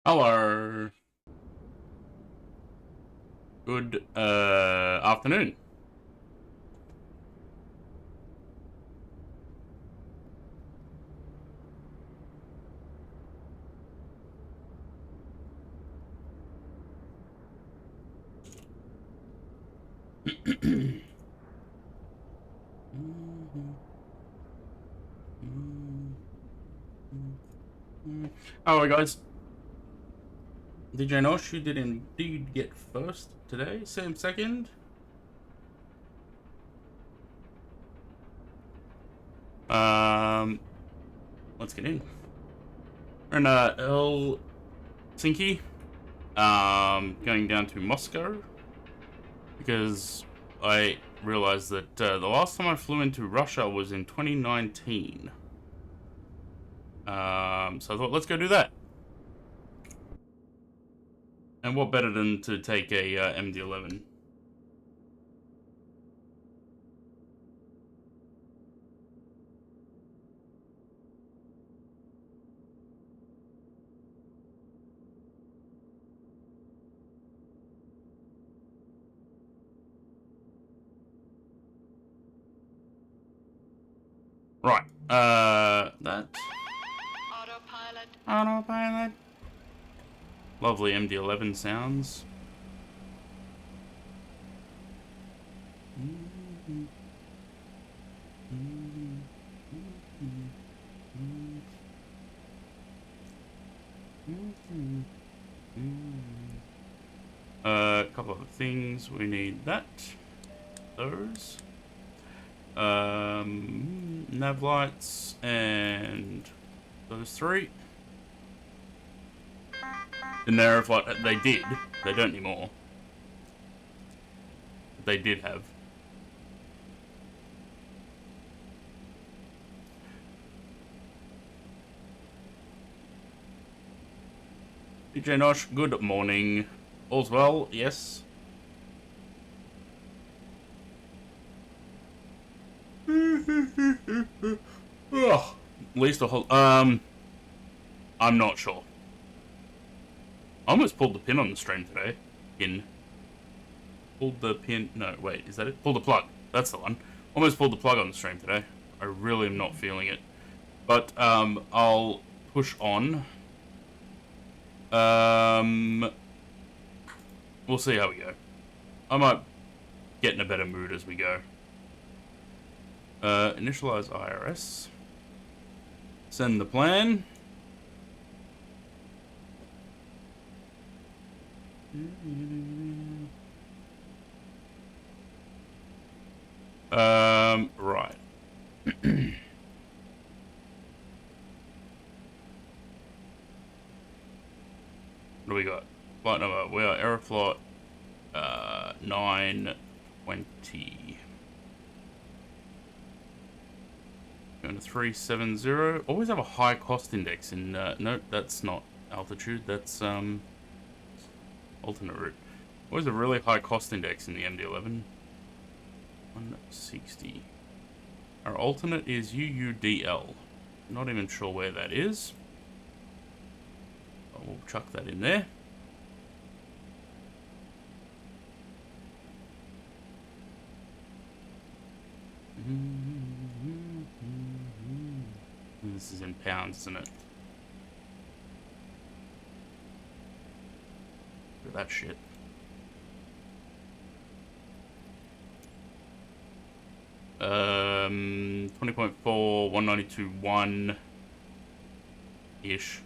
Hello. Good afternoon. Hello guys. DJ Nosh, you did indeed get first today. Sam second. Um let's get in. We're in Helsinki. Going down to Moscow because I realized that the last time I flew into Russia was in 2019. So I thought let's go do that. And what better than to take a MD-11? Right. That Autopilot. autopilot. Lovely MD-11 sounds. A couple of things. We need that. Those. Nav lights and those three. The nerve light, they did. They don't anymore. They did have. DJ Nosh, good morning. All's well, yes. Ugh. At least a whole. I'm not sure. I almost pulled the pin on the stream today. Pulled the pin. No, wait, is that it? Pulled the plug. That's the one. Almost pulled the plug on the stream today. I really am not feeling it. But, I'll push on. We'll see how we go. I might get in a better mood as we go. Initialize IRS. Send the plan. Right. What do we got? Flight number. We are Aeroflot 920. Going to 370. Always have a high cost index in. No, that's not altitude. That's alternate route. Always a really high cost index in the MD-11. 160. Our alternate is UUDL. Not even sure where that is. But we'll chuck that in there. This is in pounds, isn't it? Look at that shit. Um, 20.4, 192.1 ish.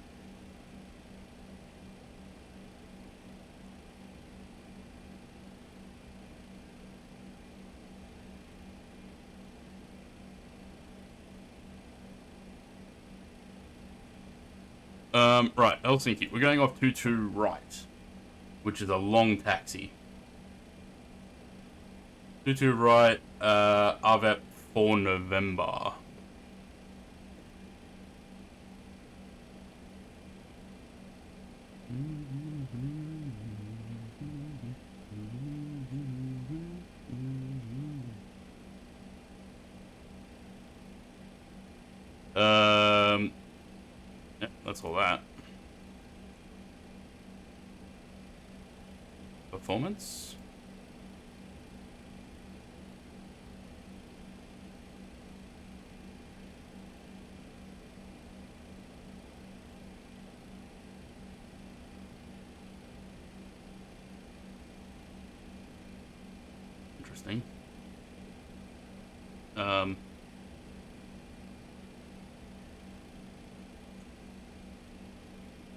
Right, Helsinki. We're going off 22 right, which is a long taxi. 22 right, RVEP for November. Yeah, that's all that. performance. Interesting.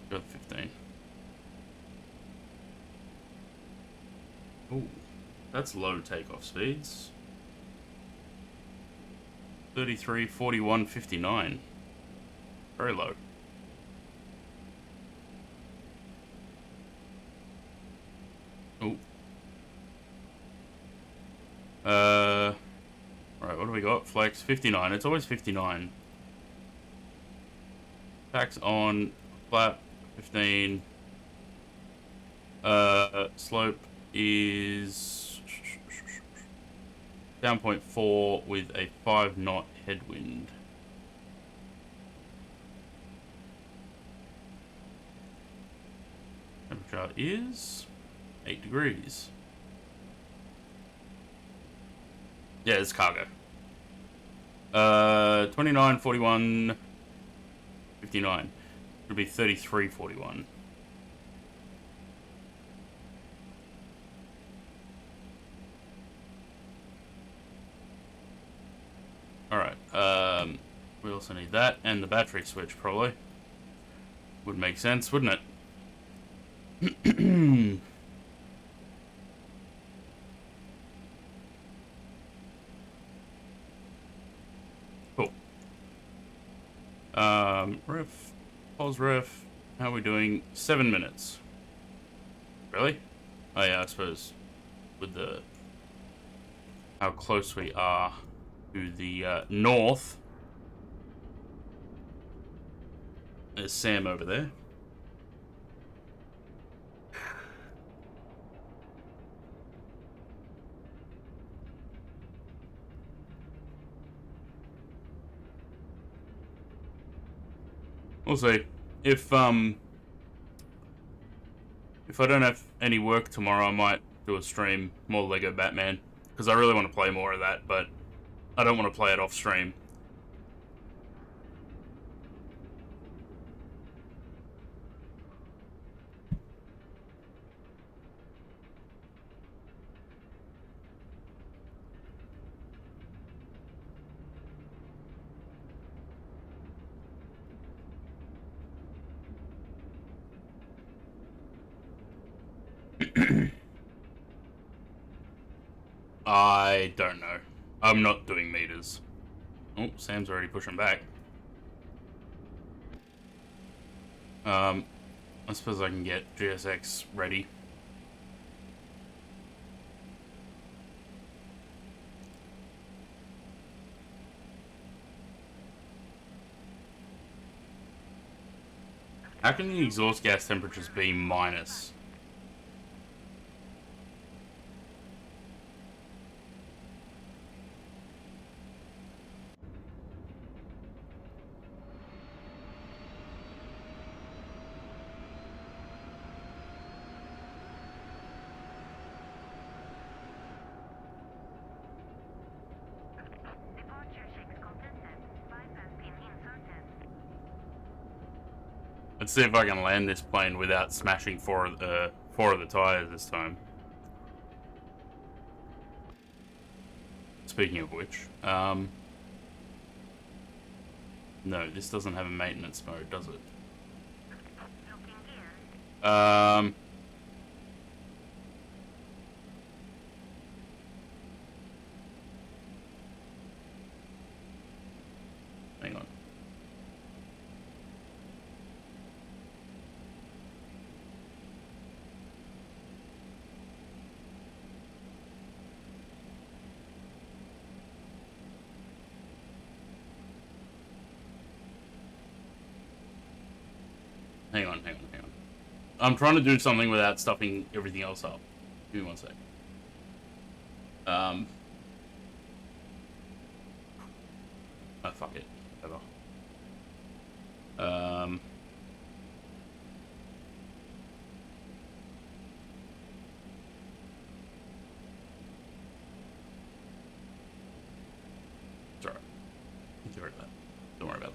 Go 15. Oh, that's low takeoff speeds. 33, 41, 59. Very low. Oh. Right, what do we got? Flex, 59. It's always 59. Tax on, flap, 15. Slope is down 0.4 with a 5-knot headwind. Temperature is 8 degrees. Yeah, it's cargo. 29, 41, 59. It'll be 33, 41. Alright, we also need that, and the battery switch, probably. Would make sense, wouldn't it? Cool. Ref, pause ref, how are we doing? 7 minutes. Really? Oh yeah, I suppose, with the, how close we are to the north. There's Sam over there. We'll see. If I don't have any work tomorrow, I might do a stream more Lego Batman, because I really want to play more of that, but I don't want to play it off stream. I don't know. I'm not doing meters. Oh, Sam's already pushing back. I suppose I can get GSX ready. How can the exhaust gas temperatures be minus? Let's see if I can land this plane without smashing four of the tires this time. Speaking of which, no, this doesn't have a maintenance mode, does it? Hang on. Hang on. I'm trying to do something without stuffing everything else up. Give me 1 sec. Oh, fuck it. Whatever. worry about that. Don't worry about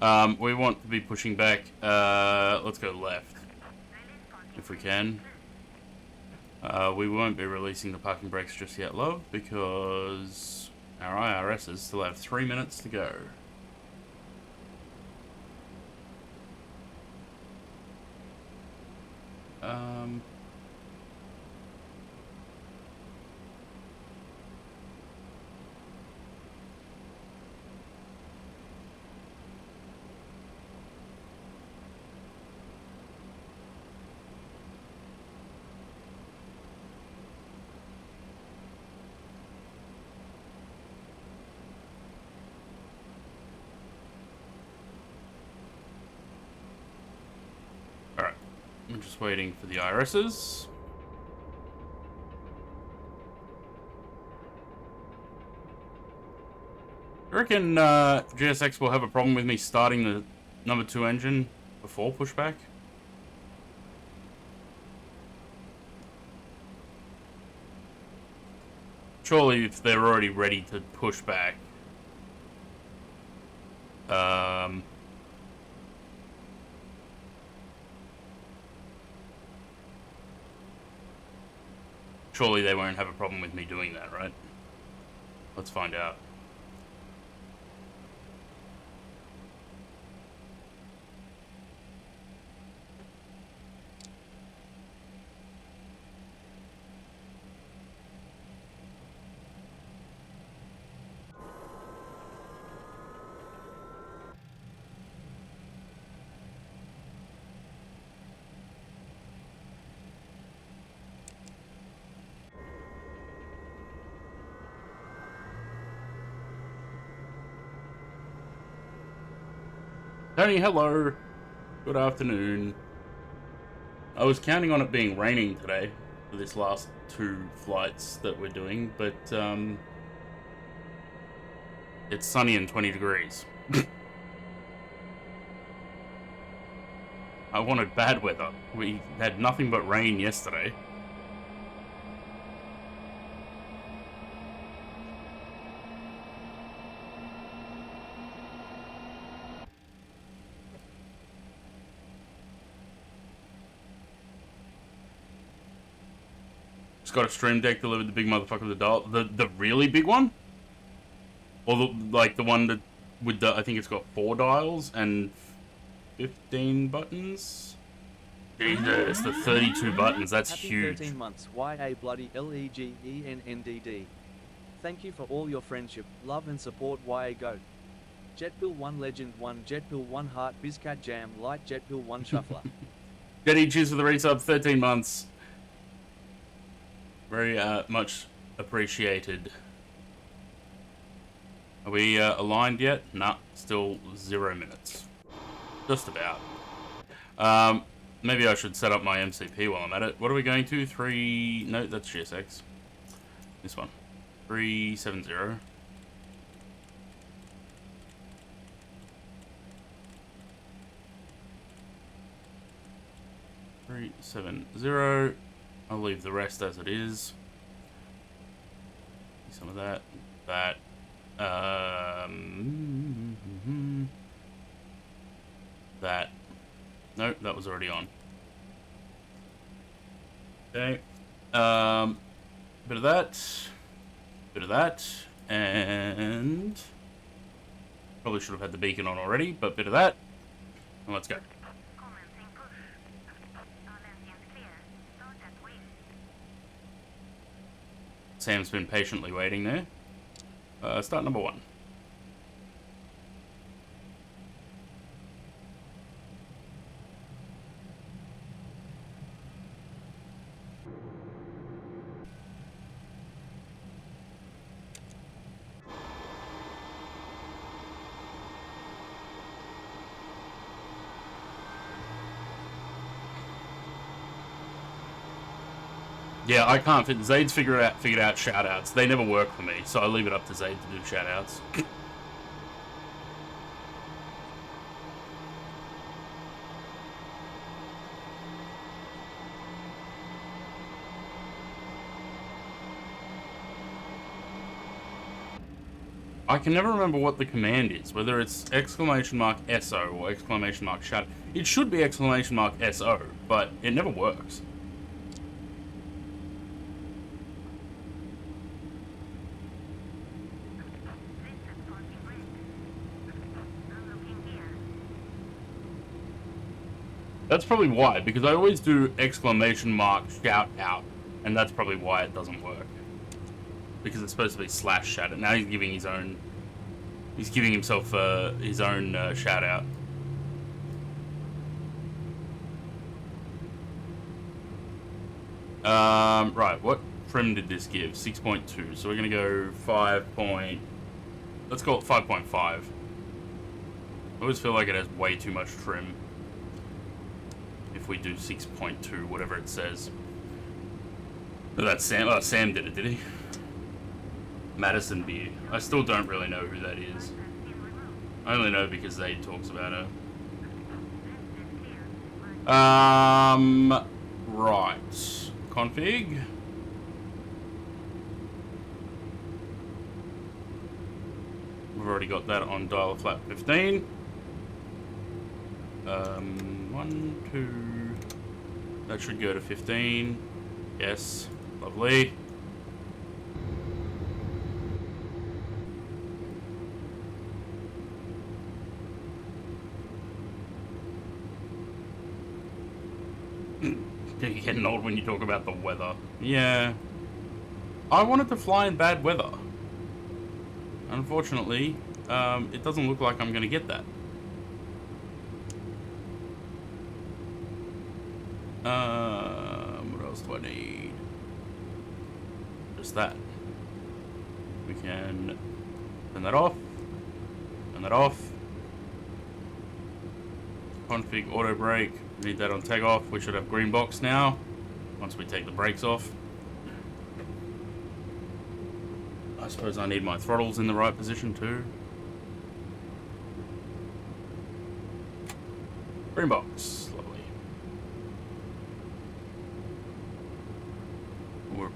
that. We want to be pushing back. Let's go left. If we can. We won't be releasing the parking brakes just yet, love, because our IRSs still have 3 minutes to go. Alright. I'm just waiting for the IRSs. I reckon GSX will have a problem with me starting the number 2 engine before pushback. Surely if they're already ready to push back. Surely they won't have a problem with me doing that, right? Let's find out. Tony, hello. Good afternoon. I was counting on it being raining today for this last 2 flights that we're doing, but it's sunny and 20 degrees. I wanted bad weather. We had nothing but rain yesterday. Just got a Stream Deck delivered, the big motherfucker with the dial. The really big one? Or the one that with the, I think it's got 4 dials and 15 buttons? Jesus, the 32 buttons, that's Happy huge. 13 months, YA bloody LEGENNDD. Thank you for all your friendship, love and support, YA GOAT. Jetpill 1 Legend 1 Jetpill 1 Heart Bizcat Jam Light Jetpill 1 Shuffler. Jetty, cheers for the resub, 13 months. Very much appreciated. Are we aligned yet? Nah, still 0 minutes. Just about. Maybe I should set up my MCP while I'm at it. What are we going to? 3... No, that's GSX. This one. 370. I'll leave the rest as it is. Some of that. That. That. Nope, that was already on. Okay. Bit of that. Bit of that. And... Probably should have had the beacon on already, but bit of that. And let's go. Sam's been patiently waiting there. Start number 1. Yeah, I can't fit. Zaid's figured out shoutouts. They never work for me, so I leave it up to Zaid to do shoutouts. I can never remember what the command is, whether it's !SO or !shadow. It should be !SO, but it never works. That's probably why, because I always do !shout out, and that's probably why it doesn't work. Because it's supposed to be /shadow. Now he's giving his own. He's giving himself his own shout out. Right, what trim did this give? 6.2. So we're gonna go 5. Let's call it 5.5. I always feel like it has way too much trim. If we do 6.2, whatever it says. Oh, that's Sam. Oh, Sam did it, did he? Madison Beer. I still don't really know who that is. I only know because Zaid talks about her. Right. Config. We've already got that on dial flat 15. 1, 2. That should go to 15. Yes. Lovely. You're getting old when you talk about the weather. Yeah. I wanted to fly in bad weather. Unfortunately, it doesn't look like I'm going to get that. What else do I need? Just that. We can turn that off. Turn that off. Config auto brake. Need that on takeoff. We should have green box now. Once we take the brakes off. I suppose I need my throttles in the right position too. Green box. Lovely. We're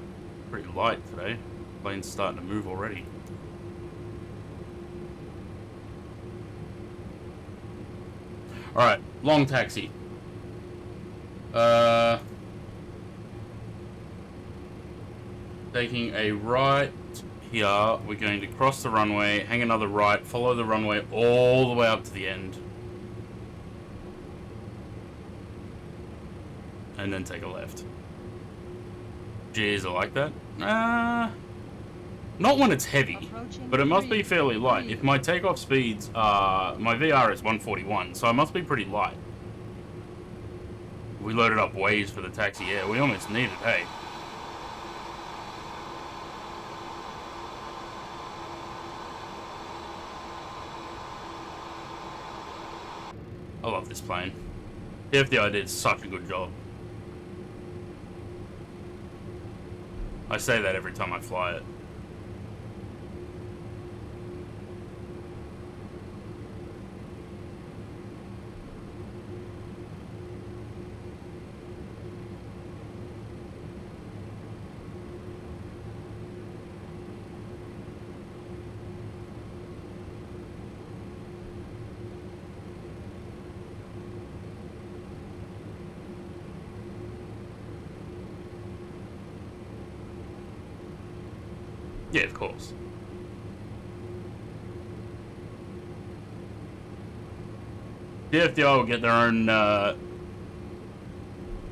pretty light today. Plane's starting to move already. Alright, long taxi. Taking a right here, we're going to cross the runway, hang another right, follow the runway all the way up to the end. And then take a left. Jeez, I like that. Not when it's heavy, but it must be fairly light. If my takeoff speeds are... My VR is 141, so I must be pretty light. We loaded up Waze for the taxi. Yeah, we almost need it, hey. I love this plane. The FDI did such a good job. I say that every time I fly it. Yeah, of course. The FDI will get their own,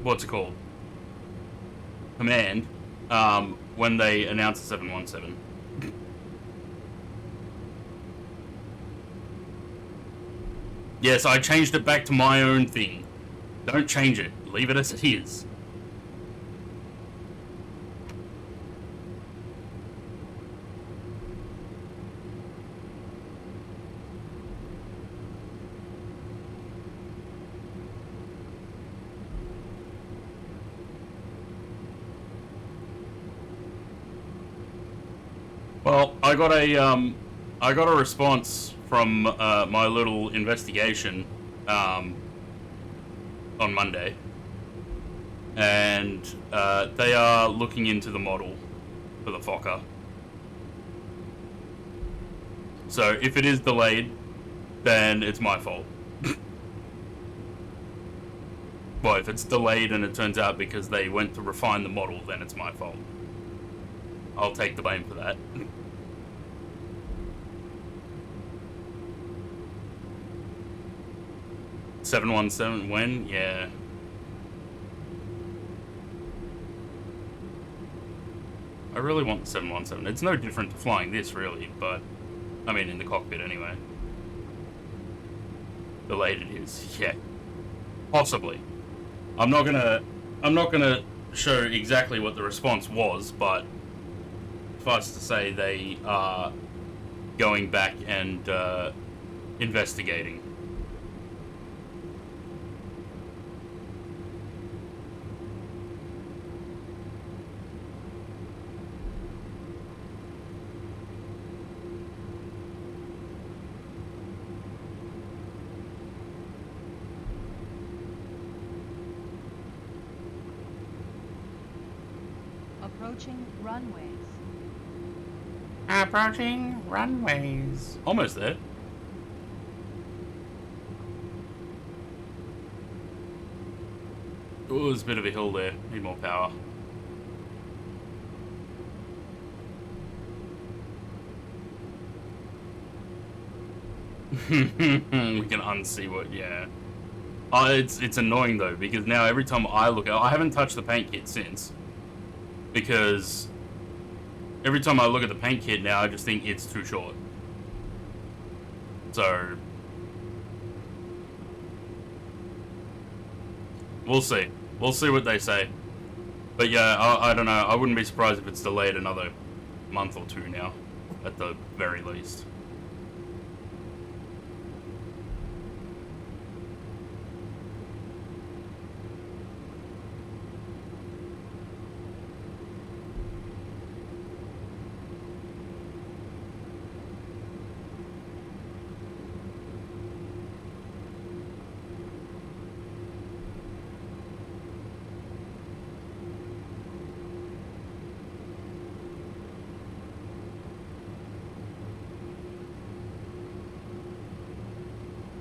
what's it called? Command, when they announce the 717. Yes, I changed it back to my own thing. Don't change it. Leave it as it is. Well, I got a response from my little investigation on Monday, and they are looking into the model for the Fokker. So if it is delayed, then it's my fault. Well, if it's delayed and it turns out because they went to refine the model, then it's my fault. I'll take the blame for that. 717 when? Yeah. I really want the 717. It's no different to flying this, really, but... I mean, in the cockpit, anyway. Delayed it is. Yeah. Possibly. I'm not gonna show exactly what the response was, but... suffice to say, they are going back and, investigating. Approaching runways. Approaching runways. Almost there. Ooh, there's a bit of a hill there. Need more power. We can unsee what, yeah. It's annoying though, because now every time I look at, I haven't touched the paint kit since. Because every time I look at the paint kit now, I just think it's too short. So we'll see. We'll see what they say. But yeah, I don't know. I wouldn't be surprised if it's delayed another month or two now, at the very least.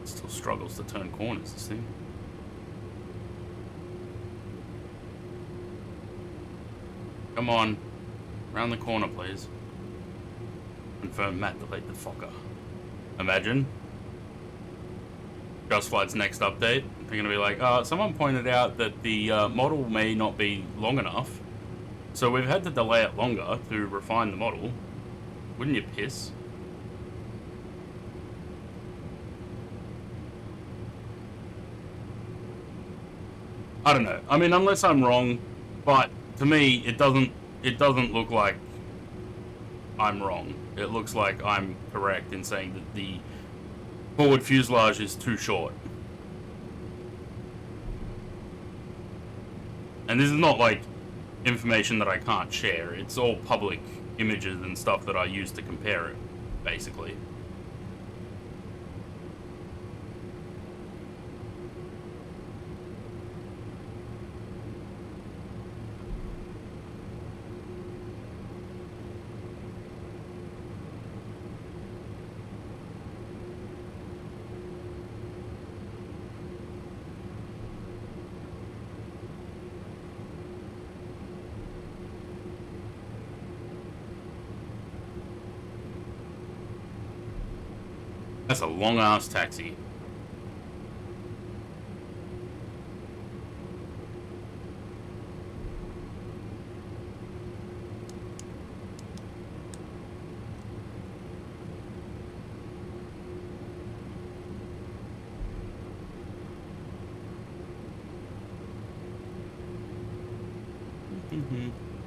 Still struggles to turn corners, this thing. Come on. Round the corner, please. Confirm Matt delayed the Fokker. Imagine. Just Flight's next update. They're going to be like, someone pointed out that the model may not be long enough. So we've had to delay it longer to refine the model. Wouldn't you piss? I don't know. I mean, unless I'm wrong, but to me, it doesn't look like I'm wrong. It looks like I'm correct in saying that the forward fuselage is too short. And this is not like information that I can't share. It's all public images and stuff that I use to compare it, basically. That's a long-ass taxi.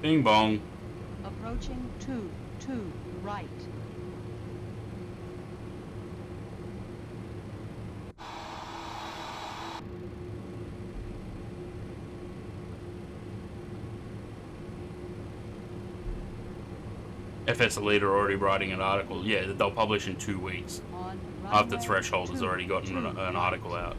Bing bong. Approaching 2 right. FS Elite are already writing an article. Yeah, they'll publish in 2 weeks. On After runway Threshold has 2, already gotten an article out.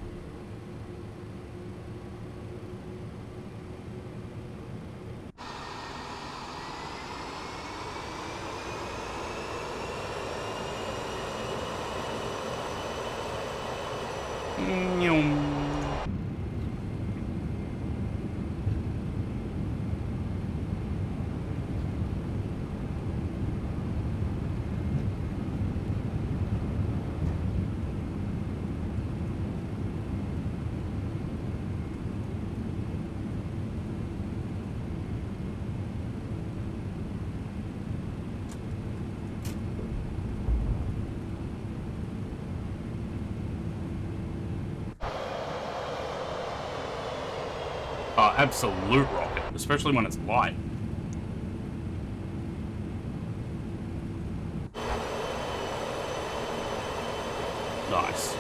Absolute rocket, especially when it's light. Nice.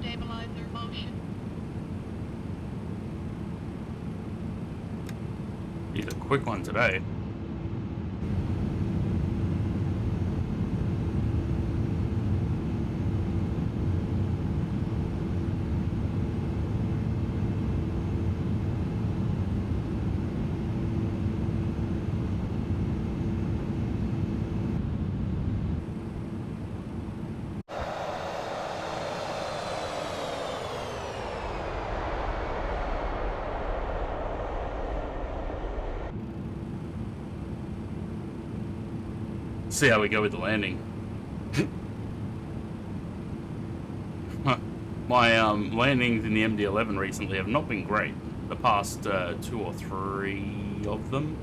Stabilizer motion. He's a quick one today. See how we go with the landing. My landings in the MD-11 recently have not been great. The past 2 or 3 of them.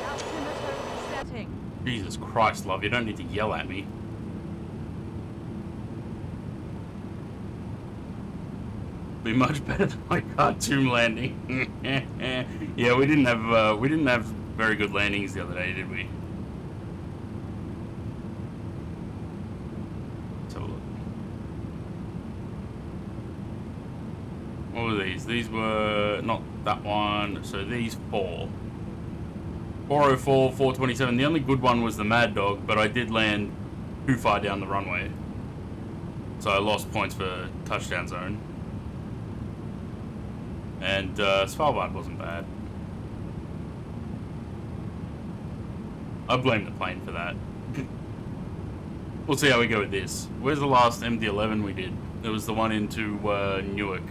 Altimeter setting. Jesus Christ, love, you don't need to yell at me. Be much better than my cartoon landing. Yeah, we didn't have very good landings the other day, did we? Let's have a look. What were these? These were not that one. So these 4. 404, 427. The only good one was the Mad Dog, but I did land too far down the runway. So I lost points for touchdown zone. And Svalbard wasn't bad. I blame the plane for that. We'll see how we go with this. Where's the last MD-11 we did? It was the one into Newark.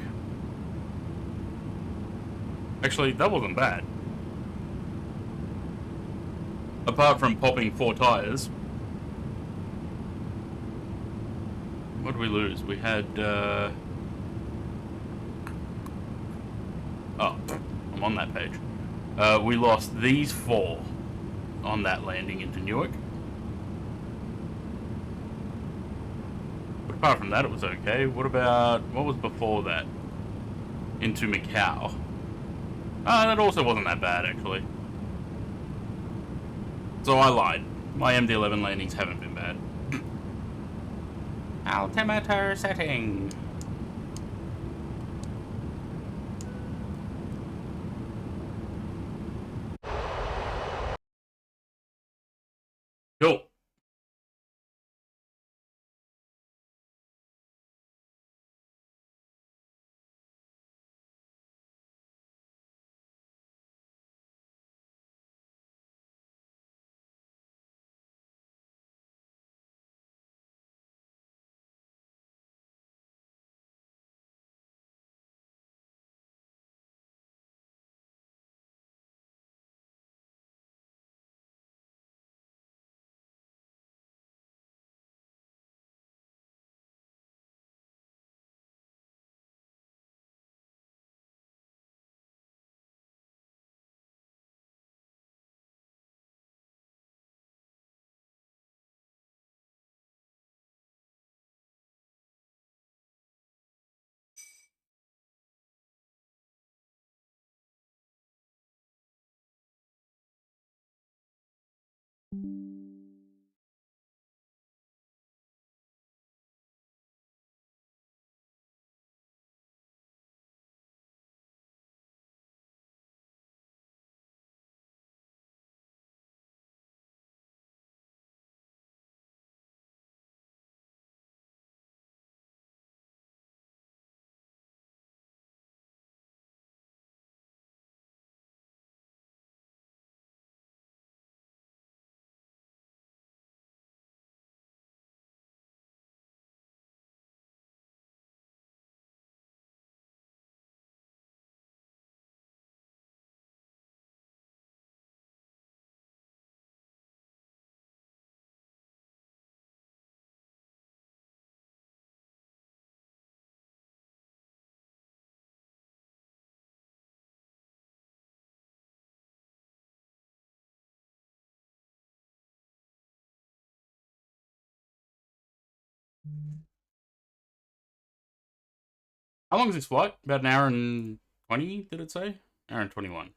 Actually, that wasn't bad. Apart from popping 4 tires. What did we lose? We had, oh, I'm on that page. We lost these 4 on that landing into Newark. But apart from that, it was okay. What was before that? Into Macau. That also wasn't that bad, actually. So I lied. My MD-11 landings haven't been bad. Altimeter setting. Cool. How long is this flight? About an hour and 20, did it say? Hour and 21.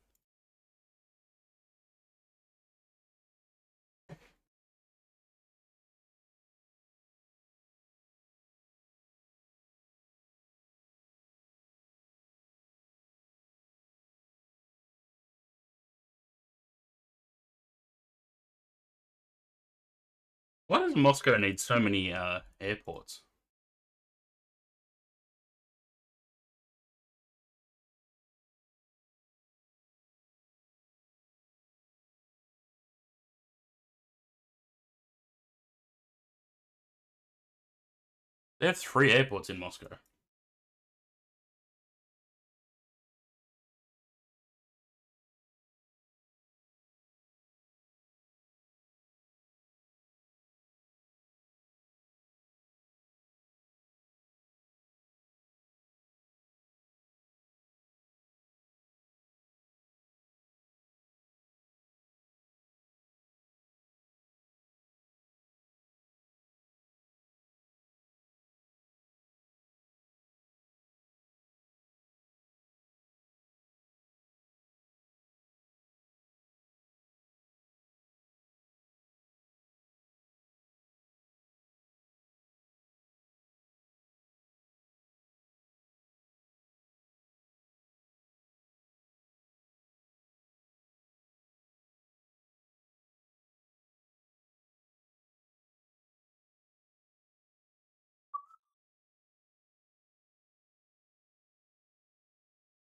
Why does Moscow need so many airports? They have 3 airports in Moscow.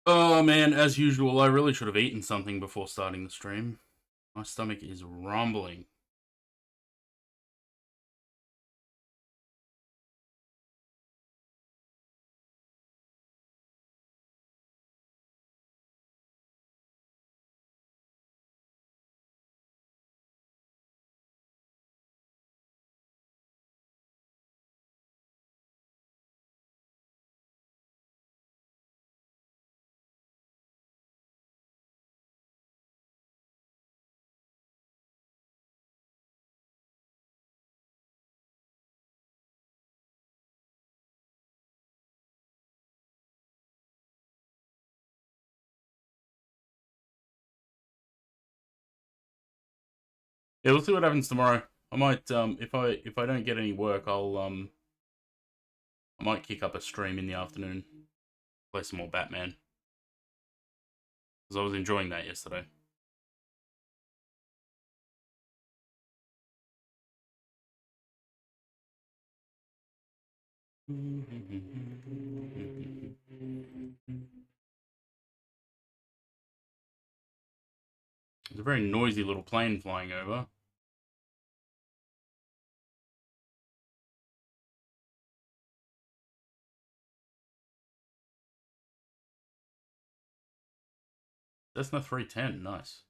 Oh man, as usual, I really should have eaten something before starting the stream. My stomach is rumbling. Yeah, we'll see what happens tomorrow. I might if I don't get any work, I might kick up a stream in the afternoon. Play some more Batman. Because I was enjoying that yesterday. There's a very noisy little plane flying over. Cessna 310, nice.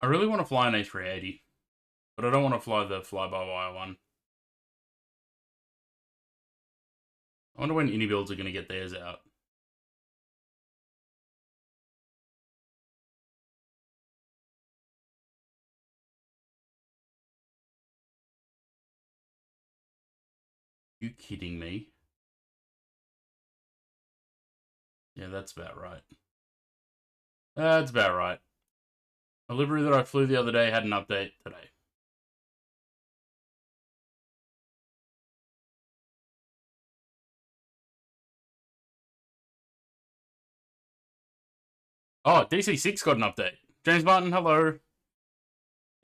I really want to fly an A380, but I don't want to fly the fly-by-wire one. I wonder when Builds are going to get theirs out. You kidding me? Yeah, that's about right. That's about right. A livery that I flew the other day had an update today. Oh, DC6 got an update. James Martin, hello.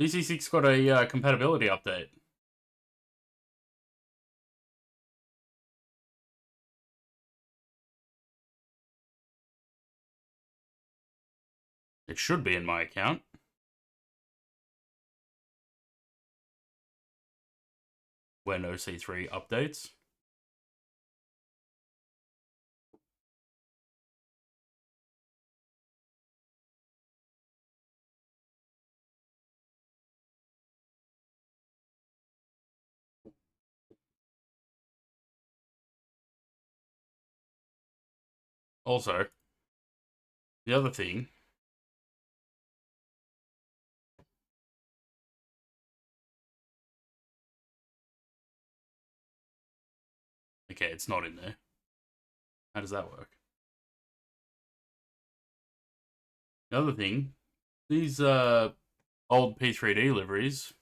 DC6 got a compatibility update. It should be in my account. When OC3 updates. Also, the other thing. Okay, it's not in there. How does that work? The other thing, these old P3D liveries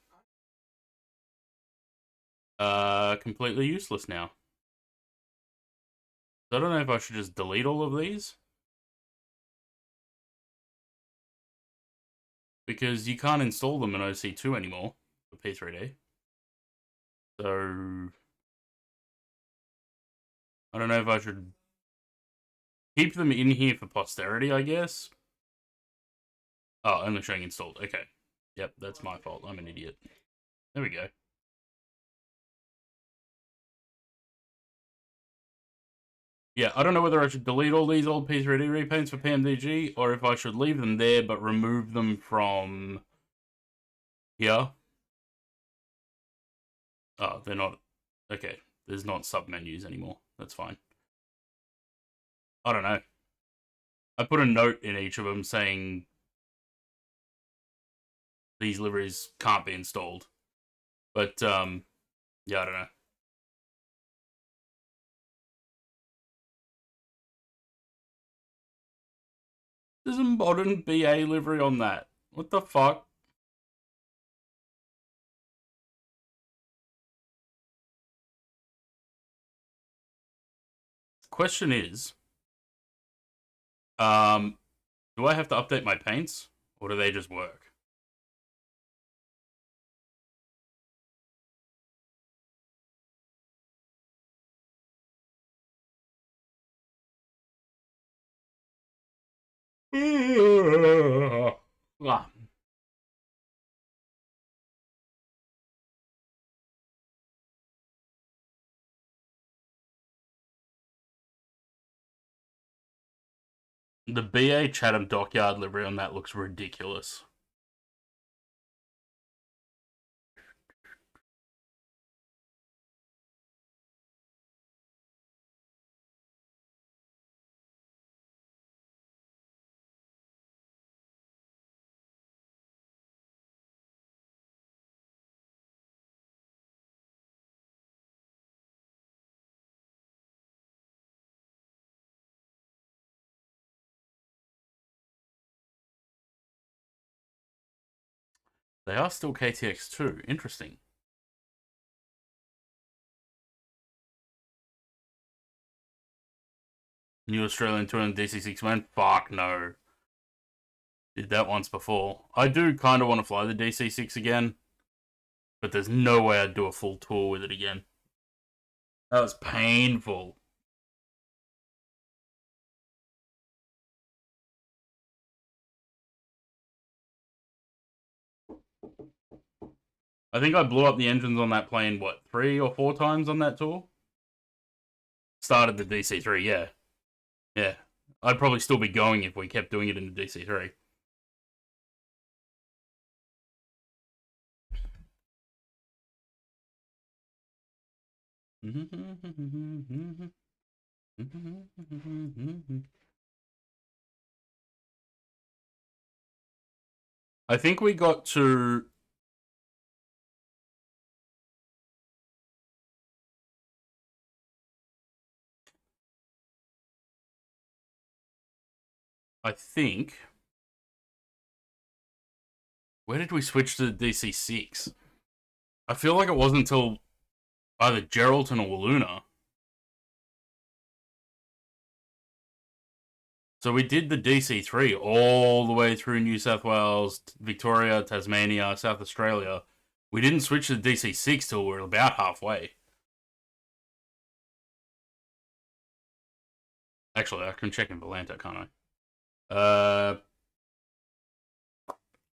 are completely useless now. So I don't know if I should just delete all of these. Because you can't install them in OC2 anymore for P3D. So I don't know if I should keep them in here for posterity, I guess. Oh, only showing installed. Okay. Yep, that's my fault. I'm an idiot. There we go. Yeah, I don't know whether I should delete all these old P3D repaints for PMDG, or if I should leave them there but remove them from here. Oh, they're not. Okay, there's not sub-menus anymore. That's fine. I don't know. I put a note in each of them saying these liveries can't be installed. But, yeah, I don't know. There's a modern BA livery on that. What the fuck? Question is, do I have to update my paints, or do they just work? Ah. The BA Chatham Dockyard livery on that looks ridiculous. They are still KTX2. Interesting. New Australian Tour and DC6 went? Fuck no. Did that once before. I do kind of want to fly the DC6 again, but there's no way I'd do a full tour with it again. That was painful. I think I blew up the engines on that plane, what, 3 or 4 times on that tour? Started the DC3, yeah. Yeah. I'd probably still be going if we kept doing it in the DC3. I think we got to... I think... Where did we switch to DC6? I feel like it wasn't until either Geraldton or Walloona. So we did the DC3 all the way through New South Wales, Victoria, Tasmania, South Australia. We didn't switch to DC6 till we were about halfway. Actually, I can check in Volanta, can't I?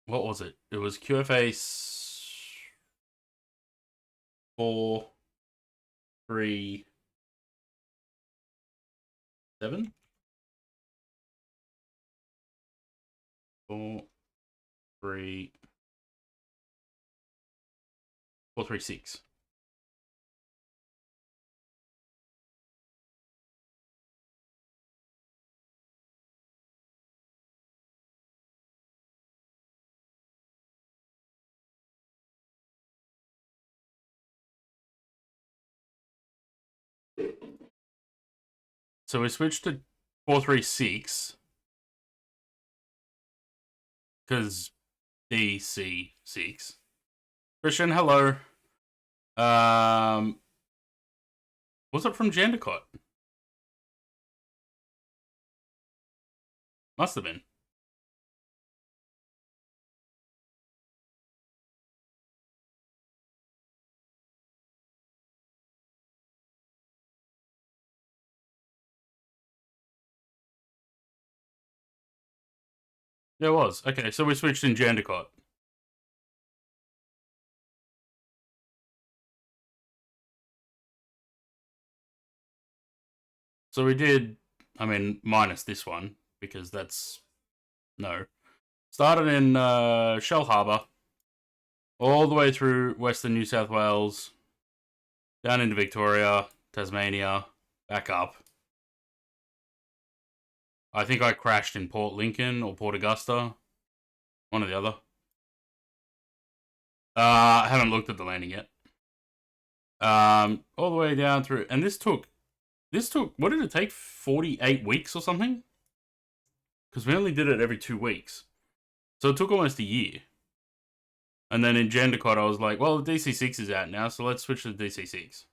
What was it? It was QFA 4, 3, 7? 4, 3, 4, 3, 6. So we switched to 436 because DC6. Christian, hello. Was it from Jandakot? Must have been. There was. Okay, so we switched in Jandakot. So we did, I mean, minus this one, because that's, no. Started in Shell Harbour, all the way through Western New South Wales, down into Victoria, Tasmania, back up. I think I crashed in Port Lincoln or Port Augusta, one or the other. I haven't looked at the landing yet. All the way down through, and this took, what did it take, 48 weeks or something? Because we only did it every 2 weeks. So it took almost a year. And then in Jandakot, I was like, well, the DC6 is out now, so let's switch to the DC6.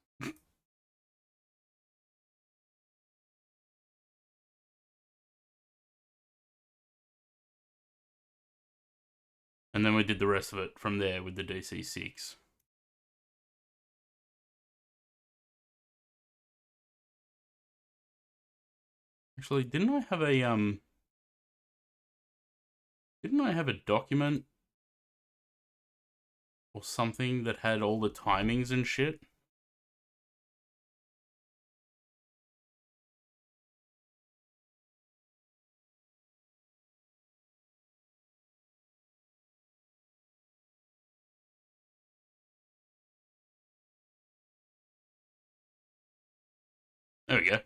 And then we did the rest of it from there with the DC6. Actually, didn't I have a document or something that had all the timings and shit? There we go.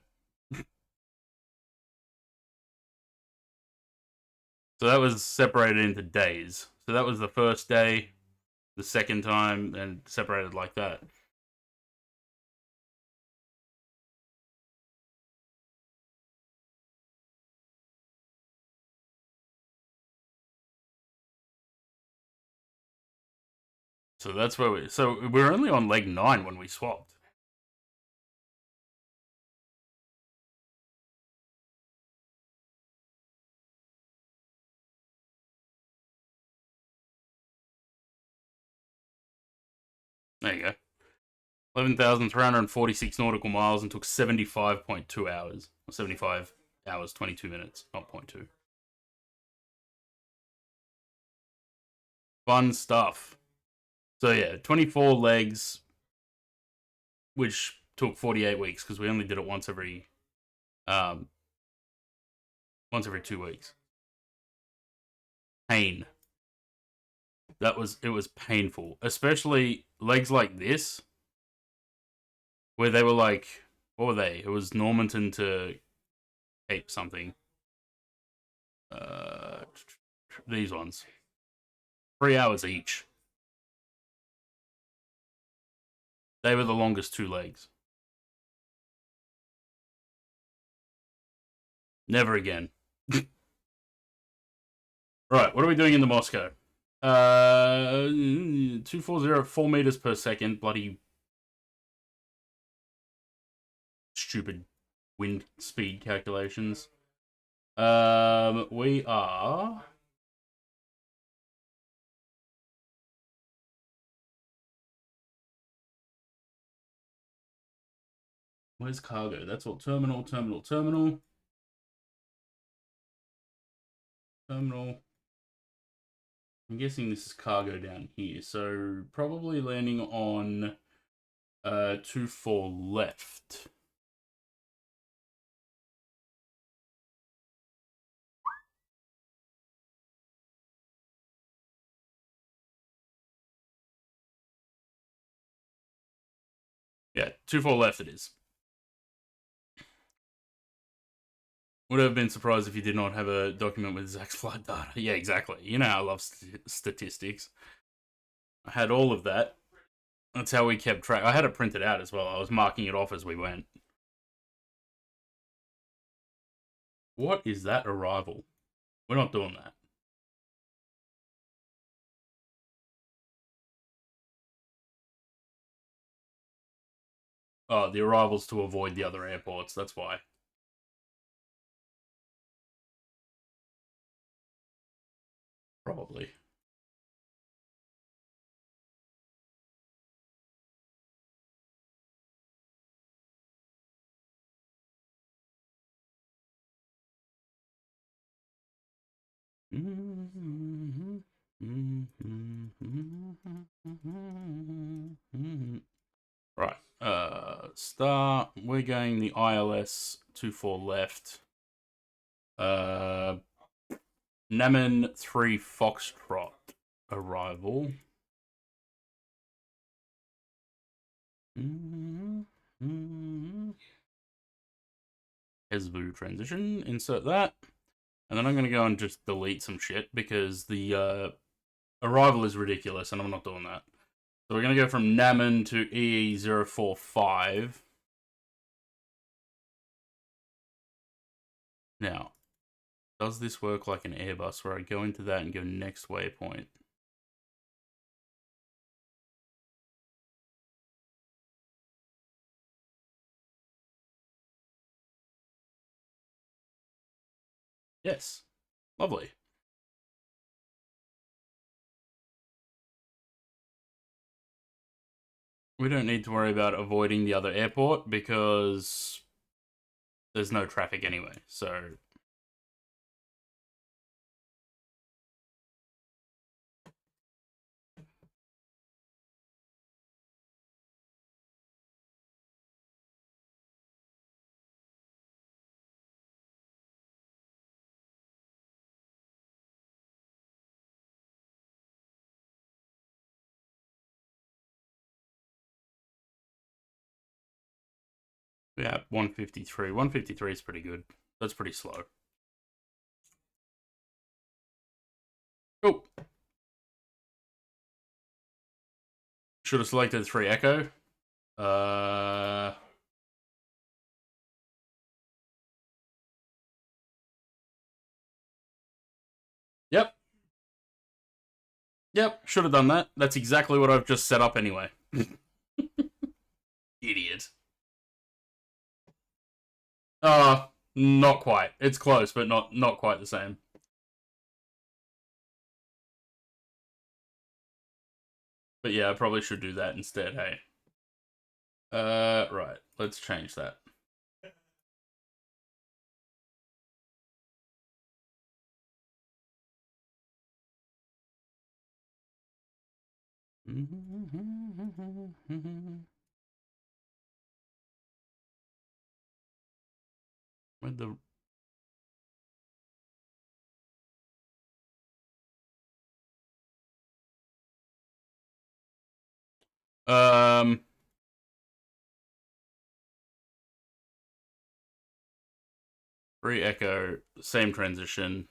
So that was separated into days. So that was the first day, the second time, and separated like that. So that's where we were only on leg 9 when we swapped. There you go. 11,346 nautical miles and took 75.2 hours. Or 75 hours, 22 minutes, not 0.2. Fun stuff. So yeah, 24 legs, which took 48 weeks because we only did it once every 2 weeks. Pain. It was painful, especially legs like this. where they were like, what were they? It was Normanton to Cape something. These ones. 3 hours each. They were the longest 2 legs. Never again. Right, what are we doing in the Moscow? 240 4 meters per second. Bloody stupid wind speed calculations. We are. Where's cargo? That's all. Terminal. Terminal. I'm guessing this is cargo down here. So probably landing on 24 left. Yeah, 24 left it is. Would have been surprised if you did not have a document with Zach's flight data. Yeah, exactly. You know I love statistics. I had all of that. That's how we kept track. I had it printed out as well. I was marking it off as we went. What is that arrival? We're not doing that. Oh, the arrivals to avoid the other airports. That's why. Probably. Right. Start. We're going the ILS 24 left. Namen 3 Foxtrot arrival. Hesvu transition. Insert that. And then I'm going to go and just delete some shit because the arrival is ridiculous and I'm not doing that. So we're going to go from Namen to EE045. Now, does this work like an Airbus where I go into that and go next waypoint? Yes. Lovely. We don't need to worry about avoiding the other airport because there's no traffic anyway, so... Yeah, 153. 153 is pretty good. That's pretty slow. Oh. Should have selected 3 Echo. Yep. Yep, should have done that. That's exactly what I've just set up anyway. Idiot. Not quite. It's close, but not quite the same. But yeah, I probably should do that instead, hey. Right. Let's change that. Where'd the... 3 Echo, same transition,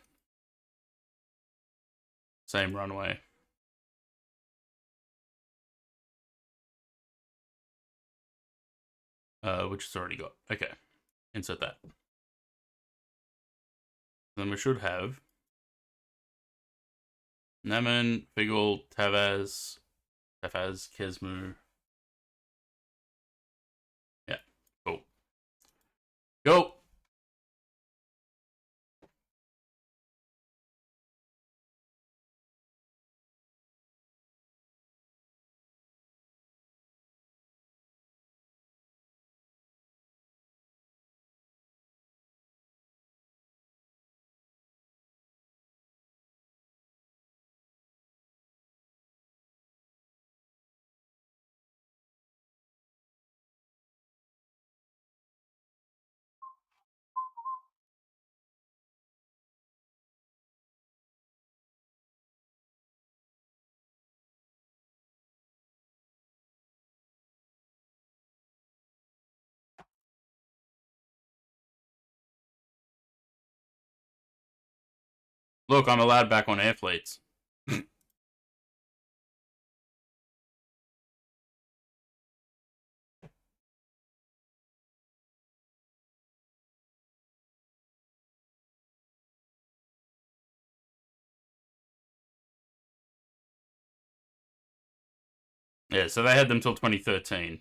same runway. Which it's already got. Okay, insert that. Then we should have Nemen, Figgle, Tavaz, Kesmu. Yeah, cool. Go! Look, I'm allowed back on air fleets. Yeah, so they had them till 2013.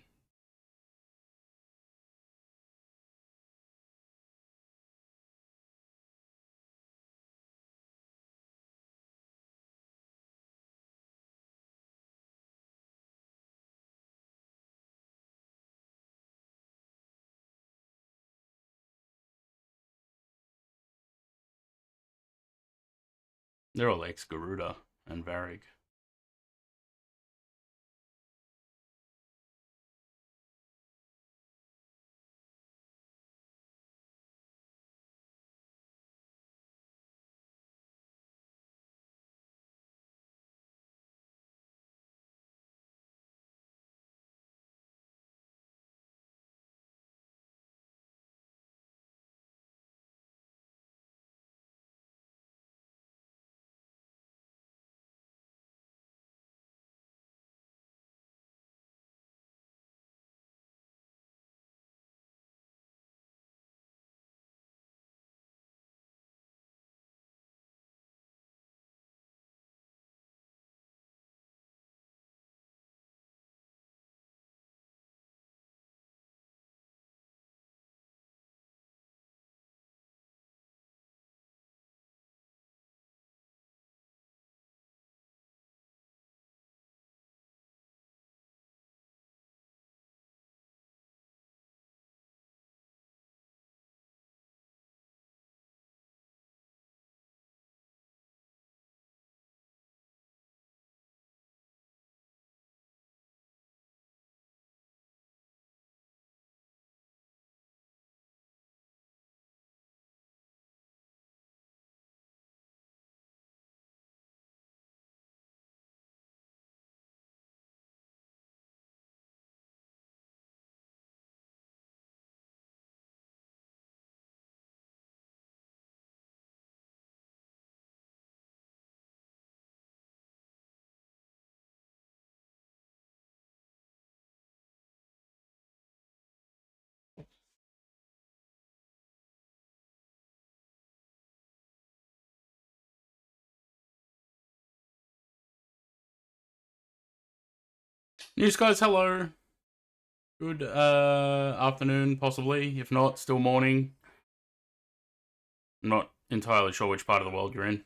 They're all ex-Garuda and Varig. News guys, hello. Good afternoon, possibly. If not, still morning. I'm not entirely sure which part of the world you're in.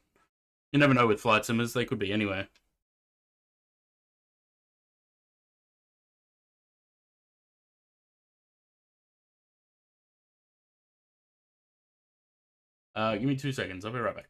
You never know with flight simmers, they could be anywhere. Give me 2 seconds, I'll be right back.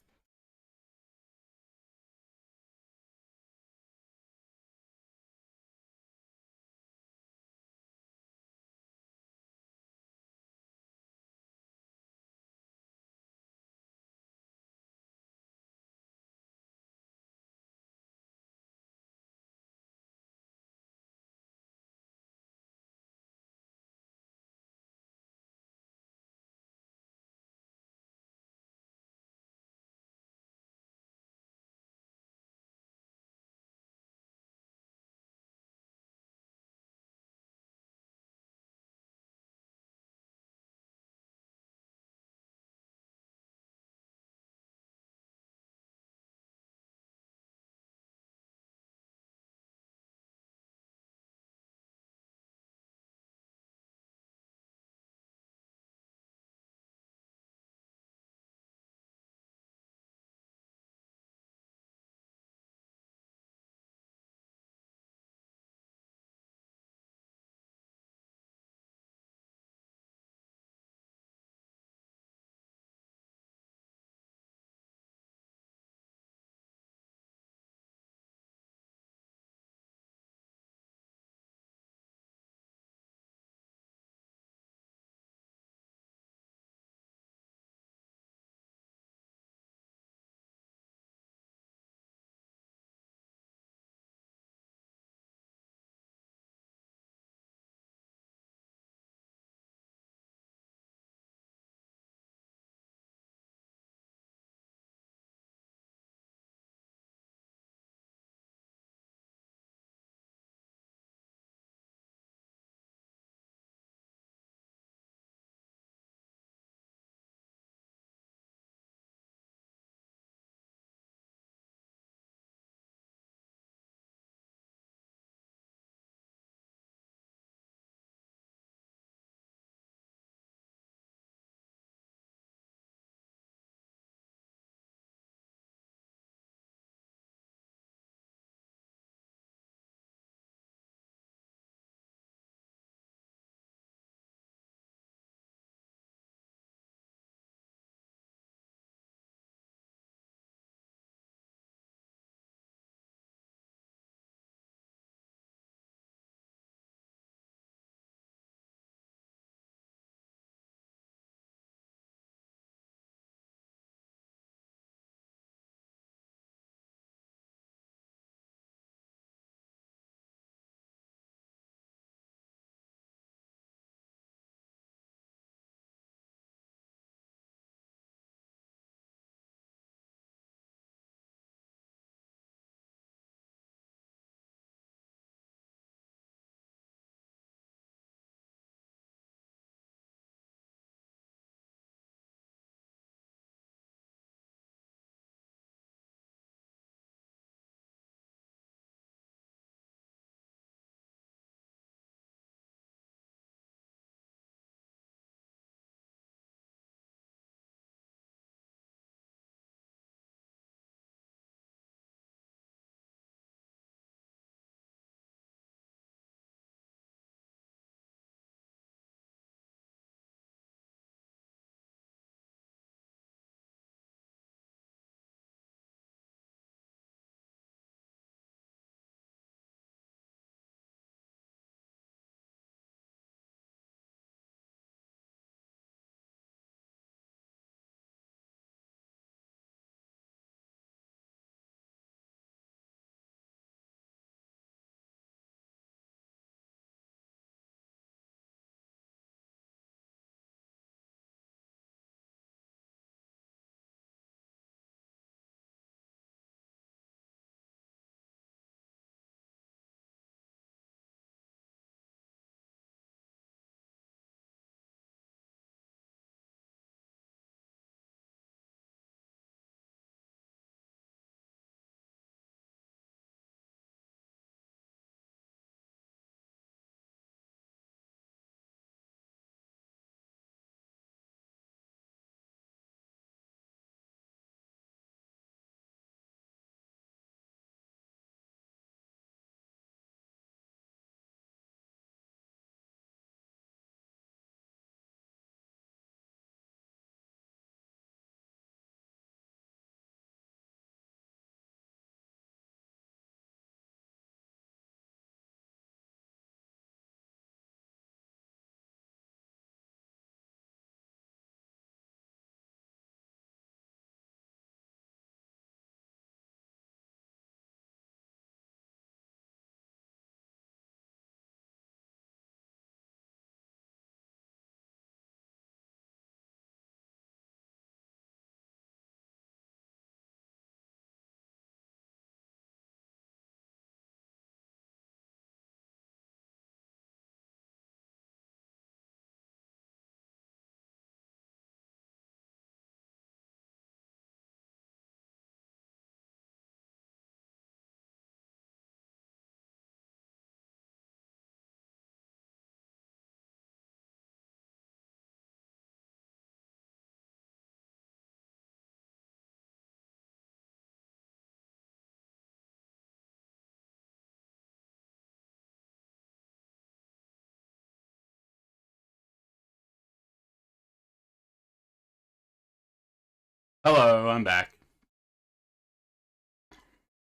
Hello, I'm back.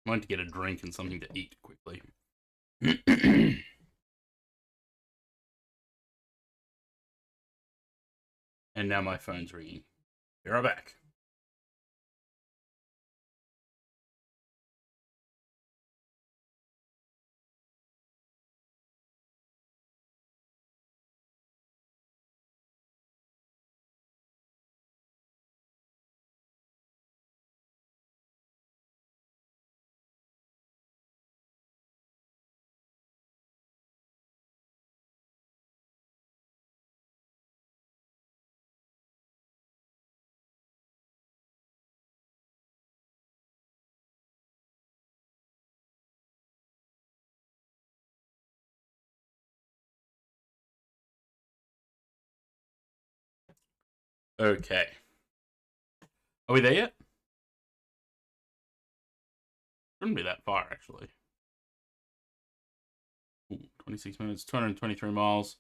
I went to get a drink and something to eat quickly. And now my phone's ringing. Be right back. Okay. Are we there yet? Shouldn't be that far, actually. Ooh, 26 minutes, 223 miles.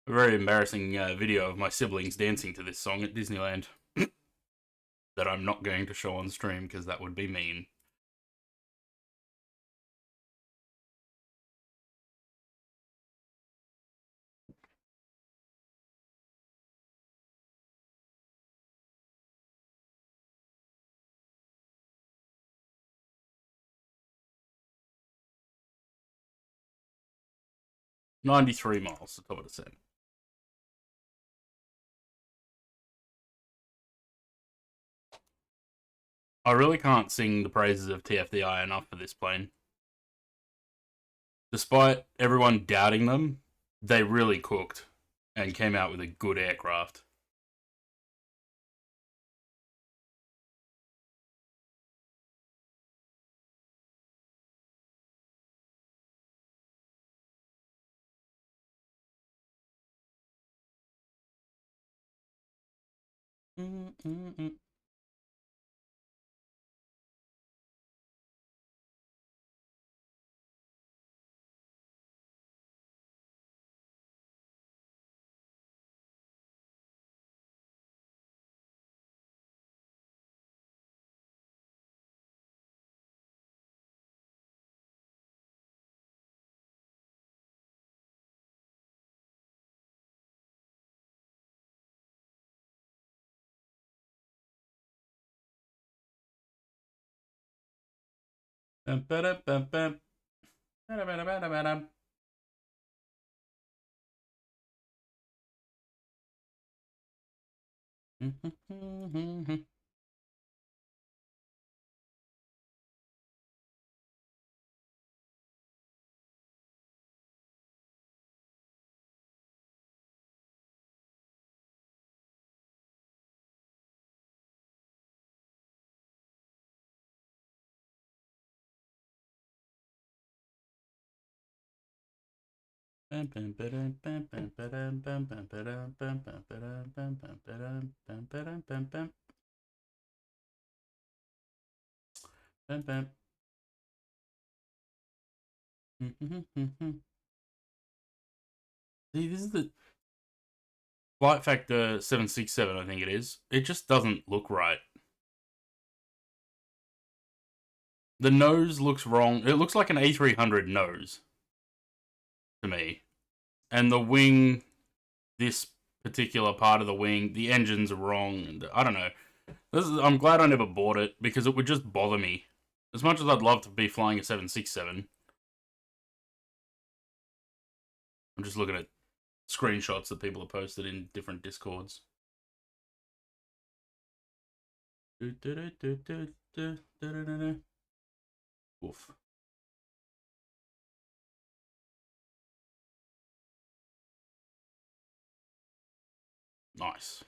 A very embarrassing video of my siblings dancing to this song at Disneyland that I'm not going to show on stream because that would be mean. $93 miles, the top of the set. I really can't sing the praises of TFDI enough for this plane. Despite everyone doubting them, they really cooked and came out with a good aircraft. See, this is the Flight Factor 767, I think it is. It just doesn't look right. The nose looks wrong. It looks like an A300 nose to me. And the wing, this particular part of the wing, the engine's wrong. And I don't know. I'm glad I never bought it because it would just bother me. As much as I'd love to be flying a 767, I'm just looking at screenshots that people have posted in different Discords. Oof. Nice.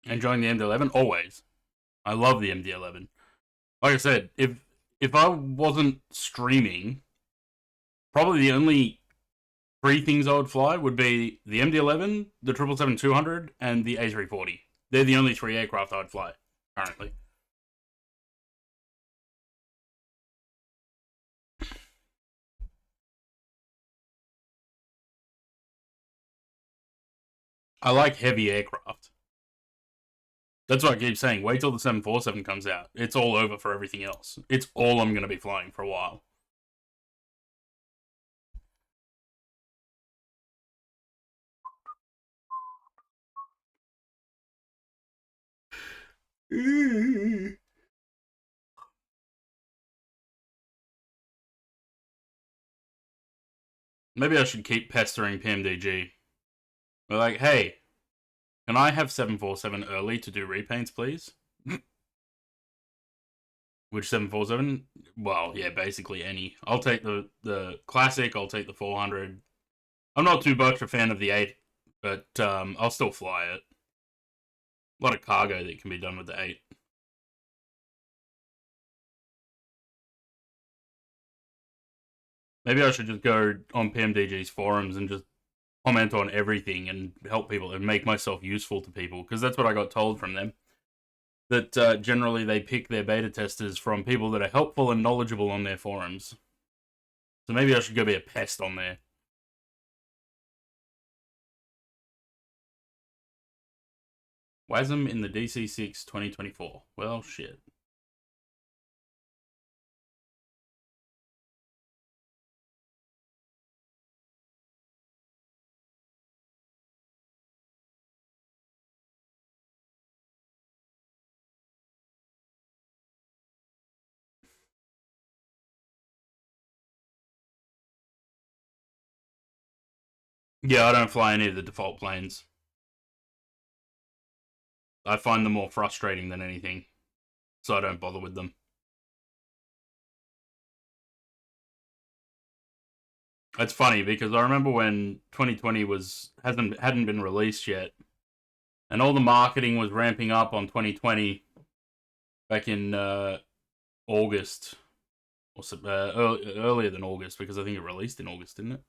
enjoying the MD-11? Always. I love the MD-11. Like I said, if I wasn't streaming, probably the only 3 things I would fly would be the MD-11, the 777-200, and the A340. They're the only 3 aircraft I would fly, currently. I like heavy aircraft. That's what I keep saying. Wait till the 747 comes out. It's all over for everything else. It's all I'm going to be flying for a while. Maybe I should keep pestering PMDG. We're like, hey, can I have 747 early to do repaints, please? Which 747? Well, yeah, basically any. I'll take the classic, I'll take the 400. I'm not too much a fan of the 8, but I'll still fly it. A lot of cargo that can be done with the 8. Maybe I should just go on PMDG's forums and just comment on everything and help people and make myself useful to people, because that's what I got told from them. That generally they pick their beta testers from people that are helpful and knowledgeable on their forums. So maybe I should go be a pest on there. WASM in the DC-6 2024. Well, shit. Yeah, I don't fly any of the default planes. I find them more frustrating than anything, so I don't bother with them. It's funny because I remember when 2020 hadn't been released yet, and all the marketing was ramping up on 2020 back in August, or earlier than August, because I think it released in August, didn't it?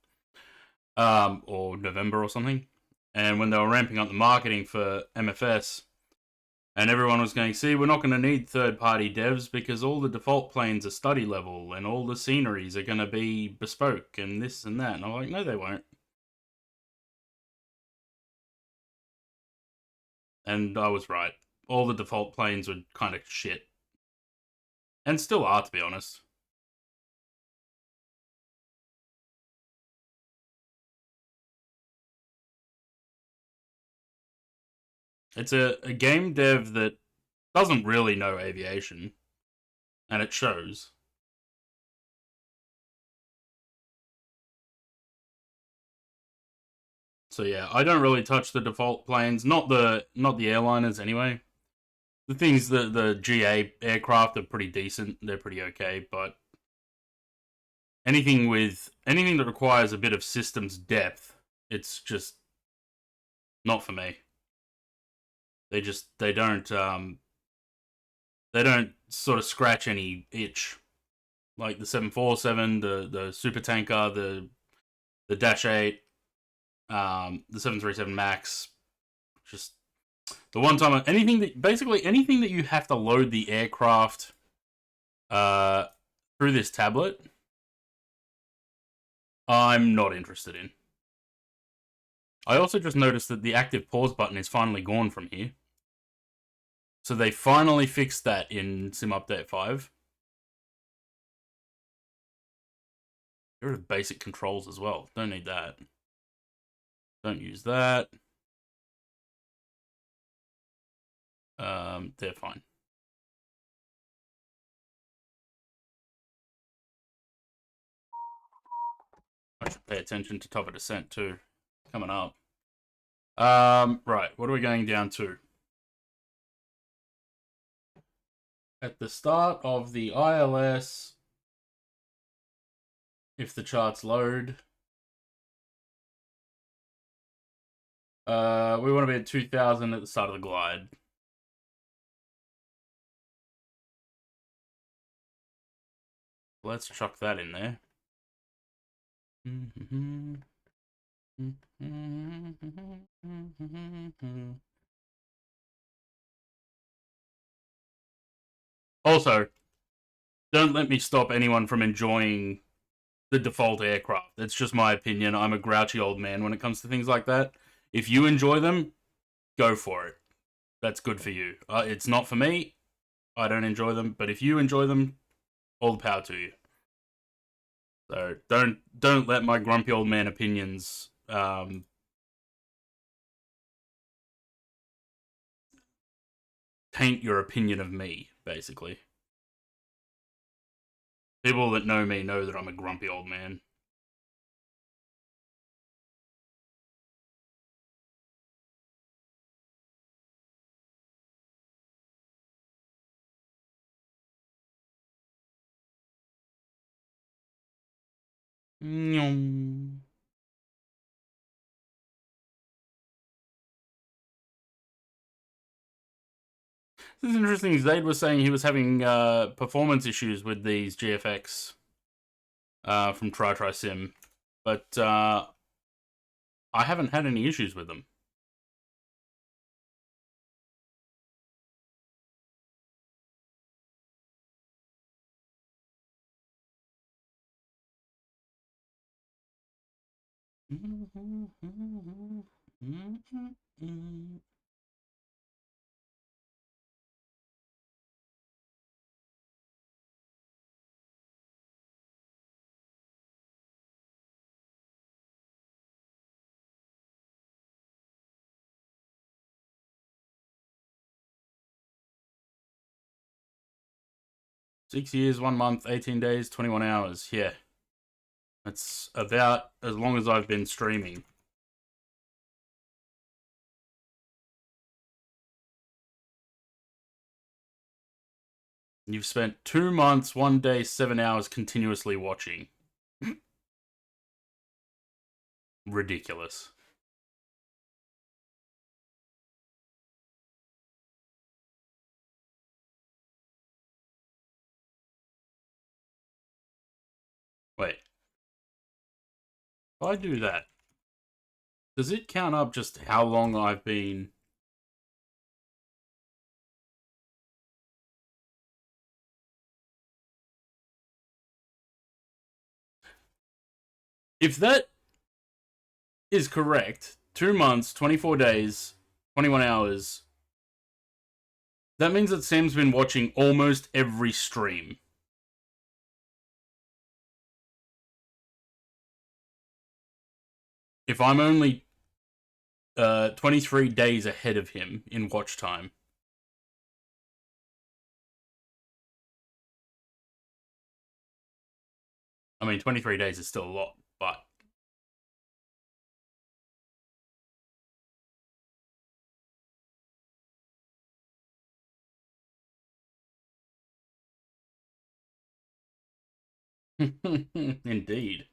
Or November or something. And when they were ramping up the marketing for MFS, and everyone was going, see, we're not going to need third-party devs because all the default planes are study level and all the sceneries are going to be bespoke and this and that. And I'm like, no, they won't. And I was right. All the default planes were kind of shit. And still are, to be honest. It's a game dev that doesn't really know aviation, and it shows. So yeah, I don't really touch the default planes, not the airliners anyway. The things the GA aircraft are pretty decent, they're pretty okay, but anything that requires a bit of systems depth, it's just not for me. They don't sort of scratch any itch. Like the 747, the super tanker, the Dash 8, the 737 Max, just the one time anything that you have to load the aircraft through this tablet, I'm not interested in. I also just noticed that the active pause button is finally gone from here. So they finally fixed that in Sim Update 5. Get rid of basic controls as well. Don't need that. Don't use that. They're fine. I should pay attention to Top of Descent too. Coming up. Right, what are we going down to? At the start of the ILS, if the charts load, we want to be at 2000 at the start of the glide. Let's chuck that in there. Also, don't let me stop anyone from enjoying the default aircraft. It's just my opinion. I'm a grouchy old man when it comes to things like that. If you enjoy them, go for it. That's good for you. It's not for me. I don't enjoy them, but if you enjoy them, all the power to you. So don't let my grumpy old man opinions taint your opinion of me, basically. People that know me know that I'm a grumpy old man. Nyom. This is interesting. Zaid was saying he was having performance issues with these GFX from TryTrySim, but I haven't had any issues with them. Six years, 1 month, 18 days, 21 hours. Yeah. That's about as long as I've been streaming. You've spent 2 months, 1 day, 7 hours continuously watching. Ridiculous. Wait. If I do that, does it count up just how long I've been... If that is correct, 2 months, 24 days, 21 hours, that means that Sam's been watching almost every stream. If I'm only 23 days ahead of him in watch time. I mean, 23 days is still a lot, but... Indeed.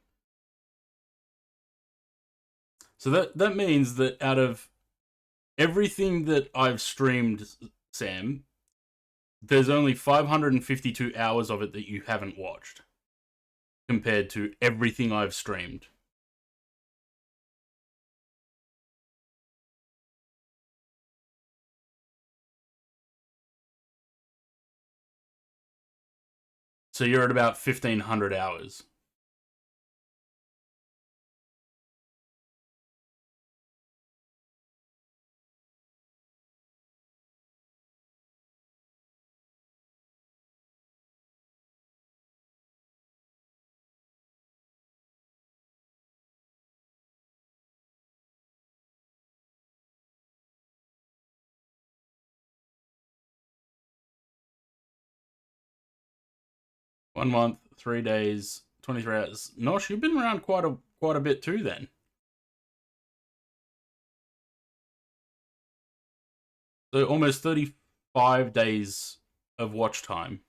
So that means that out of everything that I've streamed, Sam, there's only 552 hours of it that you haven't watched, compared to everything I've streamed. So you're at about 1,500 hours. One month, 3 days, 23 hours. Nosh, you've been around quite a bit too then. So almost 35 days of watch time.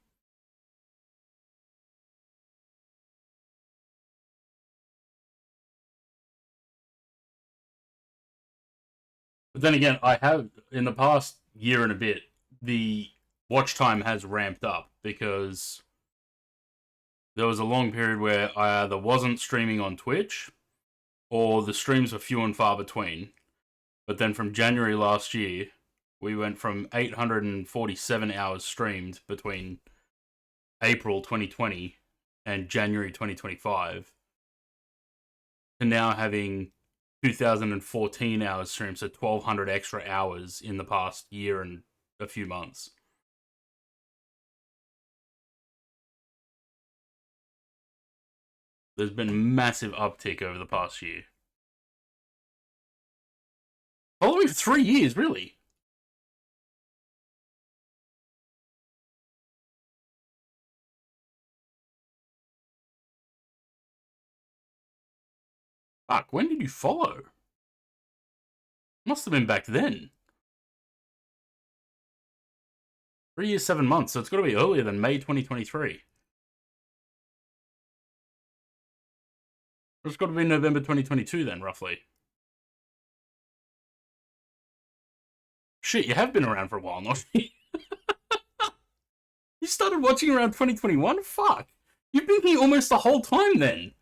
But then again, I have, in the past year and a bit, the watch time has ramped up because there was a long period where I either wasn't streaming on Twitch or the streams were few and far between. But then from January last year, we went from 847 hours streamed between April 2020 and January 2025 to now having 2014 hours streamed, so 1,200 extra hours in the past year and a few months. There's been a massive uptick over the past year. Following for 3 years, really? Fuck, when did you follow? Must have been back then. 3 years, 7 months, so it's got to be earlier than May 2023. It's got to be November 2022 then, roughly. Shit, you have been around for a while, not you? You started watching around 2021? Fuck. You've been here almost the whole time then.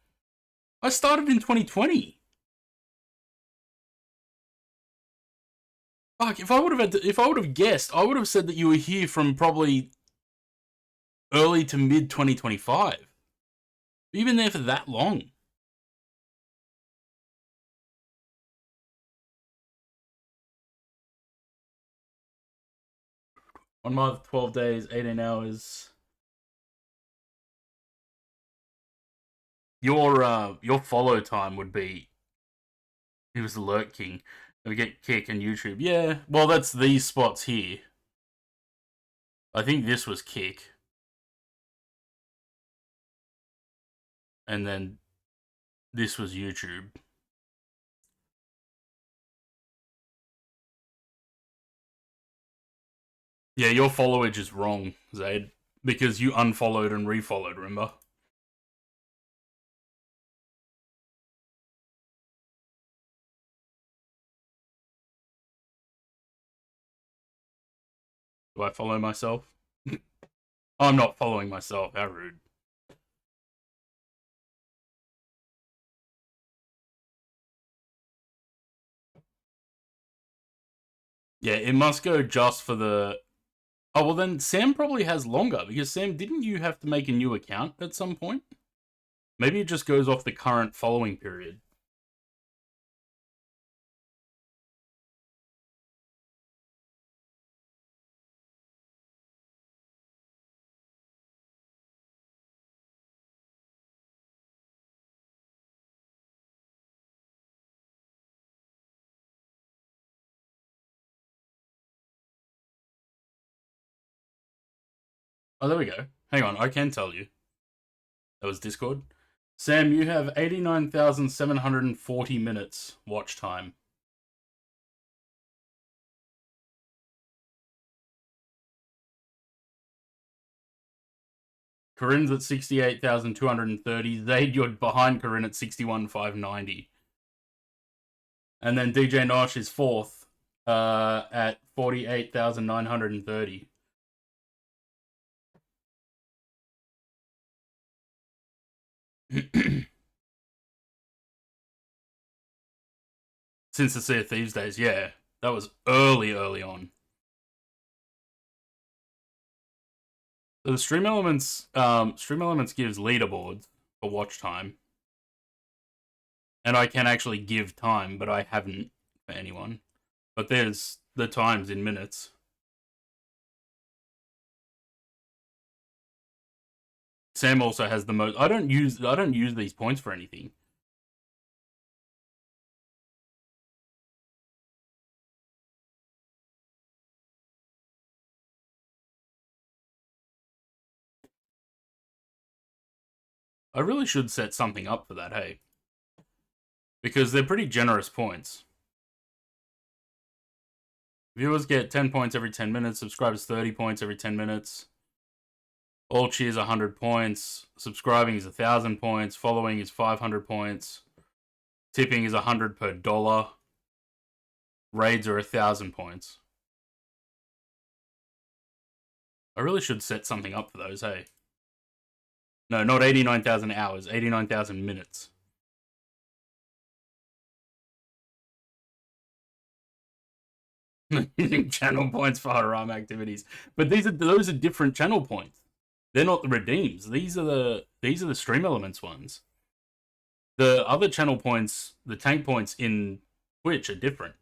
I started in 2020. Fuck, if I would have guessed, I would have said that you were here from probably early to mid 2025. You've been there for that long. 1 month, 12 days, 18 hours. Your follow time would be, he was the Lurk King. We get Kick and YouTube. Yeah, well, that's these spots here. I think this was Kick. And then this was YouTube. Yeah, your followage is wrong, Zaid, because you unfollowed and refollowed, remember? Do I follow myself? I'm not following myself, how rude. Yeah, it must go just for the... Oh, well then Sam probably has longer, because Sam, didn't you have to make a new account at some point? Maybe it just goes off the current following period. Oh, there we go. Hang on, I can tell you. That was Discord. Sam, you have 89,740 minutes watch time. Corinne's at 68,230. Zaid, you're behind Corinne at 61,590. And then DJ Nosh is fourth at 48,930. Since the Sea of Thieves days, yeah. That was early on. So the Stream Elements gives leaderboards for watch time. And I can actually give time, but I haven't for anyone. But there's the times in minutes. Sam also has the most. I don't use these points for anything. I really should set something up for that, hey? Because they're pretty generous points. Viewers get 10 points every 10 minutes, subscribers 30 points every 10 minutes. All cheers 100 points, subscribing is 1,000 points, following is 500 points, tipping is 100 per dollar, raids are 1,000 points. I really should set something up for those, hey? No, not 89,000 hours, 89,000 minutes. Using channel points for Haram activities. But those are different channel points. They're not the redeems. These are the stream elements ones. The other channel points, the tank points in Twitch are different.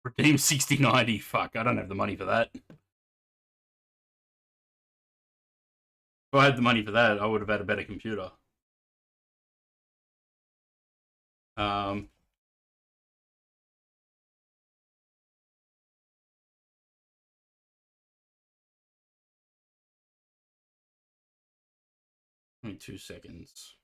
Redeem 6090. Fuck, I don't have the money for that. If I had the money for that, I would have had a better computer. Give me 2 seconds.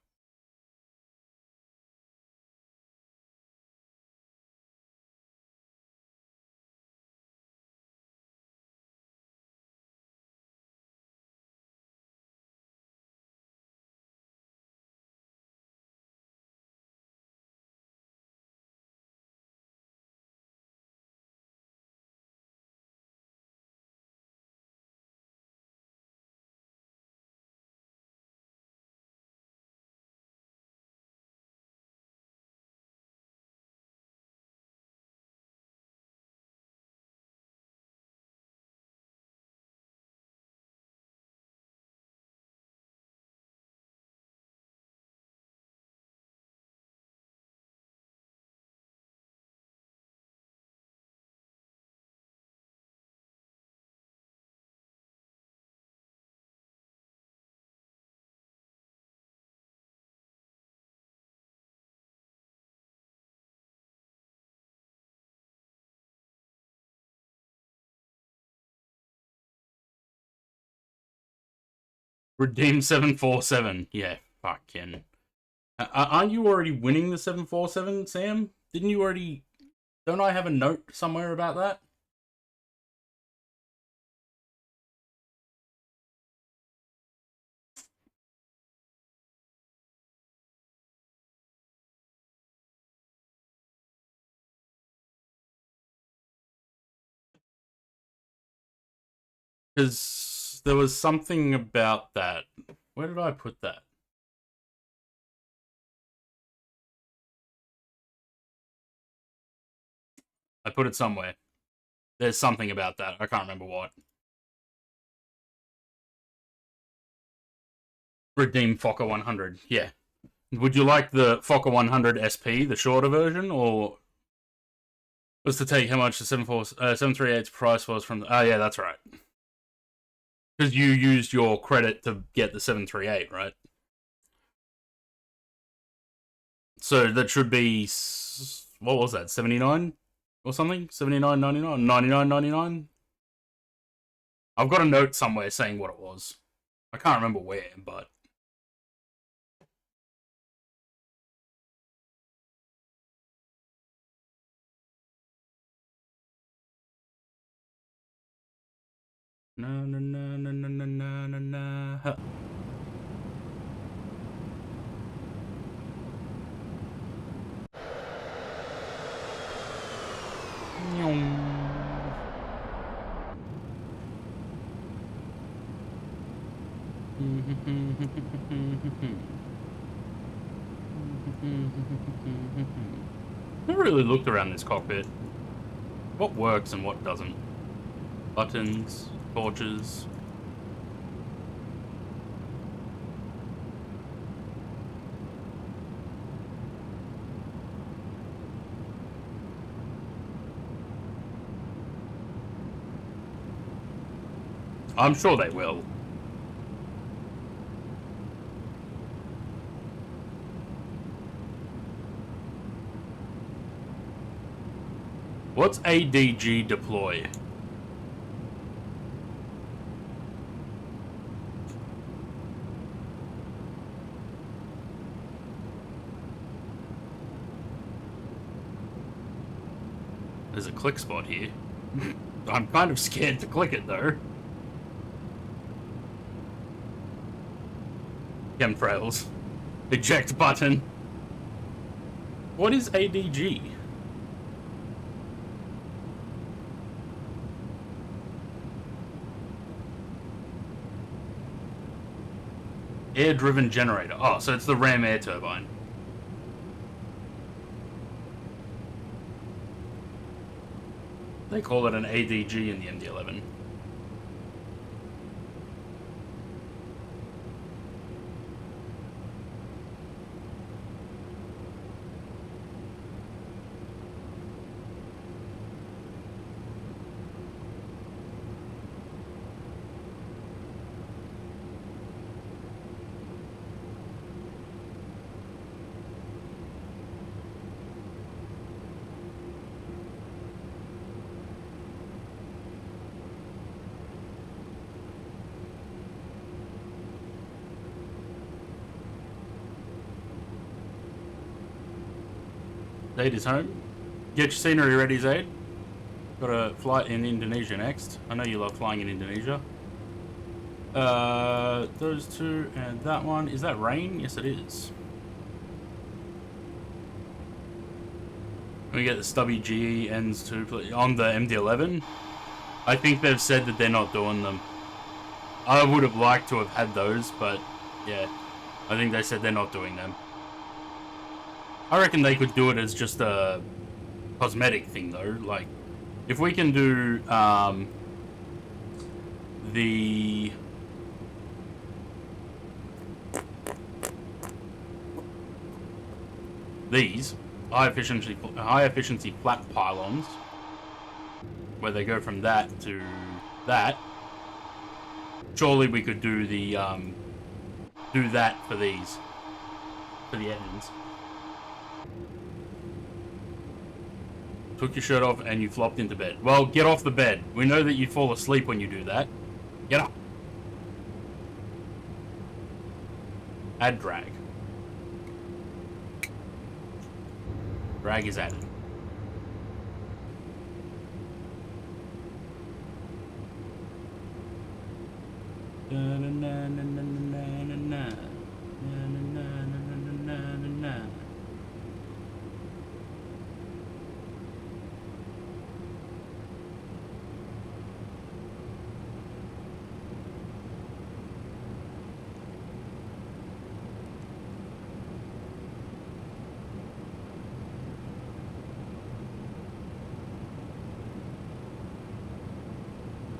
Redeem 747. Yeah, fucking. Aren't you already winning the 747, Sam? Didn't you already... Don't I have a note somewhere about that? Because there was something about that. Where did I put that? I put it somewhere. There's something about that. I can't remember what. Redeem Fokker 100. Yeah. Would you like the Fokker 100 SP, the shorter version, or was to take how much the 738's price was from the... Oh, yeah, that's right. Because you used your credit to get the 738, right? So that should be... What was that? 79 or something? 79.99? 99.99? I've got a note somewhere saying what it was. I can't remember where, but... Na na na na na na na na na. Huh. Never really looked around this cockpit. What works and what doesn't. Buttons, torches. I'm sure they will. What's ADG deploy? There's a click spot here. I'm kind of scared to click it though. Chemtrails. Eject button. What is ADG? Air-driven generator. Oh, so it's the Ram air turbine. They call it an ADG in the MD-11. Zaid is home. Get your scenery ready, Zaid. Got a flight in Indonesia next. I know you love flying in Indonesia. Those two and that one. Is that rain? Yes, it is. We get the stubby GE ends to on the MD-11. I think they've said that they're not doing them. I would have liked to have had those, but yeah, I think they said they're not doing them. I reckon they could do it as just a cosmetic thing though. Like, if we can do these high efficiency flat pylons, where they go from that to that, surely we could do the do that for these, for the ends. Took your shirt off and you flopped into bed. Well, get off the bed. We know that you fall asleep when you do that. Get up. Add drag. Drag is added.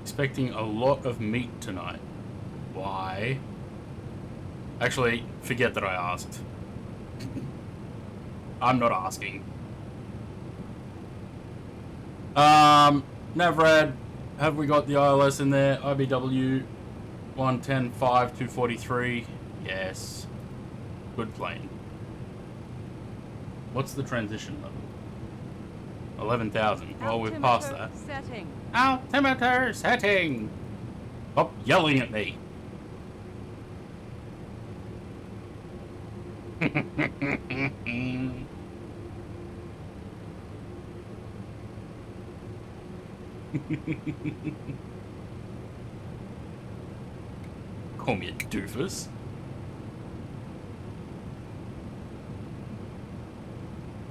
Expecting a lot of meat tonight. Why? Actually, forget that I asked. I'm not asking. Navrad, have we got the ILS in there? IBW 110-5-243. Yes. Good plane. What's the transition level? 11,000. Well, we've passed that. Setting. Altimeter setting! Stop yelling at me! Call me a doofus.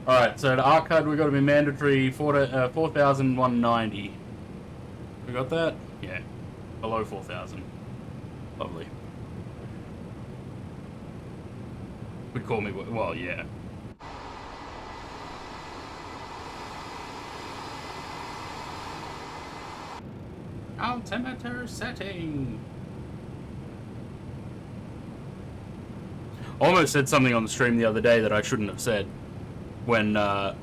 Alright, so the ARC card we got to be mandatory 4,190. We got that? Yeah. Below 4,000. Lovely. would call me, well, yeah. Altimeter setting. Almost said something on the stream the other day that I shouldn't have said when I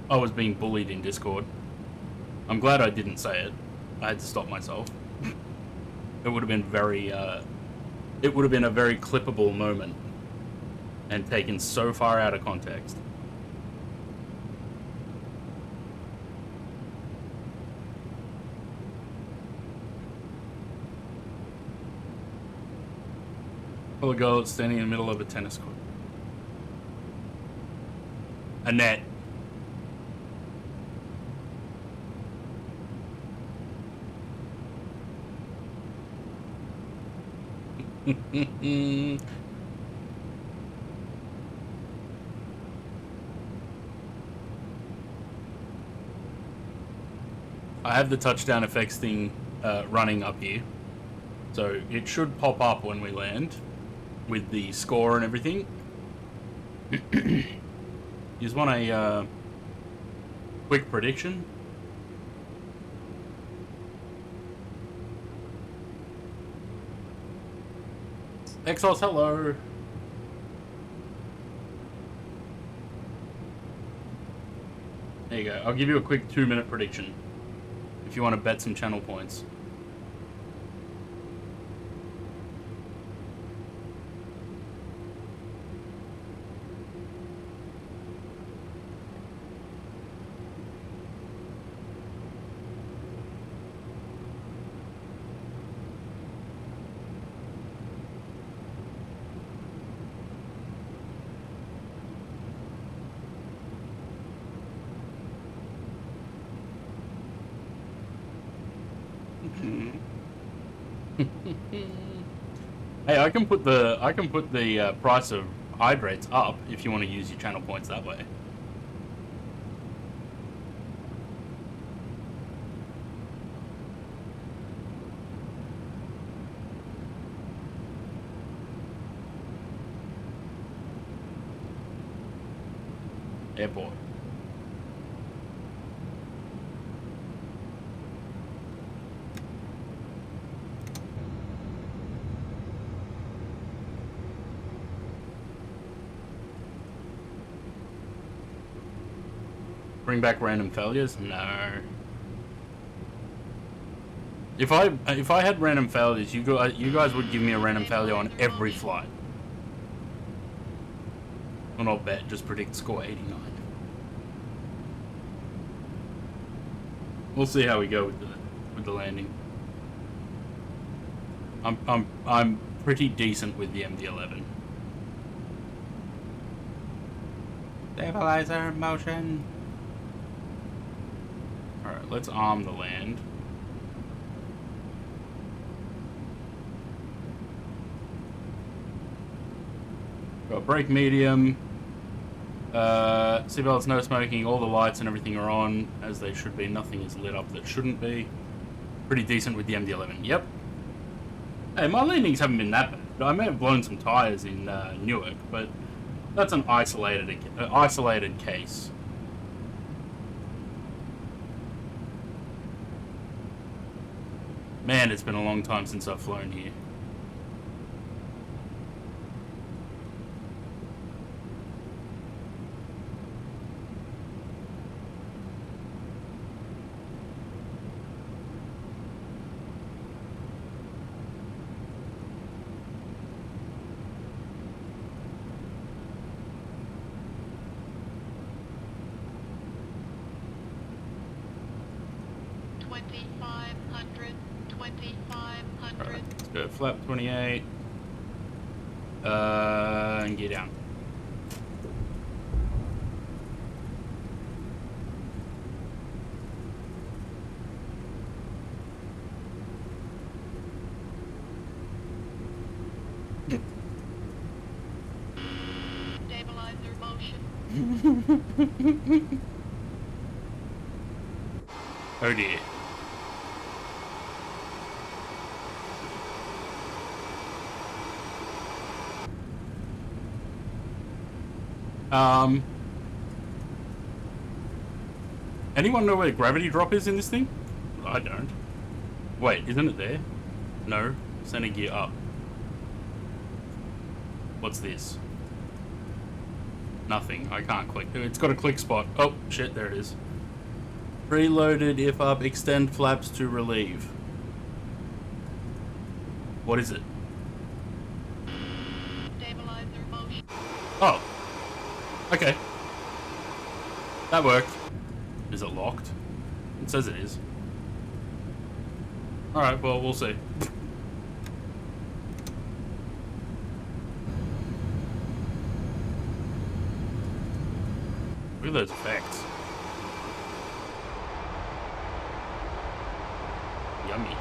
was being bullied in Discord. I'm glad I didn't say it. I had to stop myself. It would have been very, it would have been a very clippable moment and taken so far out of context. Little girl standing in the middle of a tennis court. A net. I have the touchdown effects thing running up here, so it should pop up when we land with the score and everything. You just want a quick prediction? Exos, hello. There you go. I'll give you a quick 2-minute prediction if you want to bet some channel points. Hey, I can put the price of hydrates up if you want to use your channel points that way. Airport. Bring back random failures? No. If I had random failures, you guys would give me a random failure on every flight. Well, not bet, just predict score 89. We'll see how we go with the landing. I'm pretty decent with the MD-11. Stabilizer motion. Alright, let's arm the land. Got brake medium. Seatbelts, no smoking, all the lights and everything are on, as they should be. Nothing is lit up that shouldn't be. Pretty decent with the MD-11, yep. Hey, my landings haven't been that bad. I may have blown some tyres in Newark, but that's an isolated case. Man, it's been a long time since I've flown here. Let's go flap 28. And get down. Stabilizer motion. Oh dear. Um, anyone know where gravity drop is in this thing? I don't. Wait, isn't it there? No. Center gear up. What's this? Nothing. I can't click. It's got a click spot. Oh, shit, there it is. Preloaded if up, extend flaps to relieve. What is it? Stabilizer motion. Oh. Okay. That worked. Is it locked? It says it is. Alright, well, we'll see. Look at those effects. Yummy.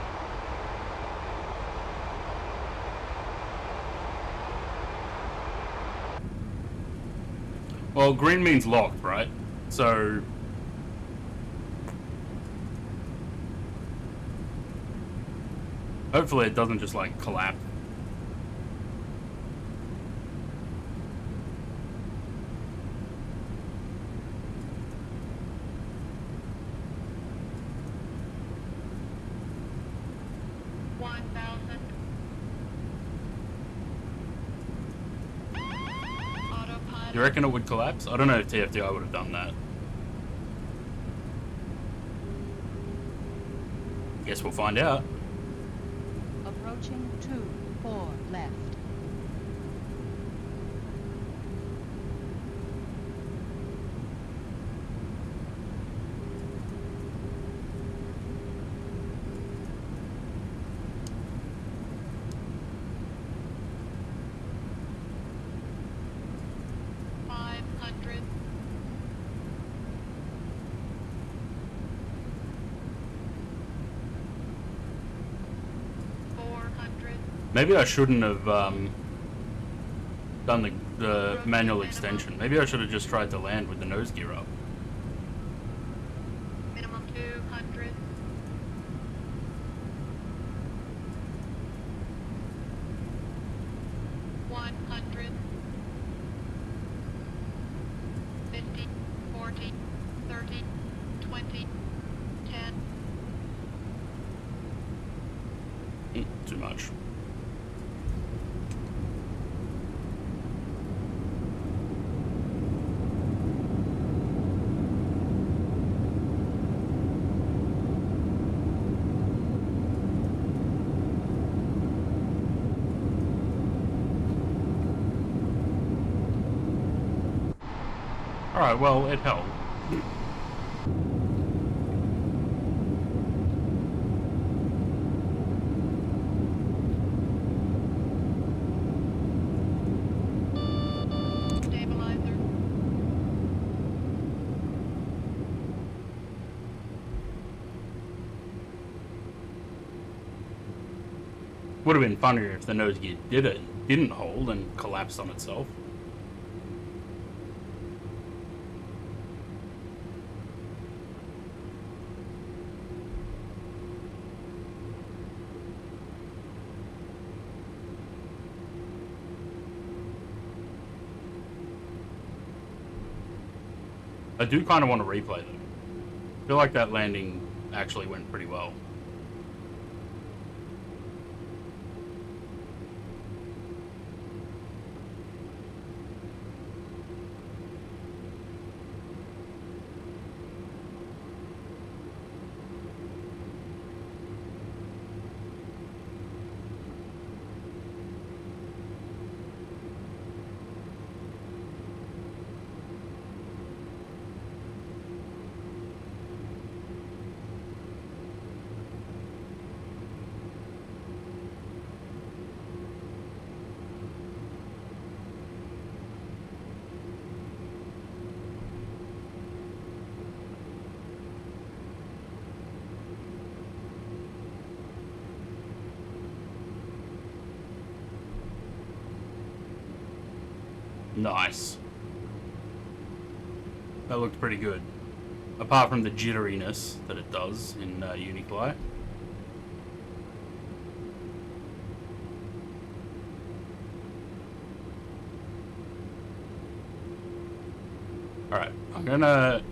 Well, green means locked, right? So... hopefully it doesn't just, like, collapse. You reckon it would collapse? I don't know if TFDI would have done that. Guess we'll find out. Approaching 2-4 left. Maybe I shouldn't have done the manual extension. Maybe I should have just tried to land with the nose gear up. Minimum 200. $100. 50, 40, 30, 20, 10. Too much. Alright, well, it held. Stabilizer. Would have been funnier if the nose gear didn't hold and collapsed on itself. I do kind of want to replay them. I feel like that landing actually went pretty well. Nice. That looked pretty good. Apart from the jitteriness that it does in Unique Light. Alright, I'm gonna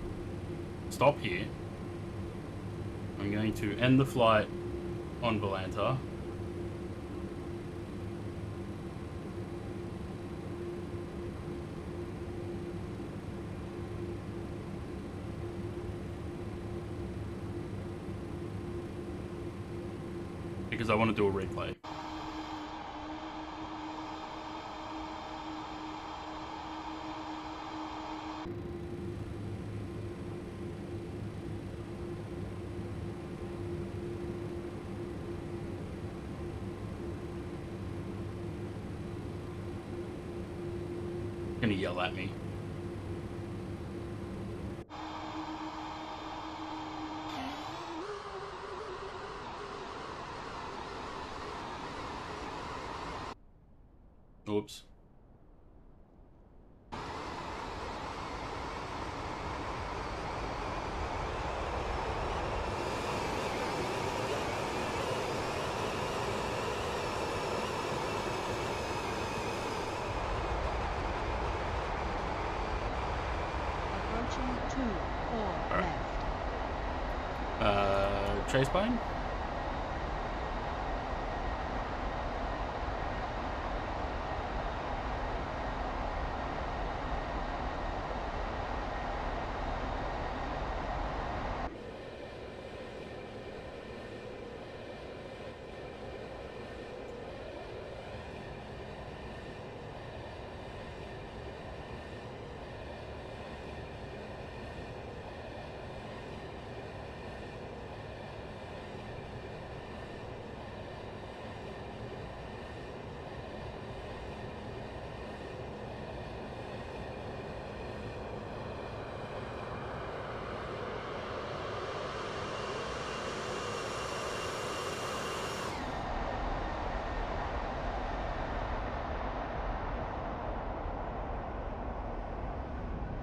stop here. I'm going to end the flight on Volanta. Because I want to do a replay. Gonna yell at me. Oops. Approaching 2-4 left. Chase plane?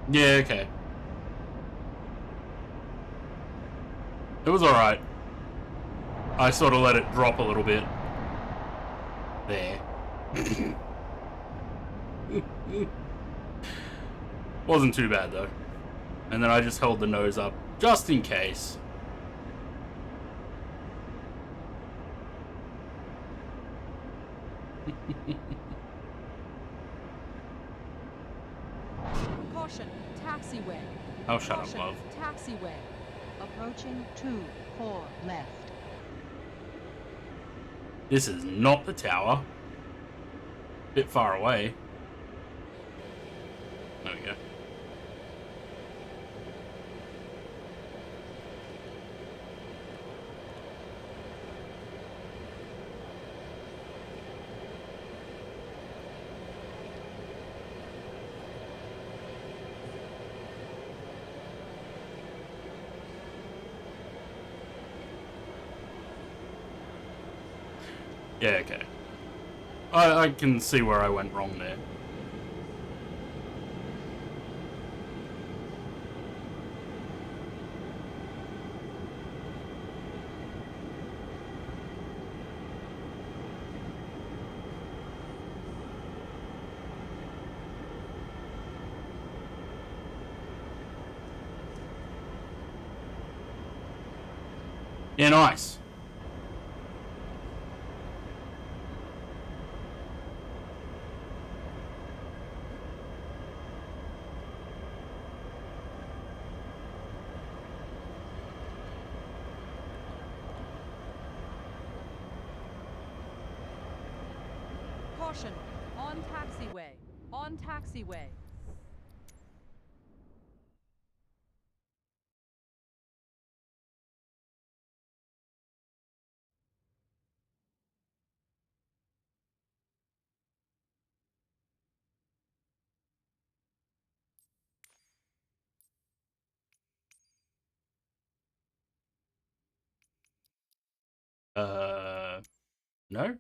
Yeah, okay. It was alright. I sort of let it drop a little bit. There. Wasn't too bad though. And then I just held the nose up, just in case. Caution, taxiway. Oh, shut up, Caution, love. taxiway. Approaching 2-4 left. This is not the tower. Bit far away. There we go. Yeah, okay. I can see where I went wrong there. Yeah, nice. Caution, on taxiway. On taxiway. No?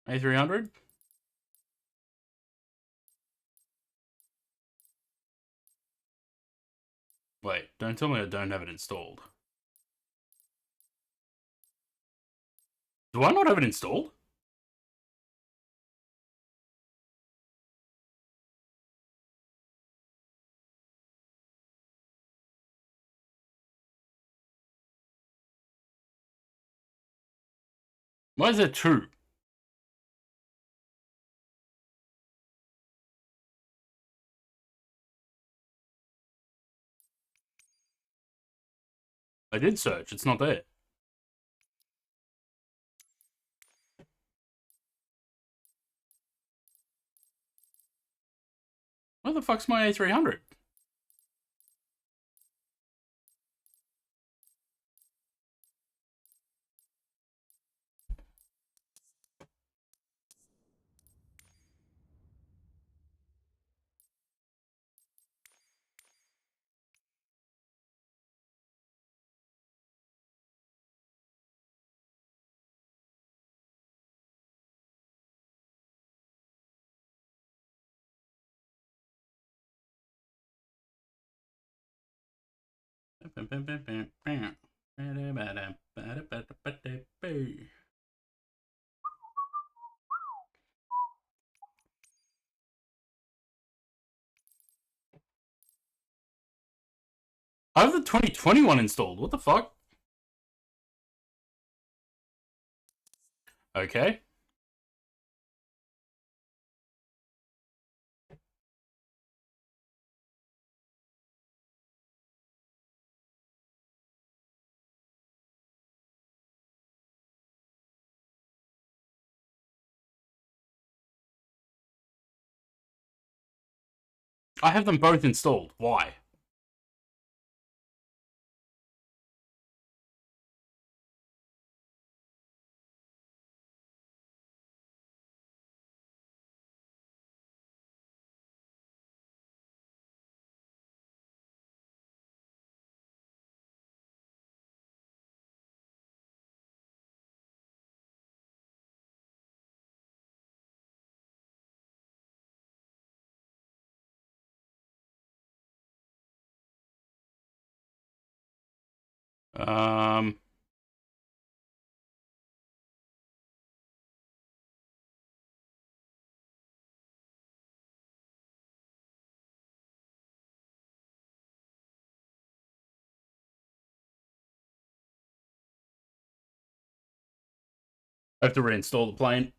A300? Wait, don't tell me I don't have it installed. Do I not have it installed? Why is there two? I did search. It's not there. Where the fuck's my A300? I have the 2021 installed. What the fuck? Okay. I have them both installed. Why? Um... I have to reinstall the plane.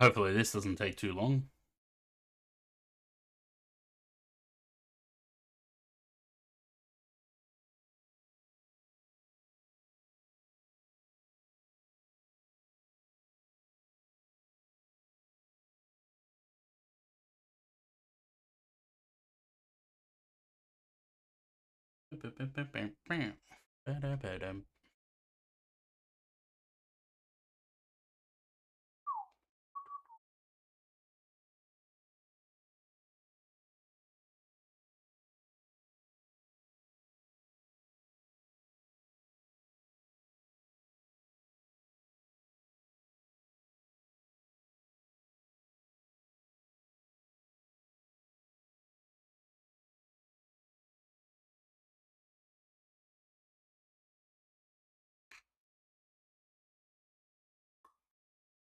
Hopefully this doesn't take too long.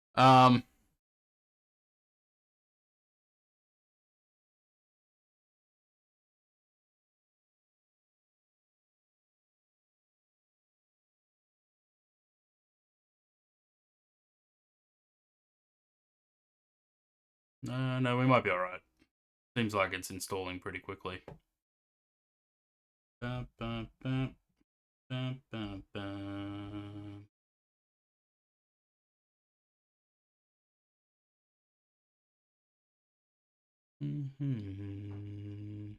Um... No, we might be alright. Seems like it's installing pretty quickly. Bum, bum, bum, bum, bum, bum. Mm-hmm.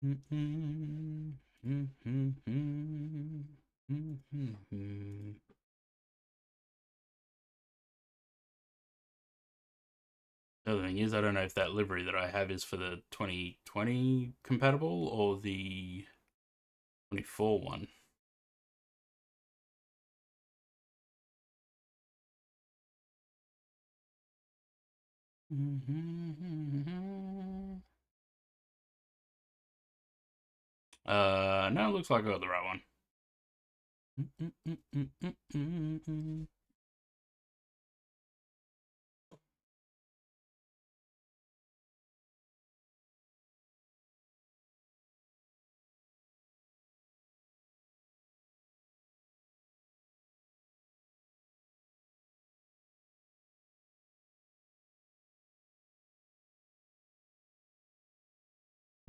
Mm-hmm. Mm-hmm. Mm-hmm. The other thing is, I don't know if that livery that I have is for the 2020 compatible or the 24 one. No, it looks like I got the right one.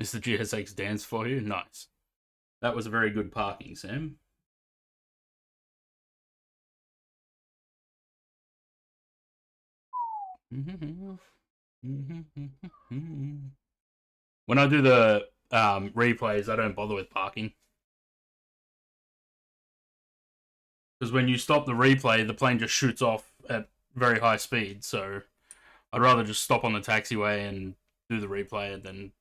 Is the GSX dance for you? Nice. That was a very good parking, Sam. When I do the replays, I don't bother with parking. Because when you stop the replay, the plane just shoots off at very high speed, so I'd rather just stop on the taxiway and do the replay than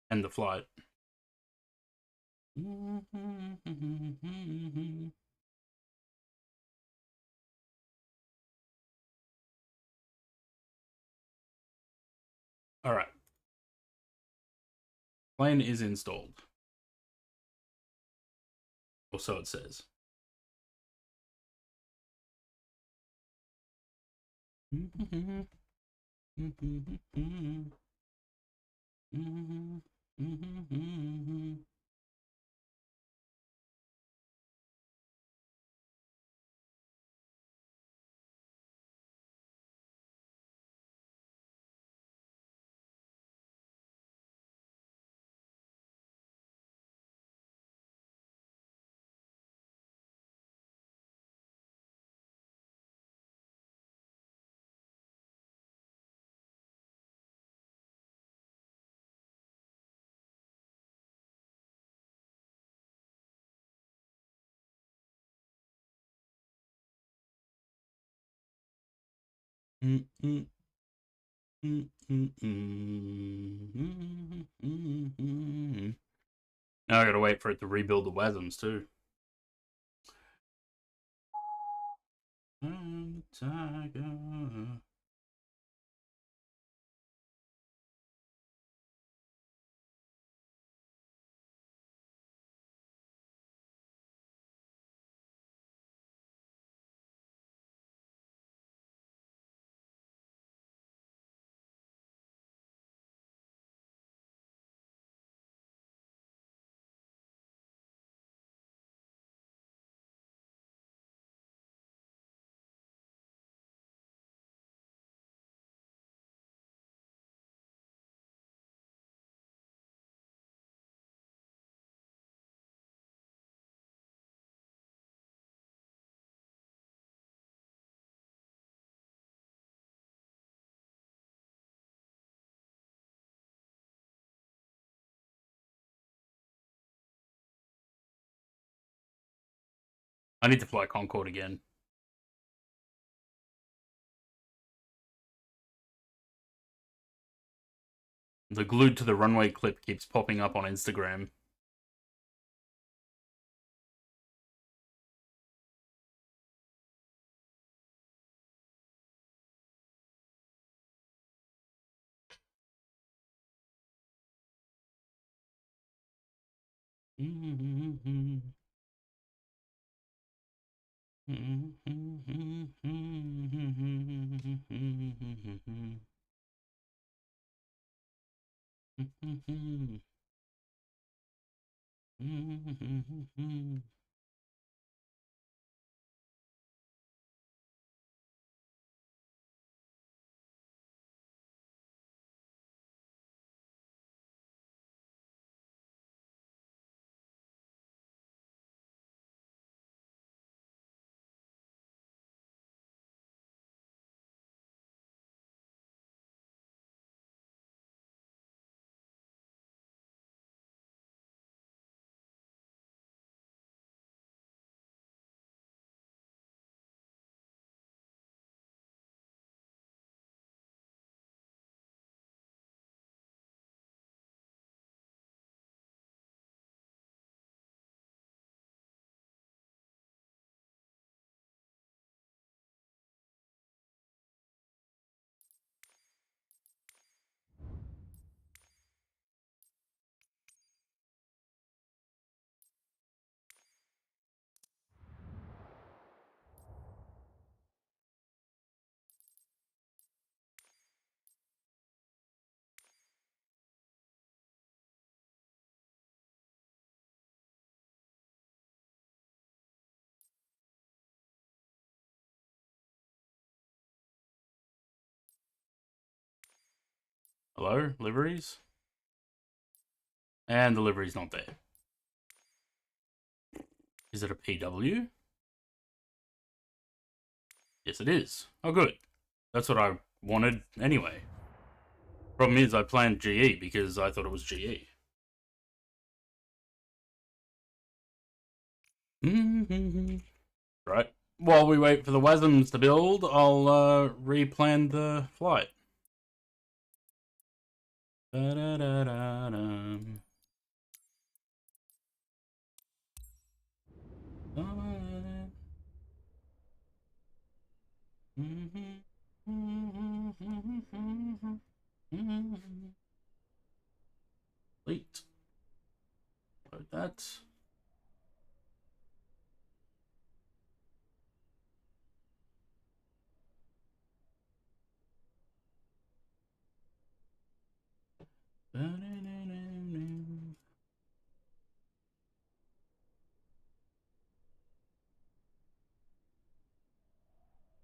end the flight. Alright. Plane is installed. Or so it says. Now I gotta wait for it to rebuild the WASMs too. Tiger. I need to fly Concorde again. The glued to the runway clip keeps popping up on Instagram. Hello, liveries? And the livery's not there. Is it a PW? Yes, it is. Oh, good. That's what I wanted anyway. Problem is, I planned GE because I thought it was GE. Right. While we wait for the WASMs to build, I'll replan the flight. Da-da-da-da-dum. Wait. Load that.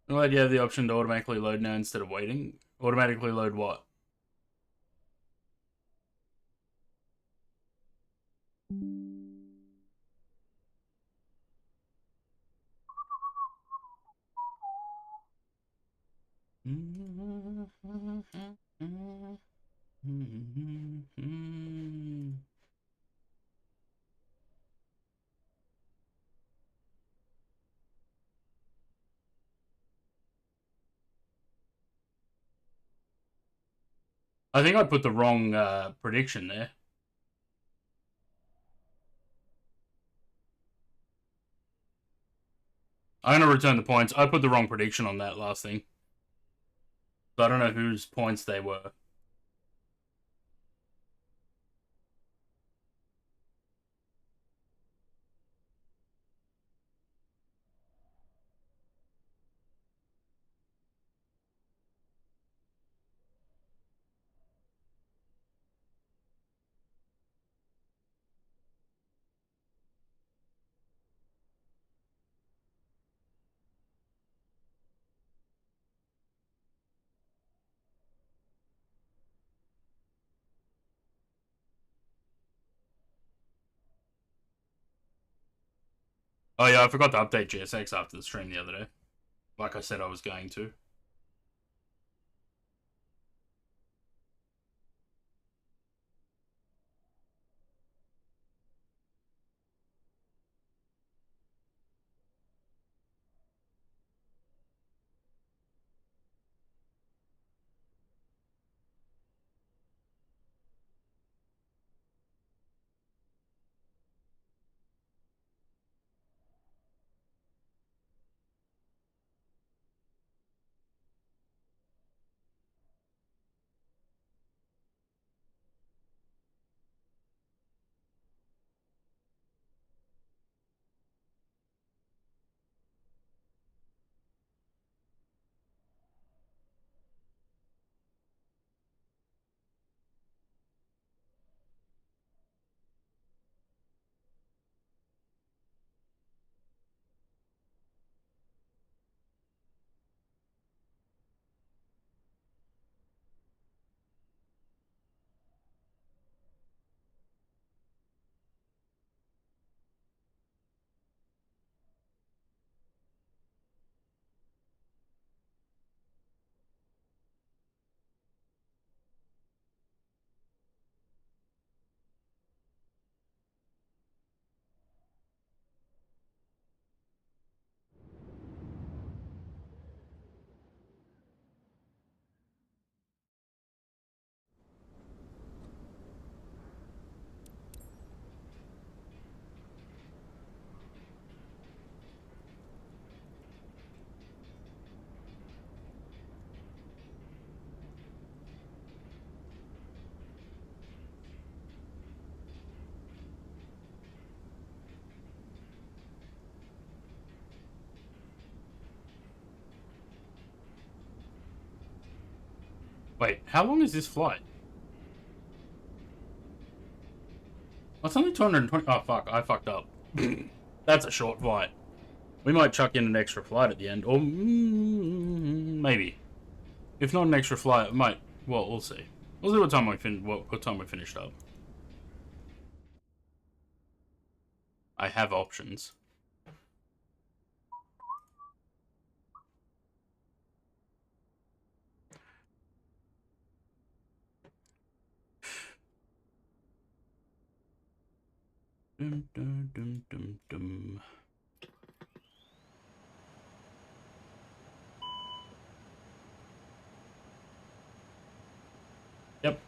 I'm glad you have the option to automatically load now instead of waiting. Automatically load what? I think I put the wrong prediction there. I'm going to return the points. I put the wrong prediction on that last thing. So I don't know whose points they were. Oh yeah, I forgot to update GSX after the stream the other day. Like I said I was going to. Wait, how long is this flight? It's only 220. Oh, fuck. I fucked up. That's a short flight. We might chuck in an extra flight at the end. Or maybe. If not an extra flight, it might. Well, we'll see. We'll see what time what time we finished up. I have options. Dum, dum, dum, dum, dum. Yep,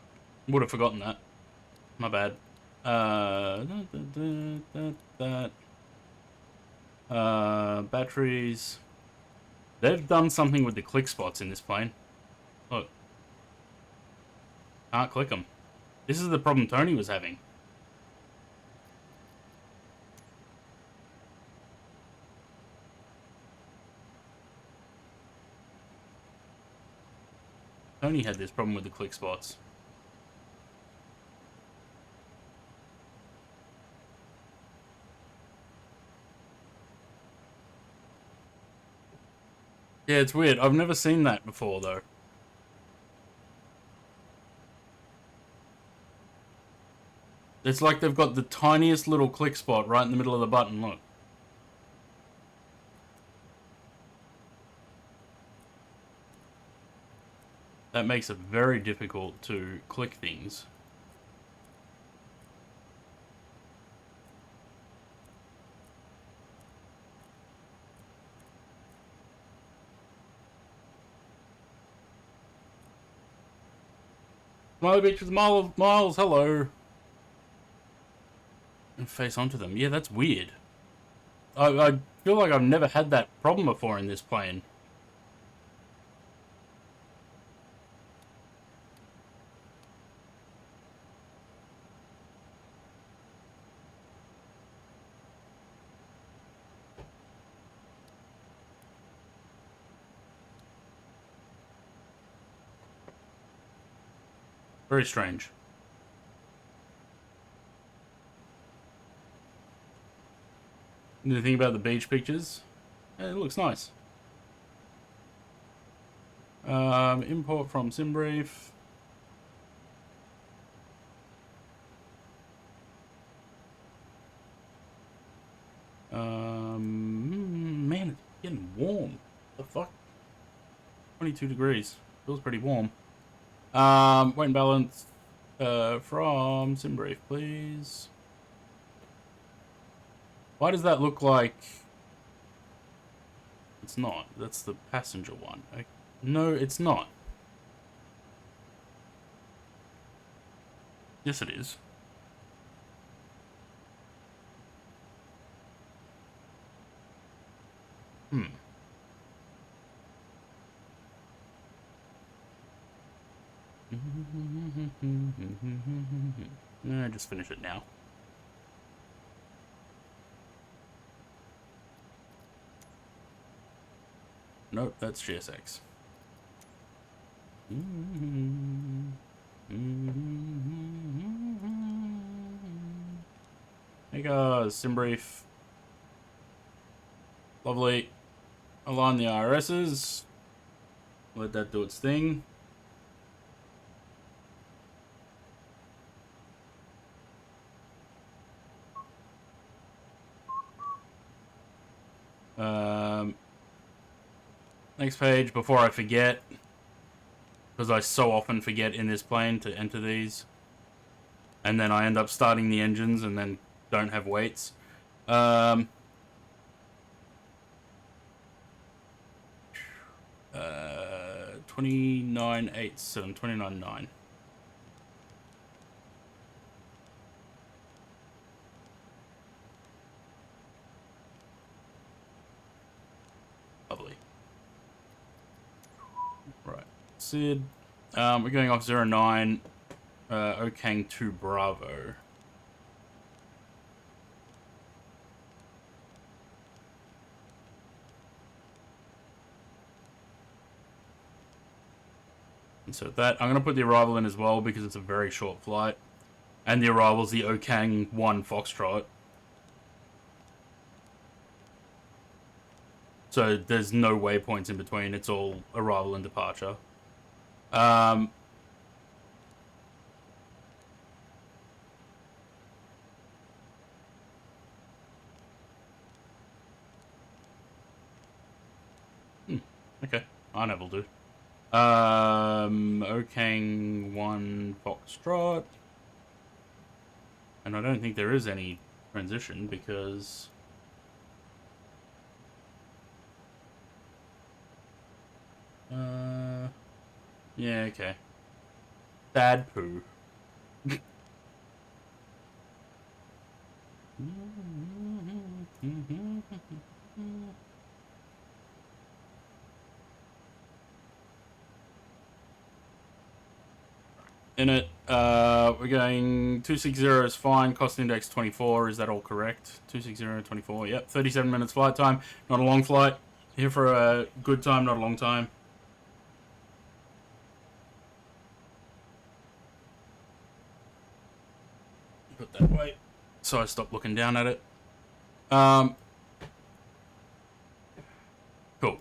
would have forgotten that. My bad. Batteries. They've done something with the click spots in this plane. Look. Can't click them. This is the problem Tony was having. Tony had this problem with the click spots. Yeah, it's weird. I've never seen that before, though. It's like they've got the tiniest little click spot right in the middle of the button, look. That makes it very difficult to click things. Smiley Beach with Miles, hello. And face onto them. Yeah, that's weird. I feel like I've never had that problem before in this plane. Very strange. Anything about the beach pictures? Yeah, it looks nice. Import from SimBrief. Man, it's getting warm. The fuck? 22 degrees. Feels pretty warm. Weight and balance from SimBrief, please. Why does that look like... It's not. That's the passenger one. No, it's not. Yes, it is. No, just finish it now. Nope, that's GSX. Hey guys, SimBrief. Lovely. Align the IRSs. Let that do its thing. Next page, before I forget, because I so often forget in this plane to enter these, and then I end up starting the engines and then don't have weights. 29.87, 29.9. Lovely. Right. Sid. We're going off 09, Okang 2 Bravo. And so that, I'm going to put the arrival in as well because it's a very short flight. And the arrival's the Okang 1 Foxtrot. So there's no waypoints in between, it's all arrival and departure. Okay, I never do. Okang 1 Foxtrot. And I don't think there is any transition because... yeah, okay. Sad poo. In it, we're going 260 is fine, cost index 24, is that all correct? 260, 24, yep, 37 minutes flight time, not a long flight. Here for a good time, not a long time. Put that away, so I stop looking down at it. Cool.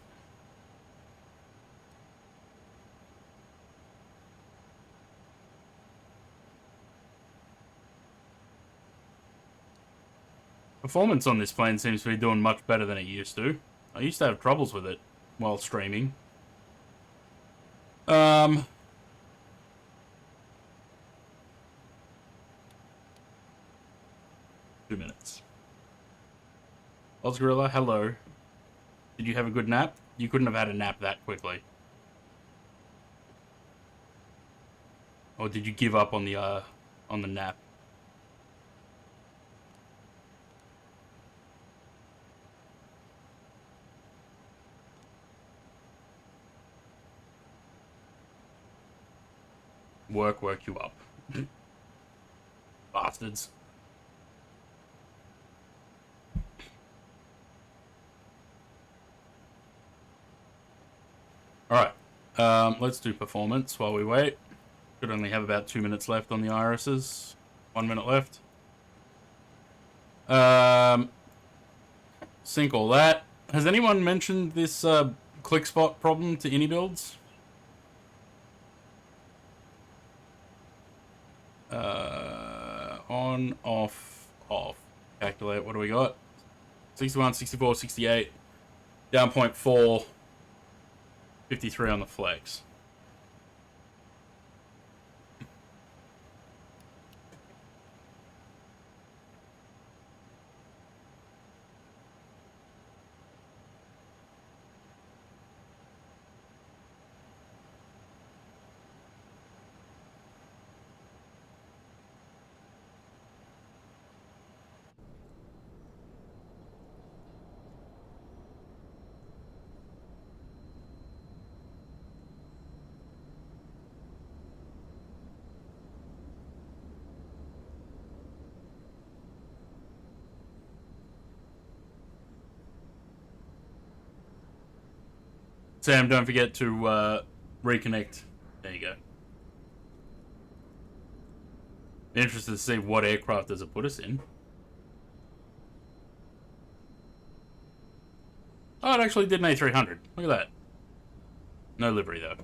Performance on this plane seems to be doing much better than it used to. I used to have troubles with it while streaming. 2 minutes. Ozgorilla, hello. Did you have a good nap? You couldn't have had a nap that quickly. Or did you give up on the nap? Work you up. Bastards. Alright. Let's do performance while we wait. Could only have about 2 minutes left on the irises. 1 minute left. Sync all that. Has anyone mentioned this click spot problem to any builds? On, off, off. Calculate, what do we got? 61, 64, 68. Down 0.4. 53 on the flex. Sam, don't forget to reconnect. There you go. Interested to see what aircraft does it put us in. Oh, it actually did an A300. Look at that. No livery, though.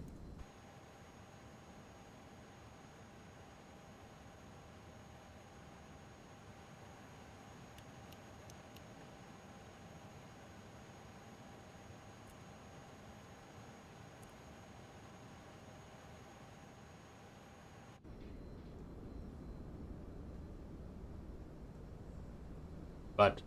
But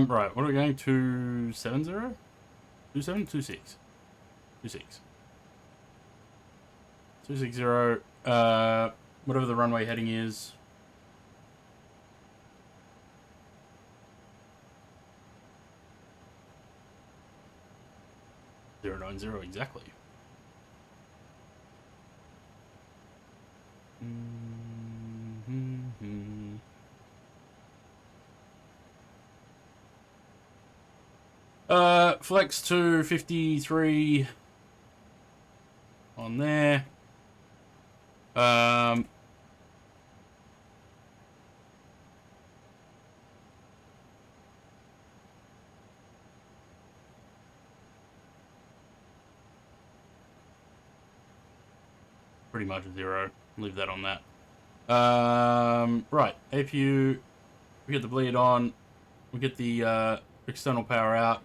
right, what are we going to 70? 27? 26. 26. 260, whatever the runway heading is. 090 exactly. Flex to 53 on there. Pretty much 0. Leave that on that. Right, APU, we get the bleed on, we get the external power out.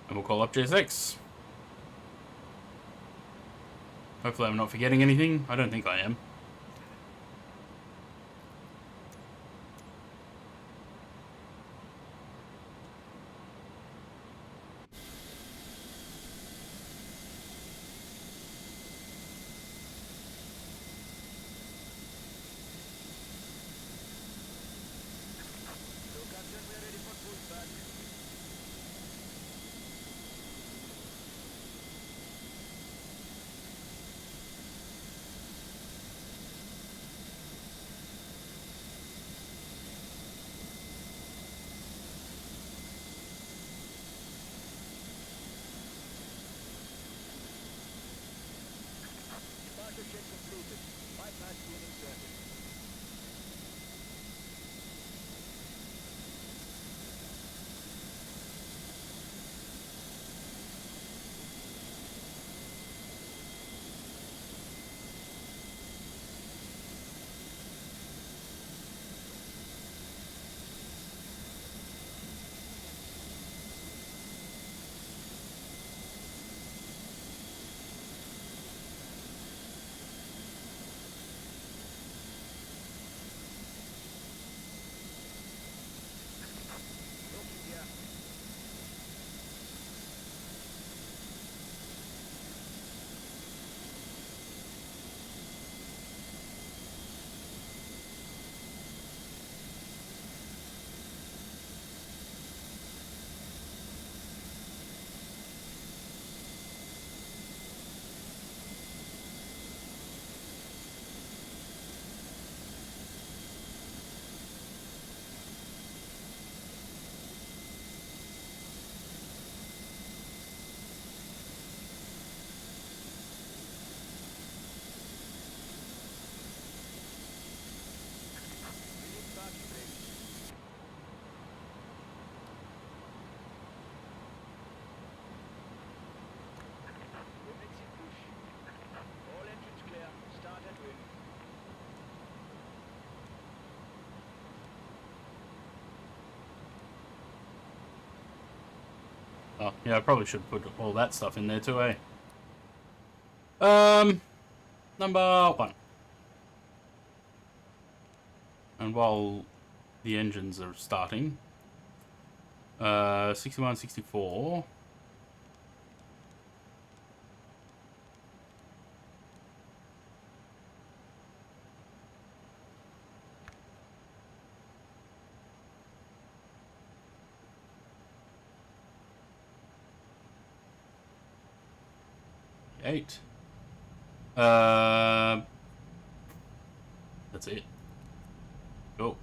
And we'll call up JSX. Hopefully I'm not forgetting anything. I don't think I am. Oh, yeah, I probably should put all that stuff in there too, eh? Number 1. And while the engines are starting, 61, 64. Eight. That's it. Go.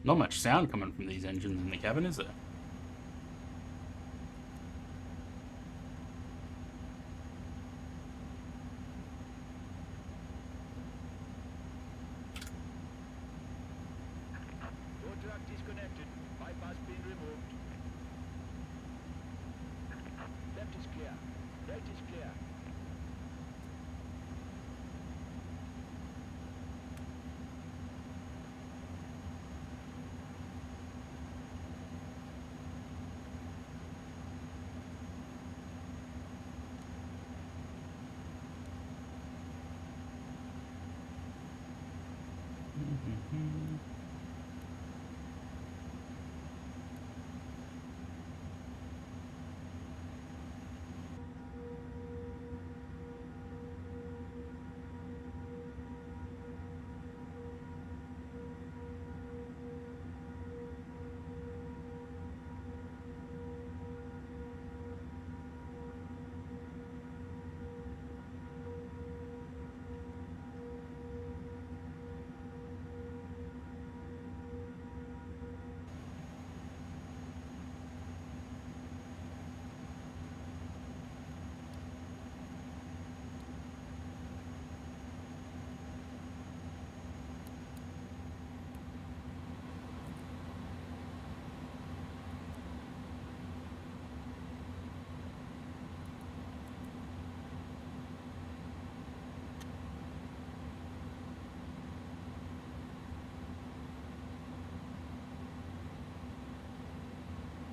Not much sound coming from these engines in the cabin, is there?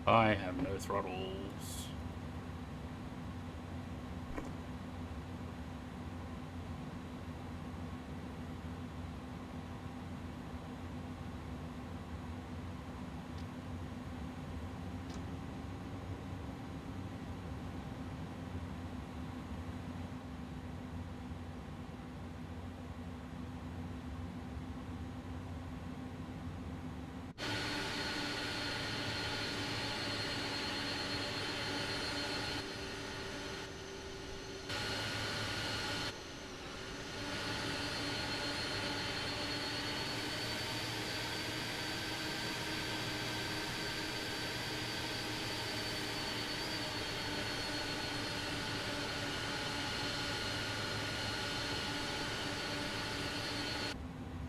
I have no throttles.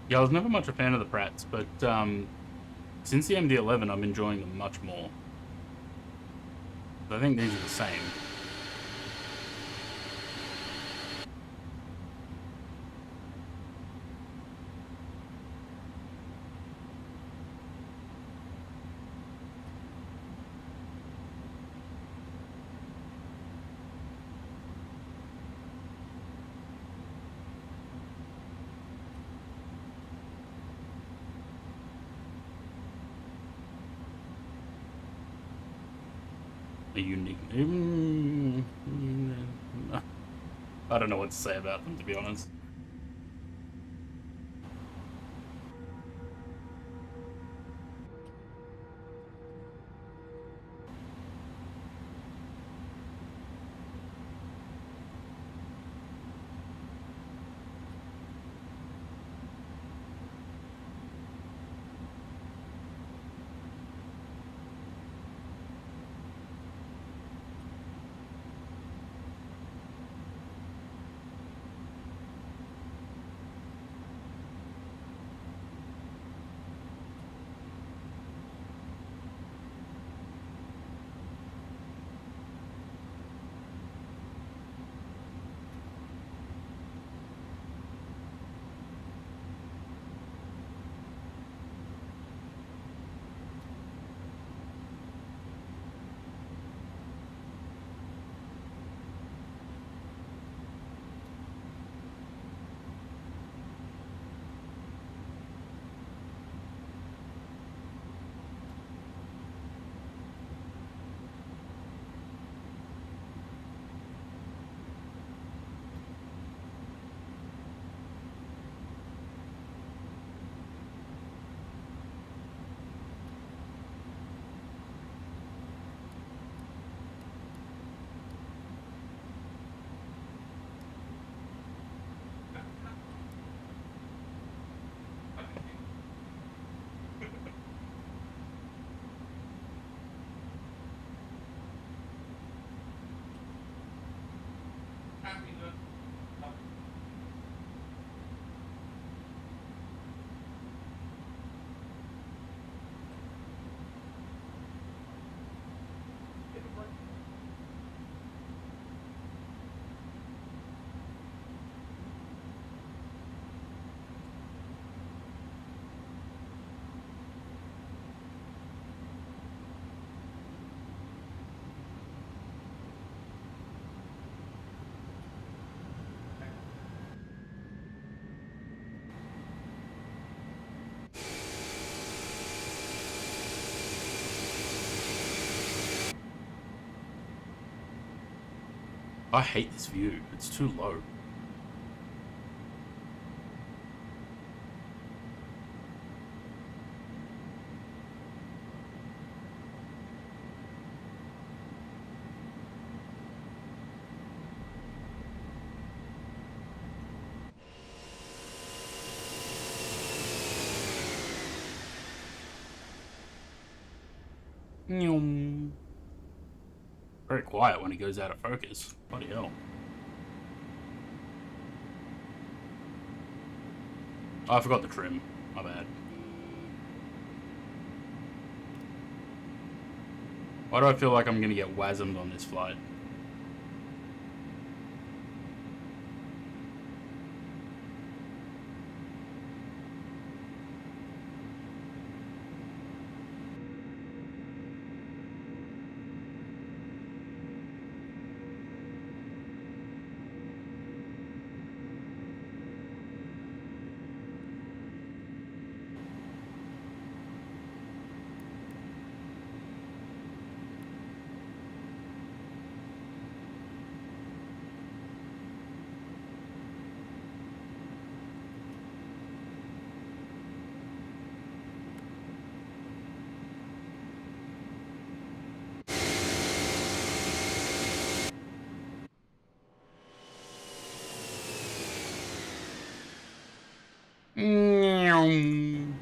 Yeah, I was never much a fan of the Pratts, but since the MD-11, I'm enjoying them much more. I think these are the same. A unique. I don't know what to say about them, to be honest. I hate this view. It's too low. Nyum. Very quiet when he goes out of focus. Bloody hell. Oh, I forgot the trim. My bad. Why do I feel like I'm gonna get wasmed on this flight? Nyum.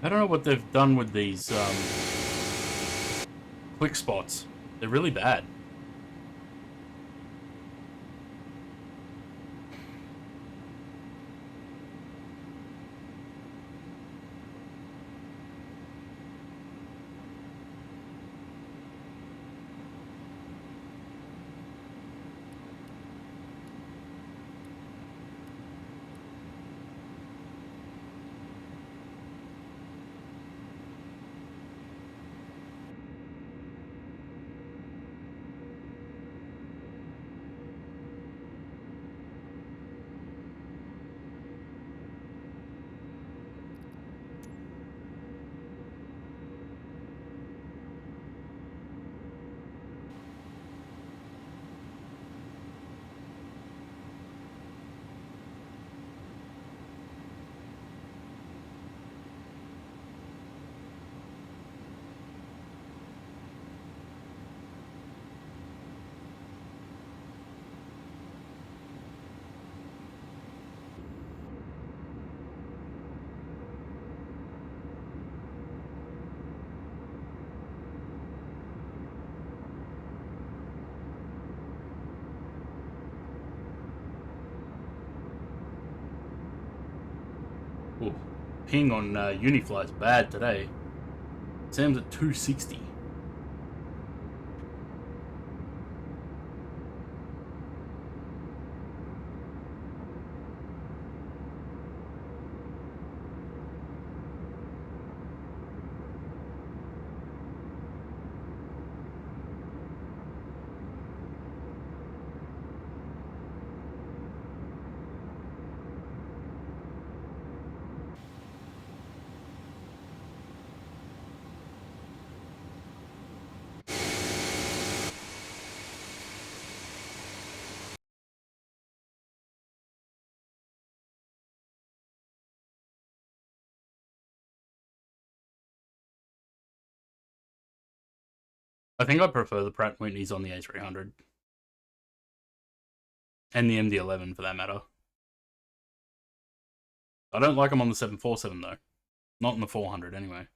I don't know what they've done with these quick spots. They're really bad. Ooh, ping on Unifly's bad today. Sam's at 260. I think I prefer the Pratt & Whitneys on the A300. And the MD-11 for that matter. I don't like them on the 747 though. Not in the 400 anyway.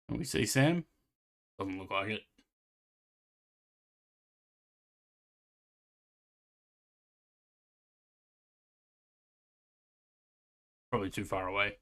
Can we see Sam? Doesn't look like it. Probably too far away.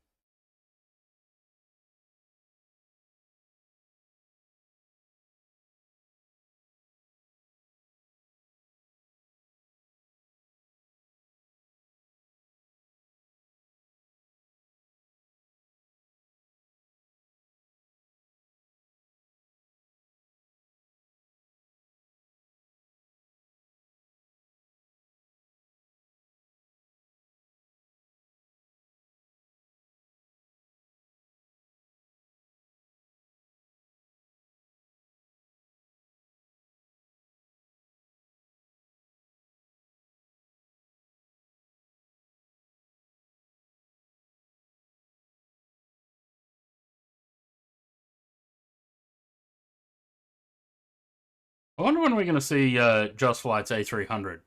I wonder when we're going to see Just Flight's A300.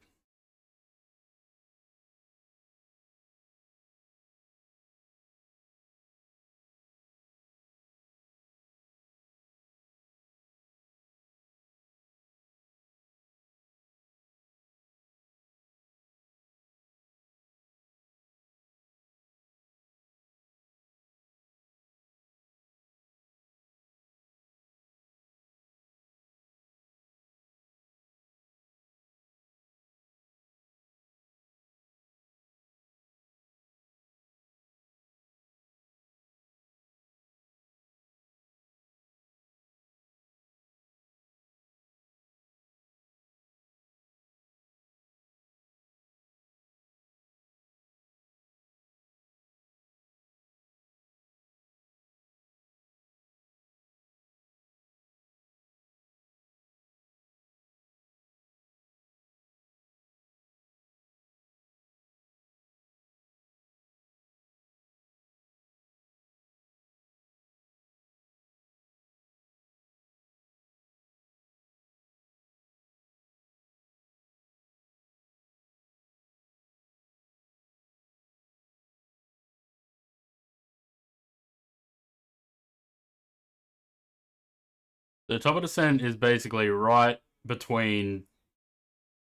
The top of descent is basically right between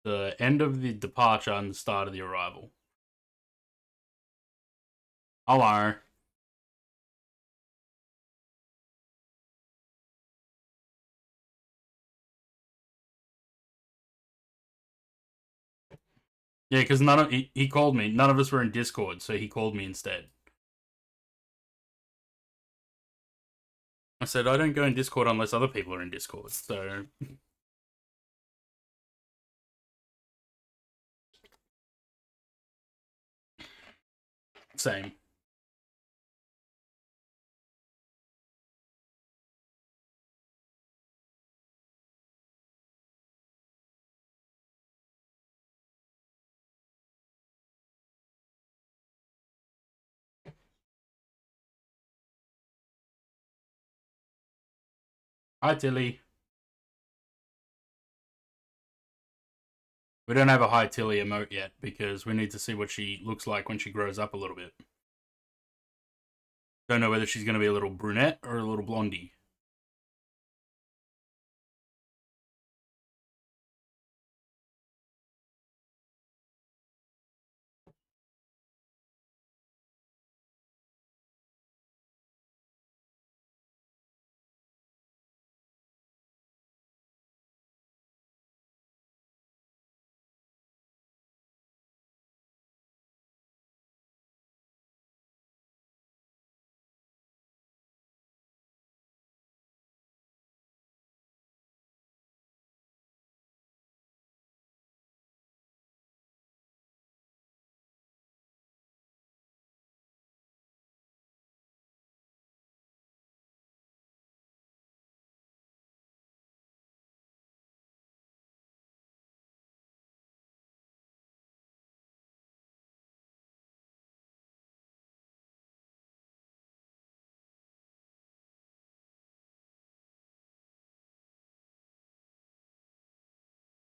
the end of the departure and the start of the arrival. Hello. Yeah, because he called me. None of us were in Discord, so he called me instead. I said, I don't go in Discord unless other people are in Discord, so... Same. Hi, Tilly. We don't have a Hi Tilly emote yet, because we need to see what she looks like when she grows up a little bit. Don't know whether she's going to be a little brunette or a little blondie.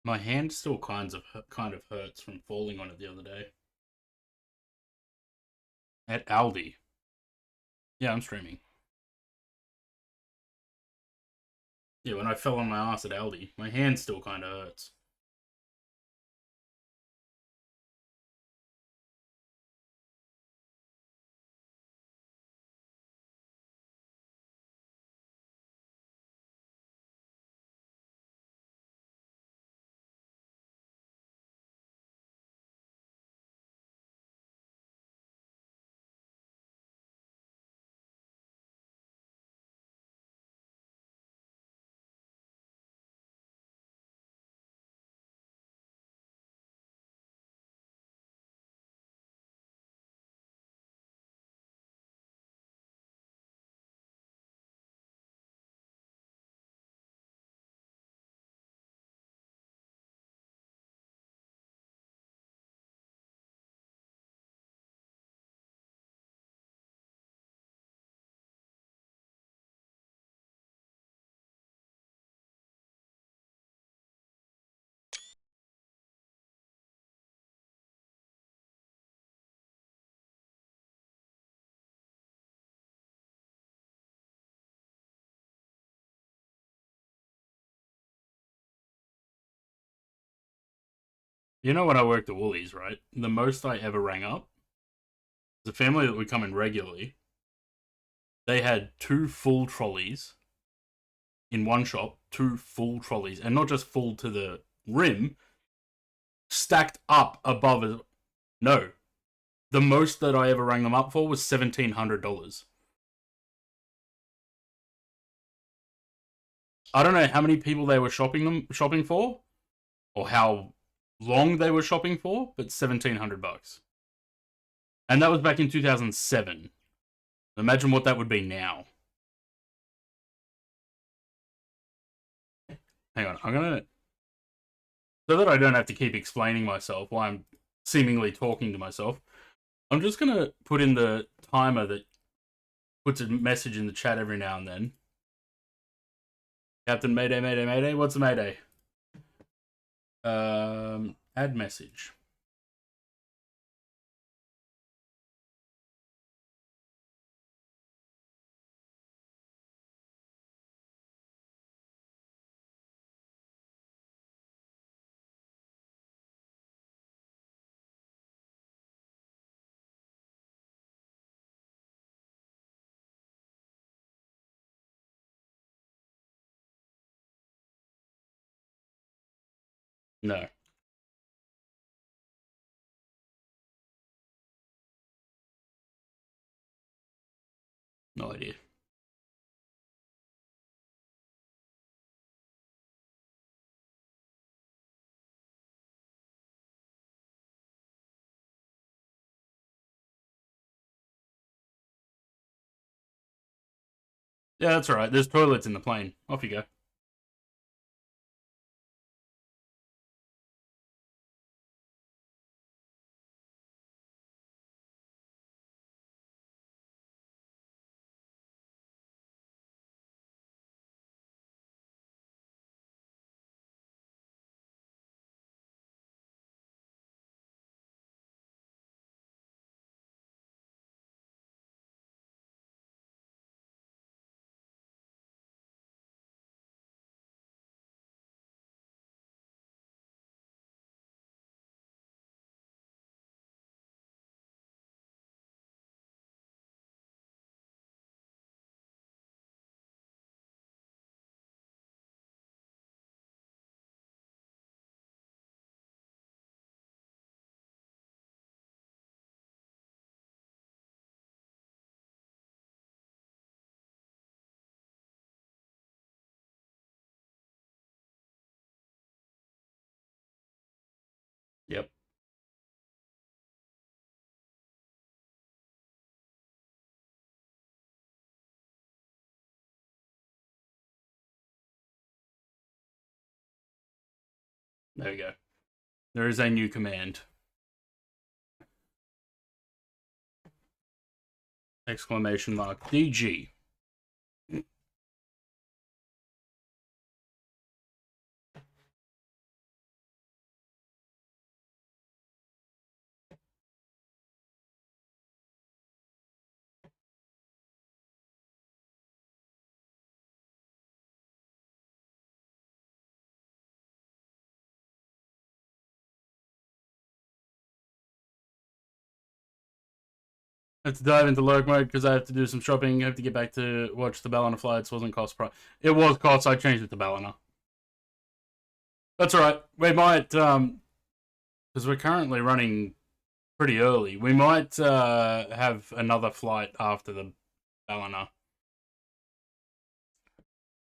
My hand still kind of hurts from falling on it the other day. At Aldi. Yeah, I'm streaming. Yeah, when I fell on my ass at Aldi, my hand still kind of hurts. You know when I worked at Woolies, right? The most I ever rang up, the family that would come in regularly, they had 2 full trolleys in one shop, 2 full trolleys, and not just full to the rim, stacked up above it. No. The most that I ever rang them up for was $1,700. I don't know how many people they were shopping for, or how long they were shopping for, but $1,700. And that was back in 2007. Imagine what that would be now. Hang on, I'm gonna... So that I don't have to keep explaining myself while I'm seemingly talking to myself, I'm just gonna put in the timer that puts a message in the chat every now and then. Captain Mayday, Mayday, Mayday. What's a Mayday? Add message. No. No idea. Yeah, that's alright. There's toilets in the plane. Off you go. Yep. There we go. There is a new command. Exclamation mark DG. I have to dive into lurk mode because I have to do some shopping. I have to get back to watch the Ballina flights. Wasn't cost price. It was cost. I changed it to Ballina. That's alright. We might, because we're currently running pretty early. We might have another flight after the Ballina.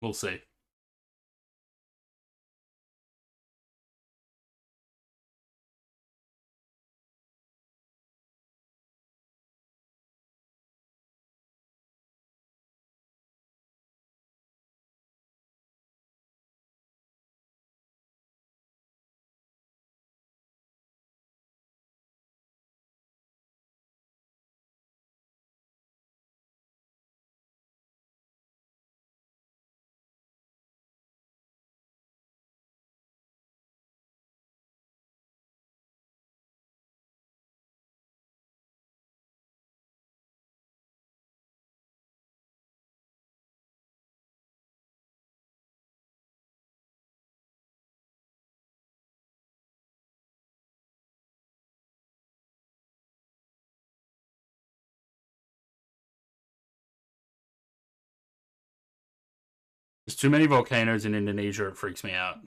We'll see. There's too many volcanoes in Indonesia. It freaks me out.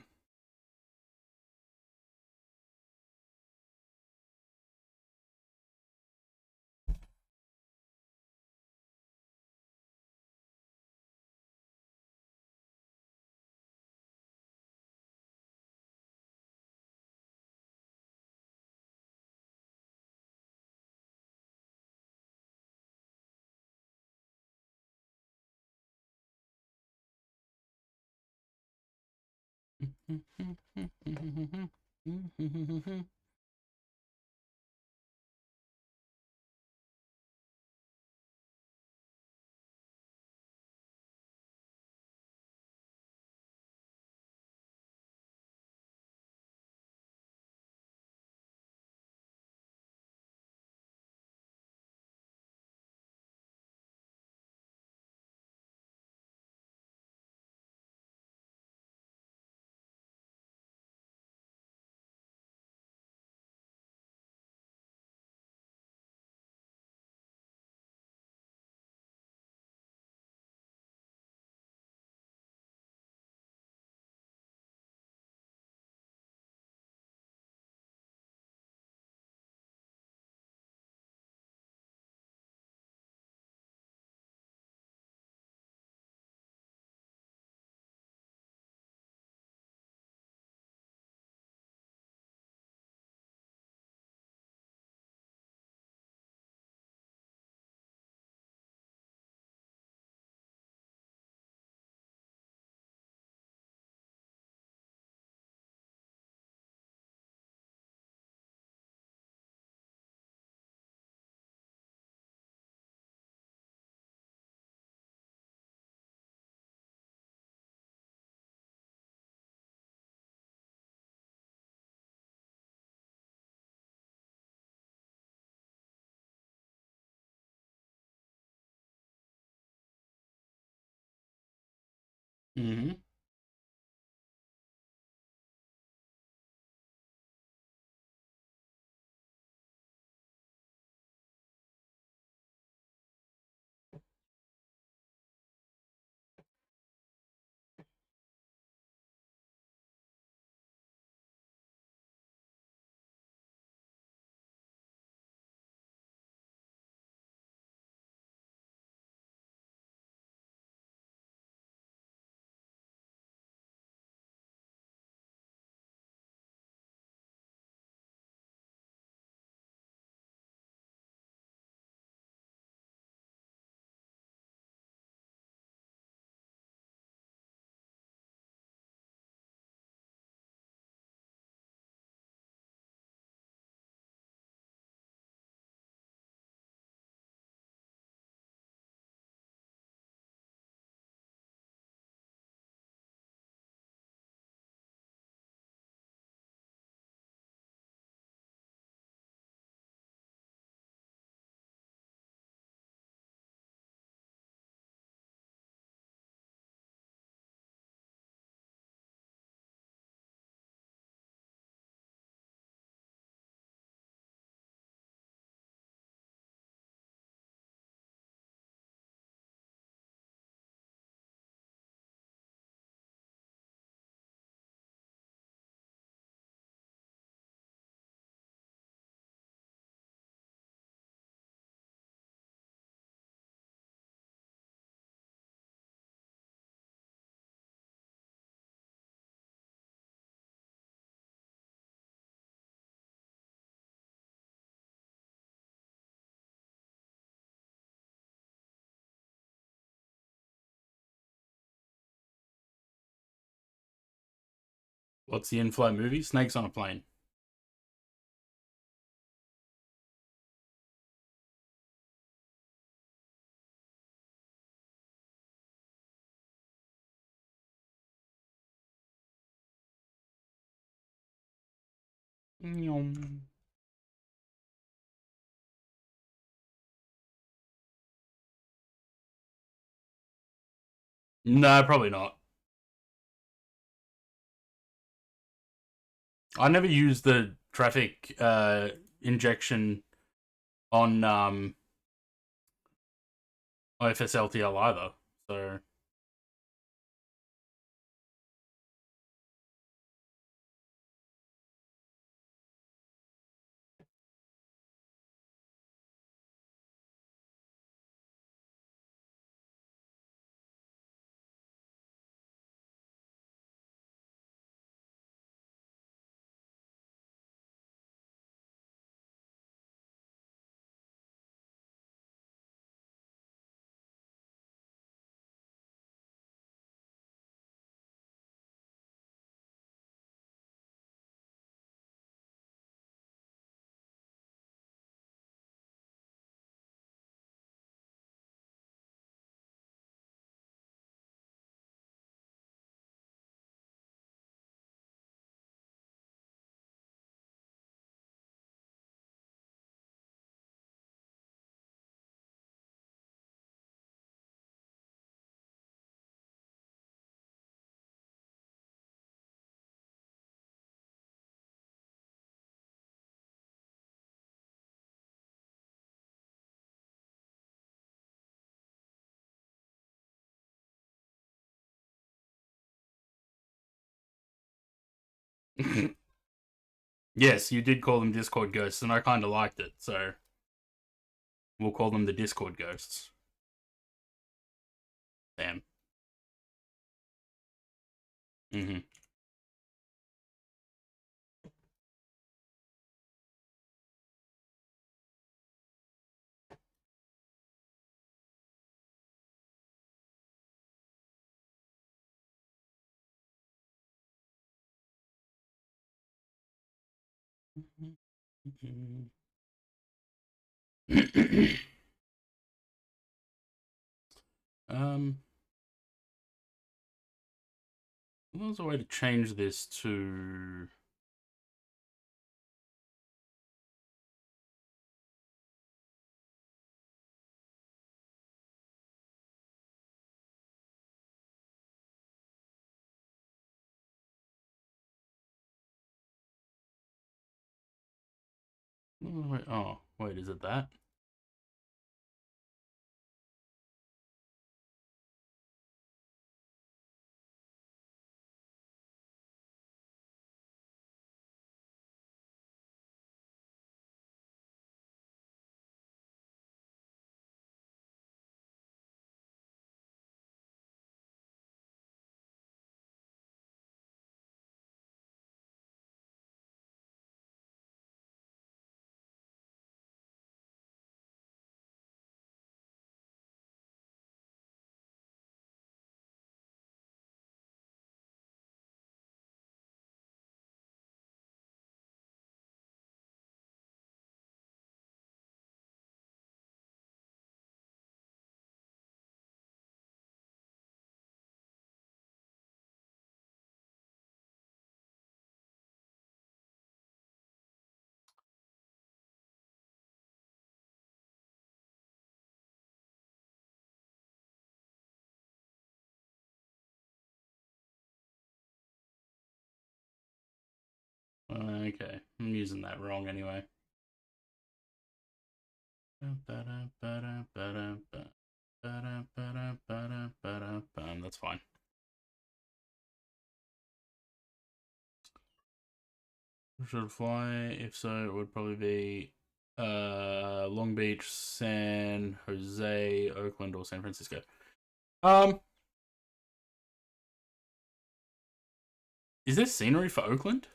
Mm-hmm. What's the in-flight movie? Snakes on a Plane. Nyom. No, probably not. I never used the traffic injection on IFSLTL either. So yes, you did call them Discord ghosts, and I kind of liked it. So we'll call them the Discord ghosts. Damn. Mm-hmm. um, there's a way to change this to. Oh, wait, is it that? Okay, I'm using that wrong anyway. That's fine. Should fly? If so, it would probably be Long Beach, San Jose, Oakland, or San Francisco. Is there scenery for Oakland?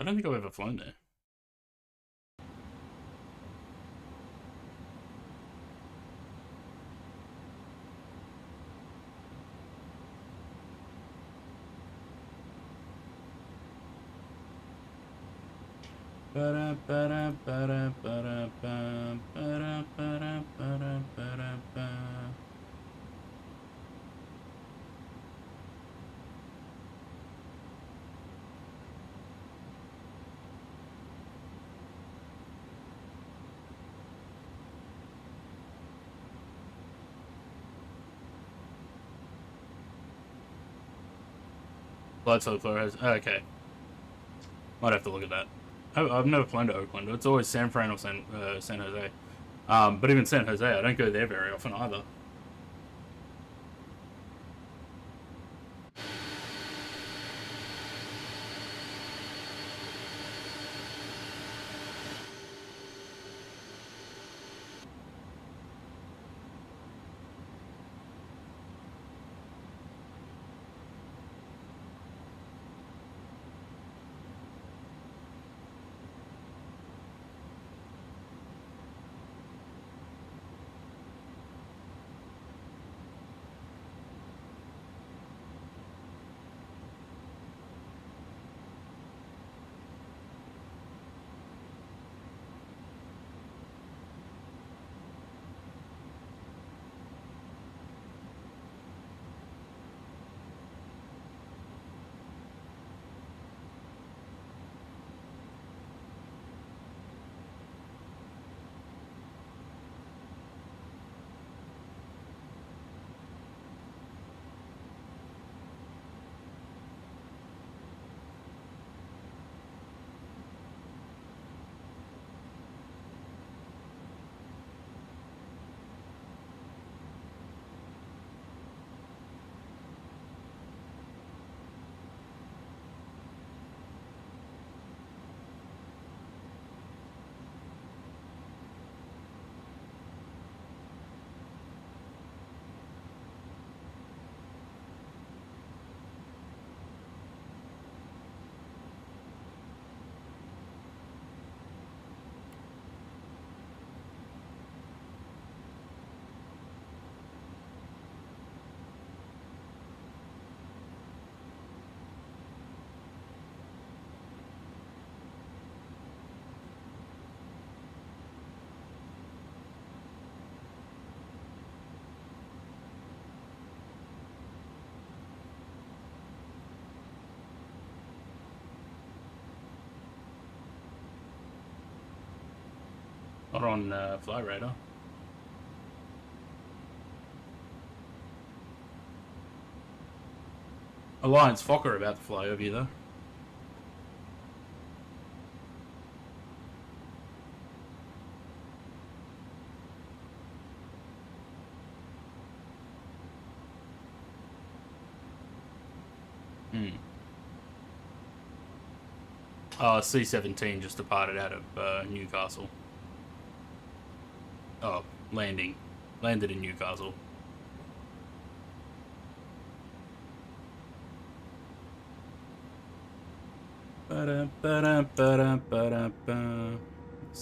I don't think I've ever flown there. Flight so far has okay. Might have to look at that. I've never flown to Oakland. It's always San Fran or San Jose. But even San Jose, I don't go there very often either. Not on Flyradar. Alliance Fokker about to fly over you though. C-17 just departed out of Newcastle. Oh, landed in Newcastle. What's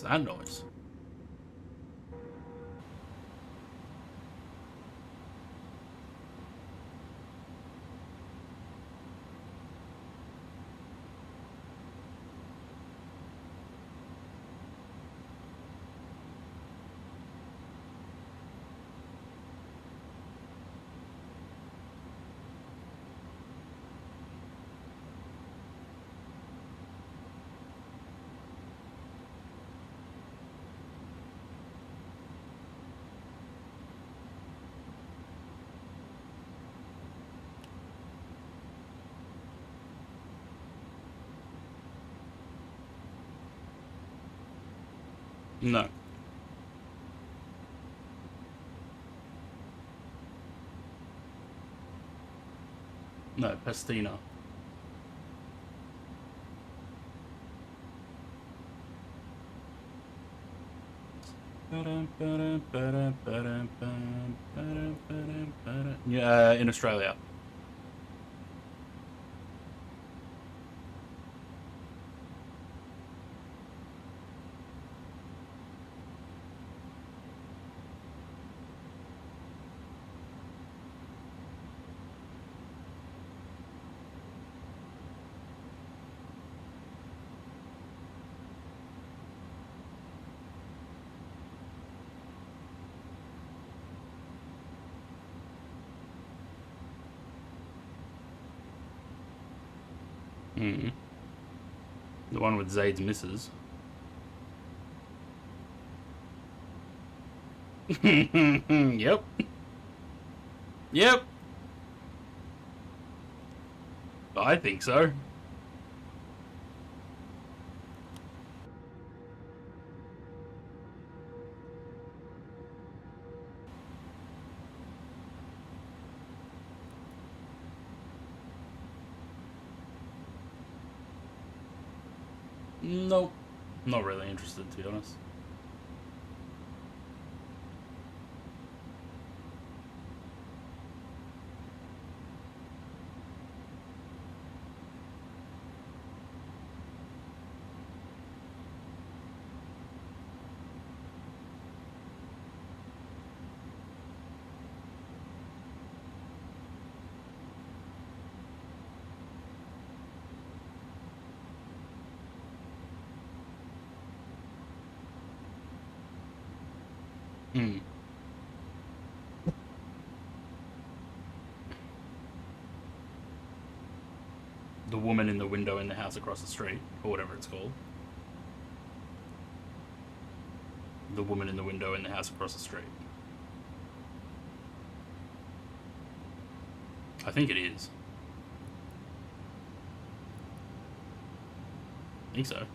that noise? No. No, Pastina. Yeah, in Australia. The one with Zaid's missus. Yep. Yep. I think so. Nope. Not really interested, to be honest. The woman in the window in the house across the street, or whatever it's called. The woman in the window in the house across the street. I think it is. I think so.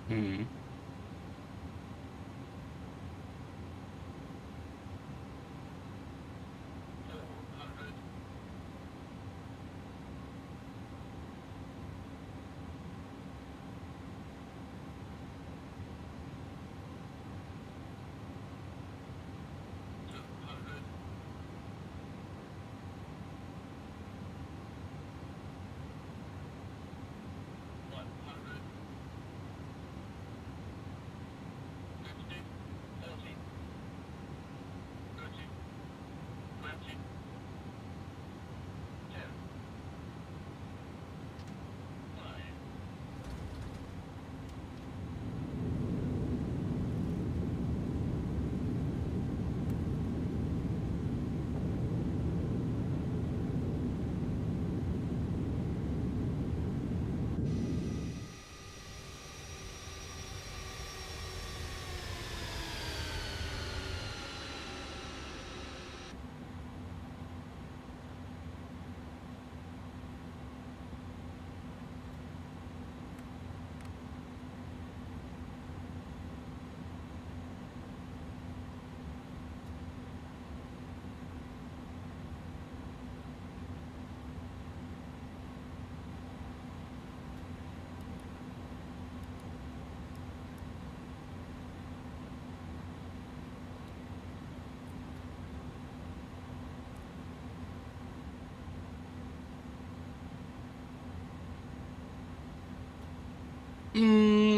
Hmm.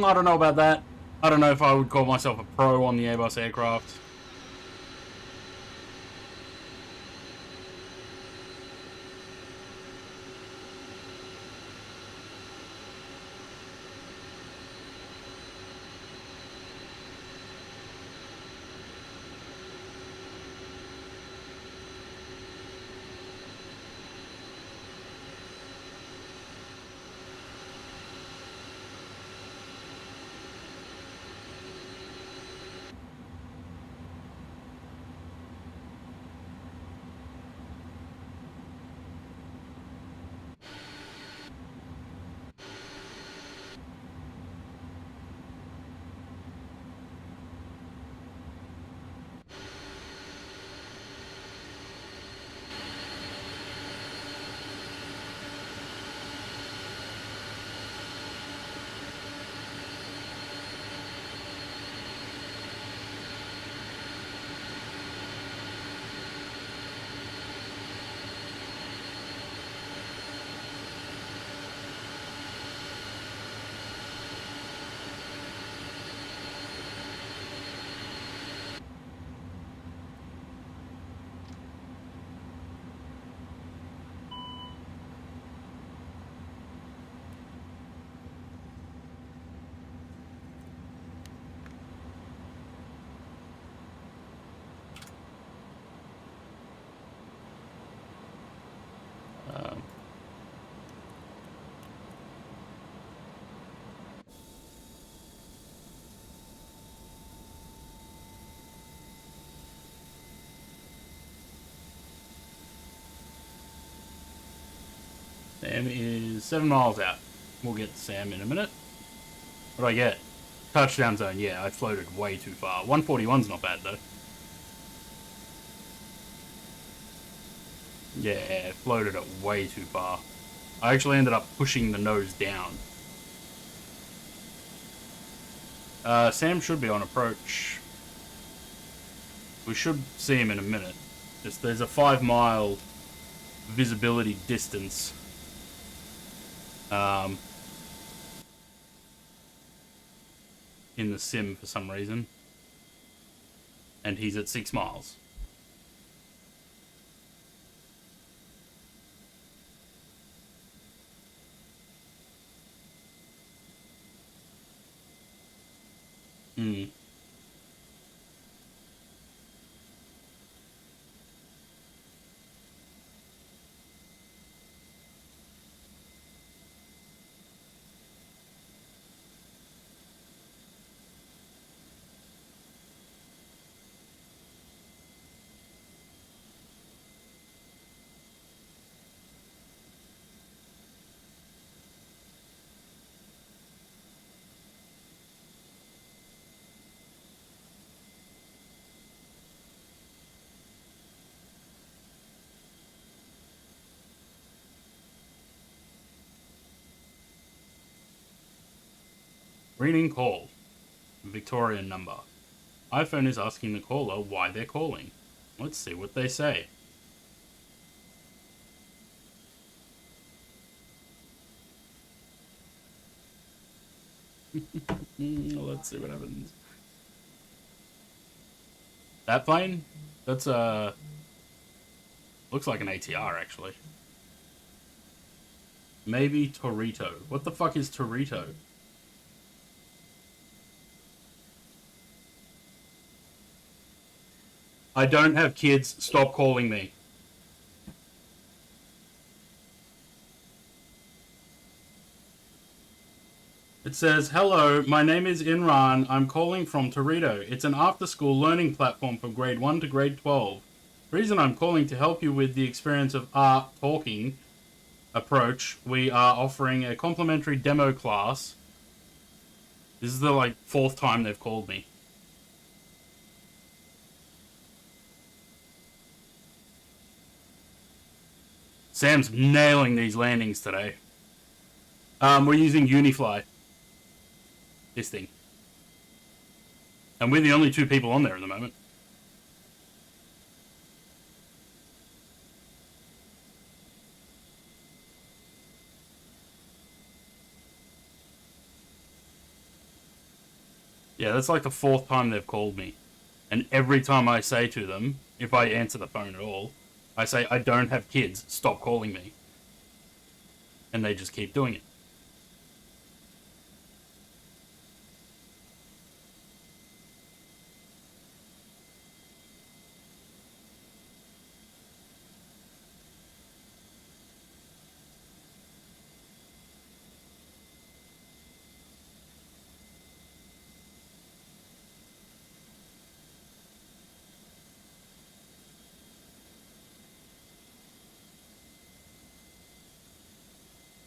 I don't know about that. I don't know if I would call myself a pro on the Airbus aircraft. Sam is 7 miles out. We'll get Sam in a minute. What do I get? Touchdown zone. Yeah, I floated way too far. 141's not bad, though. Yeah, floated it way too far. I actually ended up pushing the nose down. Sam should be on approach. We should see him in a minute. Just there's a 5-mile visibility distance. In the sim for some reason. And he's at 6 miles. Hmm. Reading call. Victorian number. iPhone is asking the caller why they're calling. Let's see what they say. Let's see what happens. That plane? That's looks like an ATR actually. Maybe Torito. What the fuck is Torito? I don't have kids. Stop calling me. It says, hello, my name is Inran. I'm calling from Torito. It's an after-school learning platform for grade 1 to grade 12. Reason I'm calling to help you with the experience of art talking approach. We are offering a complimentary demo class. This is the, like, 4th time they've called me. Sam's nailing these landings today. We're using Unifly. This thing. And we're the only 2 people on there at the moment. Yeah, that's like the 4th time they've called me. And every time I say to them, if I answer the phone at all, I say, I don't have kids, stop calling me. And they just keep doing it.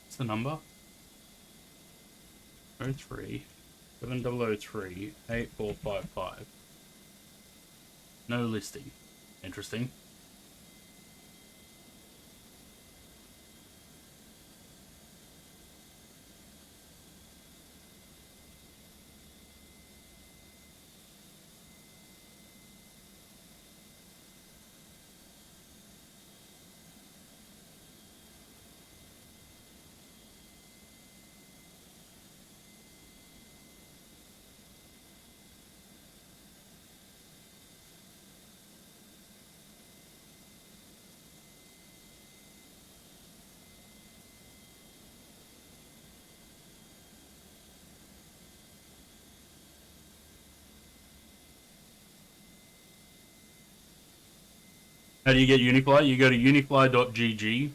What's the number? 03 7003 8455. No listing. Interesting. How do you get Unifly? You go to unifly.gg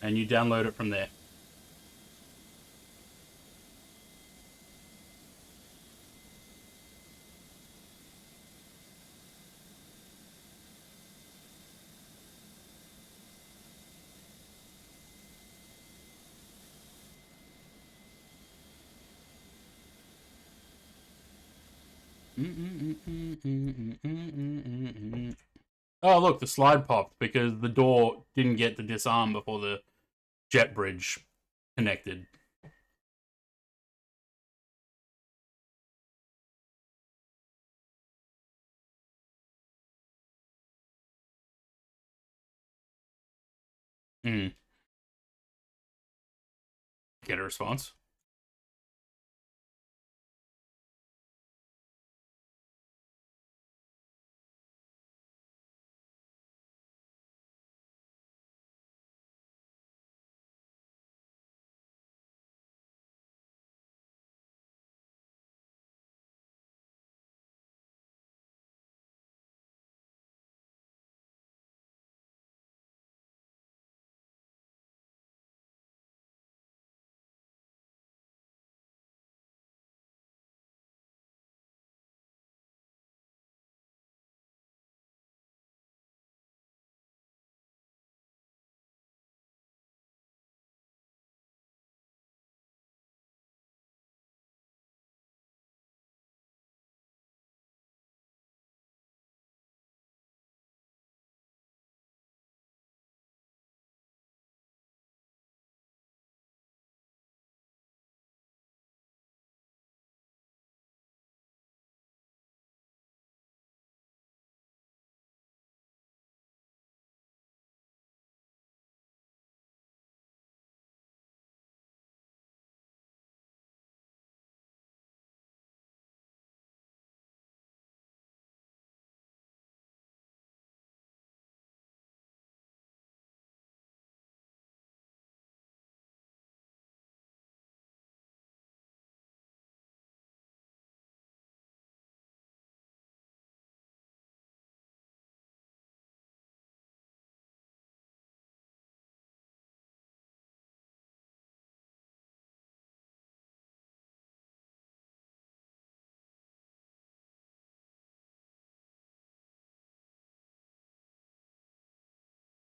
and you download it from there. Oh, look, the slide popped because the door didn't get to disarm before the jet bridge connected. Get a response.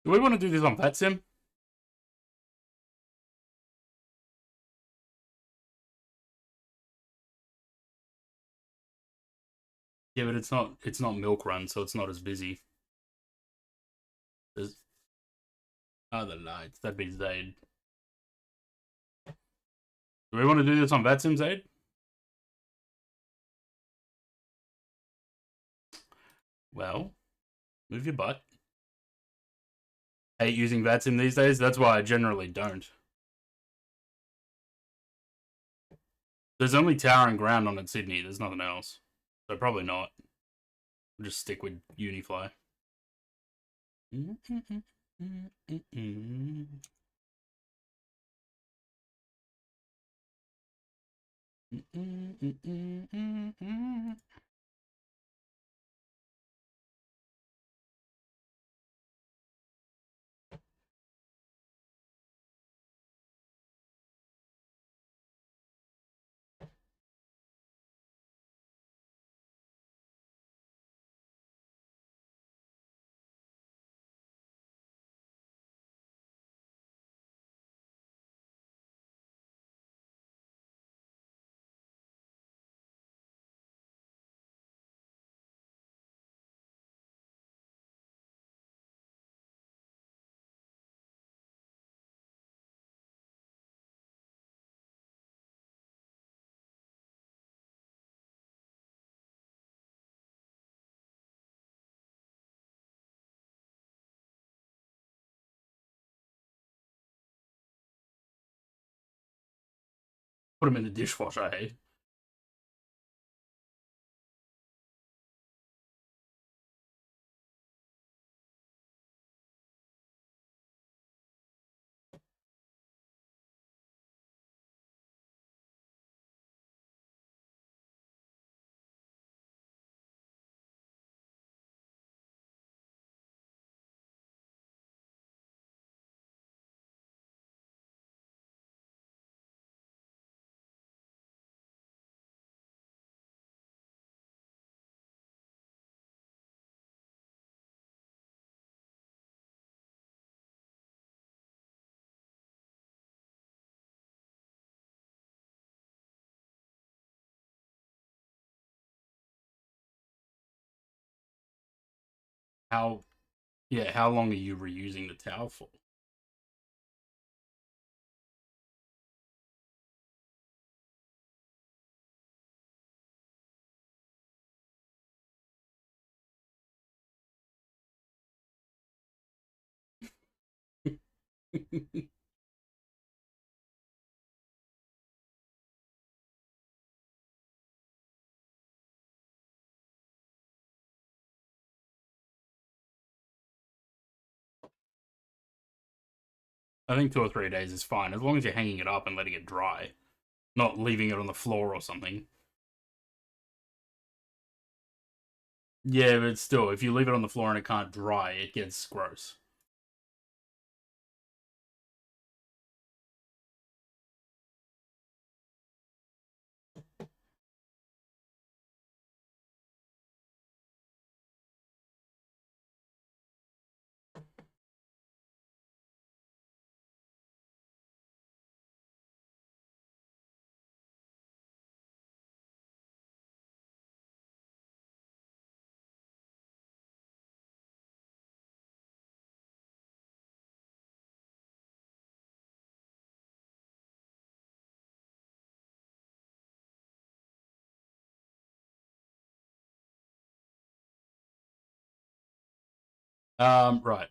Do we want to do this on VetSim? Yeah, but it's not Milk Run, so it's not as busy. There's other lights. That'd be Zaid. Do we want to do this on VetSim, Zaid? Well, move your butt. Hate using VetSim these days. That's why I generally don't. There's only tower and ground on at Sydney. There's nothing else. So probably not. I'll just stick with Unifly. Put them in the dishwasher, hey? How long are you reusing the tower for? I think 2 or 3 days is fine, as long as you're hanging it up and letting it dry. Not leaving it on the floor or something. Yeah, but still, if you leave it on the floor and it can't dry, it gets gross. Right.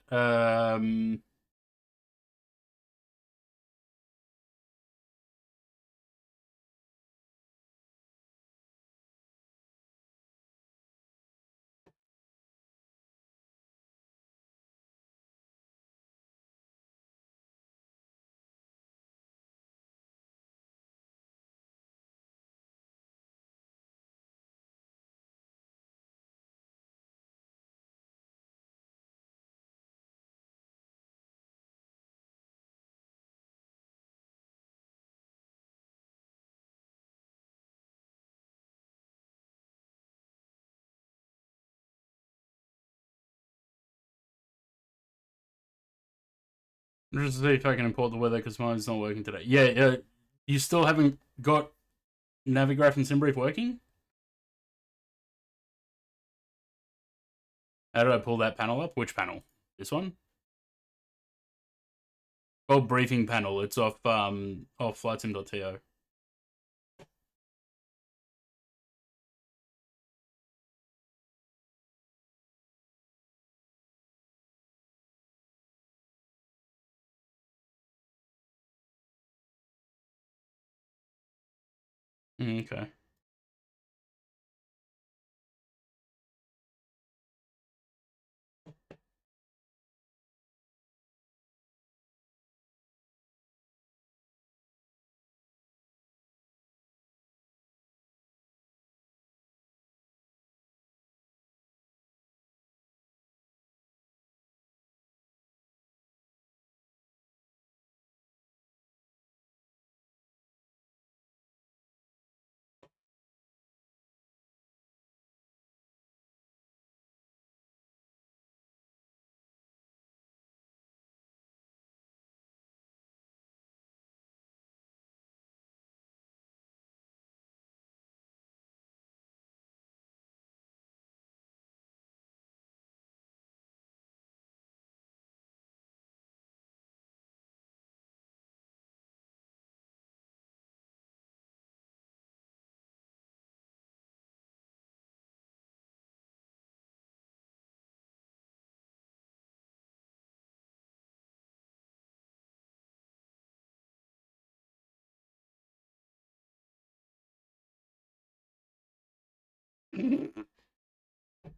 Just to see if I can import the weather because mine's not working today. Yeah, you still haven't got Navigraph and SimBrief working? How did I pull that panel up? Which panel? This one? Oh, briefing panel. It's off flightsim.to. Okay.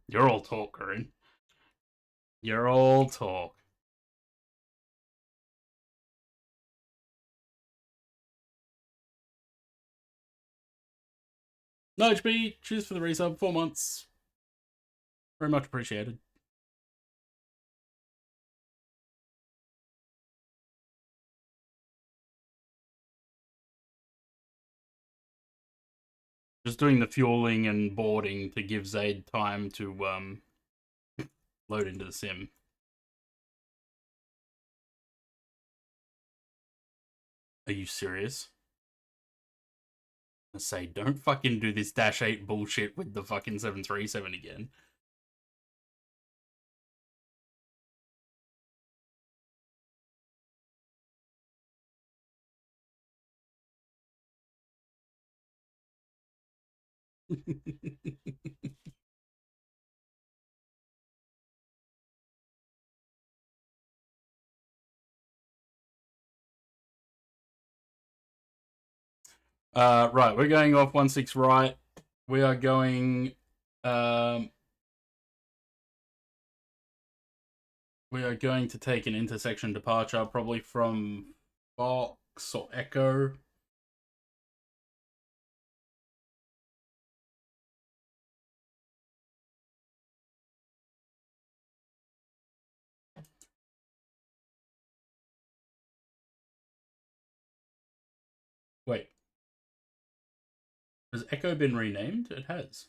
You're all talk, Corinne. You're all talk. No HB, cheers for the resub. 4 months. Very much appreciated. Just doing the fueling and boarding to give Zaid time to load into the sim. Are you serious? I say, don't fucking do this Dash 8 bullshit with the fucking 737 again. Right, we're going off 16 right. We are going we are going to take an intersection departure, probably from Fox or Echo. Wait. Has Echo been renamed? It has.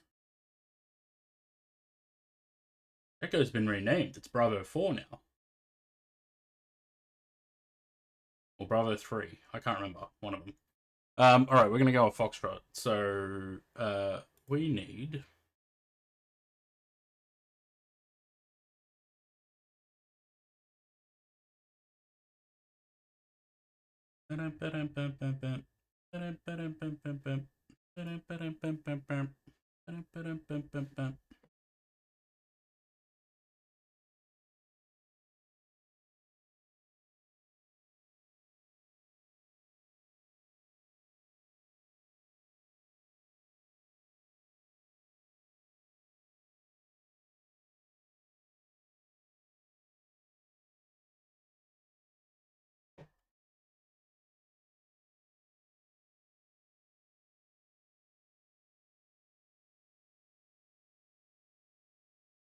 Echo's been renamed. It's Bravo 4 now. Or Bravo 3. I can't remember. One of them. Alright, we're going to go with Foxtrot. So, we need...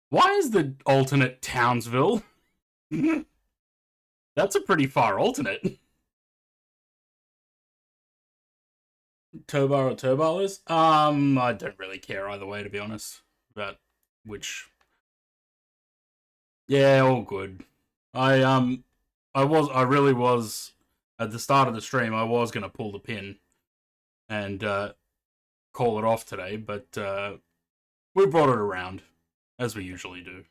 Why is the alternate Townsville? That's a pretty far alternate. Tobar or Tobarless? I don't really care either way, to be honest. About which... Yeah, all good. I I really was, at the start of the stream, I was going to pull the pin and call it off today, but we brought it around, as we usually do.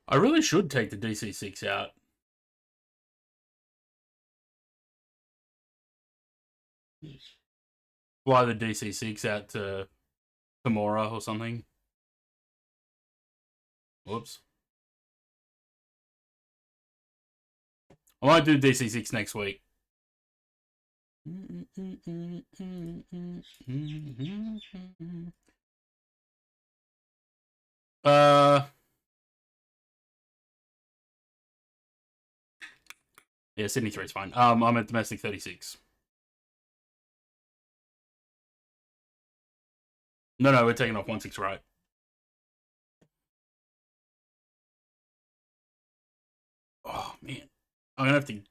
I really should take the DC-6 out. Fly the DC-6 out to Tamora or something. Whoops. I might do DC-6 next week. Yeah, Sydney 3 is fine. I'm at domestic 36. No, we're taking off 16 right. Oh, man. I'm gonna have to,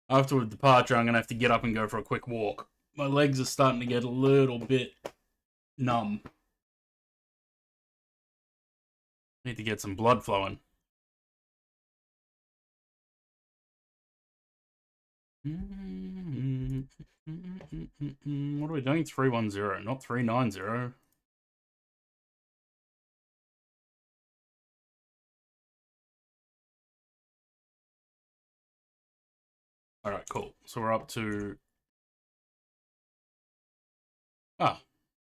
after departure, I'm gonna have to get up and go for a quick walk. My legs are starting to get a little bit numb. Need to get some blood flowing. What are we doing? 310, not 390. Alright, cool. So we're up to... Ah,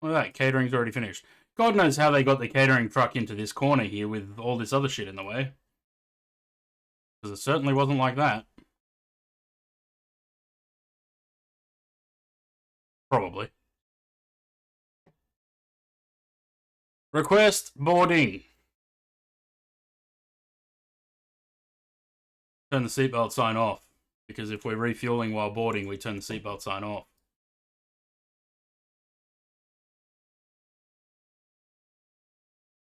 look at that. Catering's already finished. God knows how they got the catering truck into this corner here with all this other shit in the way. Because it certainly wasn't like that. Probably. Request boarding. Turn the seatbelt sign off. Because if we're refueling while boarding, we turn the seatbelt sign off.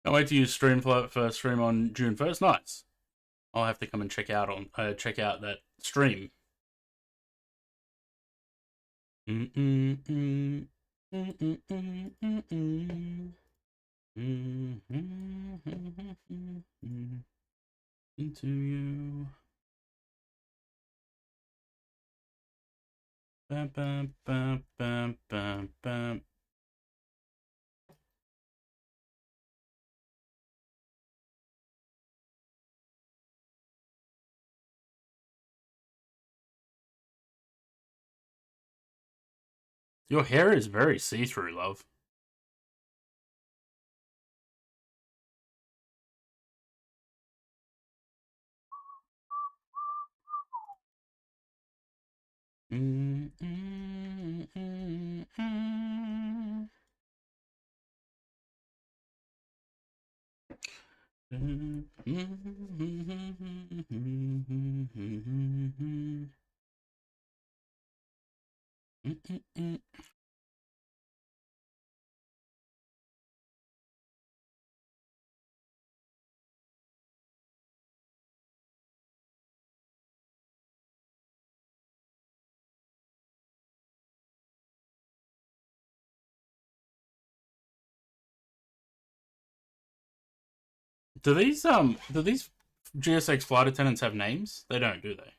Can't wait to use Streamflow first stream on June 1st. Nice. I'll have to come and check out that stream. Into you. Bam, bam, bam, bam, bam, bam. Your hair is very see-through, love. Do these GSX flight attendants have names? They don't, do they?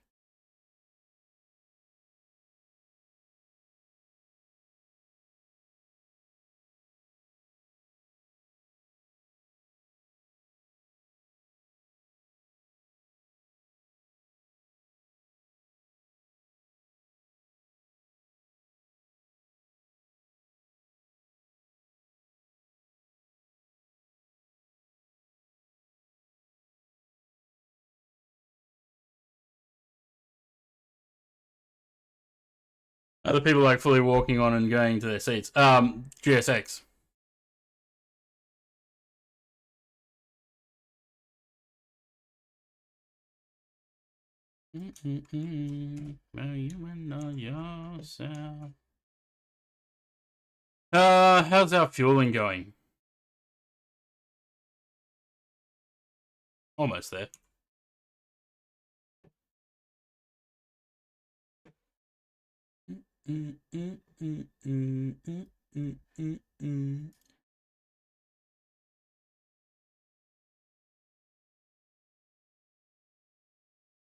Other people like fully walking on and going to their seats. GSX. Well, you and know yourself. How's our fueling going? Almost there.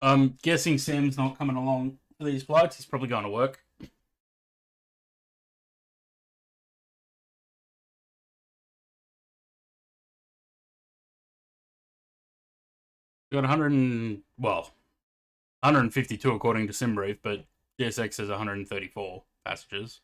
I'm guessing Sam's not coming along for these flights. He's probably going to work. We got 152 according to SimBrief, but GSX says 134 passengers.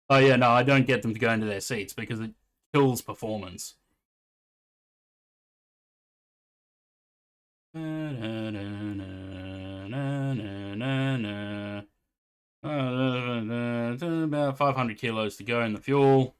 Oh yeah, no, I don't get them to go into their seats because it kills performance. About 500 kilos to go in the fuel.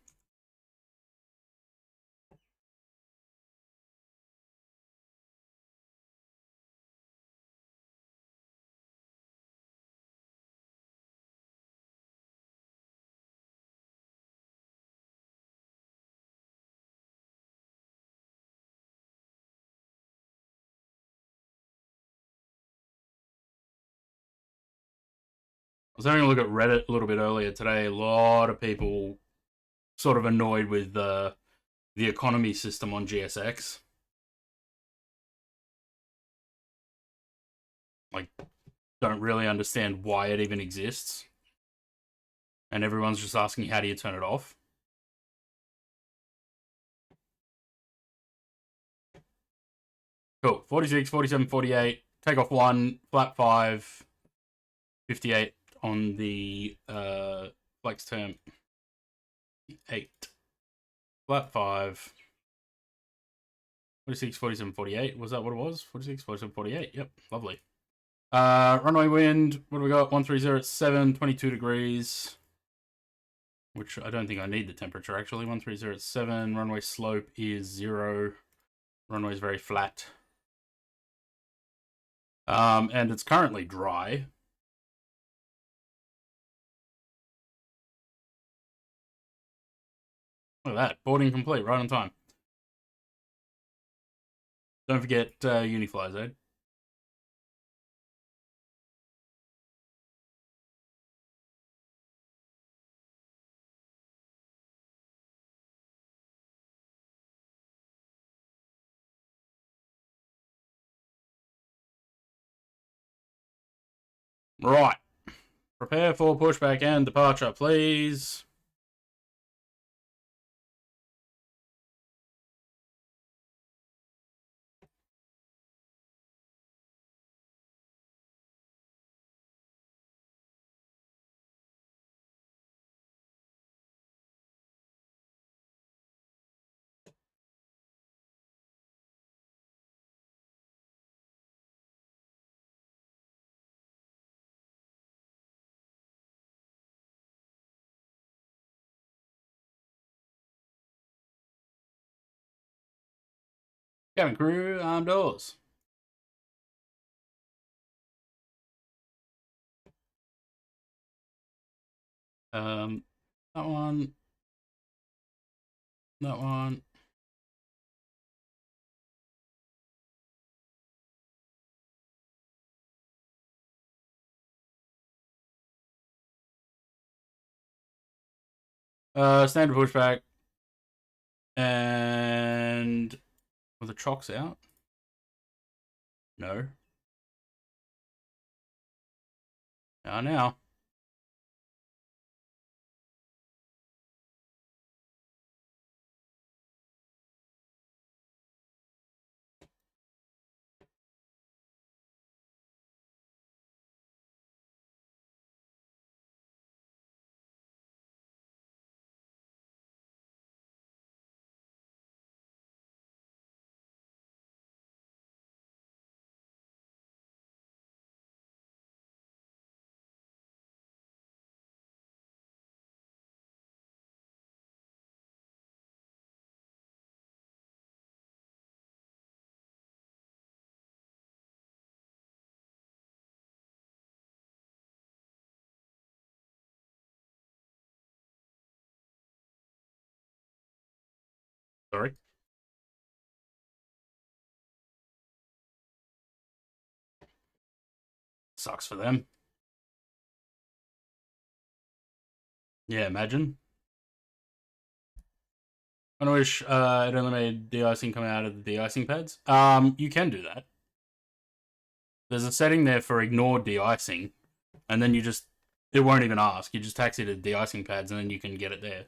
I was having a look at Reddit a little bit earlier today. A lot of people sort of annoyed with the economy system on GSX. Like, don't really understand why it even exists. And everyone's just asking, how do you turn it off? Cool. 46, 47, 48. Take off 1, flap 5, 58 on the flex term. 8. Flap 5. 46, 47, 48. Was that what it was? 46, 47, 48. Yep, lovely. Runway wind, what do we got? 130 at 7, 22 degrees. Which I don't think I need the temperature actually. 130 at 7. Runway slope is 0. Runway is very flat. And it's currently dry. Look at that. Boarding complete, right on time. Don't forget Unifly, Zed. Right. Prepare for pushback and departure, please. Cabin crew, arm doors. That one. That one. Standard pushback. And were the chocks out? No. Now. Sorry. Sucks for them. Yeah, imagine. I wish it only made de-icing come out of the de-icing pads. You can do that. There's a setting there for ignore de-icing, and then it won't even ask. You just taxi to de-icing pads, and then you can get it there.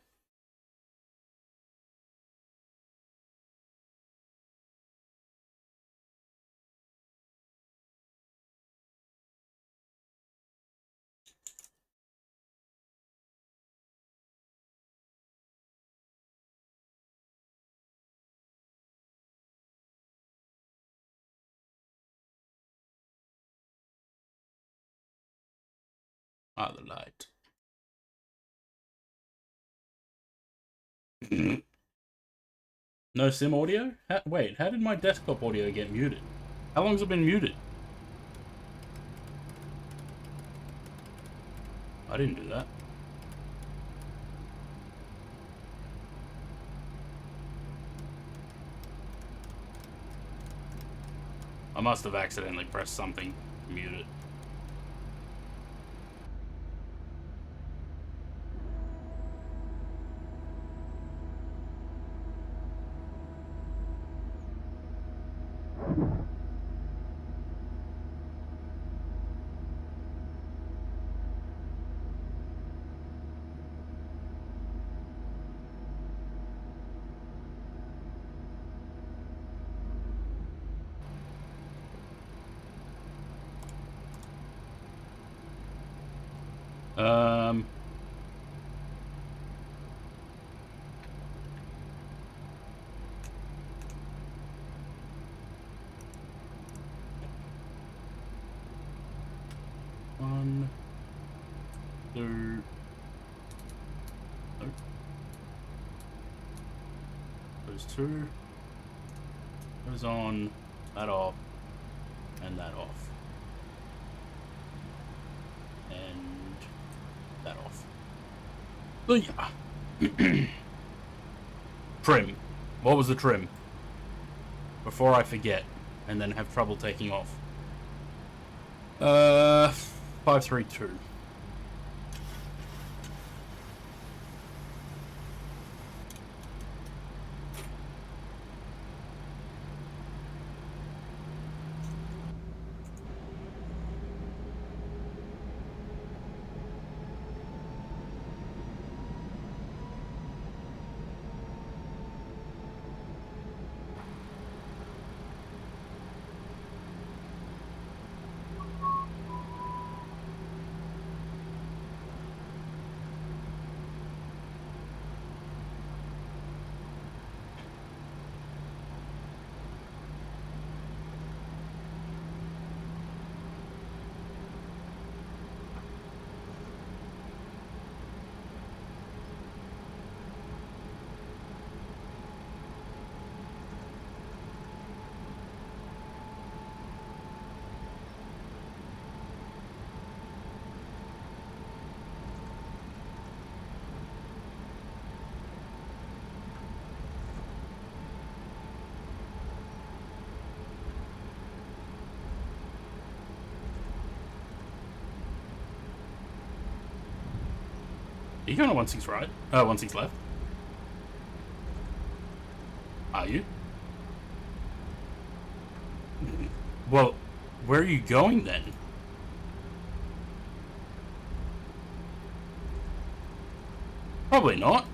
Ah, the light. No sim audio? Wait, how did my desktop audio get muted? How long's it been muted? I didn't do that. I must have accidentally pressed something to mute it. Um... One, two, nope. Those two, those on, that off, and that off, and that off. So yeah. Trim. What was the trim? Before I forget, and then have trouble taking off. 532. Are you going to 16 right? 16 left. Are you? Well, where are you going then? Probably not.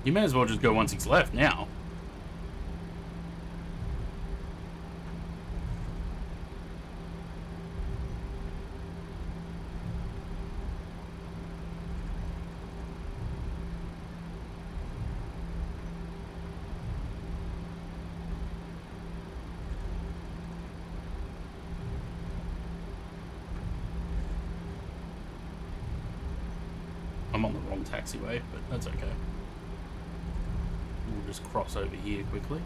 You may as well just go 16 left now. I'm on the wrong taxiway, but that's okay. We'll just cross over here quickly.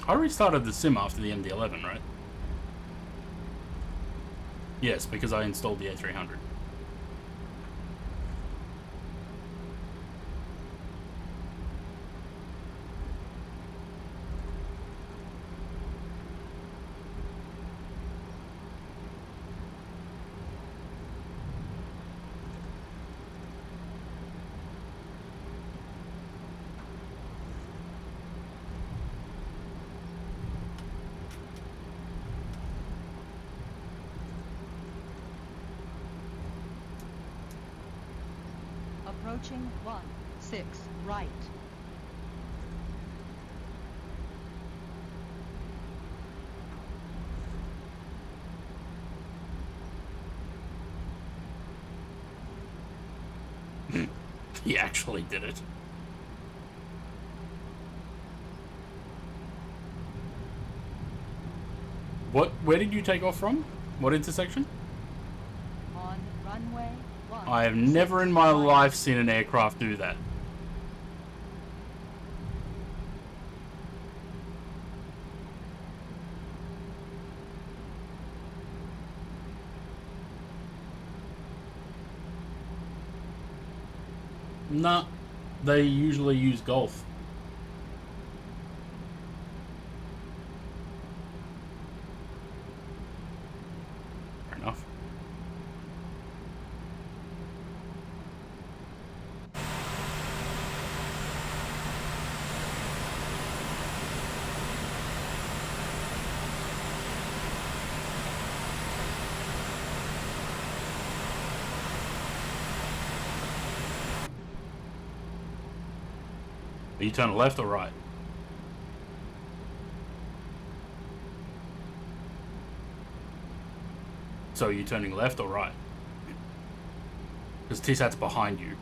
I restarted the sim after the MD-11, right? Yes, because I installed the A300. Approaching 16 right. He actually did it. Where did you take off from? What intersection? On runway 1. I have never in my life seen an aircraft do that. Nah, they usually use Golf. Fair enough. Are you turning left or right? So are you turning left or right? Because TSAT's behind you.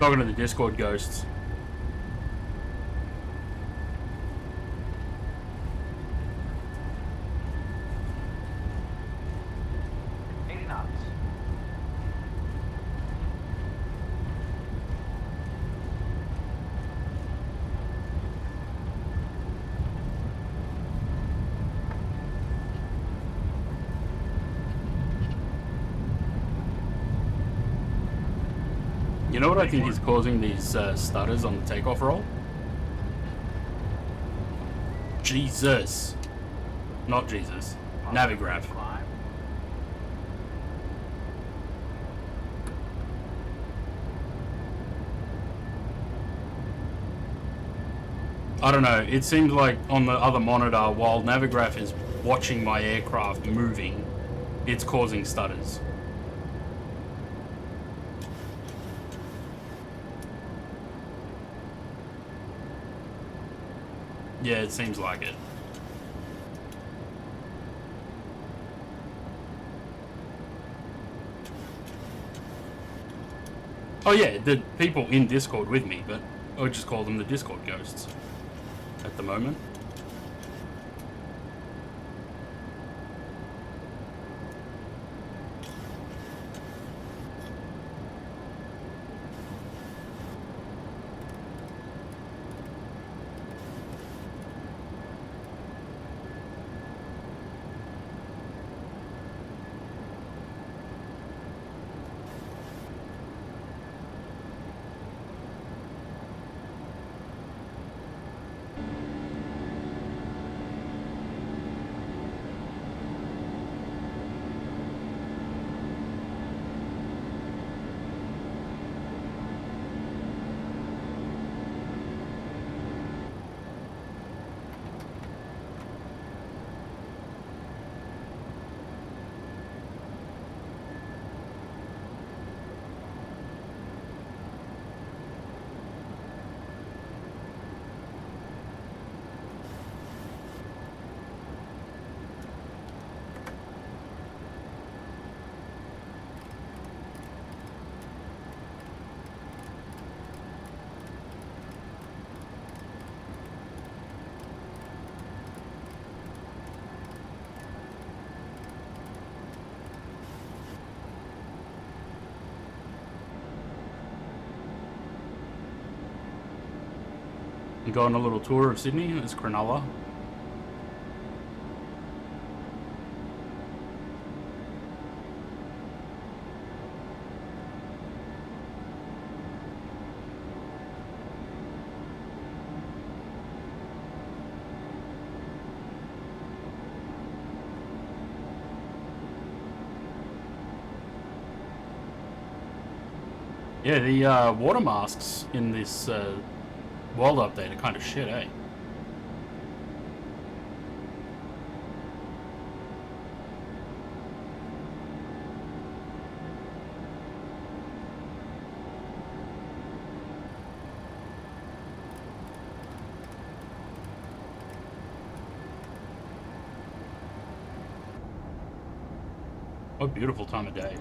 Talking to the Discord ghosts. You know what I think is causing these stutters on the takeoff roll? Jesus. Not Jesus. Navigraph. I don't know, it seems like on the other monitor, while Navigraph is watching my aircraft moving, it's causing stutters. Yeah, it seems like it. Oh yeah, the people in Discord with me, but I would just call them the Discord ghosts at the moment. and go on a little tour of Sydney. It's Cronulla. Yeah, the water masks in this world update are kind of shit, eh? What a beautiful time of day.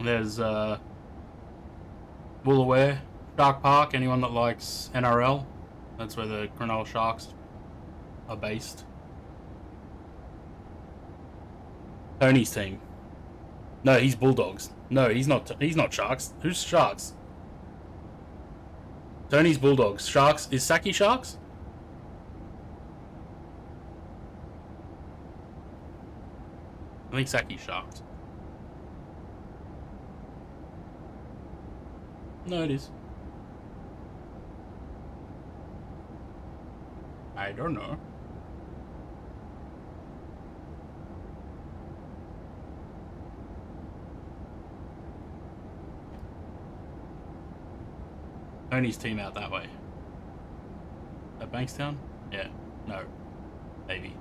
There's Woolaware, Shark Park, anyone that likes NRL, that's where the Cronulla Sharks are based. Tony's team. No, he's Bulldogs. No, he's not Sharks. Who's Sharks? Tony's Bulldogs. Sharks, is Saki Sharks? I think Saki's Sharks. No, it is. I don't know. Tony's team out that way. At Bankstown? Yeah. No. Maybe.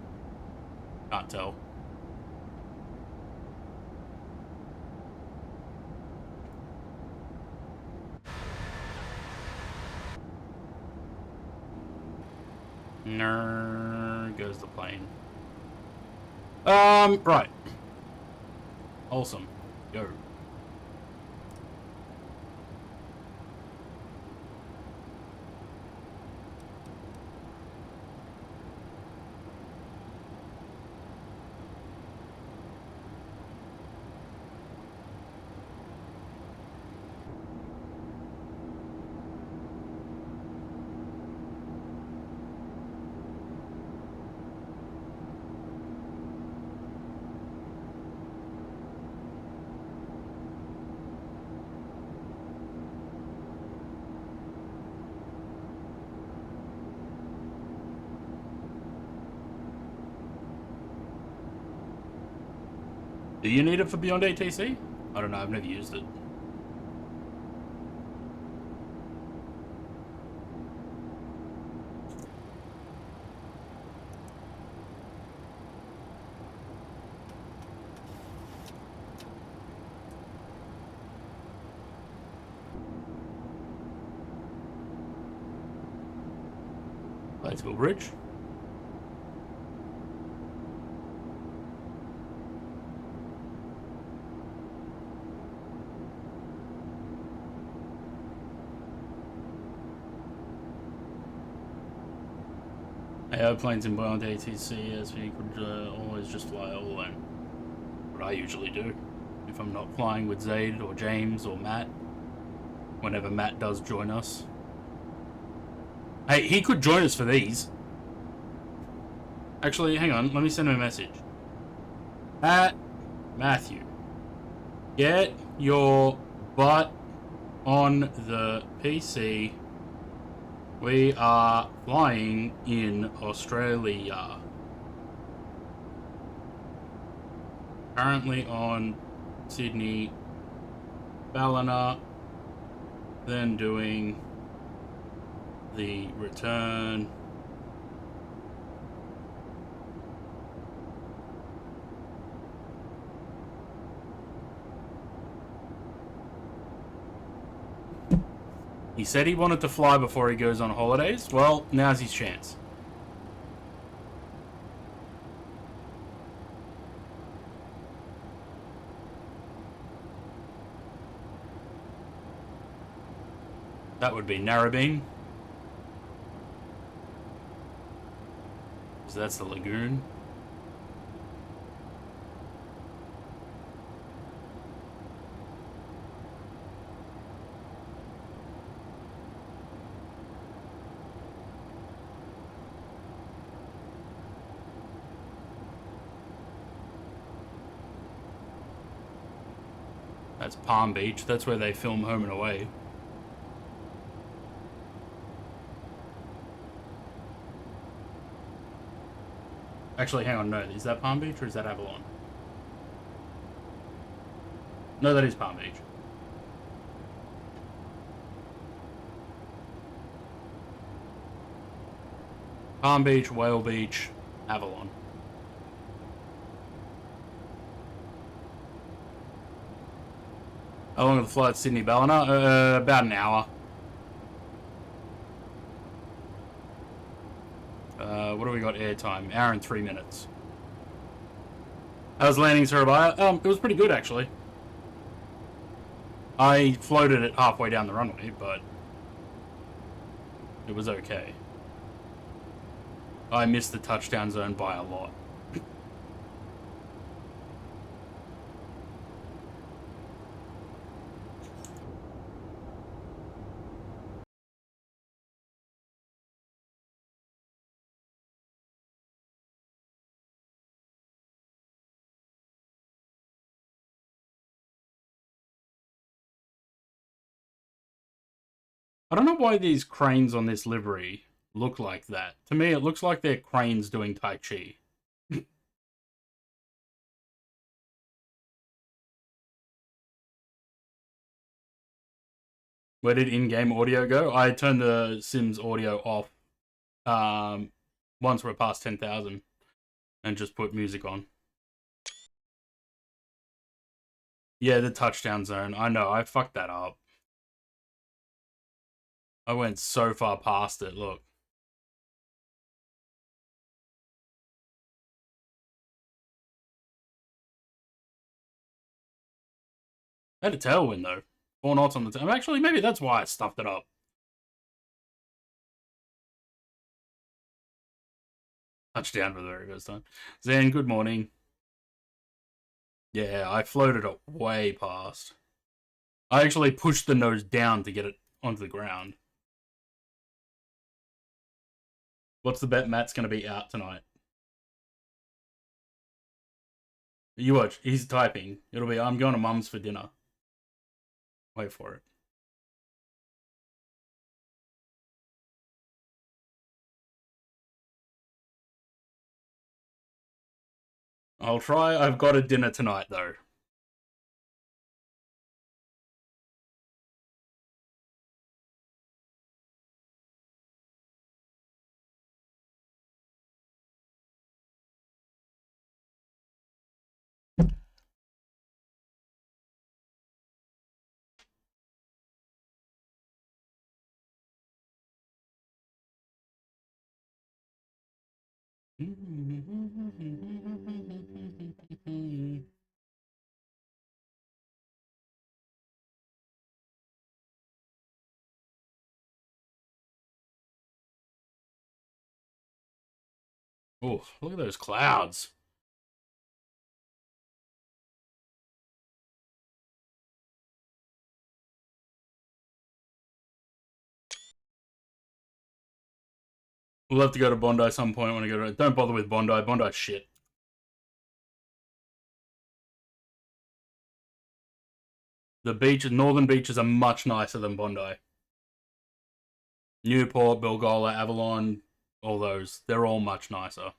Can't tell. Ner goes the plane. Right. Awesome. Go. Do you need it for Beyond ATC? I don't know, I've never used it. Batesville Bridge. Airplanes in Beyond ATC, as we could always just fly all alone. What I usually do, if I'm not flying with Zaid or James or Matt, whenever Matt does join us. Hey, he could join us for these. Actually, hang on, let me send him a message. Matthew, get your butt on the PC. We are flying in Australia. Currently on Sydney, Ballina, then doing the return. He said he wanted to fly before he goes on holidays. Well, now's his chance. That would be Narrabeen. So that's the lagoon. That's Palm Beach. That's where they film Home and Away. Actually, hang on, no. Is that Palm Beach or is that Avalon? No, that is Palm Beach. Palm Beach, Whale Beach, Avalon. How long of the flight Sydney Ballina? About an hour. What do we got airtime? Hour and 3 minutes. How's landing Surabaya? It was pretty good actually. I floated it halfway down the runway, but it was okay. I missed the touchdown zone by a lot. I don't know why these cranes on this livery look like that. To me, it looks like they're cranes doing Tai Chi. Where did in-game audio go? I turned the Sims audio off once we're past 10,000 and just put music on. Yeah, the touchdown zone. I know, I fucked that up. I went so far past it, look. I had a tailwind though. 4 knots on the tail. Actually, maybe that's why I stuffed it up. Touchdown for the very first time. Zan, good morning. Yeah, I floated it way past. I actually pushed the nose down to get it onto the ground. What's the bet Matt's going to be out tonight? You watch, he's typing. It'll be, I'm going to Mum's for dinner. Wait for it. I'll try. I've got a dinner tonight, though. Oh, look at those clouds. We'll have to go to Bondi some point when I go to... Don't bother with Bondi. Bondi's shit. The beaches, northern beaches are much nicer than Bondi. Newport, Bilgola, Avalon, all those. They're all much nicer.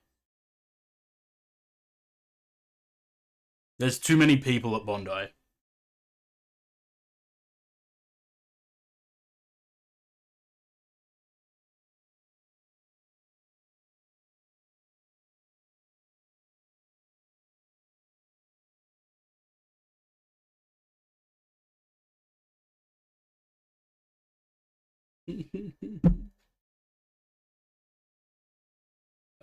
There's too many people at Bondi.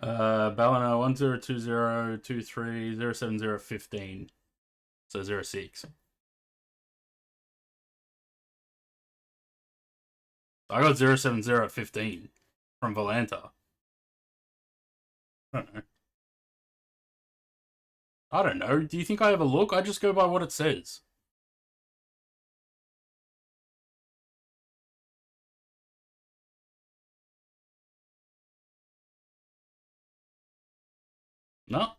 Ballina 102023070015. So 06. I got 07015 from Volanta. I don't know. I don't know. Do you think I have a look? I just go by what it says. No.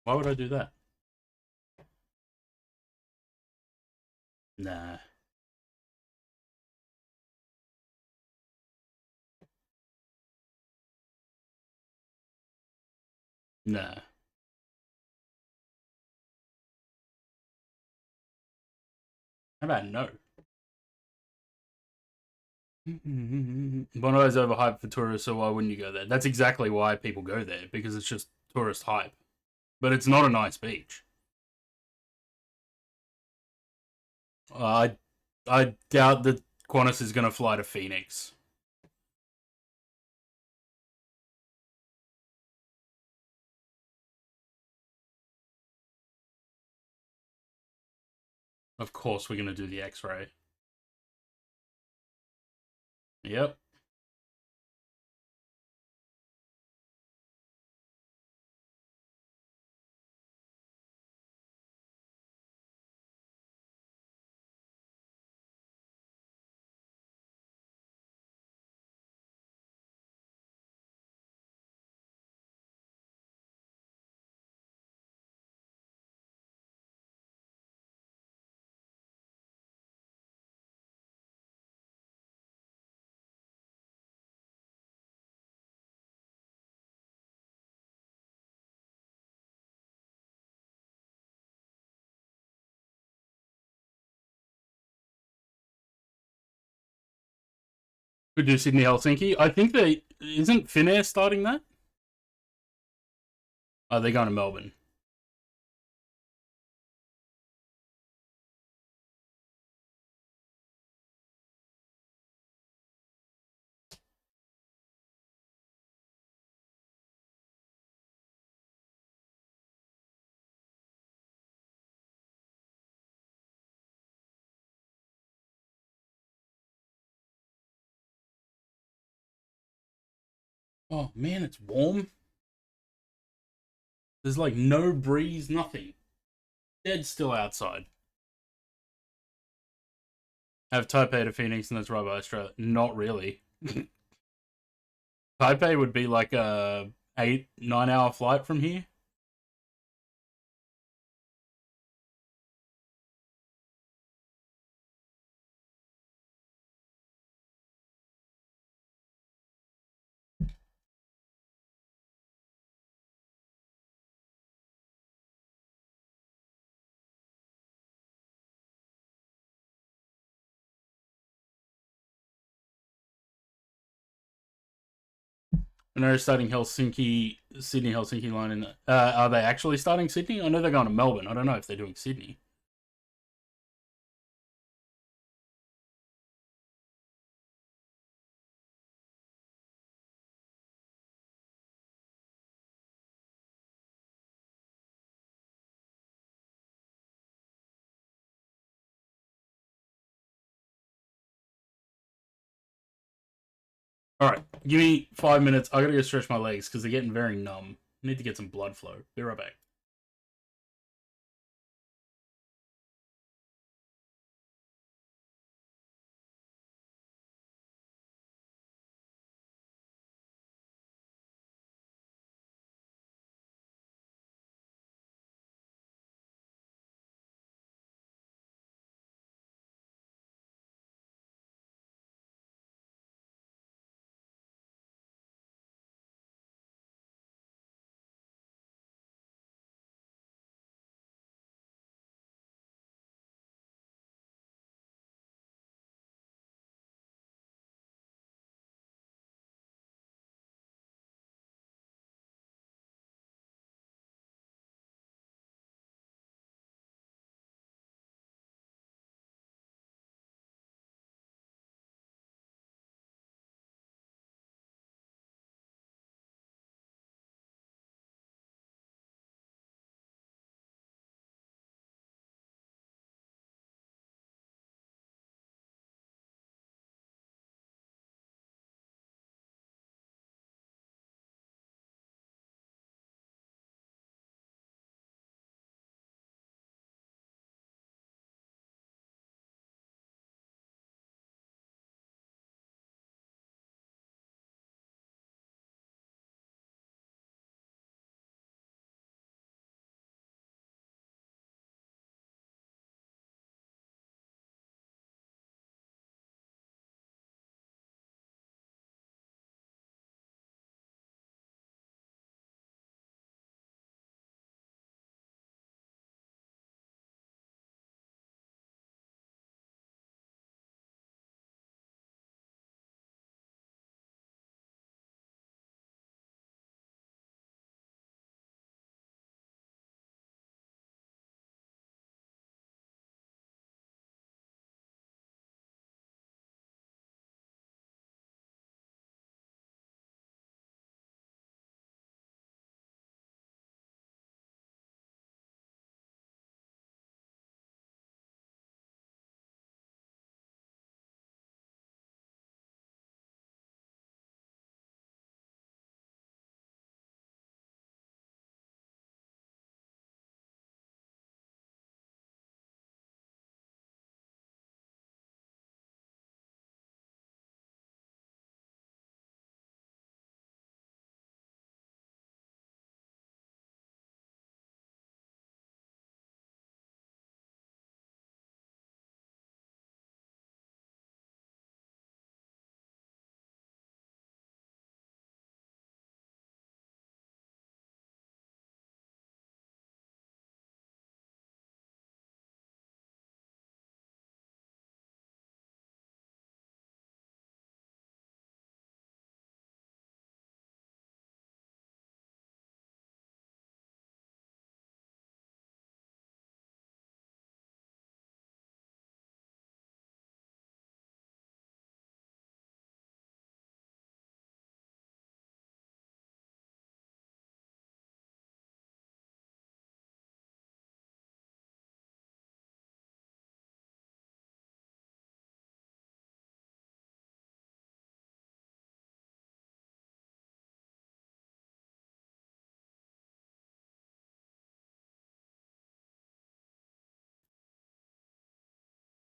Why would I do that? Nah. Nah. How about no? Bondi is overhyped for tourists, so why wouldn't you go there? That's exactly why people go there, because it's just tourist hype. But it's not a nice beach. I doubt that Qantas is going to fly to Phoenix. Of course we're going to do the X-ray. Yep. Could do Sydney Helsinki. I think they isn't Finnair starting that. Oh, they're going to Melbourne. Oh man, it's warm. There's like no breeze, nothing. Dead still outside. Have Taipei to Phoenix, and that's right by Australia. Not really. Taipei would be like a 8-9 hour flight from here. And they're starting Helsinki, Sydney Helsinki line. In are they actually starting Sydney? I know they're going to Melbourne. I don't know if they're doing Sydney. All right, give me 5 minutes. I gotta go stretch my legs because they're getting very numb. I need to get some blood flow. Be right back.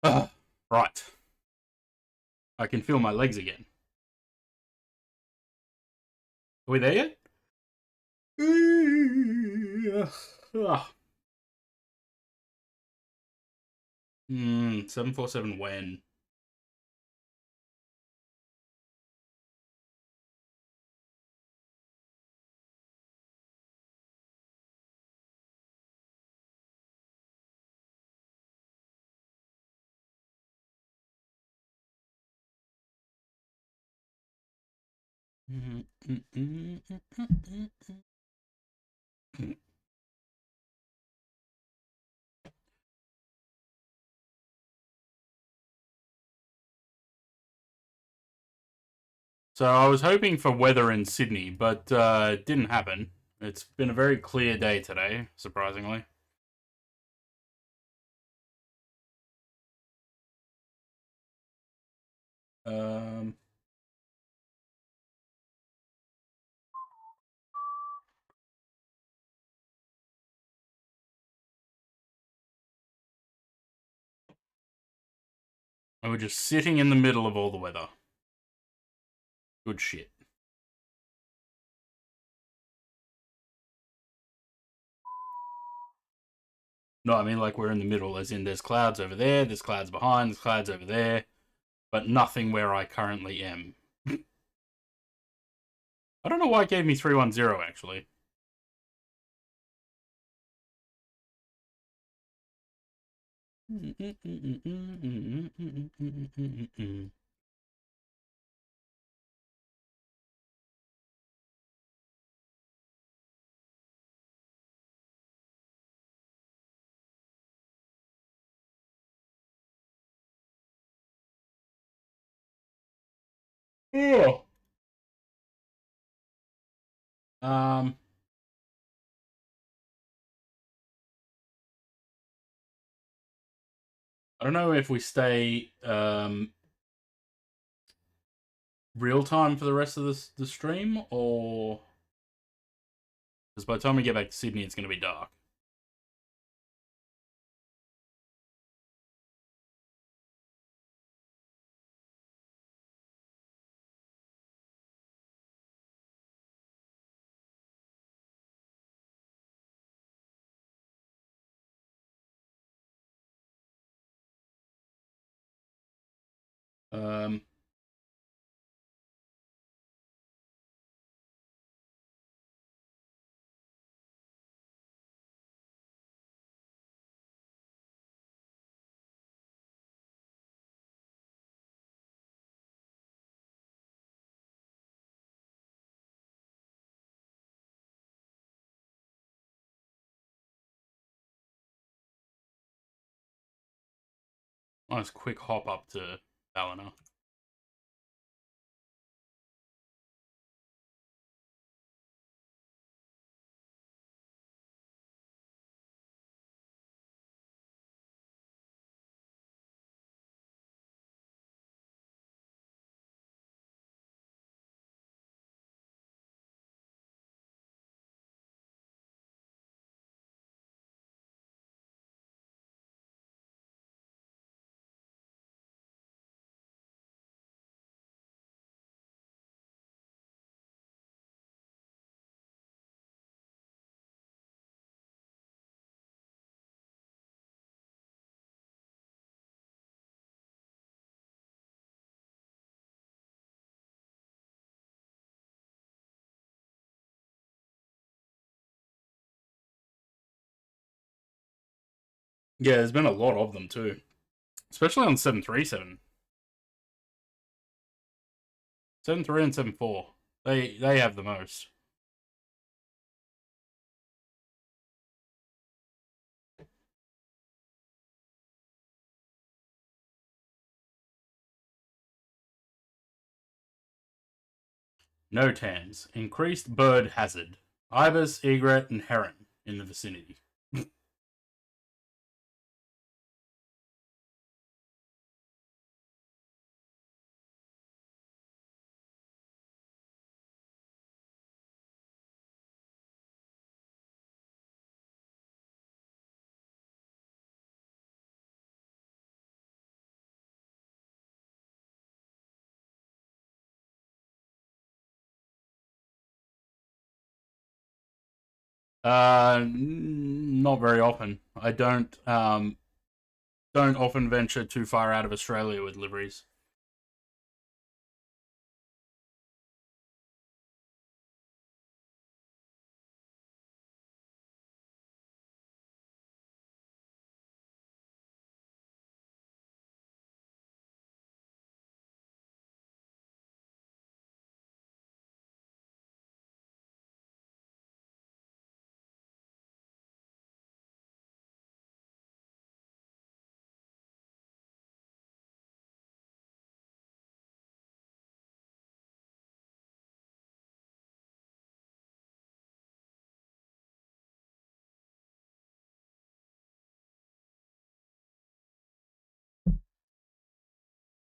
Right. I can feel my legs again. Are we there yet? 747 when? So I was hoping for weather in Sydney, but it didn't happen. It's been a very clear day today, surprisingly. Um, and we're just sitting in the middle of all the weather. Good shit. No, I mean like we're in the middle, as in there's clouds over there, there's clouds behind, there's clouds over there, but nothing where I currently am. I don't know why it gave me 310, actually. Oh. Um, I don't know if we stay real time for the rest of the stream, or because by the time we get back to Sydney, it's going to be dark. Um, nice quick hop up to Ballina. Yeah, there's been a lot of them too, especially on 737, 7.3 and 7.4. They have the most. NOTAMs. Increased bird hazard. Ibis, egret, and heron in the vicinity. Not very often. I don't often venture too far out of Australia with liveries.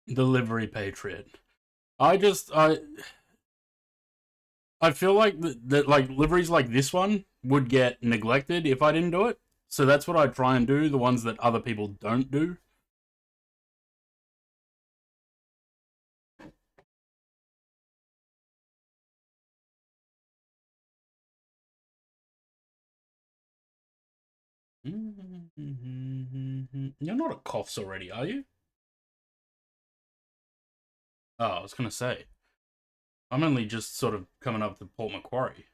The livery patriot. I just I feel like that like liveries like this one would get neglected if I didn't do it. So that's what I try and do, the ones that other people don't do. You're not at Coughs already, are you? Oh, I was gonna say. I'm only just sort of coming up to Port Macquarie.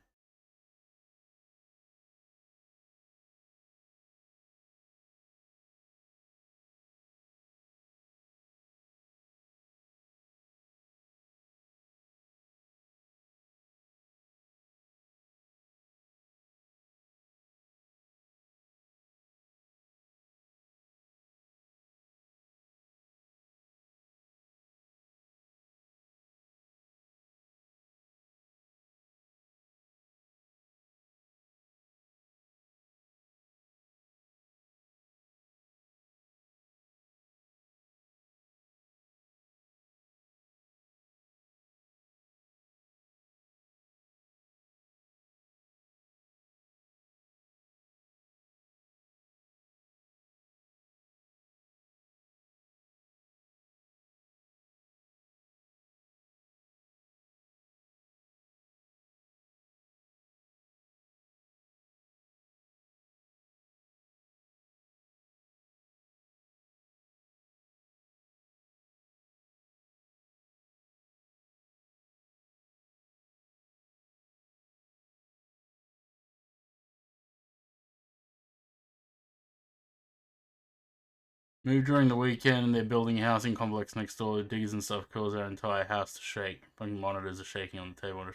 Moved during the weekend and they're building a housing complex next door. The diggers and stuff cause our entire house to shake. Fucking monitors are shaking on the table.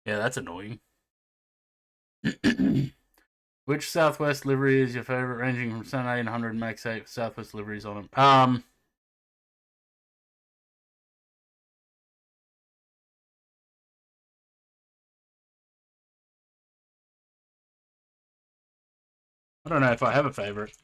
Yeah, that's annoying. Which Southwest livery is your favorite, ranging from 7800 Max 8 Southwest liveries on them? I don't know if I have a favorite.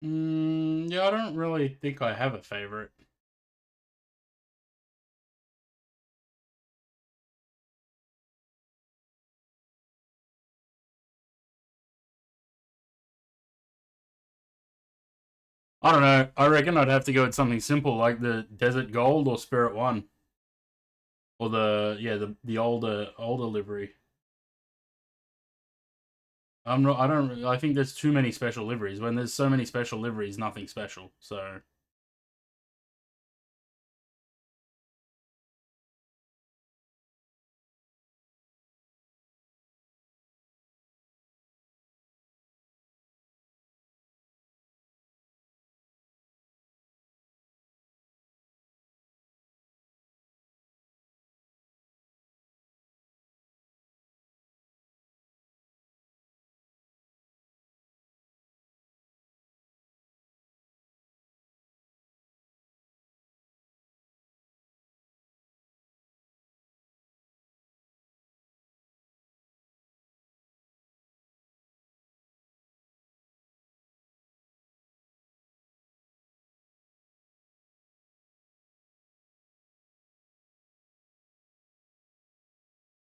Yeah, I don't really think I have a favorite. I don't know. I reckon I'd have to go with something simple like the Desert Gold or Spirit One, or the older livery. I'm not. I don't. I think there's too many special liveries. When there's so many special liveries, nothing special. So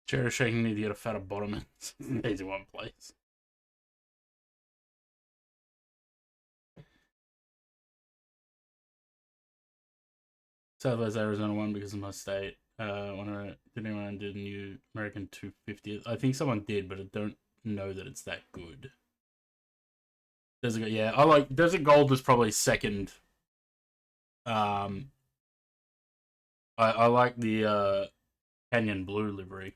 Chair shaking need to get a fatter bottom in easy one place. Southwest Arizona won because of my state. When I did anyone did a new American 250? I think someone did, but I don't know that it's that good. Desert, yeah, I like Desert Gold was probably second. I like the Canyon Blue livery.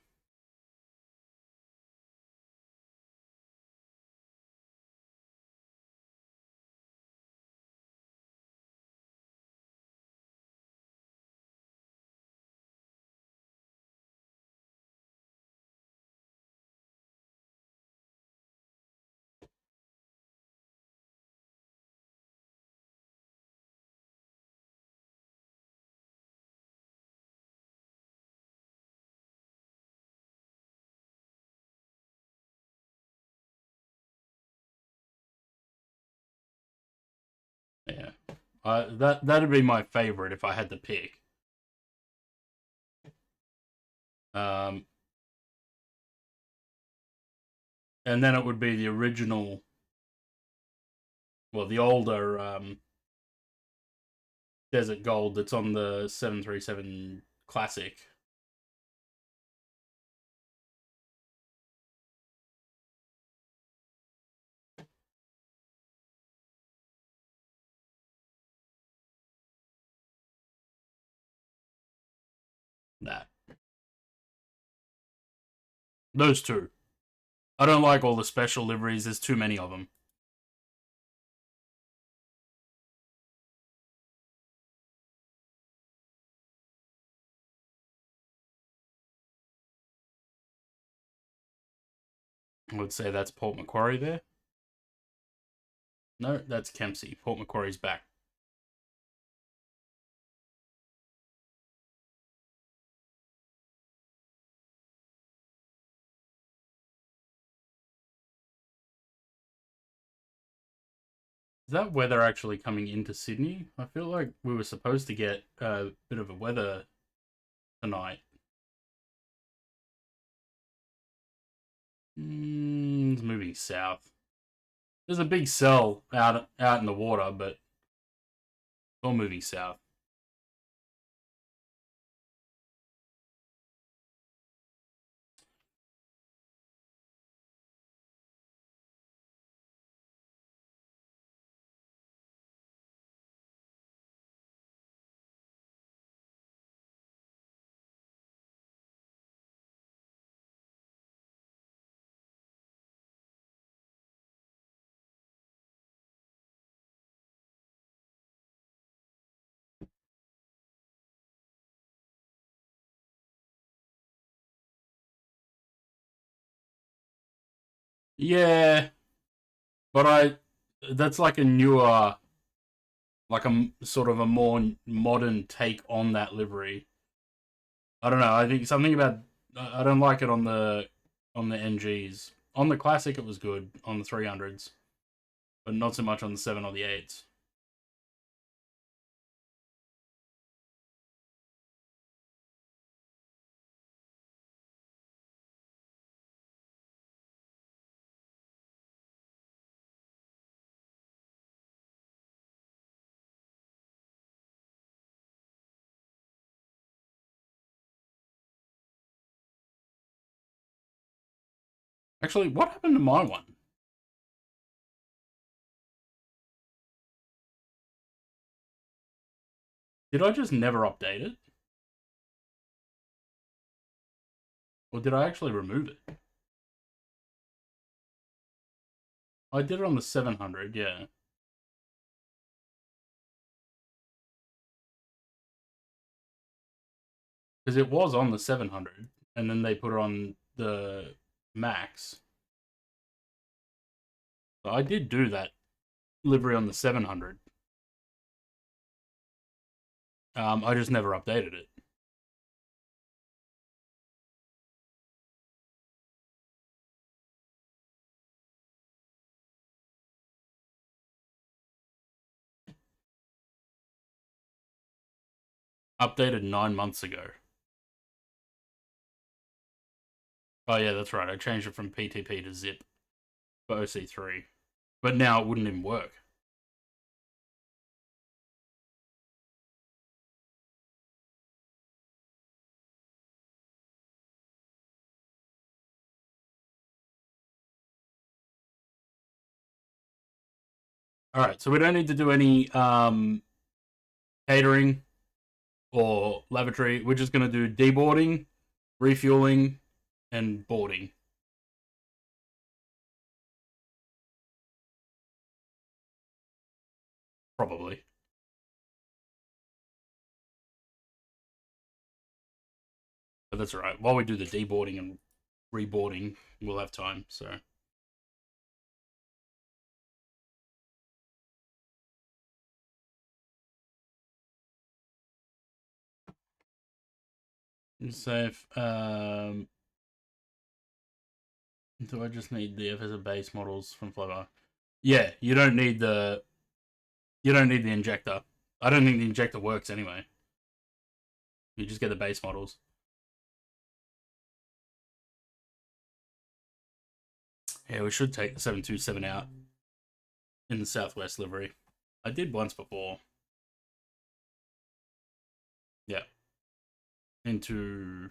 Yeah, that'd be my favorite if I had to pick. And then it would be the original, well, the older Desert Gold that's on the 737 Classic. That. Those two. I don't like all the special liveries. There's too many of them. I would say that's Port Macquarie there. No, that's Kempsey. Port Macquarie's back. Is that weather actually coming into Sydney? I feel like we were supposed to get a bit of a weather tonight. It's moving south. There's a big cell out in the water, but it's all moving south. Yeah, but that's like a newer, like a sort of a more modern take on that livery. I don't know. I think something about I don't like it on the NGs. On the Classic, it was good on the 300s, but not so much on the 7 or the 8s. Actually, what happened to my one? Did I just never update it? Or did I actually remove it? I did it on the 700, yeah. Because it was on the 700, and then they put it on the Max. So I did do that livery on the 700. I just never updated it. Updated 9 months ago. Oh yeah, that's right. I changed it from PTP to zip for OC3, but now it wouldn't even work. All right, so we don't need to do any catering or lavatory. We're just gonna do deboarding, refueling, and boarding. Probably. But that's alright. While we do the deboarding and reboarding, we'll have time, so. Safe. Do I just need the FSA base models from Flyby? Yeah, you don't need the injector. I don't think the injector works anyway. You just get the base models. Yeah, we should take the 727 out in the Southwest livery. I did once before. Yeah. Into...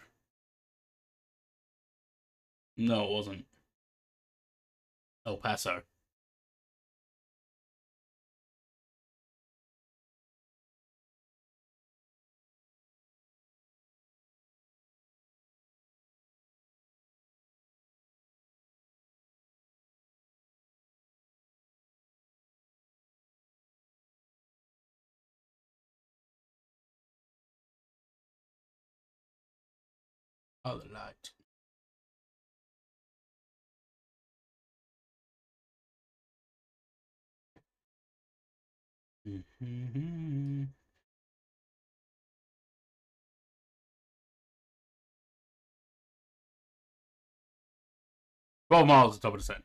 No, it wasn't. El Paso. Oh, the light. Mm-hmm. 12 miles at top of the descent.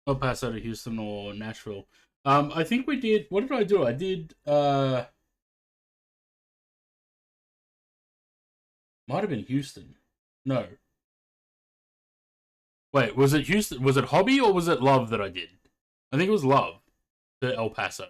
El Paso to Houston or Nashville. I think we did. What did I do? I did. Might have been Houston. No. Wait, was it Houston? Was it Hobby or was it Love that I did? I think it was Love to El Paso.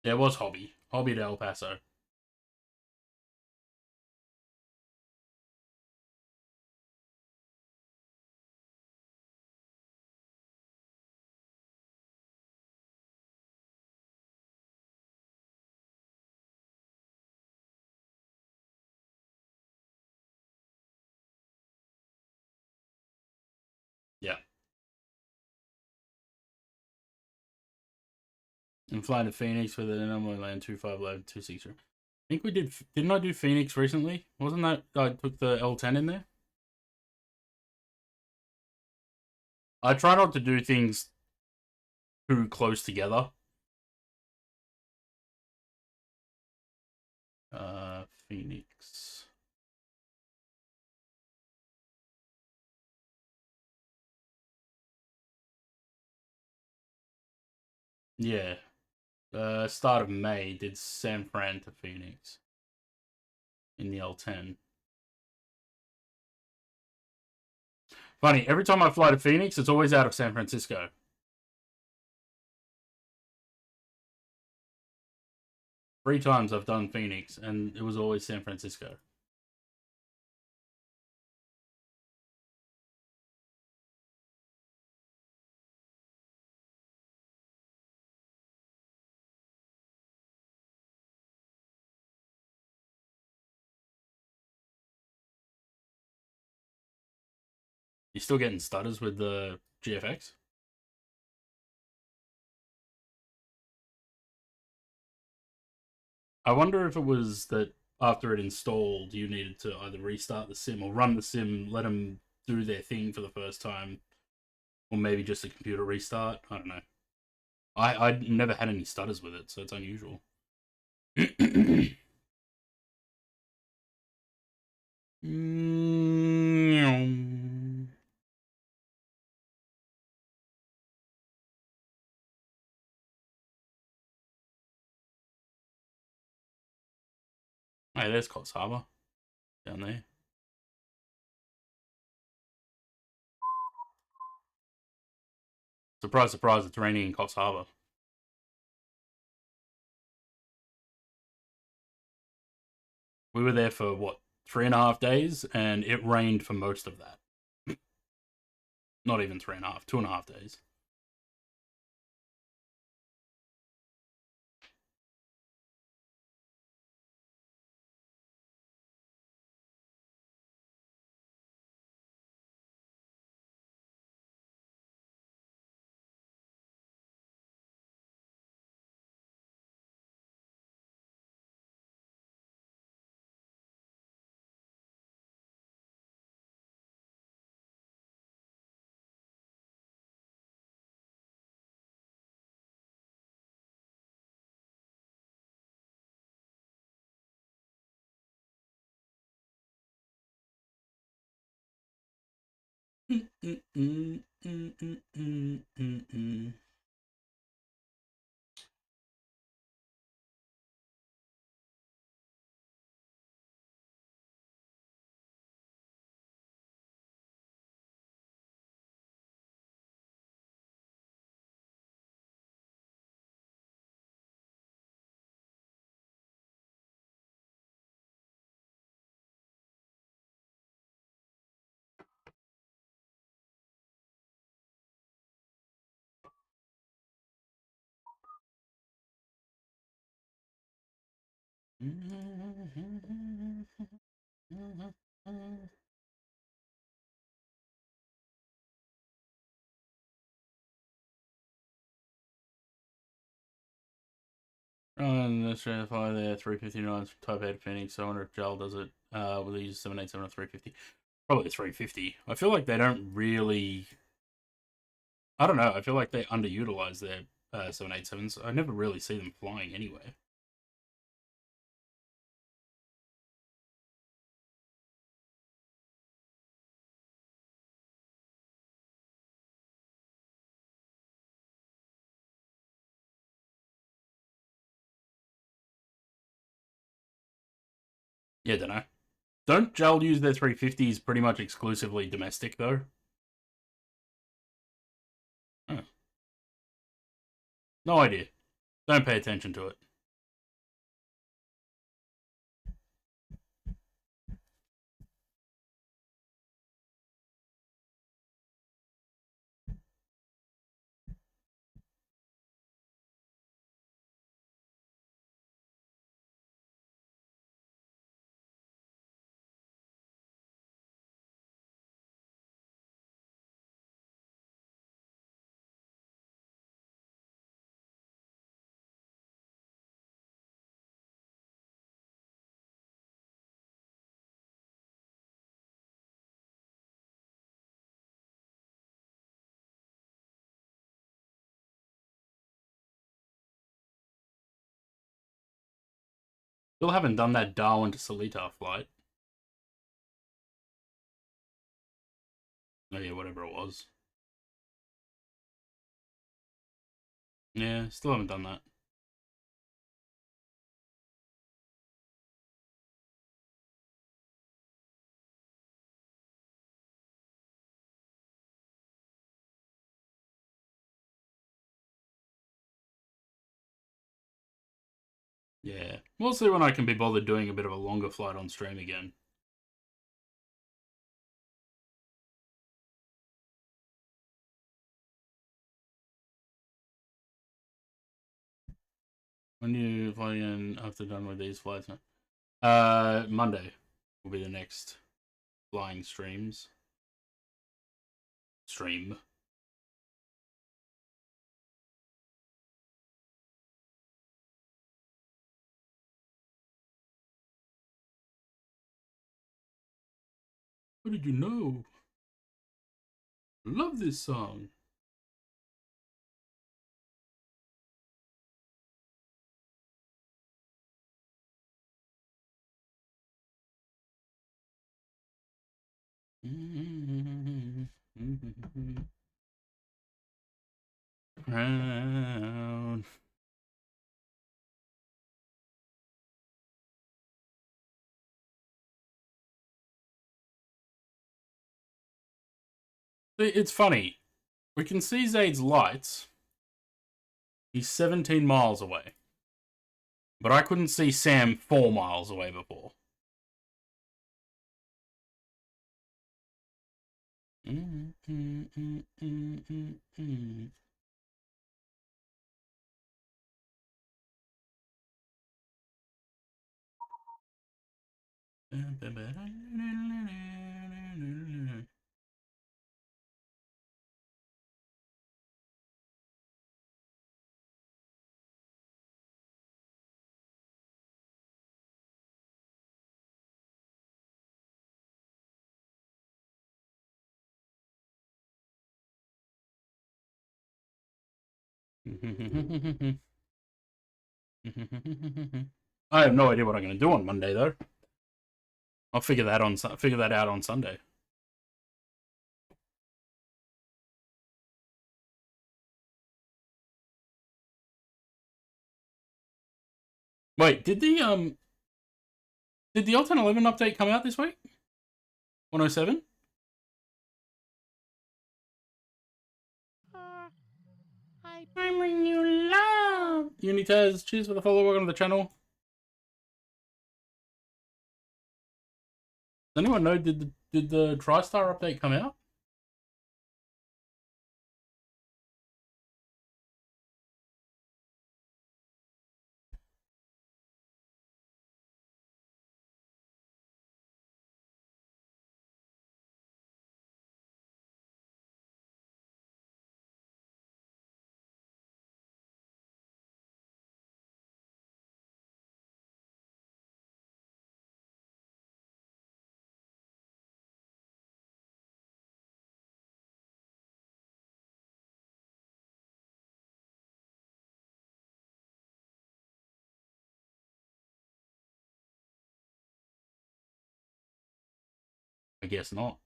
Yeah, it was Hobby. Hobby to El Paso. Yeah. And flying to Phoenix with an normal land 2511 260. I think we did. Didn't I do Phoenix recently? Wasn't that I took the L10 in there? I try not to do things too close together. Phoenix. Yeah. Start of May did San Fran to Phoenix in the L10. Funny, every time I fly to Phoenix, it's always out of San Francisco. 3 times I've done Phoenix, and it was always San Francisco. You still getting stutters with the GFX? I wonder if it was that after it installed, you needed to either restart the sim or run the sim, let them do their thing for the first time, or maybe just a computer restart. I don't know. I never had any stutters with it, so it's unusual. Hey, there's Cox Harbour down there. Surprise, surprise, it's raining in Cox Harbour. We were there for, what, 3.5 days, and it rained for most of that. Not even 3.5, 2.5 days. And let's fly there, 359 Type 8 Phoenix. So I wonder if JAL does it with these 787 or 350. Probably 350. I feel like they don't really. I don't know. I feel like they underutilize their 787s. I never really see them flying anyway. Yeah, don't know. Don't JAL use their 350s pretty much exclusively domestic, though? Oh. No idea. Don't pay attention to it. Still haven't done that Darwin to Seletar flight. Oh yeah, whatever it was. Yeah, still haven't done that. Yeah. We'll see when I can be bothered doing a bit of a longer flight on stream again. When you fly in after done with these flights? Monday will be the next flying streams. Stream. What did you know? Love this song. Crown. It's funny. We can see Zaid's lights. He's 17 miles away. But I couldn't see Sam 4 miles away before. I have no idea what I'm going to do on Monday, though. I'll figure that out on Sunday. Wait, did the L1011 update come out this week? 107? I'm bringing you love. Unitaz, cheers for the follow. Welcome to the channel. Does anyone know, did the TriStar update come out? I guess not.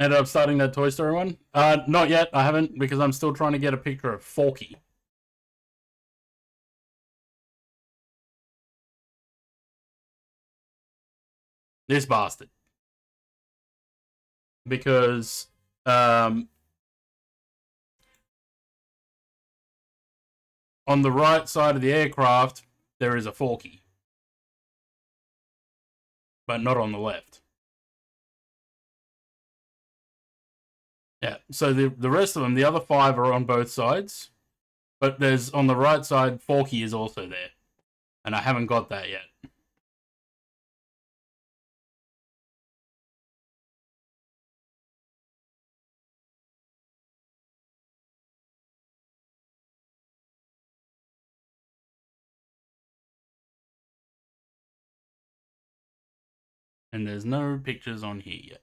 Ended up starting that Toy Story one? Not yet. I haven't, because I'm still trying to get a picture of Forky. This bastard. Because, on the right side of the aircraft, there is a Forky. But not on the left. Yeah, so the rest of them, the other 5 are on both sides. But there's, on the right side, Forky is also there. And I haven't got that yet. And there's no pictures on here yet.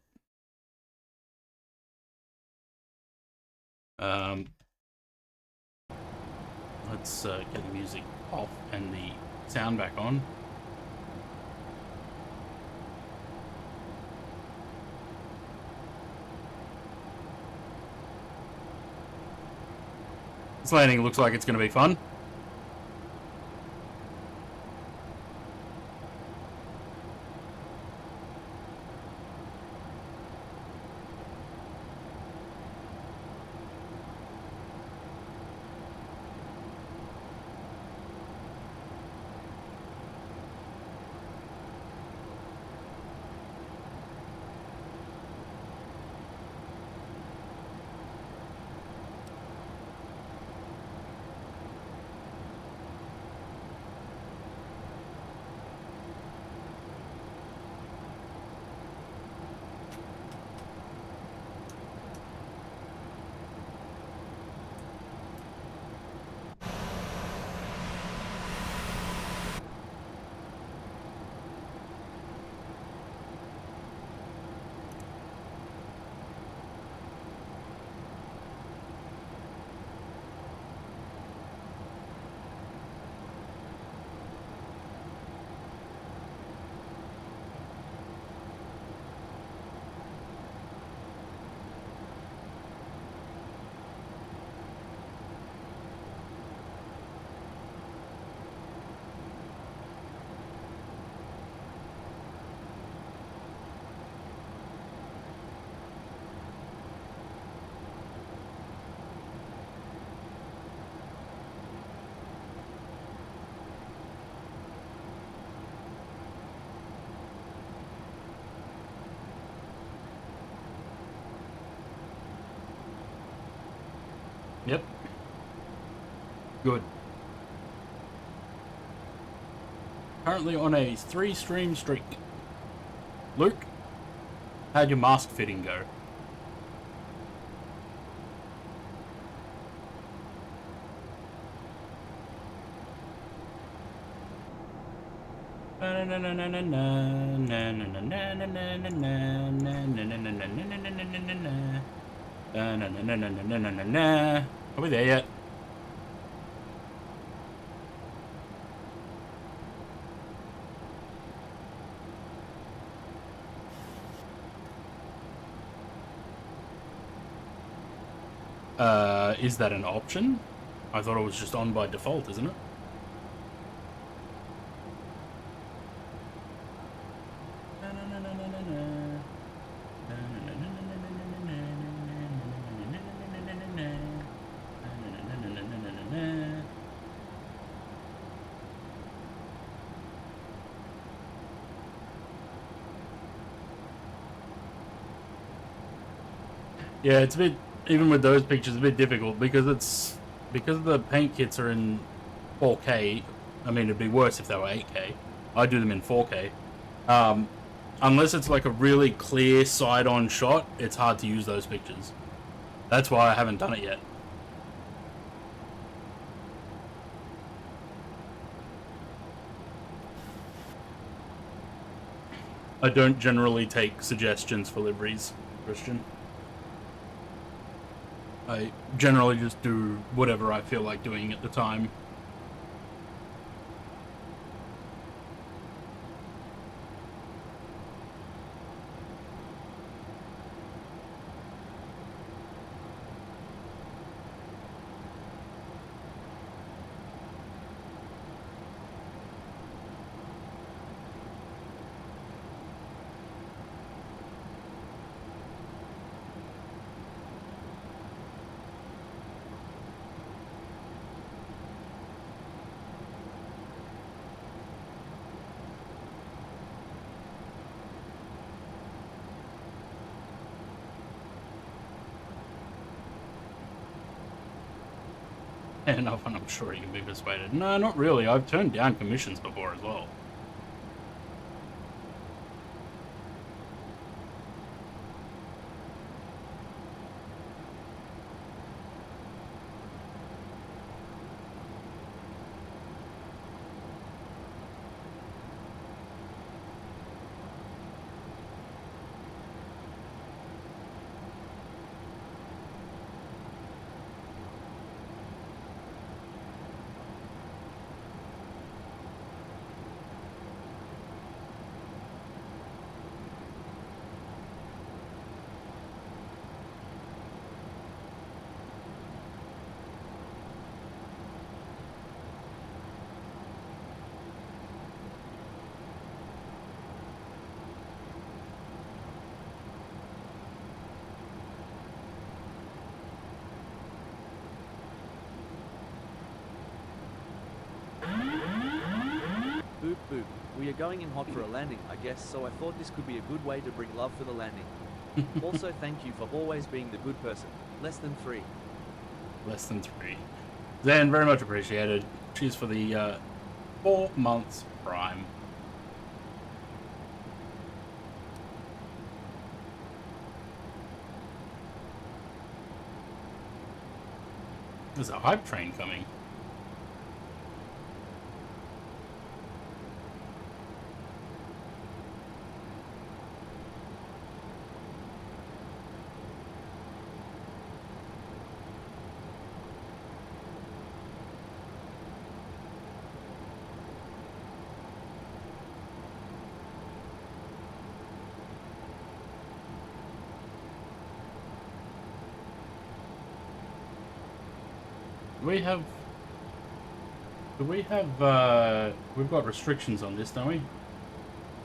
Let's get the music off and the sound back on. This landing looks like it's going to be fun. Yep. Good. Currently on a 3-stream streak. Luke, how'd your mask fitting go? Are we there yet? Is that an option? I thought it was just on by default, isn't it? Yeah, it's a bit, even with those pictures, it's a bit difficult because the paint kits are in 4K. I mean, it'd be worse if they were 8K. I do them in 4K. Unless it's like a really clear side-on shot, it's hard to use those pictures. That's why I haven't done it yet. I don't generally take suggestions for liveries, Christian. I generally just do whatever I feel like doing at the time. Enough, and I'm sure you can be persuaded. No, not really. I've turned down commissions before as well. Boop boop. We are going in hot for a landing, I guess, so I thought this could be a good way to bring love for the landing. Also, thank you for always being the good person. Less than 3. Less than 3. Zan, very much appreciated. Cheers for the 4 months Prime. There's a hype train coming. We've got restrictions on this, don't we?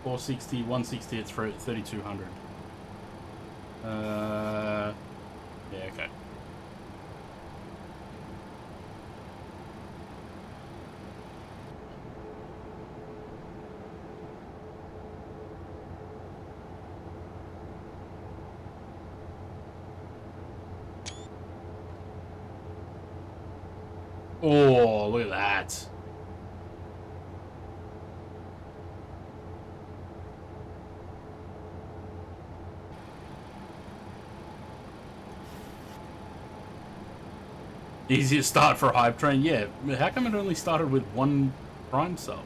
460, 160, it's for 3,200. Yeah, okay. look at that. Easiest start for a hype train? Yeah. How come it only started with one Prime sub?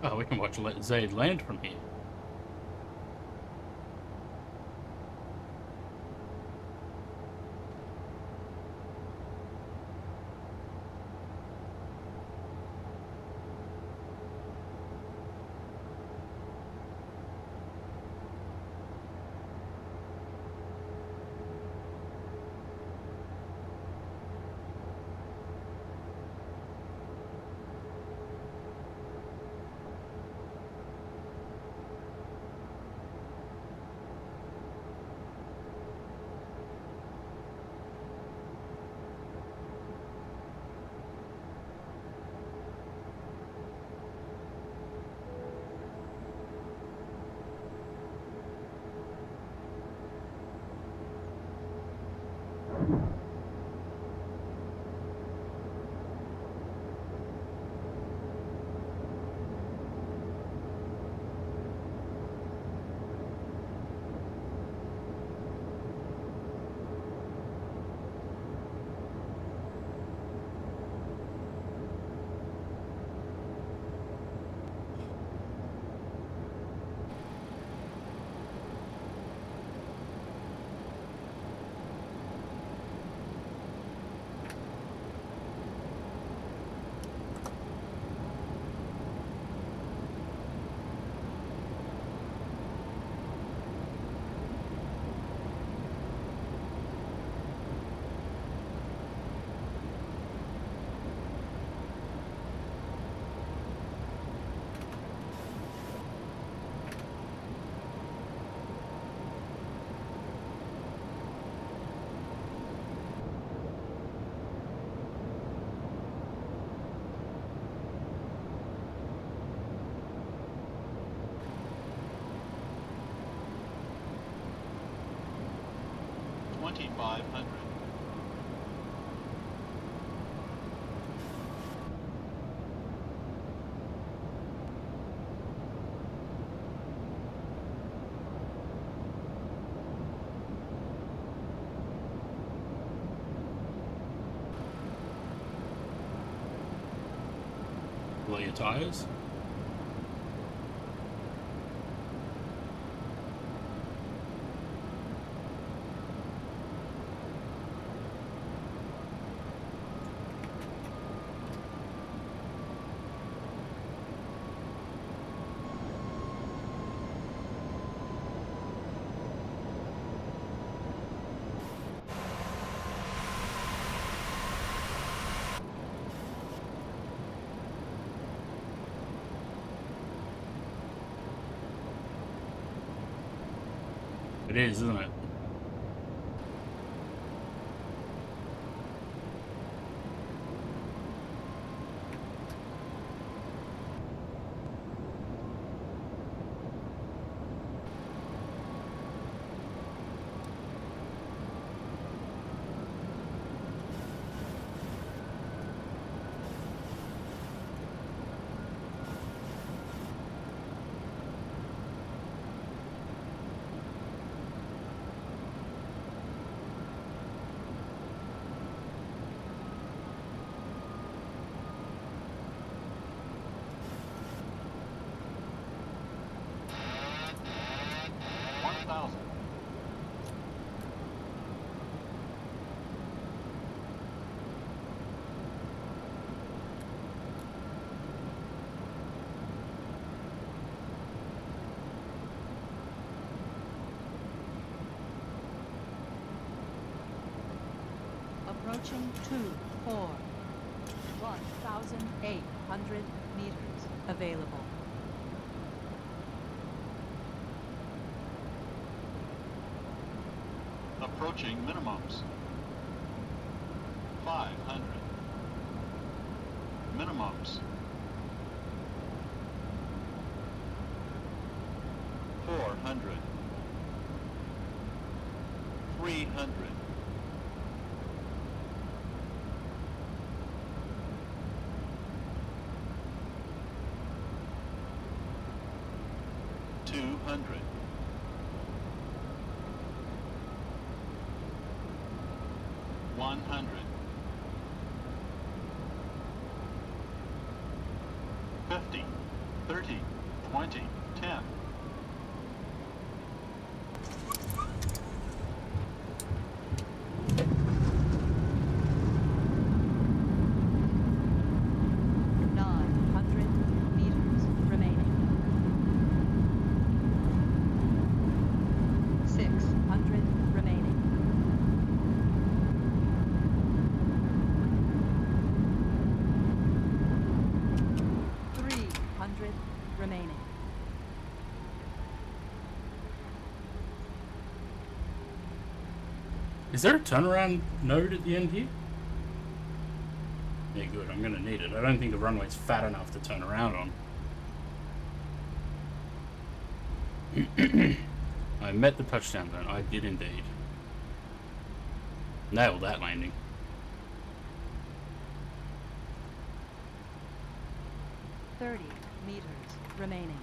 Oh, we can watch Zaid land from here. Blow your tires. It is, isn't it? Approaching 24. 1,800 meters available. Approaching minimums. 500. Minimums. 400. 300. 200. 100. 50. 30. 20. 10. 900 meters remaining. 600 remaining. 300 remaining. Is there a turnaround node at the end here? Yeah, good. I'm gonna need it. I don't think the runway's fat enough to turn around on. I met the touchdown zone. I did indeed. Nailed that landing. $30 meters remaining.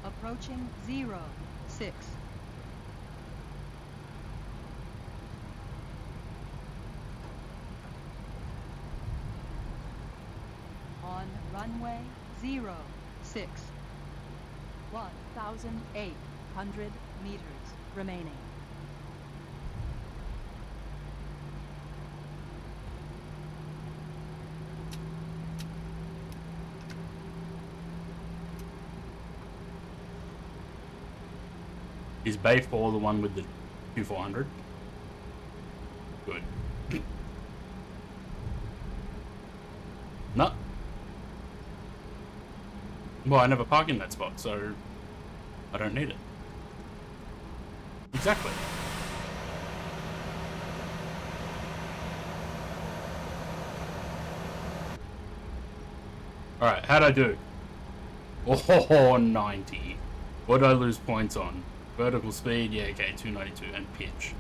Approaching 06. On runway 06. 1,800 meters remaining. Is Bay 4 the one with the Q400? Good. No. Well, I never park in that spot, so I don't need it. Exactly. Alright, how'd I do? Oh, 90. What did I lose points on? Vertical speed, yeah, okay, 292, and pitch.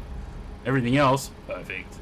Everything else, perfect.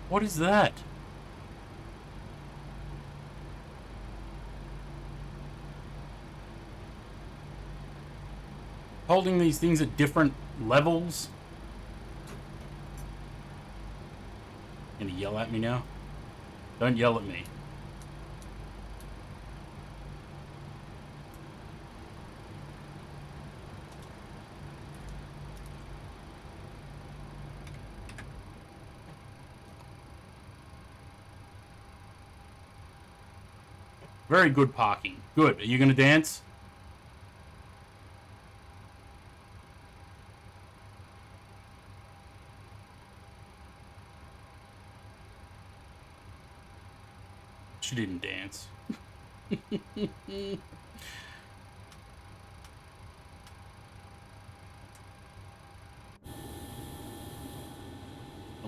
What is that? Holding these things at different levels? Gonna yell at me now? Don't yell at me. Very good parking. Good. Are you gonna dance? She didn't dance. It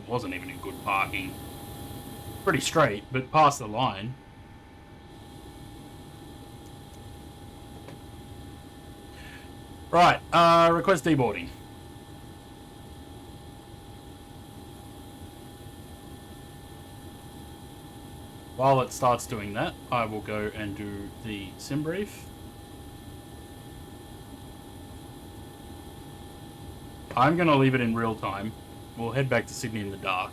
wasn't even in good parking. Pretty straight, but past the line. Right, request deboarding. While it starts doing that, I will go and do the sim brief. I'm going to leave it in real time. We'll head back to Sydney in the dark.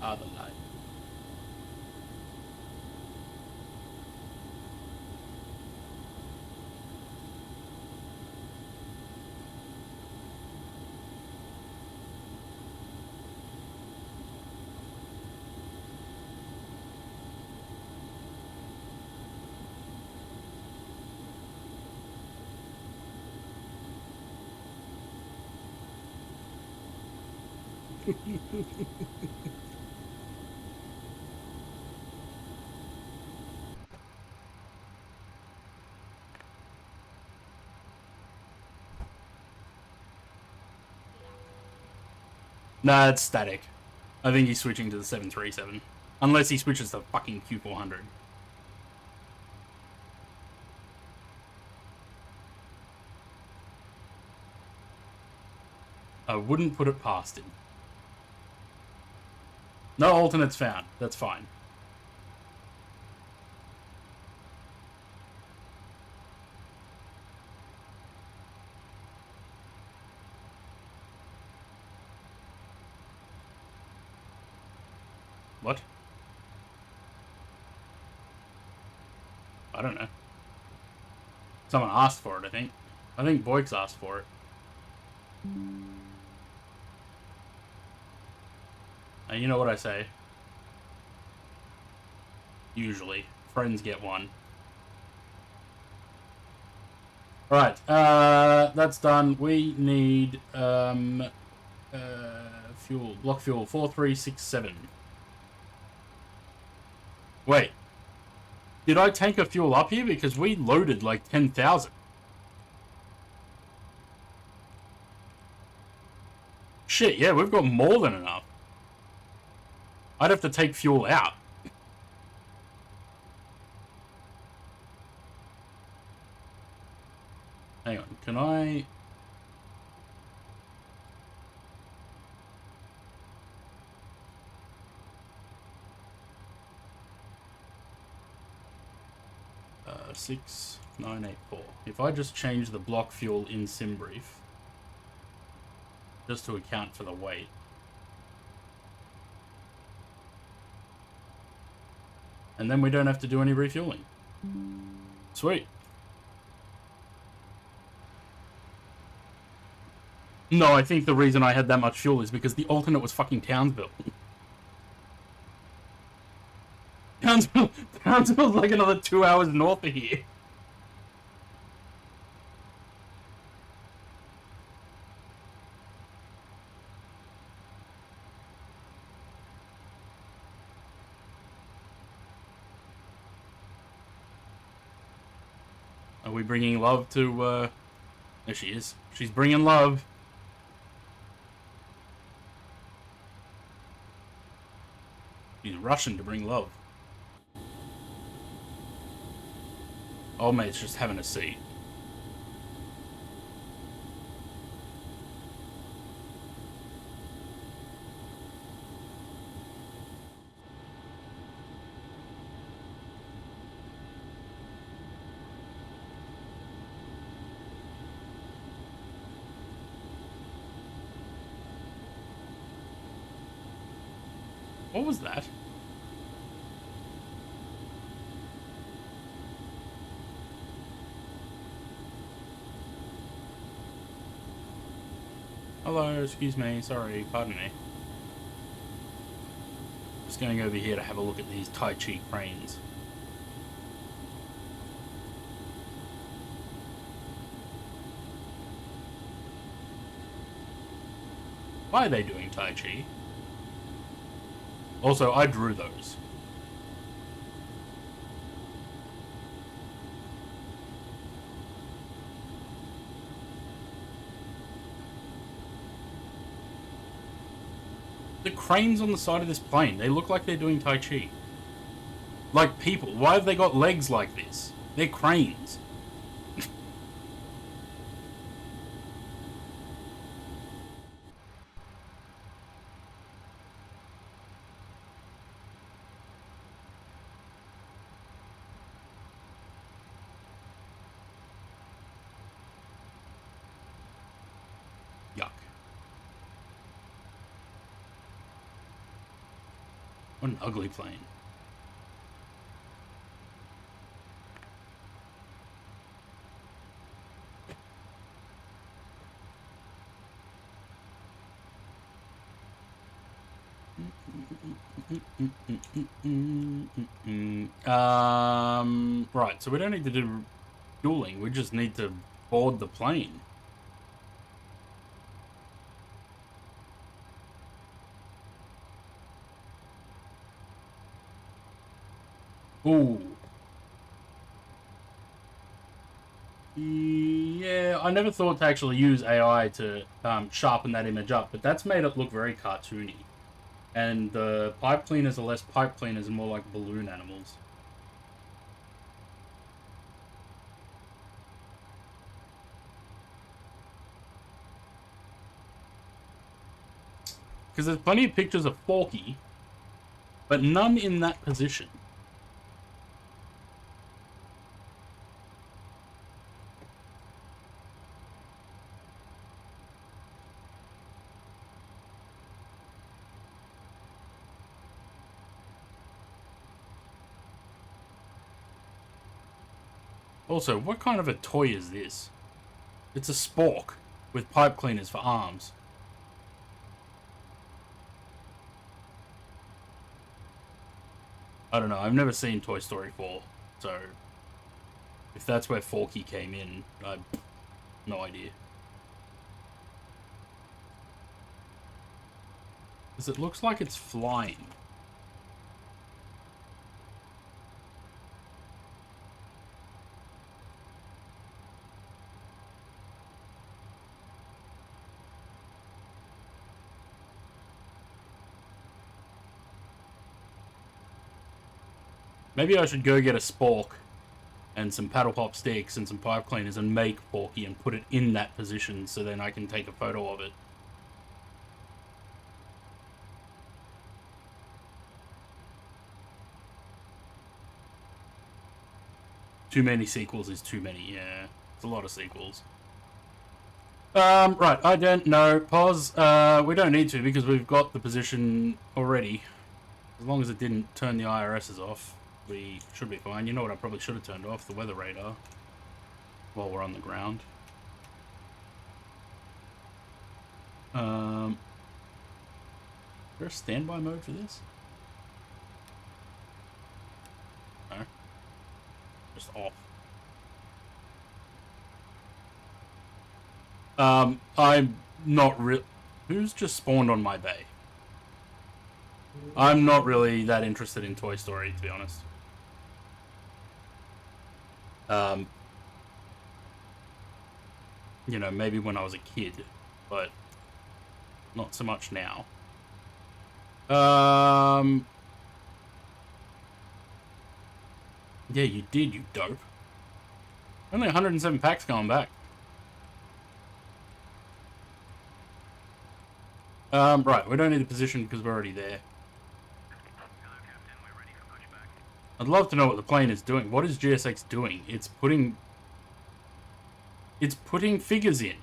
The light. Nah, it's static. I think he's switching to the 737. Unless he switches to fucking Q400. I wouldn't put it past him. No alternates found. That's fine. What? I don't know. Someone asked for it, I think. I think Boyk's asked for it. And you know what I say? Usually. Friends get one. Right, that's done. We need, fuel, block fuel, 4367. Wait. Did I tank a fuel up here? Because we loaded like 10,000. Shit, yeah, we've got more than enough. I'd have to take fuel out. Hang on, can I... Uh, 6984. If I just change the block fuel in SimBrief, just to account for the weight. And then we don't have to do any refueling. Sweet. No, I think the reason I had that much fuel is because the alternate was fucking Townsville. Townsville's like another 2 hours north of here. Are we bringing love to, There she is. She's bringing love. She's rushing to bring love. Old mate's just having a seat. What was that? Hello, excuse me, sorry, pardon me. Just going over here to have a look at these Tai Chi cranes. Why are they doing Tai Chi? Also, I drew those. The cranes on the side of this plane, they look like they're doing Tai Chi. Like people. Why have they got legs like this? They're cranes. Yuck. What an ugly plane. Right, so we don't need to do dueling, we just need to board the plane. Ooh. Yeah, I never thought to actually use AI to sharpen that image up, but that's made it look very cartoony. And the pipe cleaners are less pipe cleaners and more like balloon animals. Because there's plenty of pictures of Forky, but none in that position. Also, what kind of a toy is this? It's a spork with pipe cleaners for arms. I don't know, I've never seen Toy Story 4, so if that's where Forky came in, I've no idea. Because it looks like it's flying. Maybe I should go get a spork and some paddle pop sticks and some pipe cleaners and make Forky and put it in that position so then I can take a photo of it. Too many sequels is too many, yeah. It's a lot of sequels. Right, I don't know. Pause. We don't need to because we've got the position already. As long as it didn't turn the IRSs off, we should be fine. You know what I probably should have turned off? The weather radar. While we're on the ground. Is there a standby mode for this? No. Just off. I'm not real. Who's just spawned on my bay? I'm not really that interested in Toy Story, to be honest. You know, maybe when I was a kid, but not so much now. Yeah, you did, you dope. Only 107 packs going back. Right, we don't need the position because we're already there. I'd love to know what the plane is doing. What is GSX doing? It's putting figures in.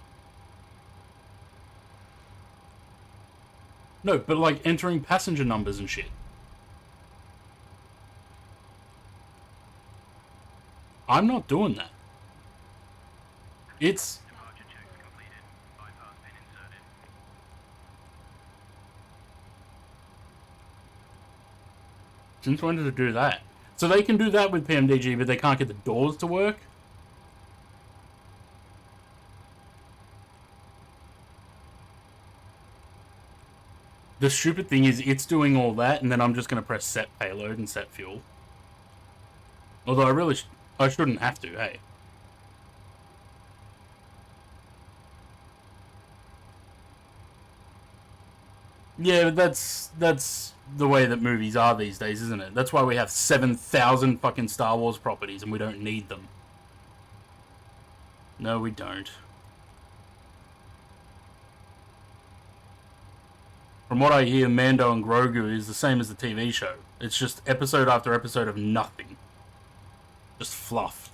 No, but like entering passenger numbers and shit. I'm not doing that. It's... Since when did it do that? So they can do that with PMDG, but they can't get the doors to work? The stupid thing is, it's doing all that, and then I'm just going to press set payload and set fuel. Although I really I shouldn't have to, hey. Yeah, but that's the way that movies are these days, isn't it? That's why we have 7,000 fucking Star Wars properties and we don't need them. No, we don't. From what I hear, Mando and Grogu is the same as the TV show. It's just episode after episode of nothing. Just fluff.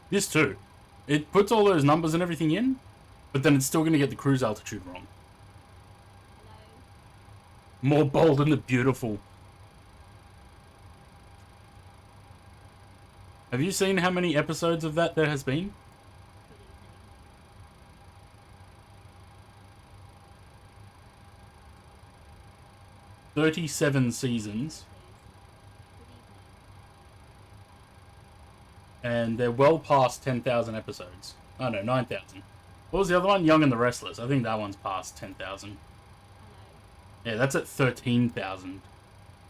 This too. It puts all those numbers and everything in, but then it's still going to get the cruise altitude wrong. More bold and the beautiful. Have you seen how many episodes of that there has been? "37 seasons. And they're well past 10,000 episodes. Oh no, 9,000. What was the other one? Young and the Restless. I think that one's past 10,000. Yeah, that's at 13,000.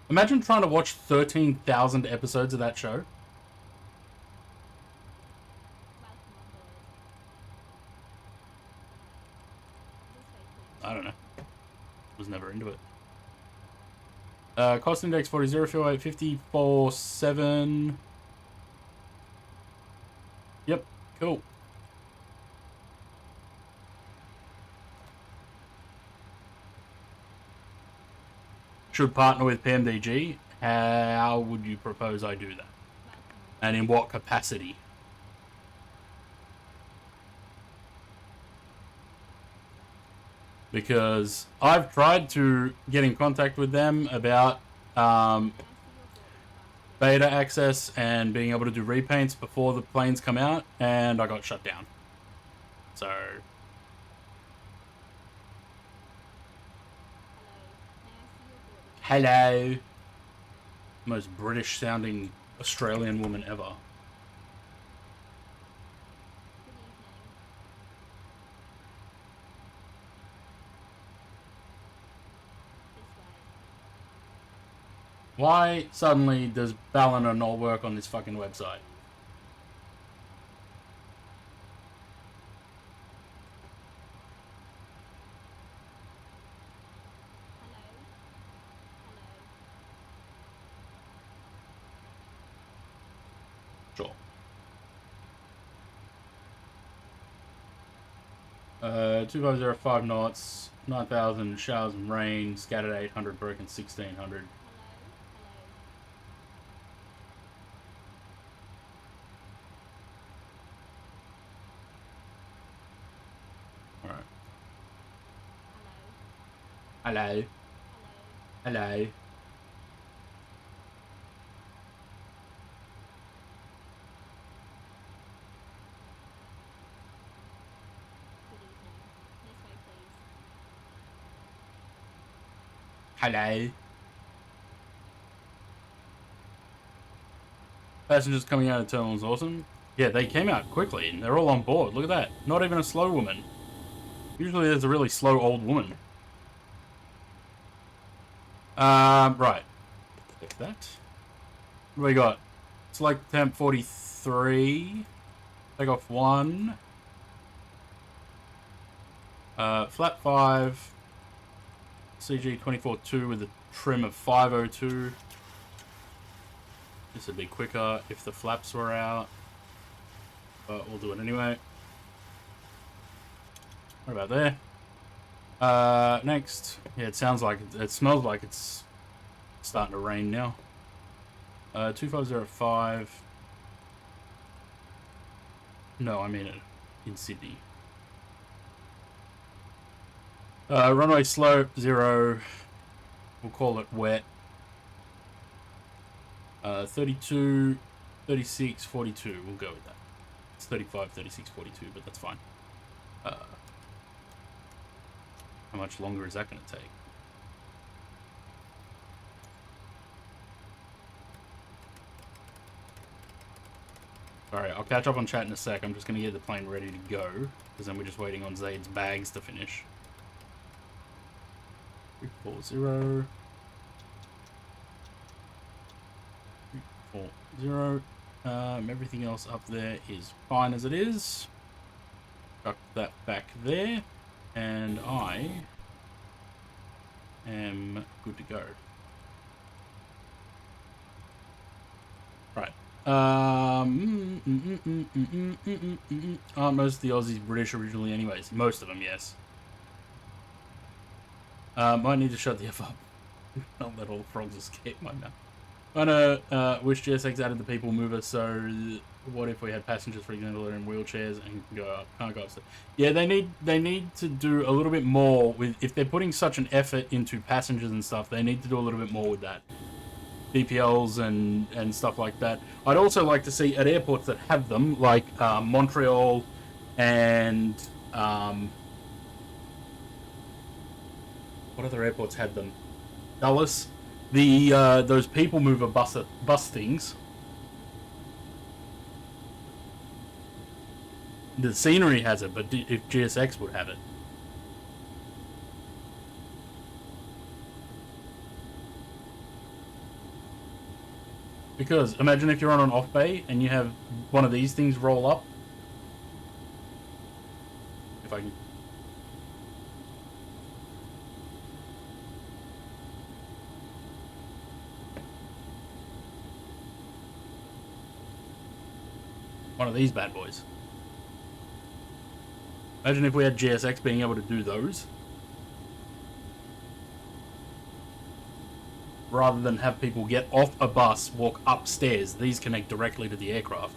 Imagine trying to watch 13,000 episodes of that show. I don't know. Was never into it. Cost index 40, fuel 8, 54, 7. Yep, cool. Should partner with PMDG. How would you propose I do that? And in what capacity? Because I've tried to get in contact with them about beta access and being able to do repaints before the planes come out, and I got shut down. So... Hello. Most British sounding Australian woman ever. Why suddenly does Ballina not work on this fucking website? Sure. 2505 knots, 9,000 showers and rain, scattered 800, broken 1600. Alright. Hello. Hello. Hello. Passengers coming out of the terminal is awesome. Yeah, they came out quickly and they're all on board. Look at that. Not even a slow woman. Usually there's a really slow old woman. Right. Take that. What do we got? select temp 43. Take off 1. Flat 5. CG 24.2 with a trim of 502. This would be quicker if the flaps were out. But we'll do it anyway. What about there? Next. Yeah, it sounds like it smells like it's starting to rain now. 2505. No, I mean it in Sydney. Runway slope 0. We'll call it wet. 32, 36, 42. We'll go with that. It's 35, 36, 42, but that's fine. How much longer is that going to take? Alright, I'll catch up on chat in a sec. I'm just going to get the plane ready to go, because then we're just waiting on Zaid's bags to finish. 340. 340. Everything else up there is fine as it is. Chuck that back there, and I am good to go. Right. Aren't most of the Aussies British originally anyways? Most of them, yes. Might need to shut the F up. Not let all the frogs escape my mouth. I know, wish GSX added the people mover, so what if we had passengers, for example, that are in wheelchairs and can go up, can't go upstairs? Yeah, they need to do a little bit more with, if they're putting such an effort into passengers and stuff, they need to do a little bit more with that. DPLs and stuff like that. I'd also like to see at airports that have them, like Montreal and what other airports had them? Dulles. Those people mover bus things. The scenery has it, but if GSX would have it. Because imagine if you're on an off bay and you have one of these things roll up. If I can. One of these bad boys. Imagine if we had GSX being able to do those. Rather than have people get off a bus, walk upstairs. These connect directly to the aircraft.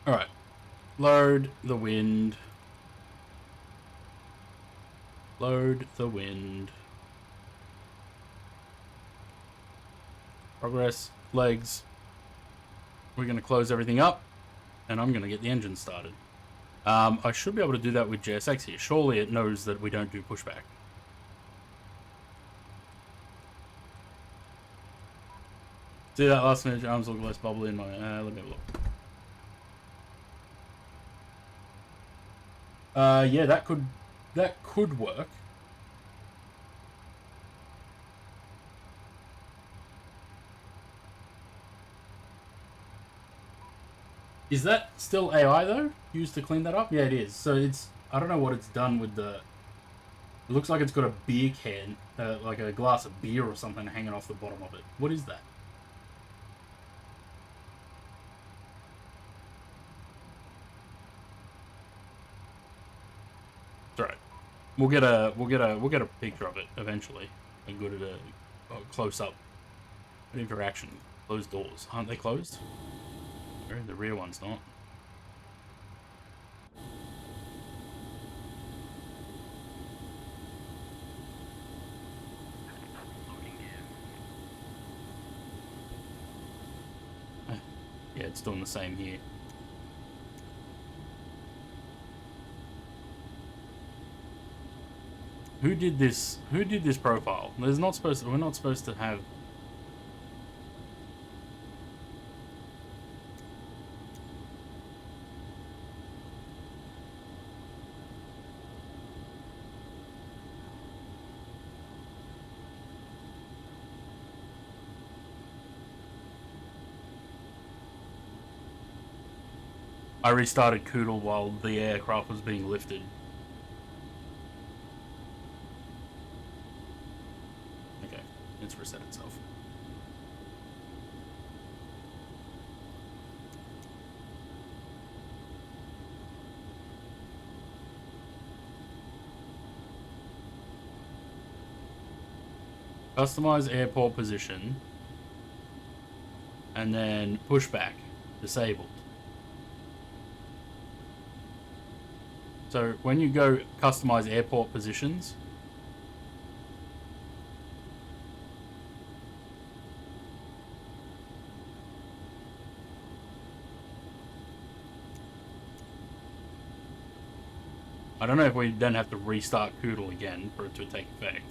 Alright. Load the wind. Load the wind. Progress. Legs. We're going to close everything up. And I'm going to get the engine started. I should be able to do that with GSX here. Surely it knows that we don't do pushback. See that last minute arms look less bubbly in my... let me have a look. Yeah, that could work. Is that still AI though? Used to clean that up? Yeah, it is. So it's, I don't know what it's done with the, it looks like it's got a beer can, like a glass of beer or something hanging off the bottom of it. What is that? It's alright. We'll get a picture of it eventually. And go to the close up. An interaction. Closed doors. Aren't they closed? The rear one's not. Yeah, it's doing the same here. Who did this? Who did this profile? There's not supposed to, we're not supposed to have. I restarted Koodle while the aircraft was being lifted. Okay, it's reset itself. Customize airport position. And then pushback. Disabled. So when you go customize airport positions, I don't know if we then have to restart Koodle again for it to take effect.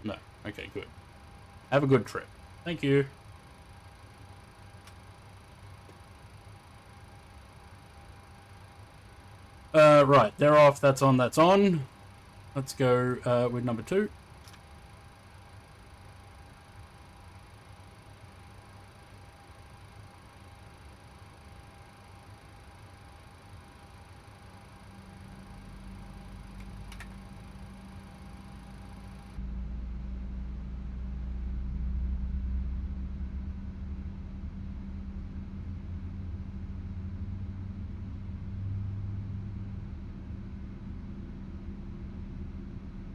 No. Okay, good. Have a good trip. Thank you. Right. They're off. That's on. That's on. Let's go with number 2.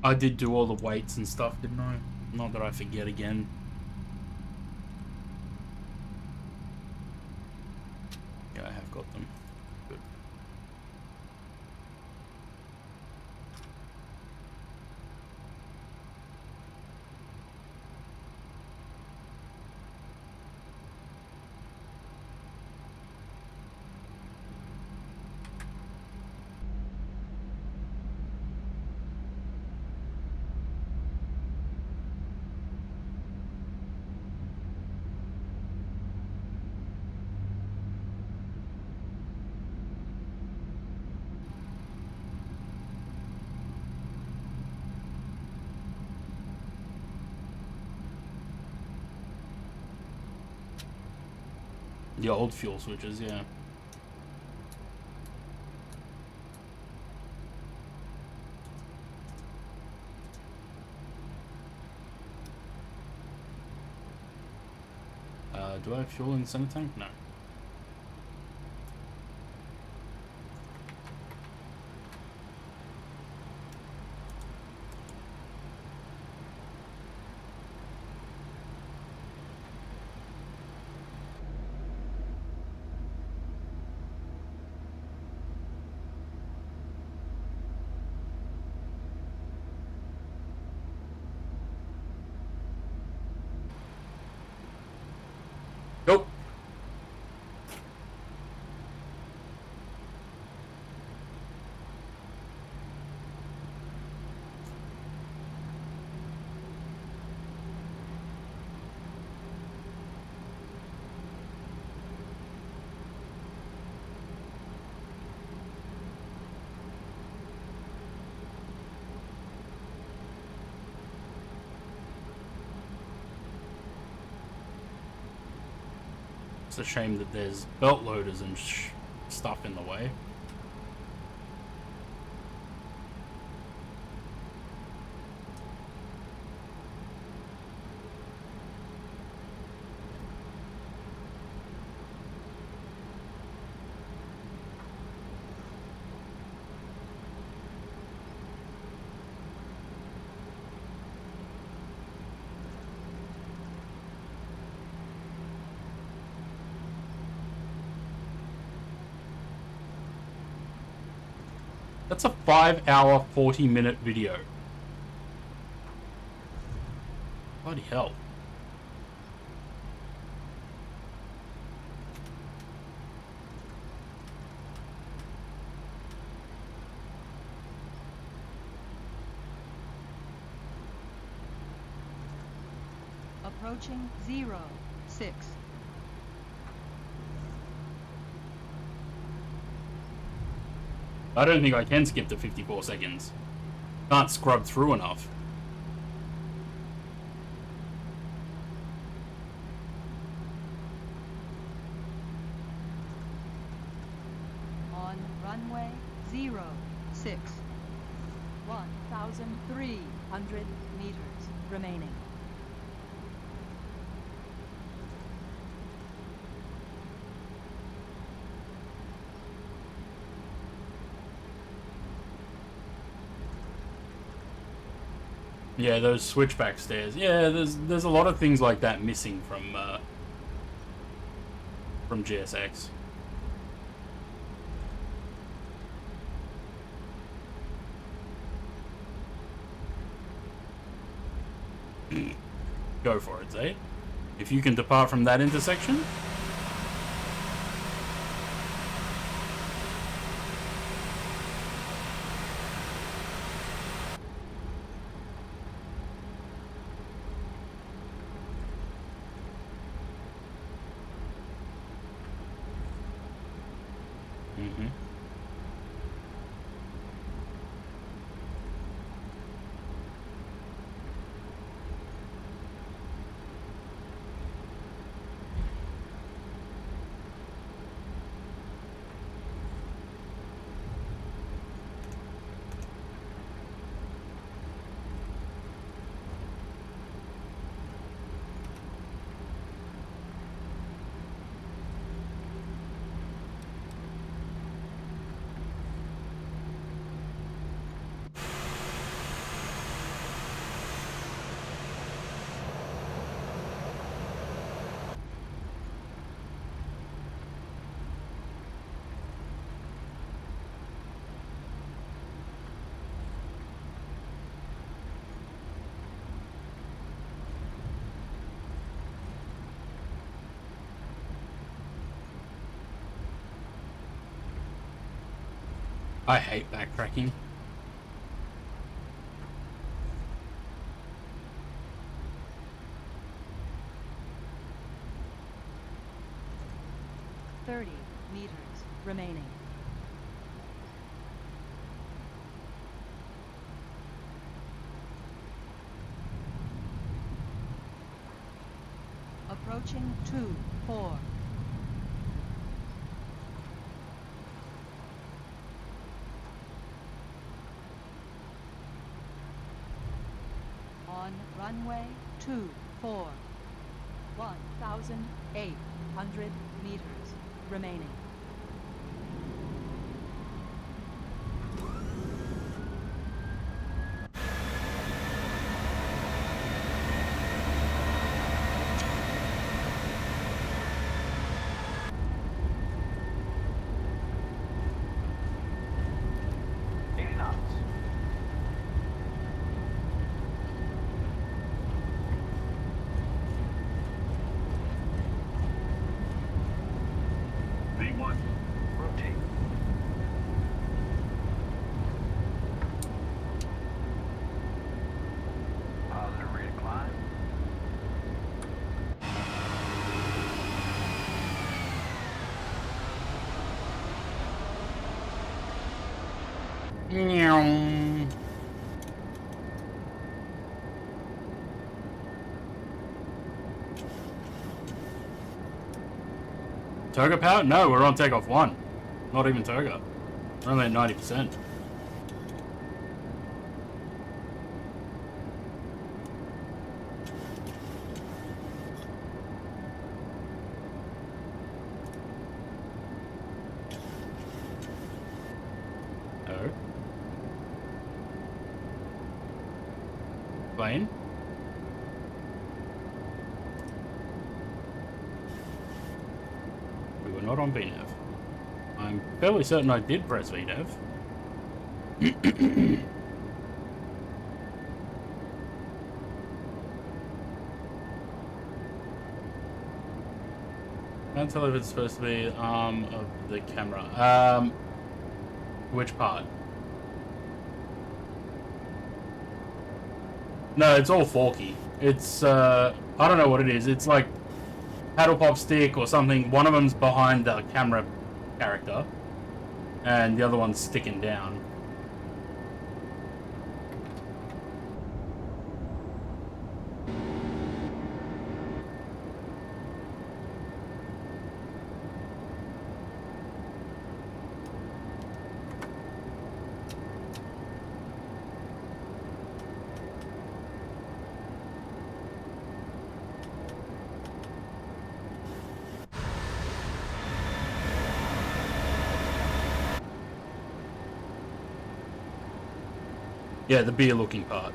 I did do all the weights and stuff, didn't I? Not that I forget again. Yeah, I have got them. Good. The old fuel switches, yeah. Do I have fuel in the center tank? No. Nope. It's a shame that there's belt loaders and stuff in the way. That's a 5-hour, 40-minute video. Bloody hell. Approaching 06. I don't think I can skip the 54 seconds. Can't scrub through enough. On runway 06. 1,300 meters remaining. Yeah, those switchback stairs. Yeah, there's a lot of things like that missing from GSX. Go for it, Zay. If you can depart from that intersection. Mm-hmm. I hate backtracking. .30 meters remaining. Approaching 2-4. On runway 24. 1,800 meters remaining. V1, rotate. Positive rate of climb. Meow. Toga power? No, we're on takeoff 1. Not even Toga. We're only at 90%. Oh. Plane? We were not on VNAV. I'm fairly certain I did press VNAV. Can't tell if it's supposed to be arm of the camera. Which part? No, it's all forky. It's I don't know what it is. It's like paddle pop stick or something. One of them's behind the camera character, and the other one's sticking down. Yeah, the beer looking part.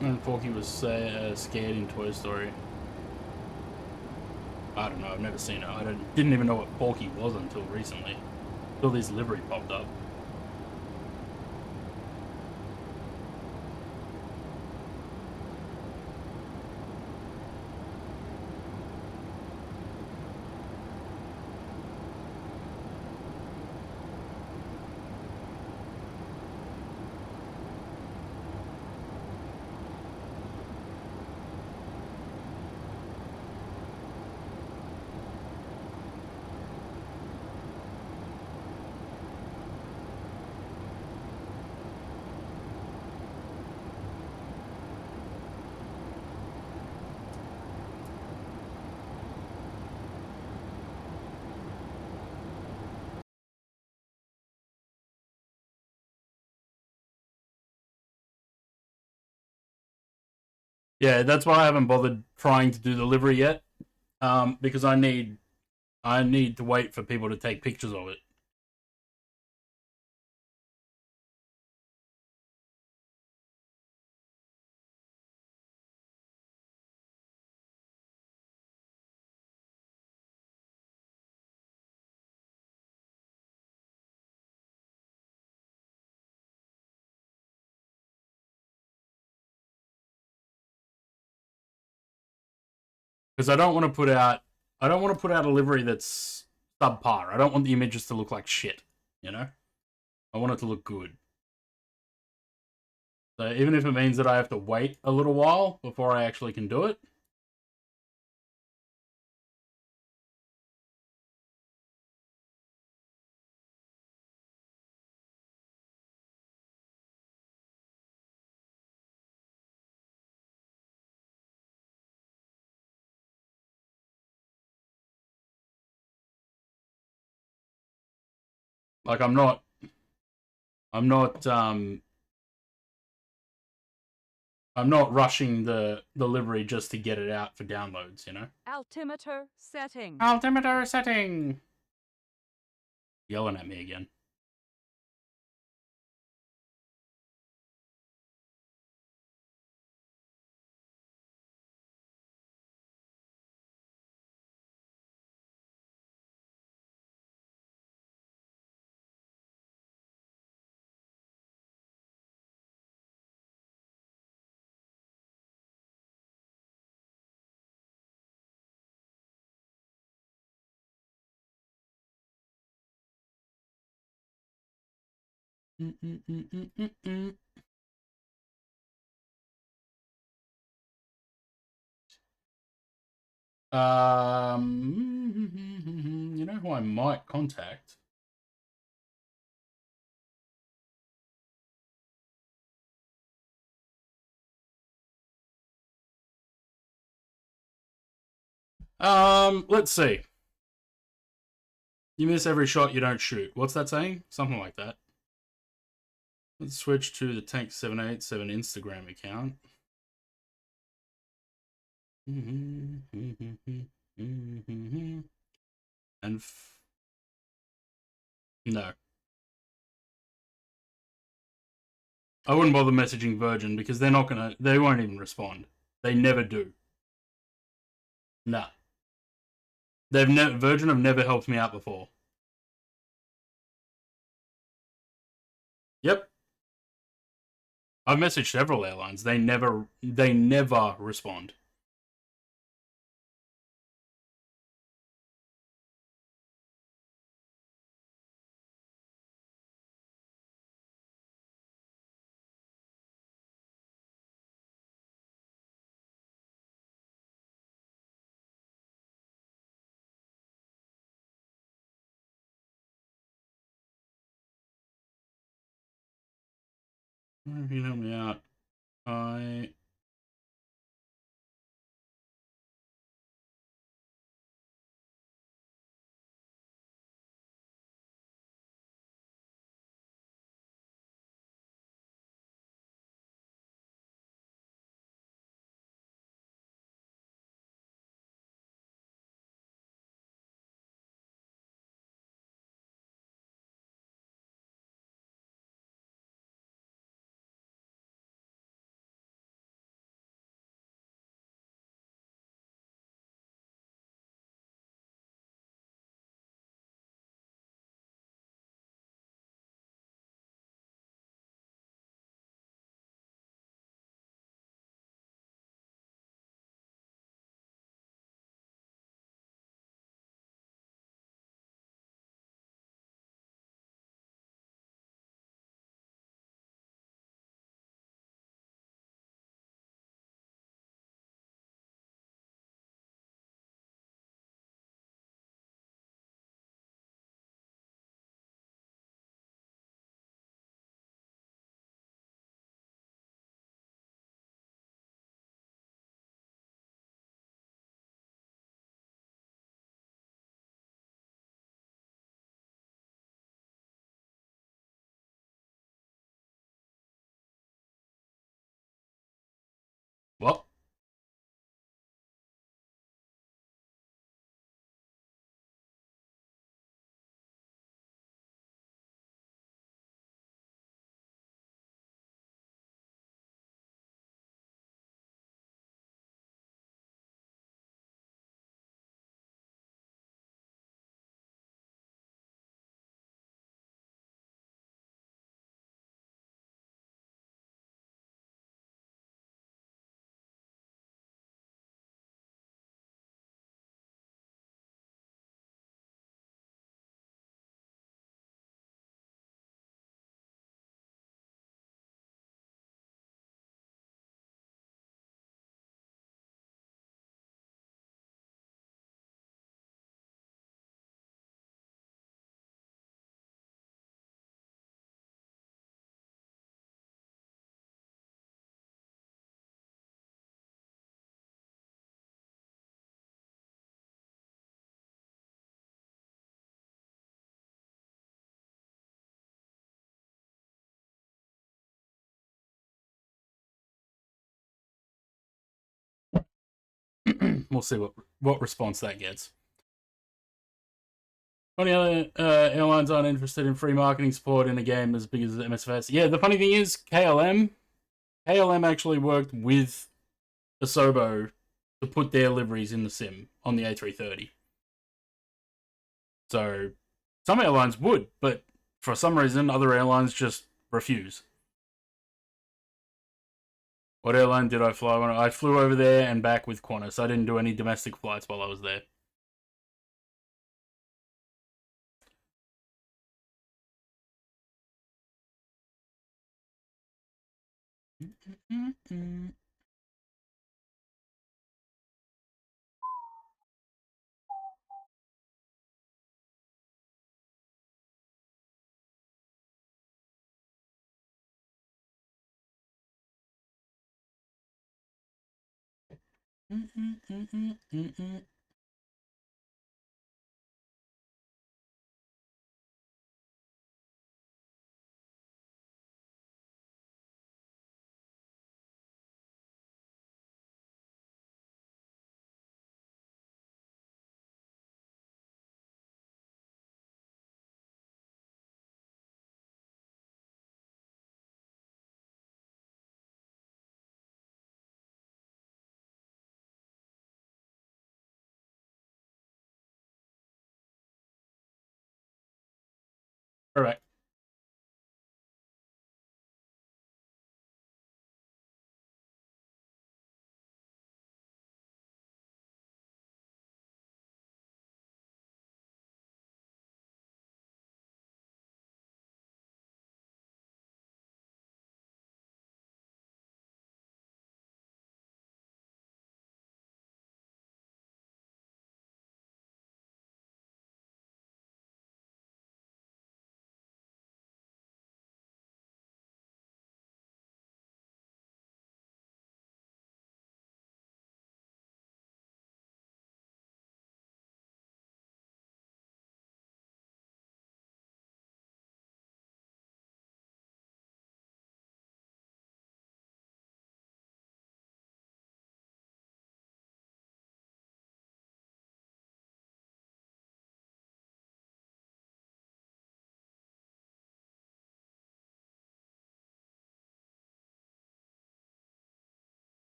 And Forky was scared in Toy Story. I don't know, I've never seen it. I didn't even know what Forky was until recently. Until this livery popped up. Yeah, that's why I haven't bothered trying to do the livery yet. Because I need to wait for people to take pictures of it. Because I don't want to put out a livery that's subpar. I don't want the images to look like shit, you know? I want it to look good. So even if it means that I have to wait a little while before I actually can do it. Like I'm not rushing the livery just to get it out for downloads, you know? Altimeter setting. Altimeter setting! Yelling at me again. You know who I might contact? Let's see. You miss every shot you don't shoot. What's that saying? Something like that. Let's switch to the Tank787 Instagram account. And no. I wouldn't bother messaging Virgin because they won't even respond. They never do. Nah. Virgin have never helped me out before. Yep. I've messaged several airlines. They never respond. If you help me out, I what? We'll see what response that gets. Funny other airlines aren't interested in free marketing support in a game as big as MSFS. Yeah, the funny thing is KLM actually worked with Asobo to put their liveries in the sim on the A330. So some airlines would, but for some reason other airlines just refuse. What airline did I fly when I flew over there and back with Qantas? I didn't do any domestic flights while I was there. All right.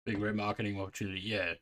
Big great marketing opportunity. Yeah.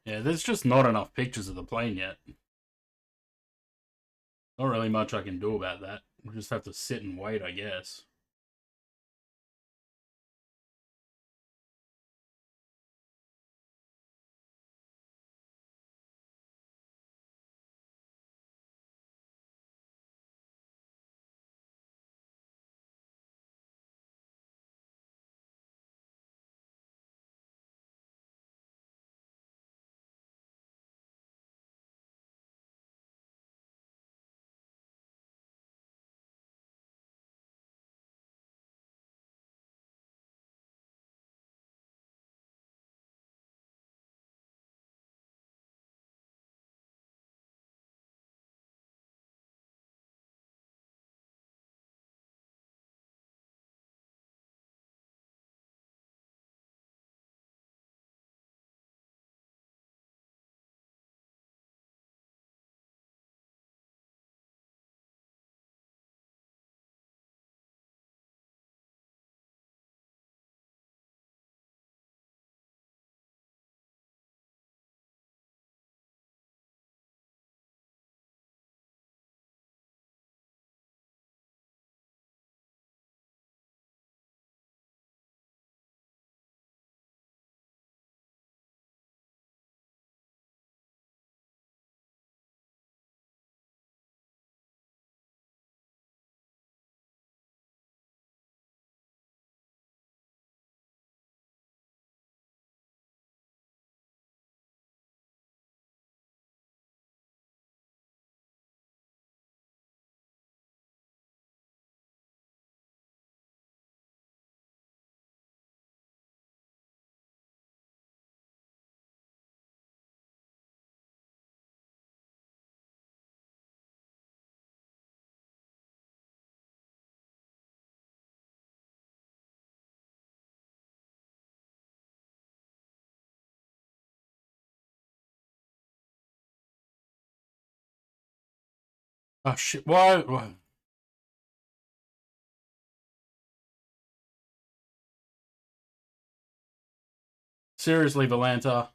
Yeah, there's just not enough pictures of the plane yet. Not really much I can do about that. We'll just have to sit and wait, I guess. Oh shit! Why? Seriously, Valanta.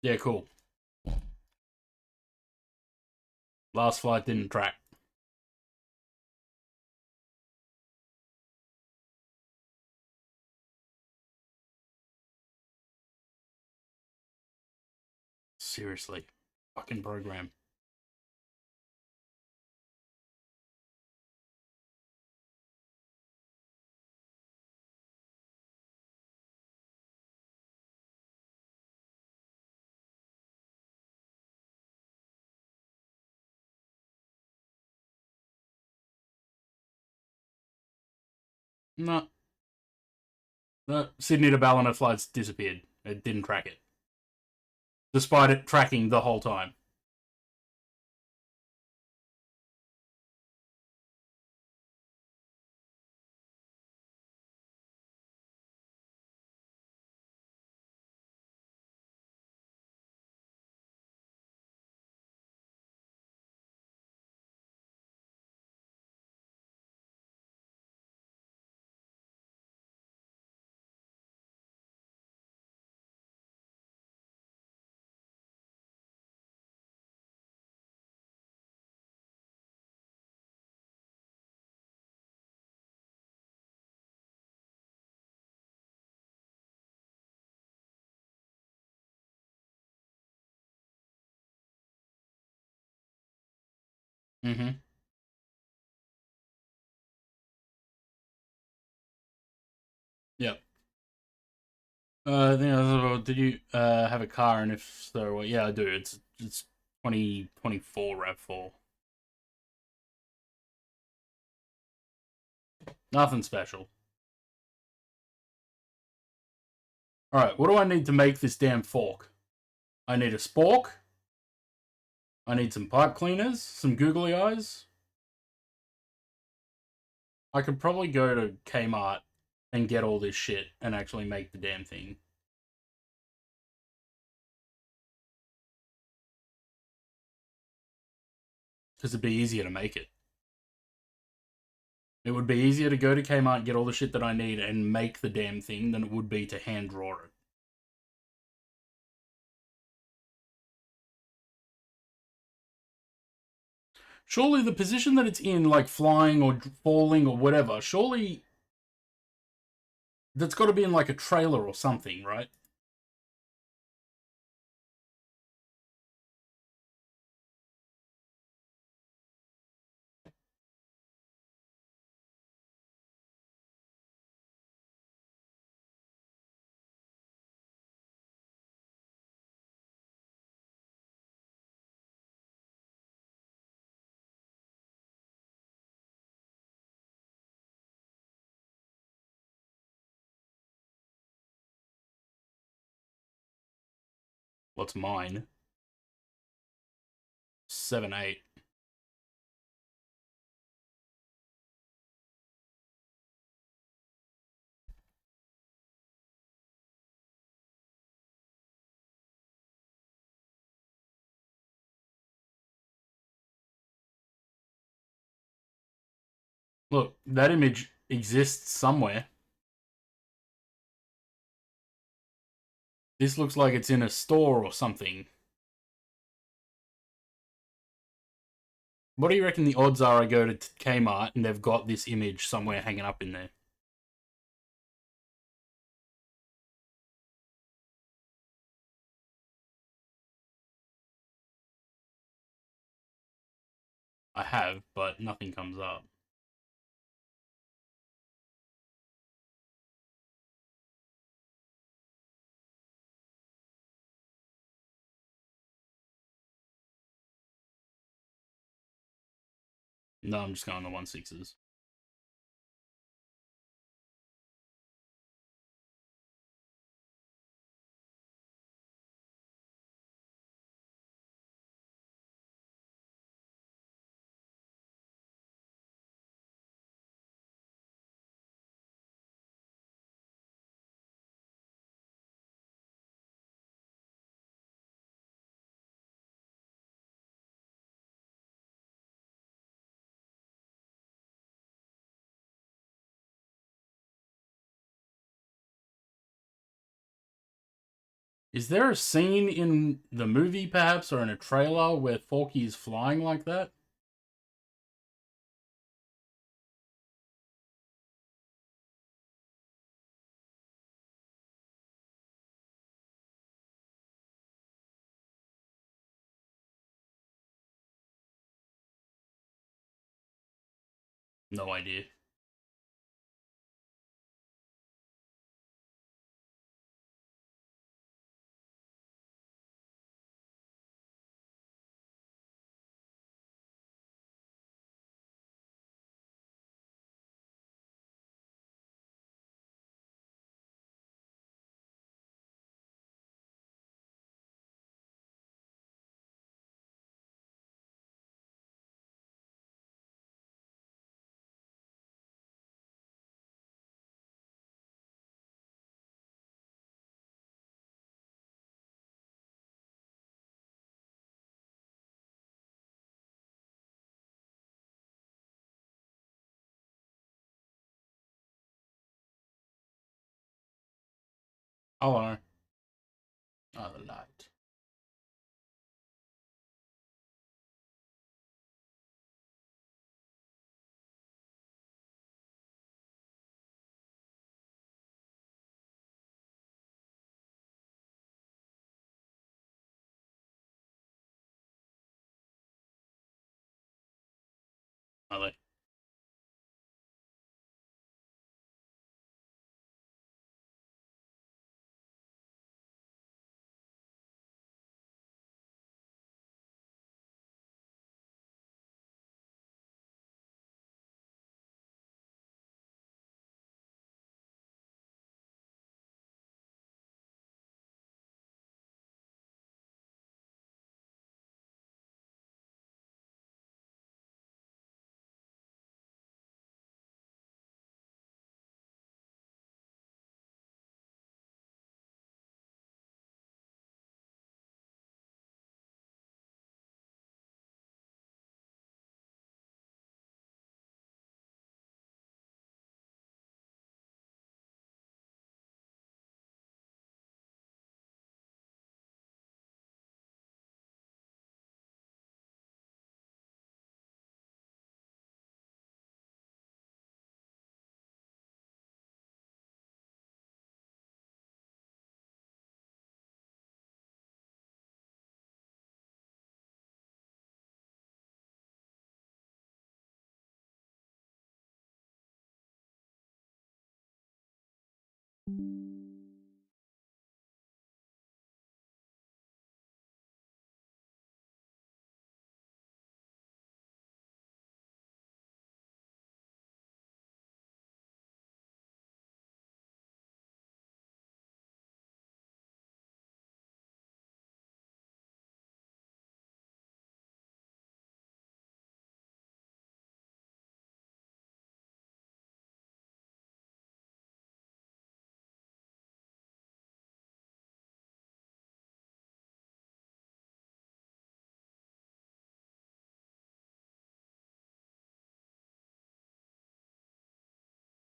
Yeah, cool. Last flight didn't track. Seriously. Fucking program. No. No. Sydney to Ballina flights disappeared. It didn't track it. Despite it tracking the whole time. Mm-hmm. Yep. Did you have a car, and if so, well, yeah, I do. It's 2024 RAV4. Nothing special. Alright, what do I need to make this damn fork? I need a spork. I need some pipe cleaners, some googly eyes. I could probably go to Kmart and get all this shit and actually make the damn thing. Because it'd be easier to make it. It would be easier to go to Kmart, get all the shit that I need, and make the damn thing than it would be to hand draw it. Surely the position that it's in, like flying or falling or whatever, surely that's got to be in like a trailer or something, right? What's mine? 7-8. Look, that image exists somewhere. This looks like it's in a store or something. What do you reckon the odds are I go to Kmart and they've got this image somewhere hanging up in there? I have, but nothing comes up. No, I'm just going the 1.6s. Is there a scene in the movie, perhaps, or in a trailer where Forky is flying like that? No idea. Hello. Oh, the light. Hello.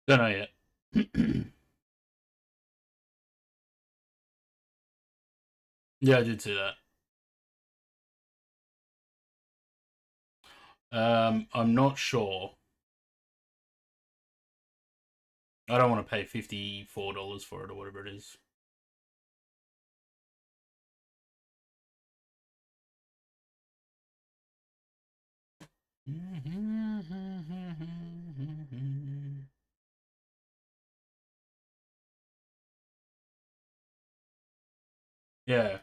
Don't know yet. Yeah, I did see that. I'm not sure. I don't want to pay $54 for it or whatever it is. Yeah.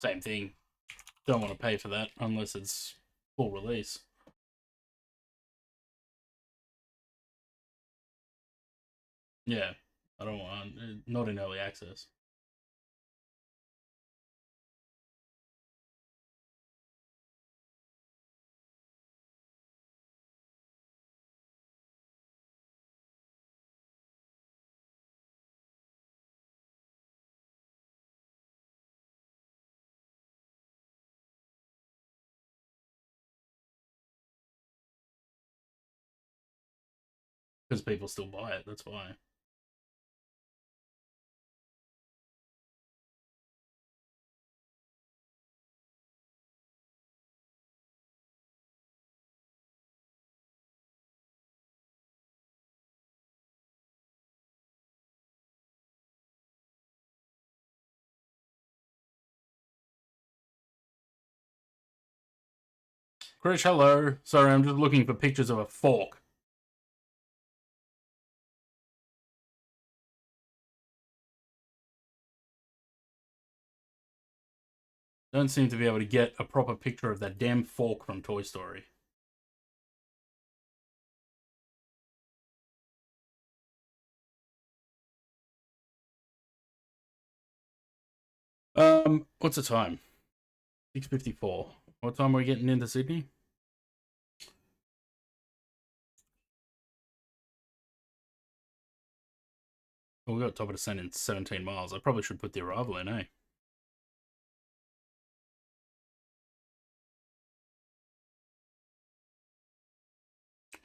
Same thing. Don't want to pay for that unless it's full release. Yeah. I don't want, not in early access. Because people still buy it, that's why. Krish, hello. Sorry, I'm just looking for pictures of a fork. Don't seem to be able to get a proper picture of that damn fork from Toy Story. What's the time? 6:54. What time are we getting into Sydney? Well, we got top of descent in 17 miles. I probably should put the arrival in, eh?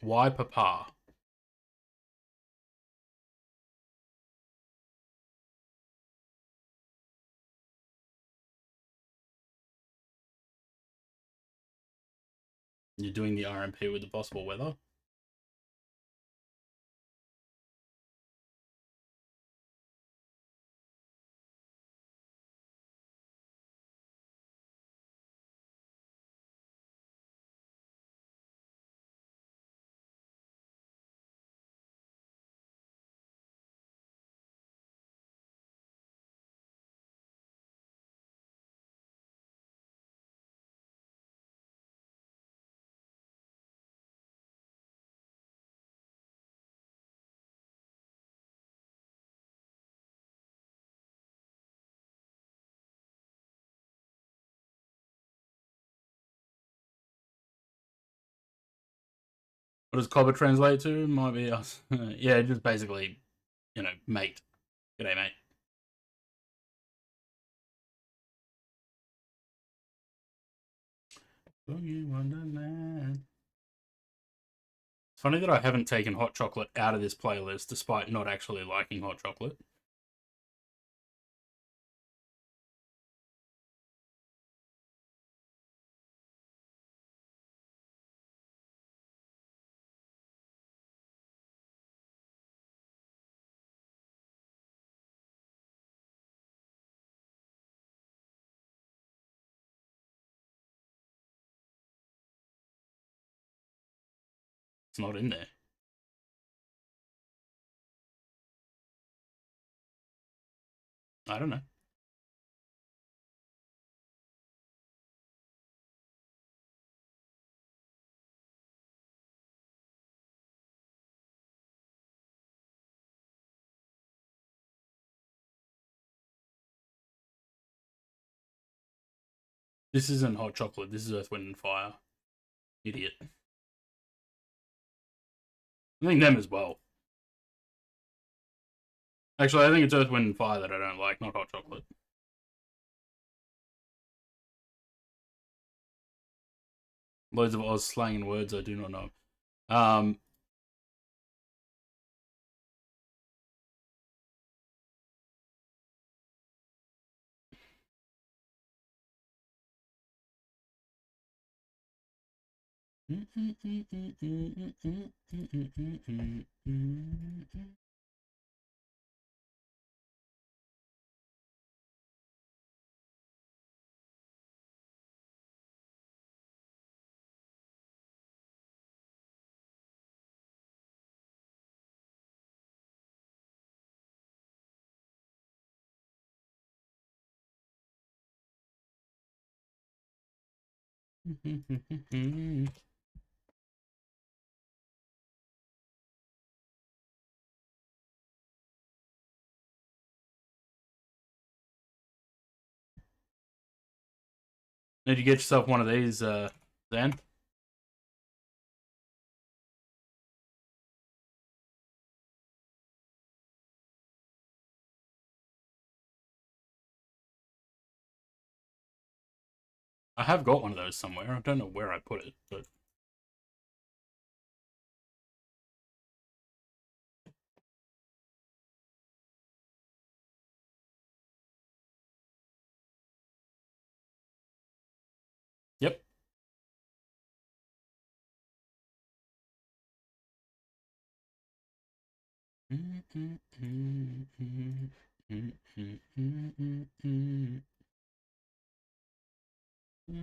Why Papa? You're doing the RMP with the possible weather? What does Cobber translate to? Might be us. Yeah, just basically, mate. G'day, mate. Boogie Wonderland. It's funny that I haven't taken hot chocolate out of this playlist, despite not actually liking hot chocolate. It's not in there. I don't know. This isn't hot chocolate. This is Earth, Wind, and Fire. Idiot. I think them as well. Actually, I think it's Earth, Wind, and Fire that I don't like, not hot chocolate. Loads of Oz slang and words I do not know. Did you get yourself one of these, Dan? I have got one of those somewhere. I don't know where I put it, but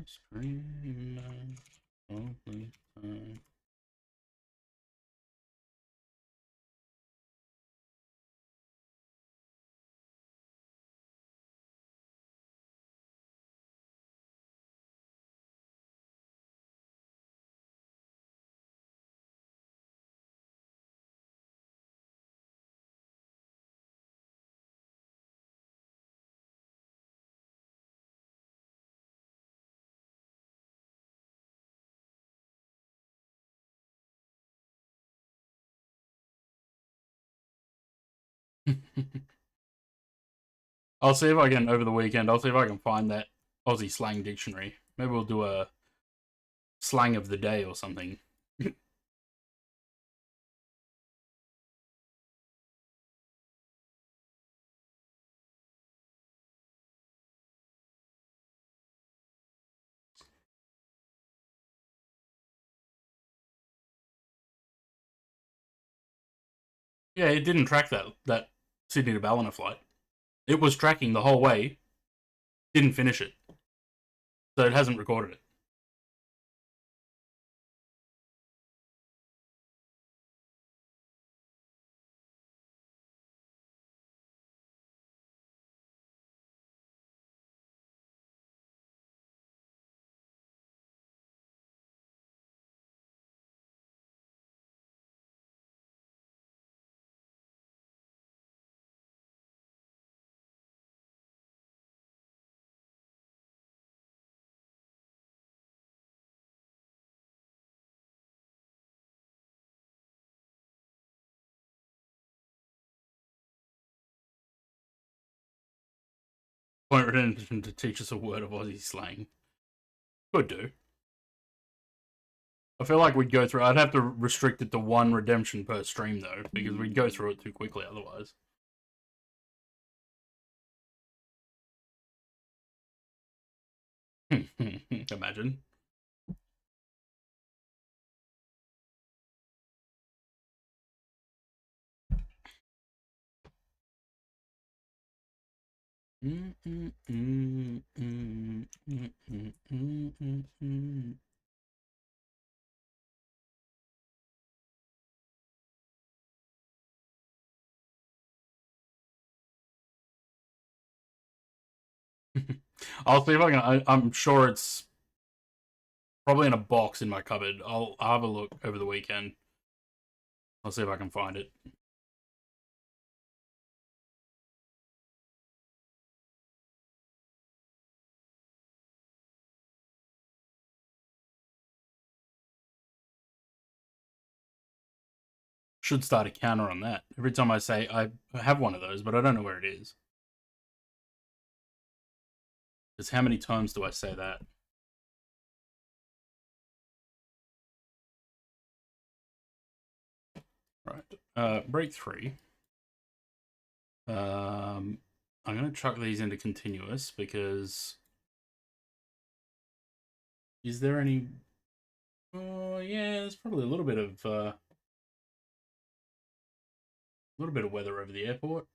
Scream only time. I'll see if I can, over the weekend, I'll see if I can find that Aussie slang dictionary. Maybe we'll do a slang of the day or something. Yeah, it didn't track that Sydney to Ballina flight. It was tracking the whole way, didn't finish it. So it hasn't recorded it. Point redemption to teach us a word of Aussie slang. Could do. I feel like we'd go through. I'd have to restrict it to one redemption per stream though, because we'd go through it too quickly otherwise. Imagine. I'll see if I can. I'm sure it's probably in a box in my cupboard. I'll have a look over the weekend. I'll see if I can find it. Should start a counter on that. Every time I say I have one of those, but I don't know where it is. Because how many times do I say that? Right. Break 3. I'm going to chuck these into continuous because... Is there any... Oh, yeah, there's probably a little bit of weather over the airport.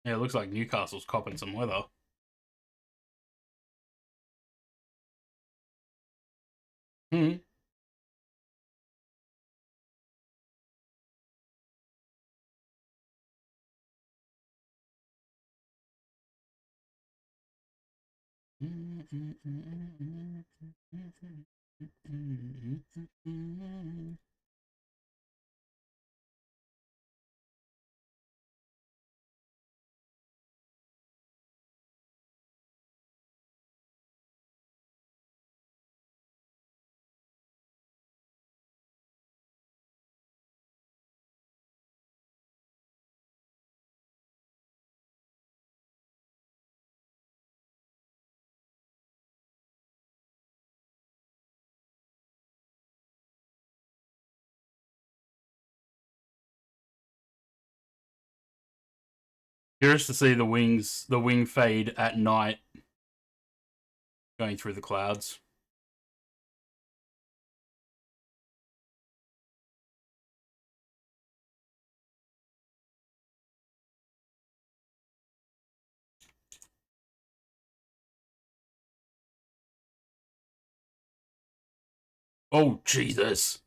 Yeah, it looks like Newcastle's copping some weather. Hmm. Curious to see the wing fade at night going through the clouds. Oh, Jesus.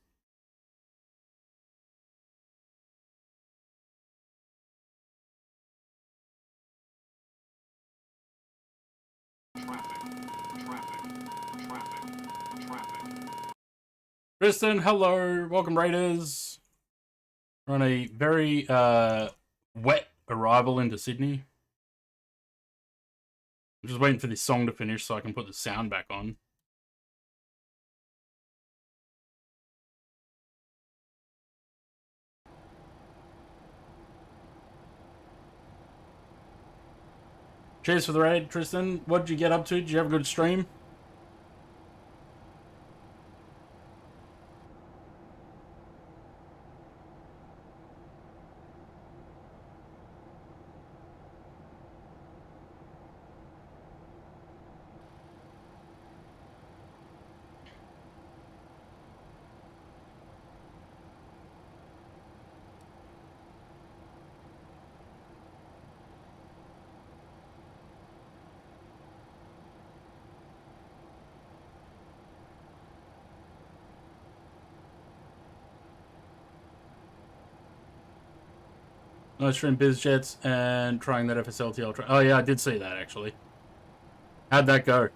Tristan, hello. Welcome, Raiders. We're on a very wet arrival into Sydney. I'm just waiting for this song to finish so I can put the sound back on. Cheers for the raid, Tristan. What did you get up to? Did you have a good stream? Nice stream, BizJets, and trying that FSLT Ultra. Oh yeah, I did see that actually. How'd that go?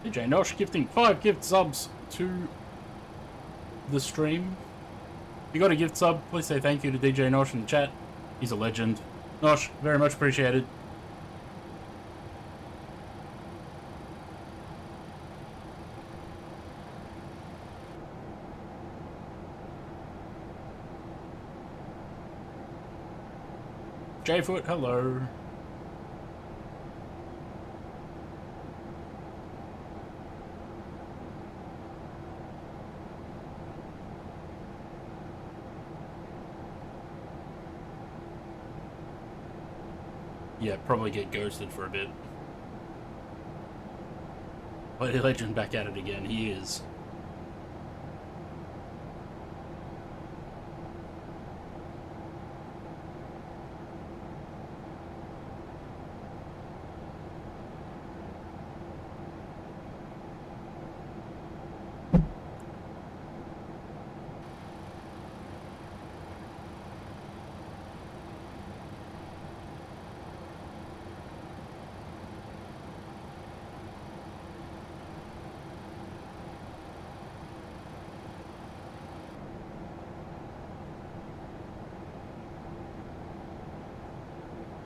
DJ Nosh gifting 5 gift subs to the stream. If you got a gift sub, please say thank you to DJ Nosh in the chat. He's a legend. Nosh, very much appreciated. Jfoot, hello. Yeah, probably get ghosted for a bit. Bloody Legend back at it again. He is.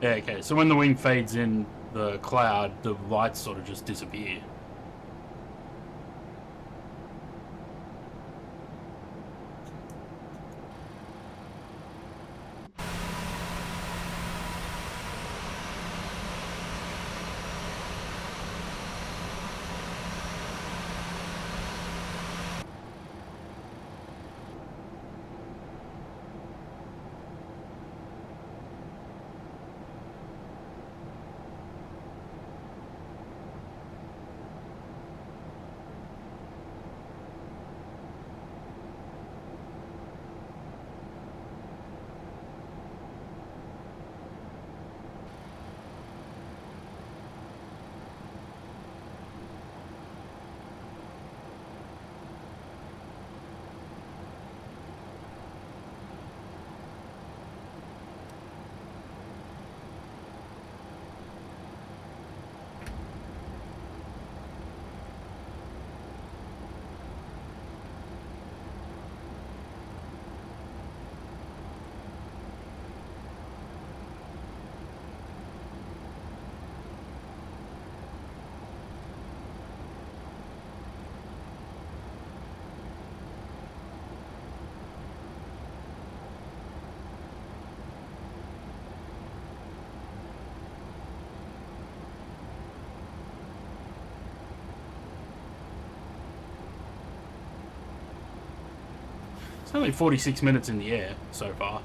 Yeah, okay, so when the wing fades in the cloud, the lights sort of just disappear. It's only 46 minutes in the air so far.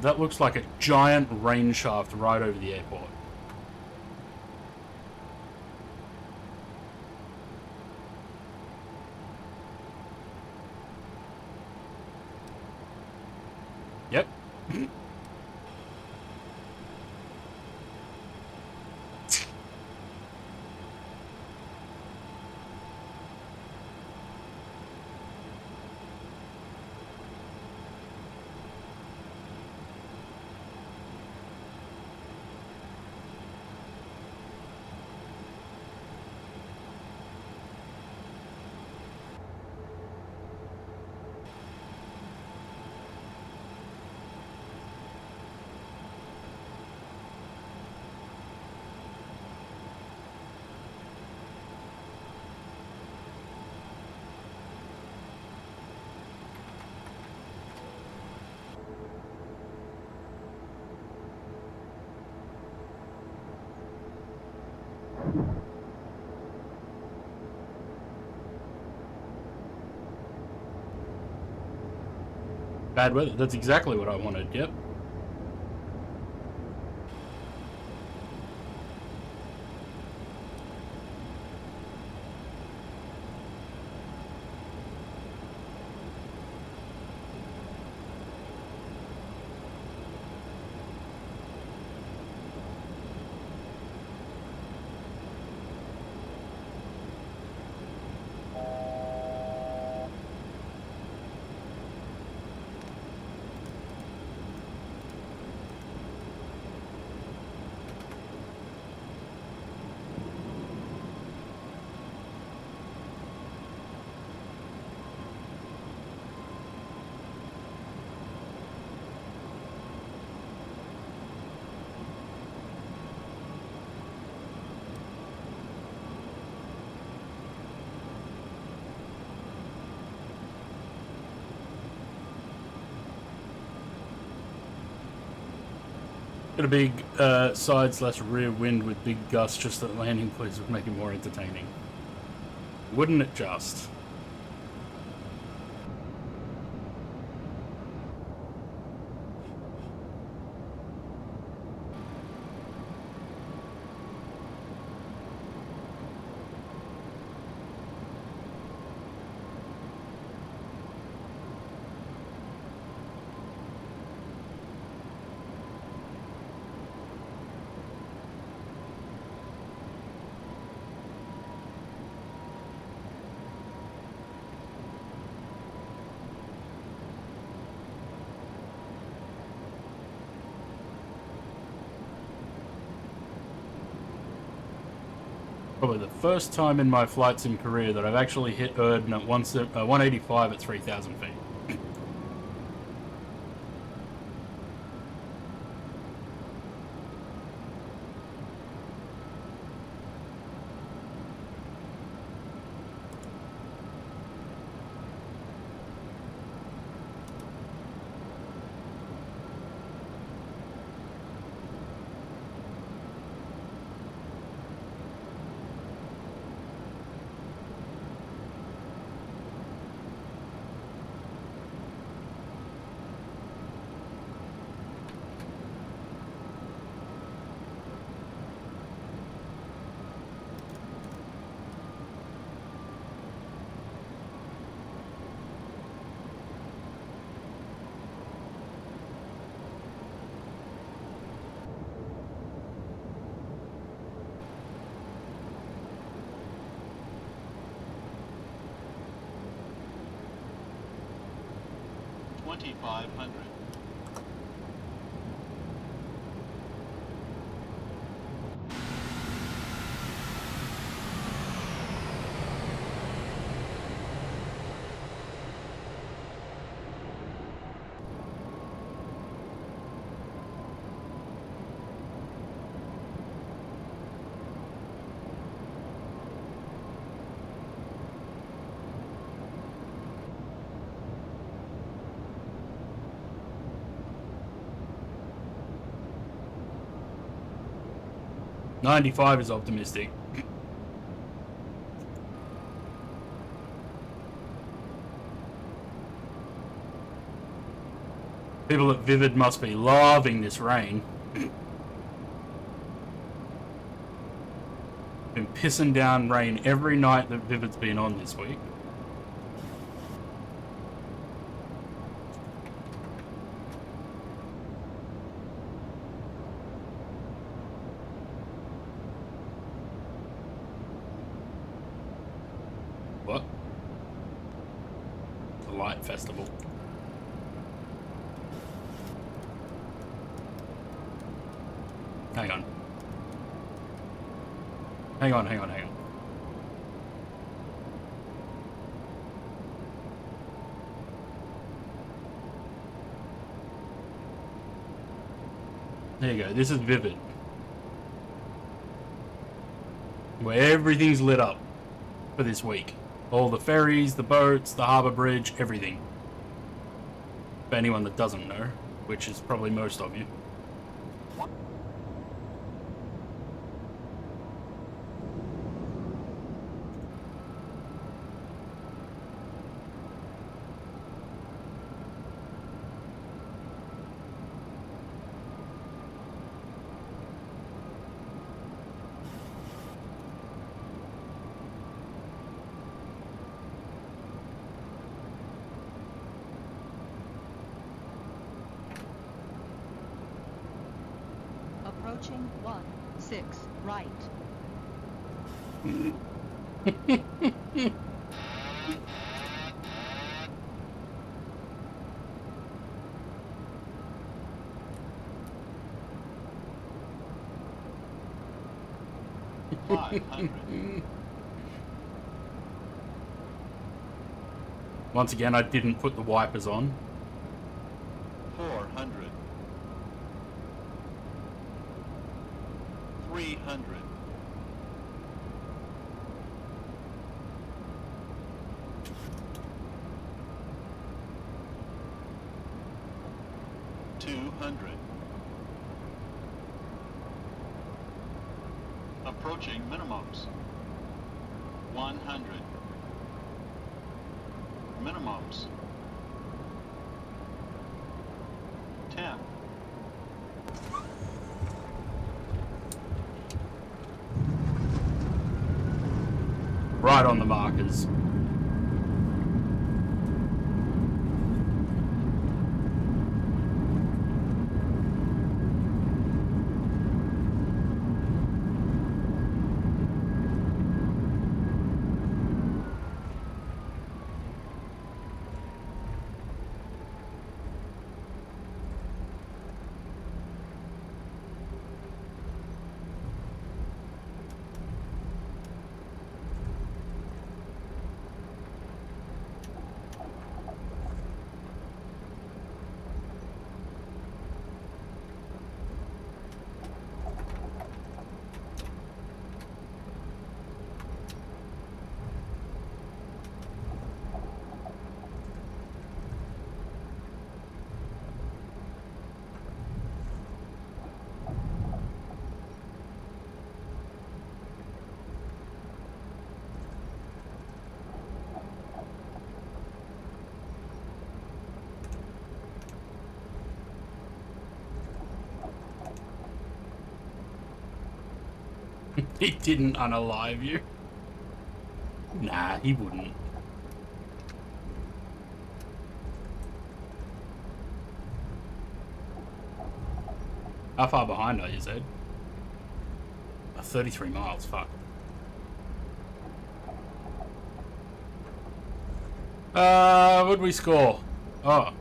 That looks like a giant rain shaft right over the airport. Yep. Bad weather. That's exactly what I wanted. Yep. Got a big side/rear wind with big gusts just at landing, please, would make it more entertaining. Wouldn't it just? Probably the first time in my flight sim career that I've actually hit Erdn at 185 at 3,000 feet. .95 is optimistic. People at Vivid must be loving this rain. Been pissing down rain every night that Vivid's been on this week. What? The Light Festival. Hang on. Hang on. There you go, this is Vivid. Where everything's lit up for this week. All the ferries, the boats, the harbour bridge, everything. For anyone that doesn't know, which is probably most of you. Approaching 16 right. Once again, I didn't put the wipers on. 400. 300. 200. Approaching minimums. 100. Minimums. 10. Right on the markers. He didn't unalive you. Nah, he wouldn't. How far behind are you, Zed? 33 miles, fuck. What'd we score? Oh.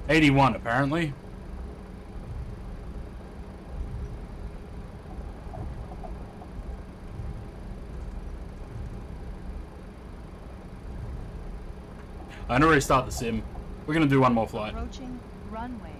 81 apparently. I'm gonna restart the sim. We're gonna do one more flight. Approaching runways.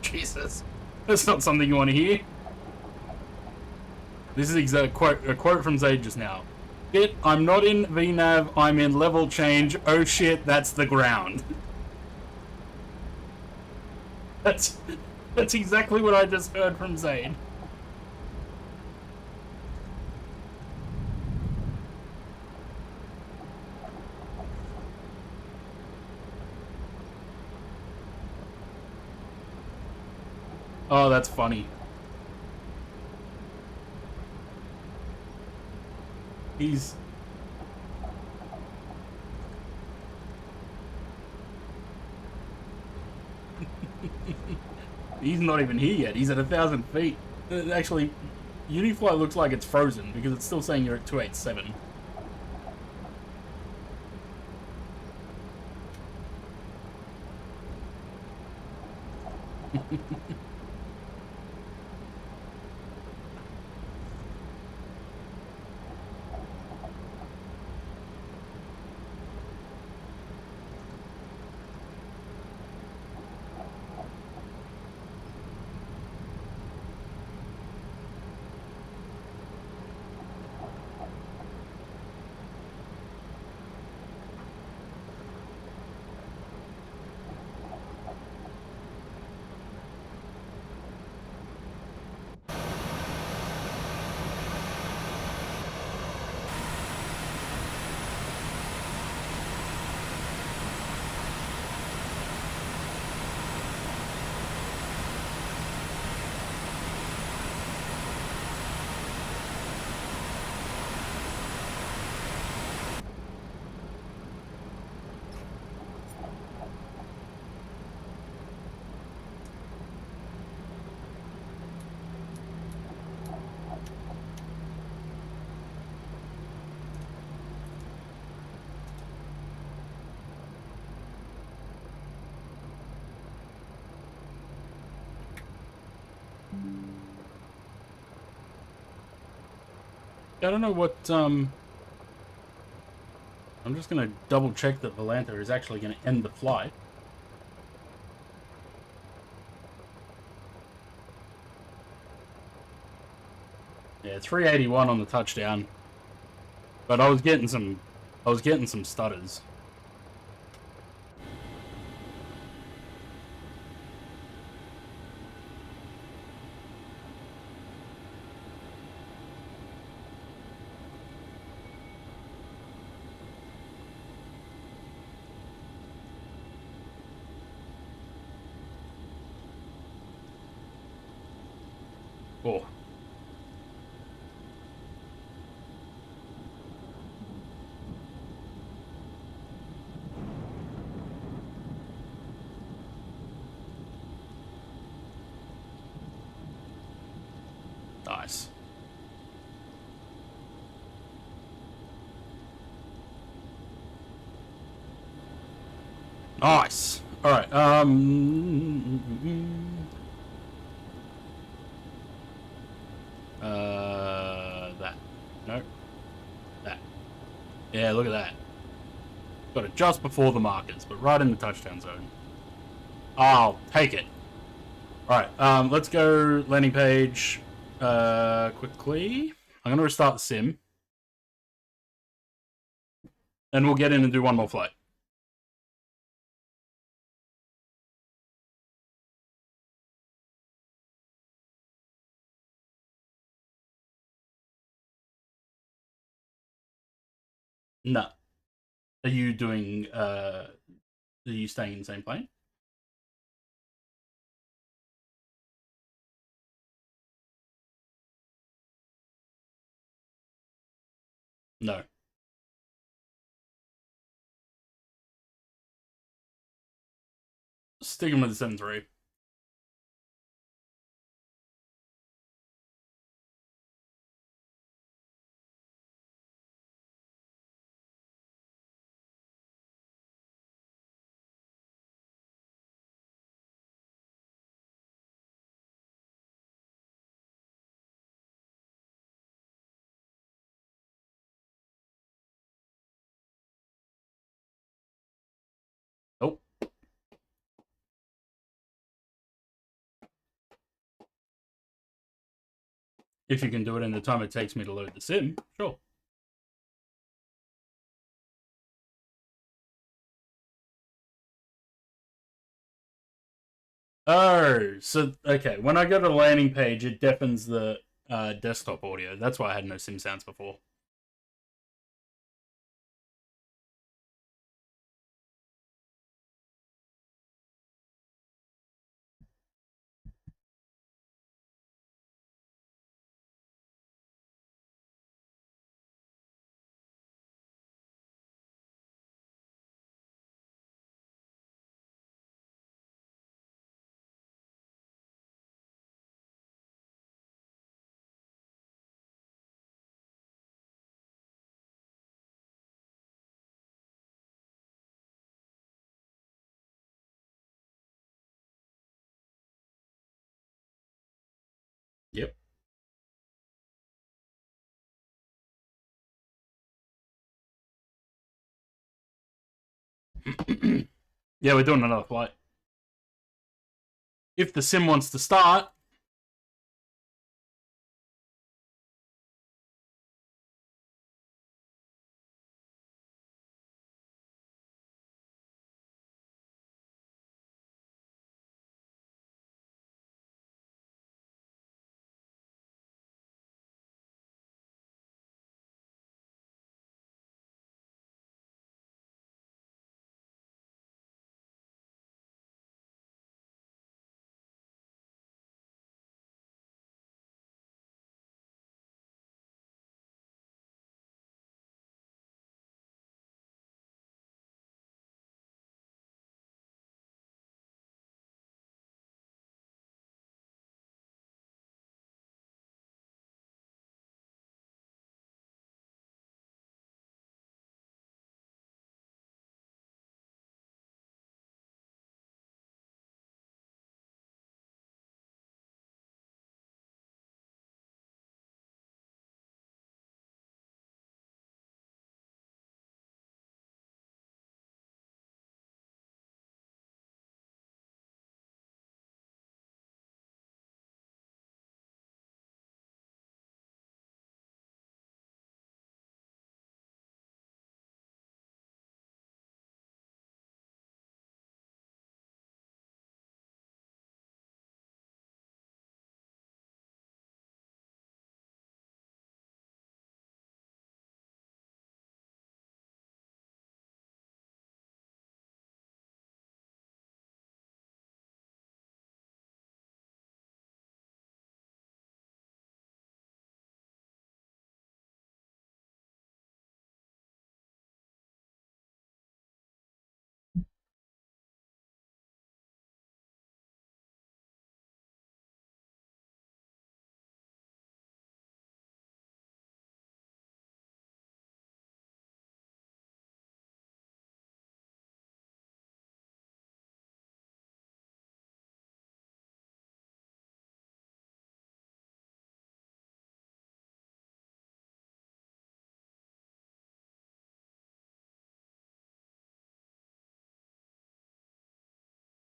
Jesus, that's not something you want to hear. This is a quote from Zaid just now. Shit, I'm not in VNAV, I'm in level change. Oh shit, that's the ground. That's exactly what I just heard from Zaid. Oh, that's funny. He's... He's not even here yet. He's at 1,000 feet. Actually, Unifly looks like it's frozen because it's still saying you're at 287. I don't know what, I'm just gonna double check that Volanta is actually gonna end the flight. Yeah, 381 on the touchdown. But I was getting some stutters. Oh. Nice. Nice. All right. That. No. That. Yeah, look at that. Got it just before the markers, but right in the touchdown zone. I'll take it. All right. Let's go landing page. Quickly. I'm gonna restart the sim, and we'll get in and do one more flight. No. Are you doing, are you staying in the same plane? No. Sticking with the 7-3. Oh. If you can do it in the time it takes me to load the sim, sure. Oh, so, okay. When I go to the landing page, it deafens the desktop audio. That's why I had no sim sounds before. Yep. Yeah, we're doing another flight. If the sim wants to start,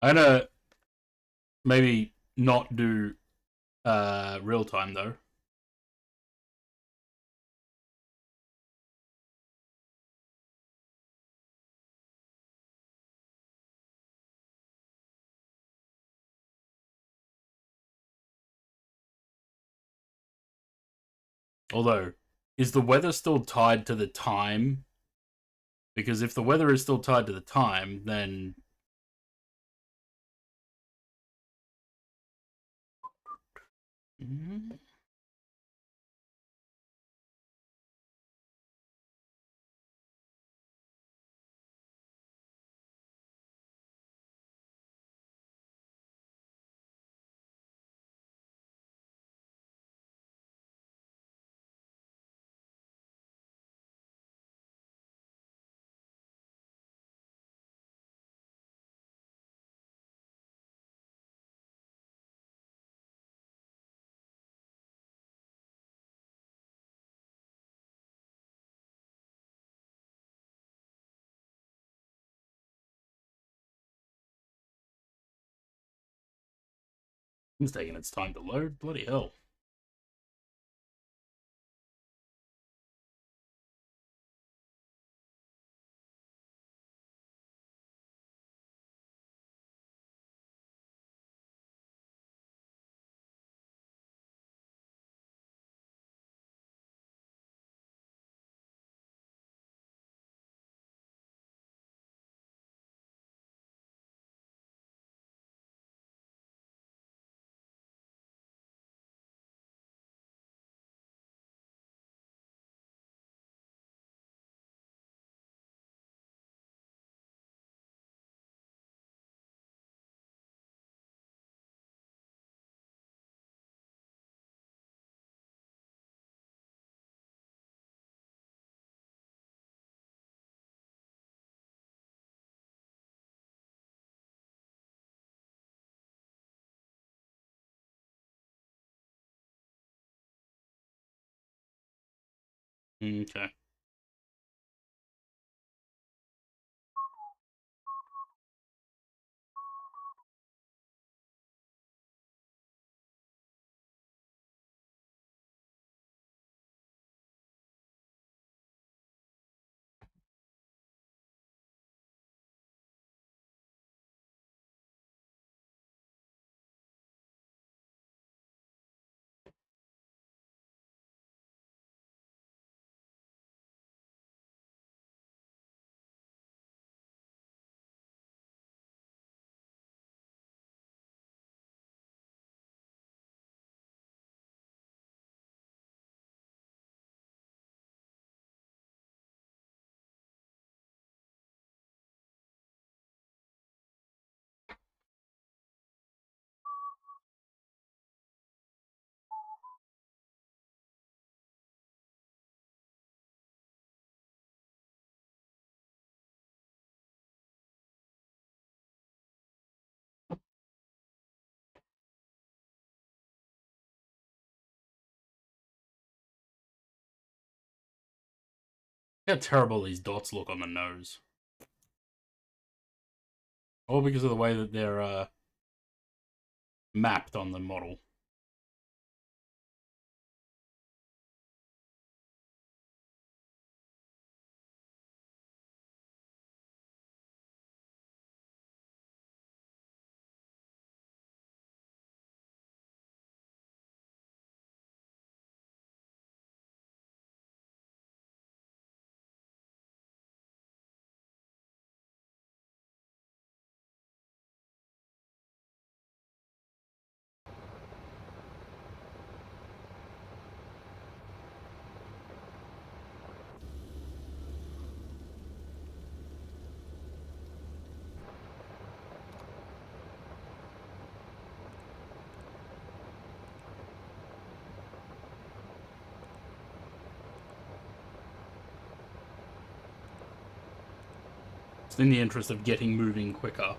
I'm gonna maybe not do real time though. Although, is the weather still tied to the time? Because if the weather is still tied to the time, then it's taking its time to load. Bloody hell. Okay. Look how terrible these dots look on the nose. All because of the way that they're mapped on the model. It's in the interest of getting moving quicker.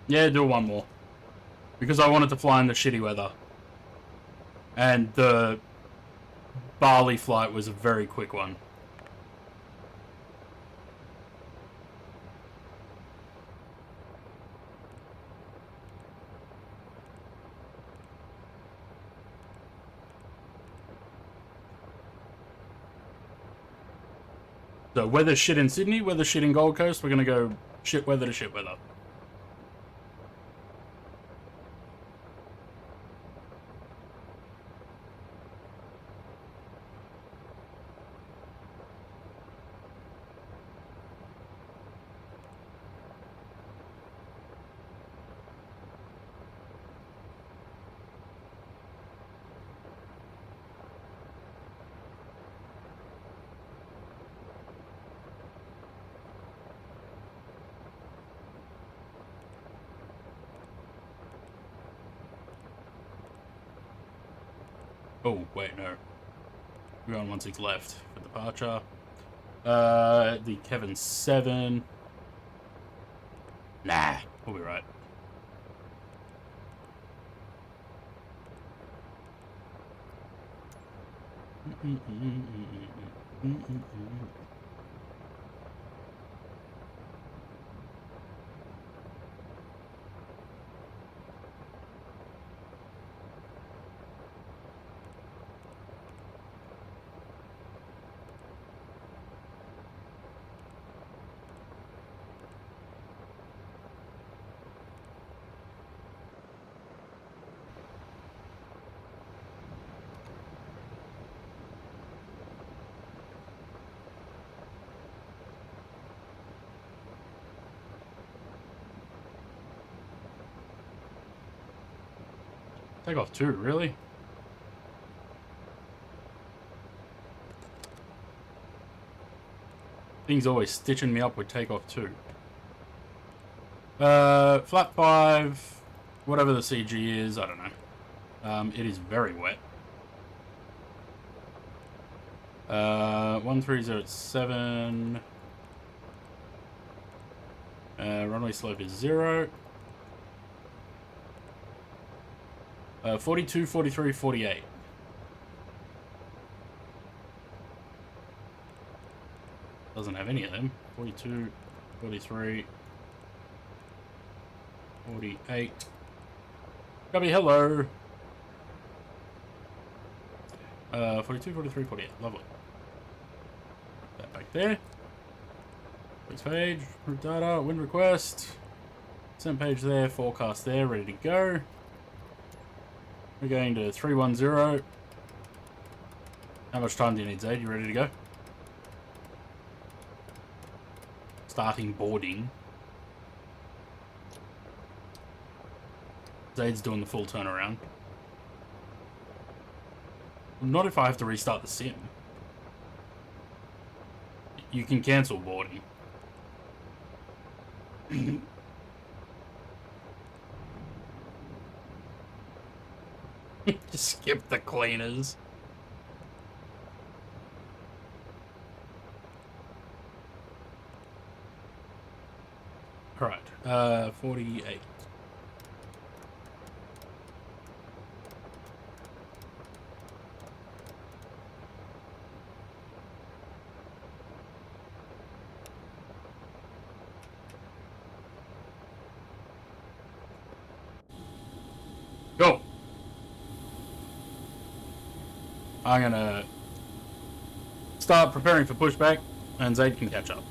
Yeah, do one more. Because I wanted to fly in the shitty weather. And the Bali flight was a very quick one. So weather shit in Sydney, weather shit in Gold Coast, we're gonna go shit weather to shit weather. Oh, wait, no. We're on 16 left for departure. The Kevin 7. Nah, we'll be right. Take off 2, really? Thing's always stitching me up with takeoff 2. Flat 5, whatever the CG is, I don't know. It is very wet. 1307. Runway slope is 0. 42, 43, 48. Doesn't have any of them. 42, 43, 48. Gabby, hello. 42, 43, 48. Lovely. That back there. Next page. Route data. Wind request. Sent page there. Forecast there. Ready to go. We're going to 310. How much time do you need, Zaid? You ready to go? Starting boarding. Zaid's doing the full turnaround. Not if I have to restart the sim. You can cancel boarding. Just skip the cleaners. Alright, 48. Go! I'm gonna start preparing for pushback, and Zaid can catch up.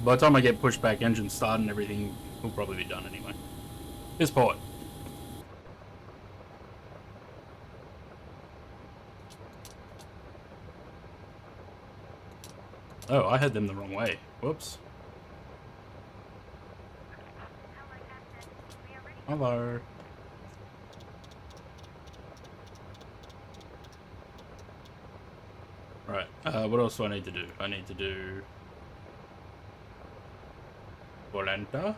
By the time I get pushback, engine started and everything, will probably be done anyway. Here's port. Oh, I had them the wrong way. Whoops. Hello. Right, what else do I need to do? I need to do Volanta.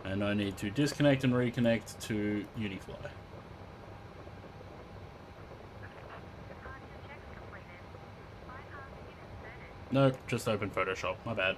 And I need to disconnect and reconnect to Unifly. Nope, just open Photoshop, my bad.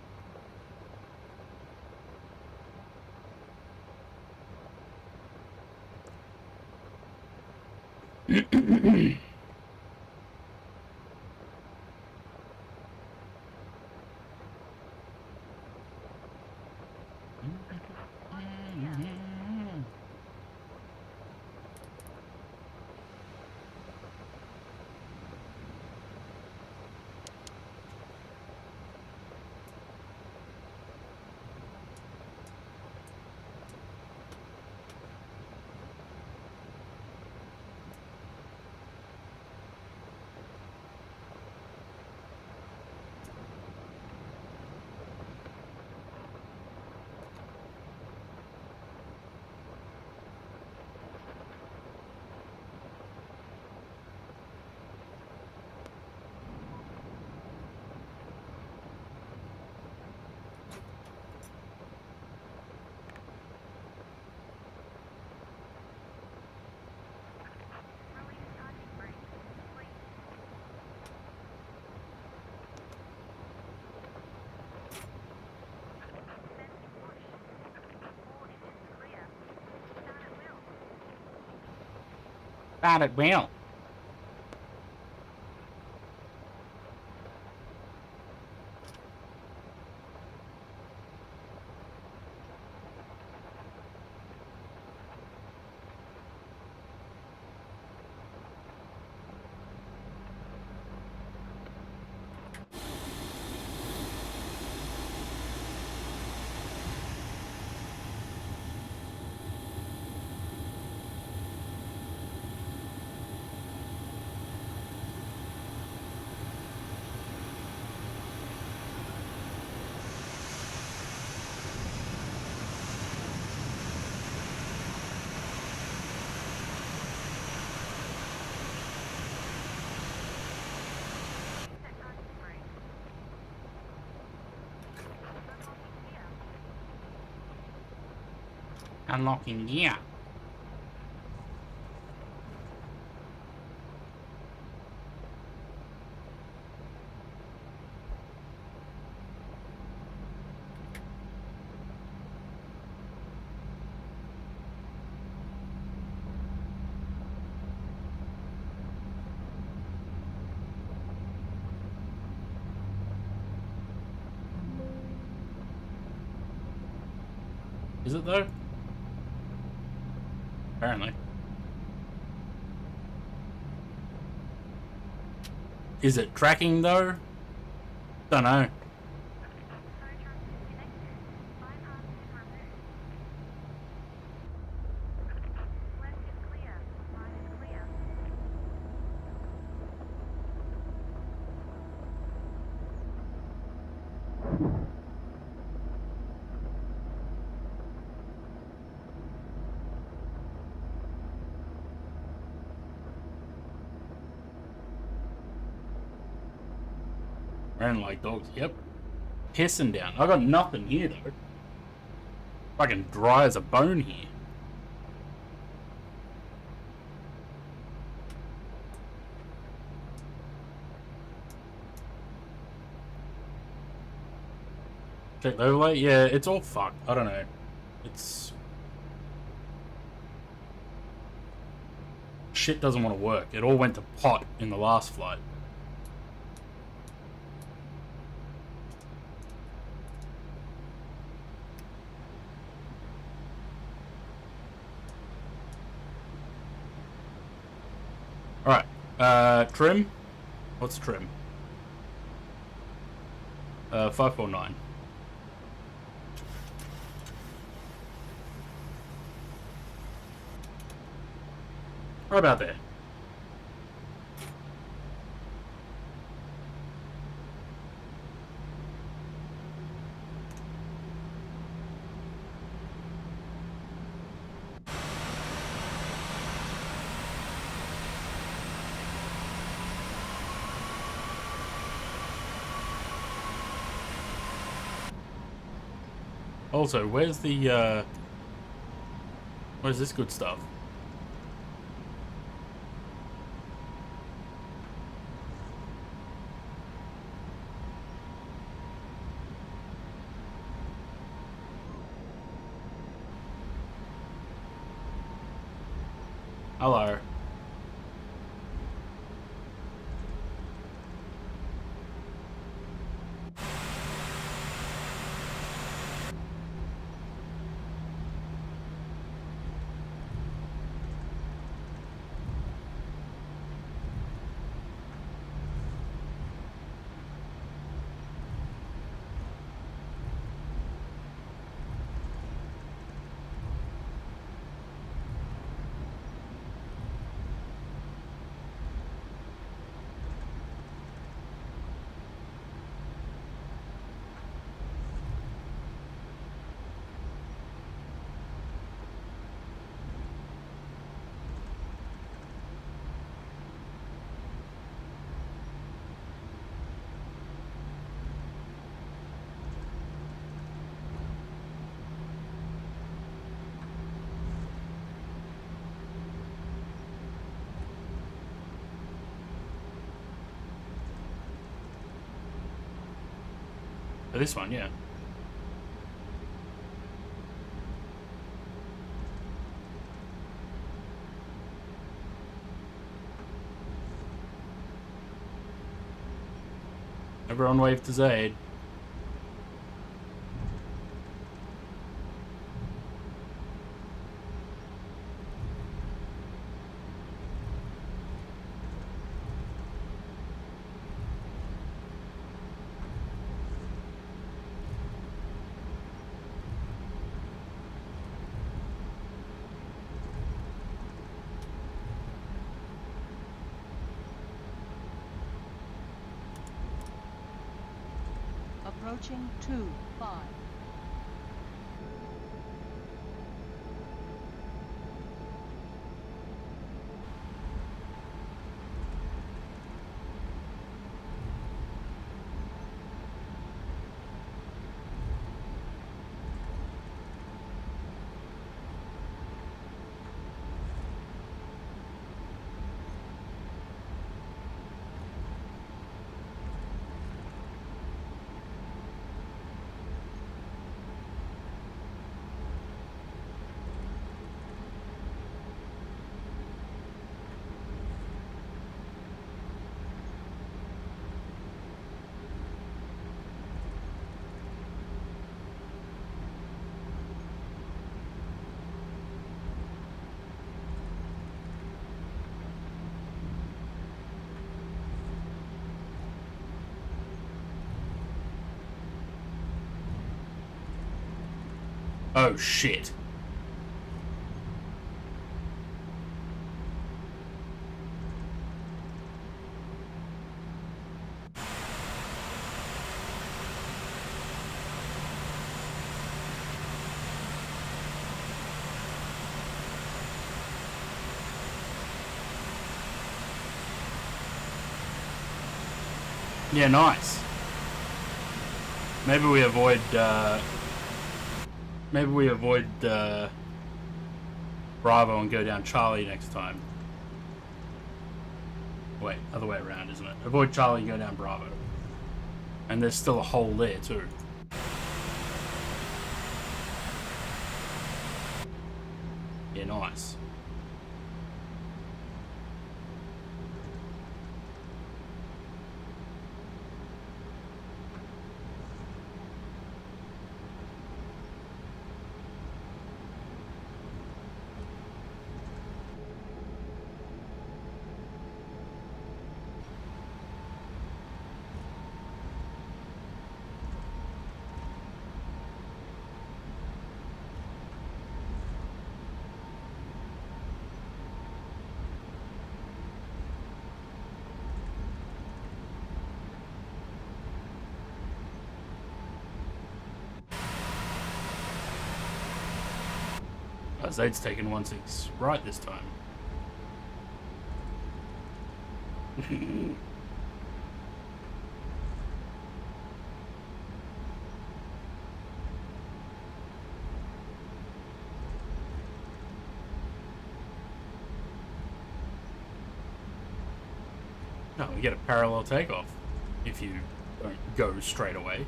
That it will. Unlocking gear. Is it though? Apparently. Is it tracking though? Don't know. Ran like dogs, yep. Pissing down. I got nothing here though. Fucking dry as a bone here. Check the overlay? Yeah, it's all fucked. I don't know. It's... Shit doesn't want to work. It all went to pot in the last flight. Alright, trim? What's trim? 549. Right about there. Also, where's the, where's this good stuff? Hello. For this one, yeah. Everyone wave to Zaid. Approaching 2-5. Oh shit. Yeah, nice. Maybe we avoid Bravo and go down Charlie next time. Wait, other way around, isn't it? Avoid Charlie and go down Bravo. And there's still a hole there too. Yeah, nice. Zaid's taken 1-6 right this time. No, we get a parallel takeoff if you don't go straight away.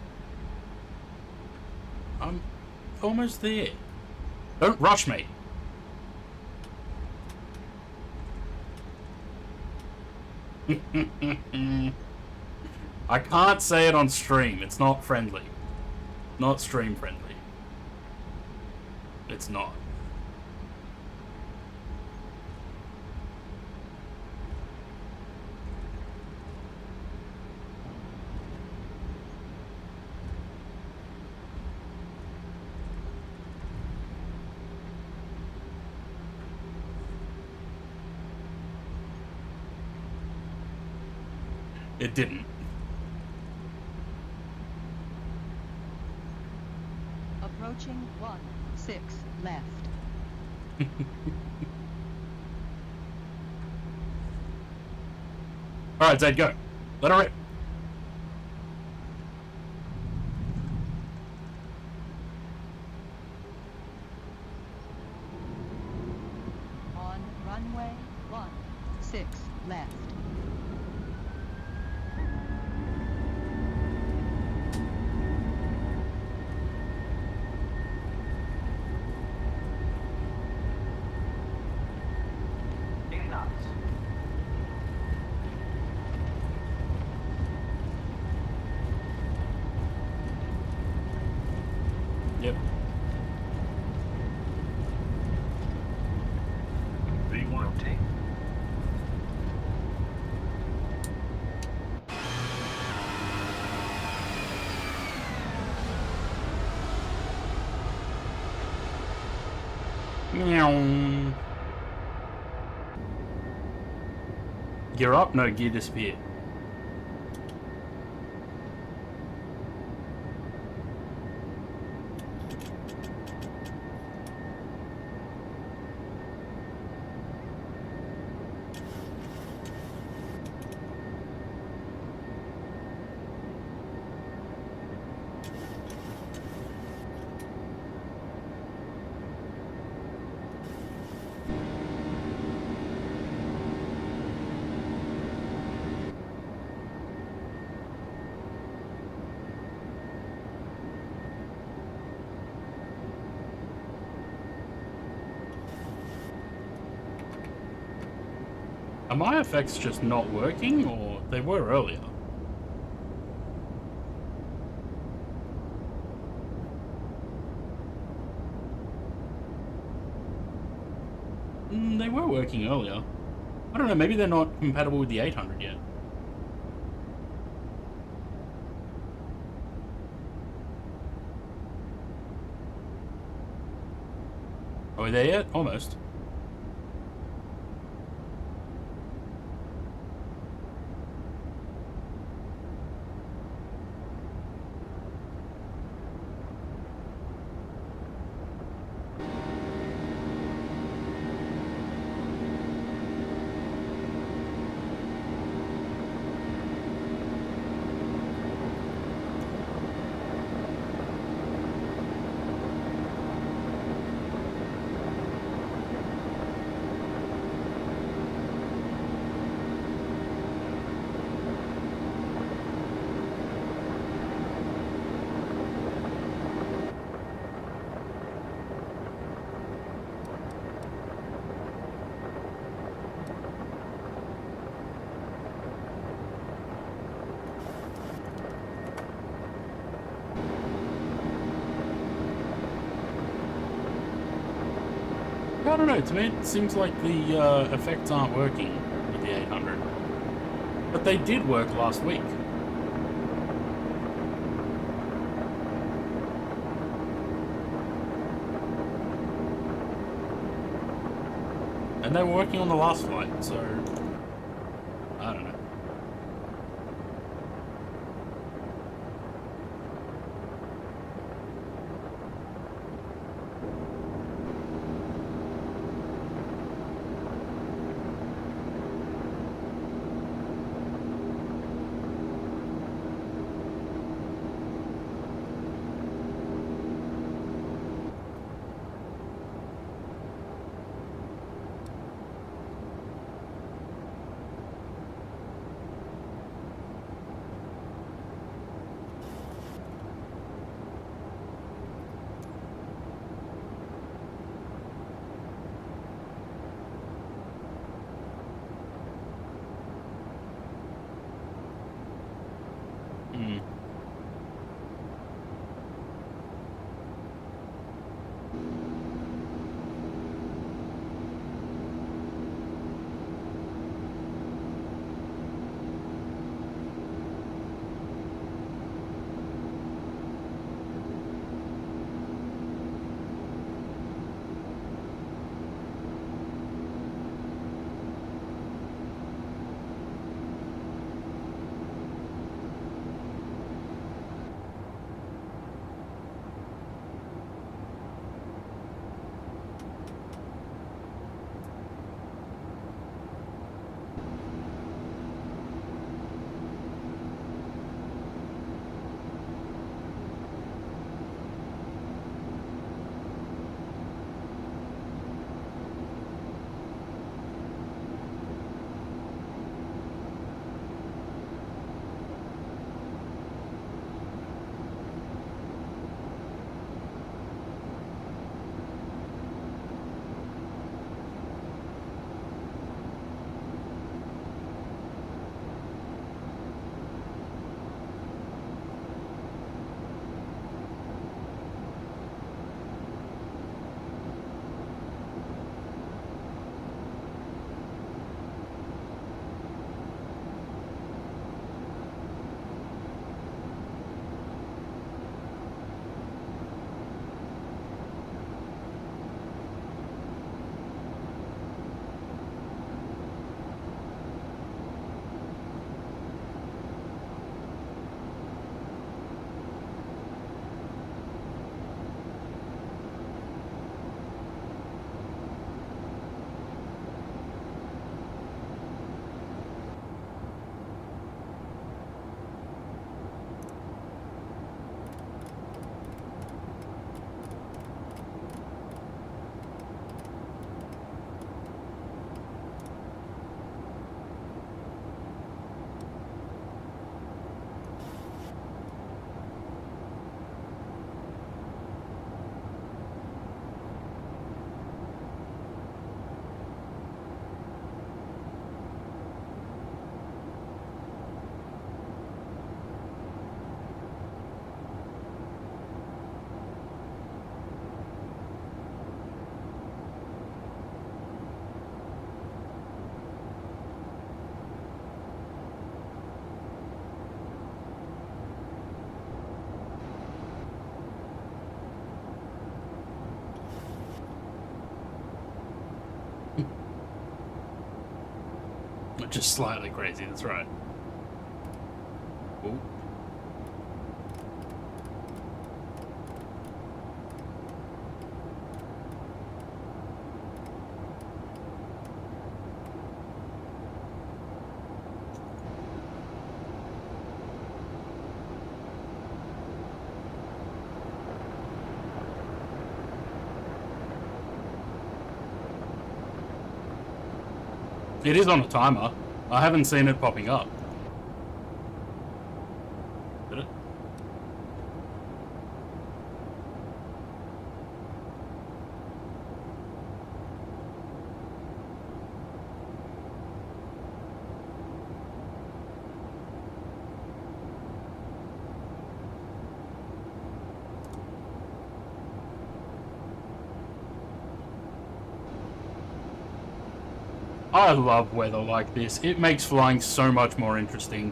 I'm almost there. Don't rush me. I can't say it on stream. It's not friendly. Not stream friendly. It's not. It didn't. Approaching 1-6 left. Alright, Zaid, go. Let her rip. On runway 16 left. Yep. Rotate. Meow. Gear up? No, gear disappear. Are my effects just not working, or they were earlier? They were working earlier. I don't know, maybe they're not compatible with the 800 yet. Are we there yet? Almost. I don't know, to me it seems like the effects aren't working with the 800. But they did work last week. And they were working on the last flight, so I don't know. just slightly crazy, that's right. Ooh. It is on a timer. I haven't seen it popping up. Did it? I love weather like this. It makes flying so much more interesting.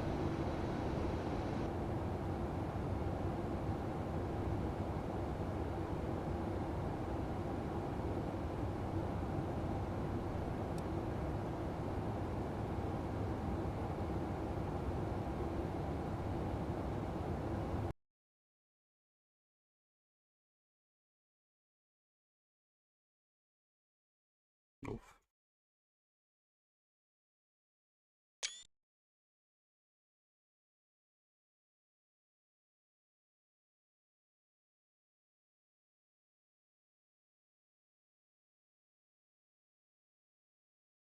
Oof.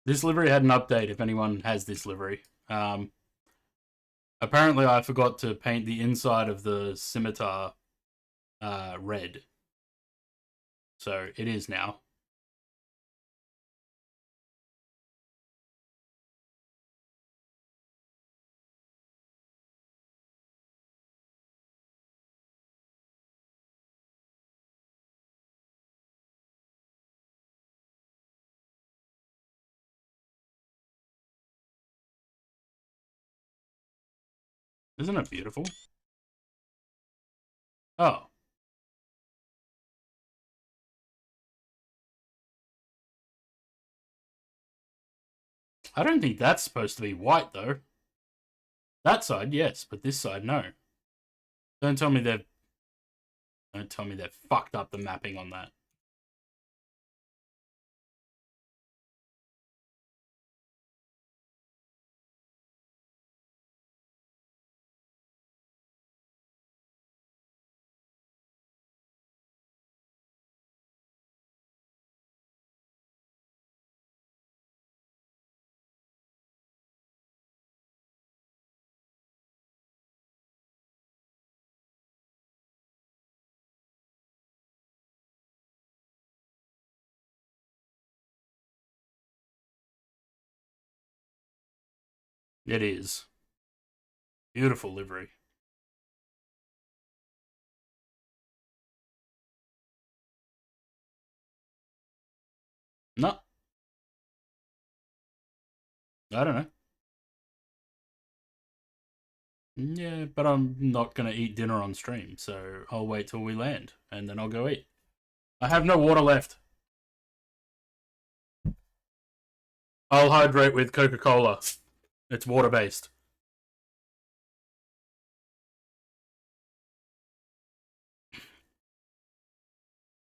This livery had an update if anyone has this livery. Apparently I forgot to paint the inside of the scimitar red. So it is now. Isn't it beautiful? Oh. I don't think that's supposed to be white, though. That side, yes, but this side, no. Don't tell me they've fucked up the mapping on that. It is. Beautiful livery. No. I don't know. Yeah, but I'm not going to eat dinner on stream, so I'll wait till we land, and then I'll go eat. I have no water left. I'll hydrate with Coca-Cola. It's water-based.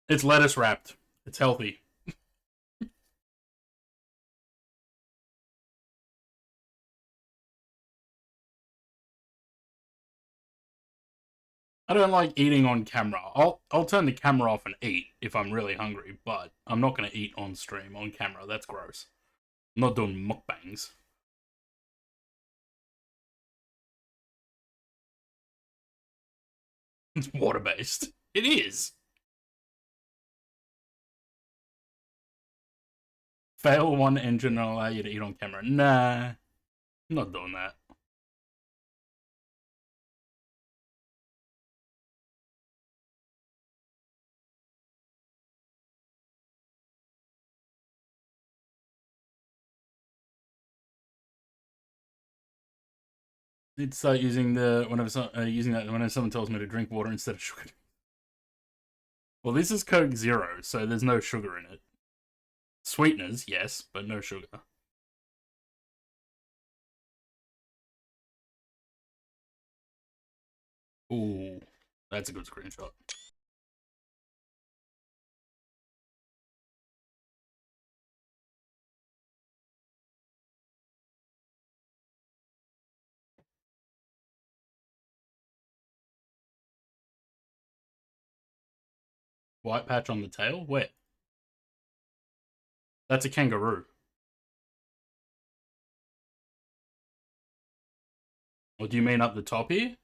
It's lettuce wrapped. It's healthy. I don't like eating on camera. I'll turn the camera off and eat if I'm really hungry, but I'm not going to eat on stream, on camera. That's gross. I'm not doing mukbangs. It's water-based. It is. Fail one engine and allow you to eat on camera. Nah. I'm not doing that. Need to start using the whenever someone tells me to drink water instead of sugar. Well, this is Coke Zero, so there's no sugar in it. Sweeteners, yes, but no sugar. Ooh, that's a good screenshot. White patch on the tail? Where? That's a kangaroo. Or do you mean up the top here?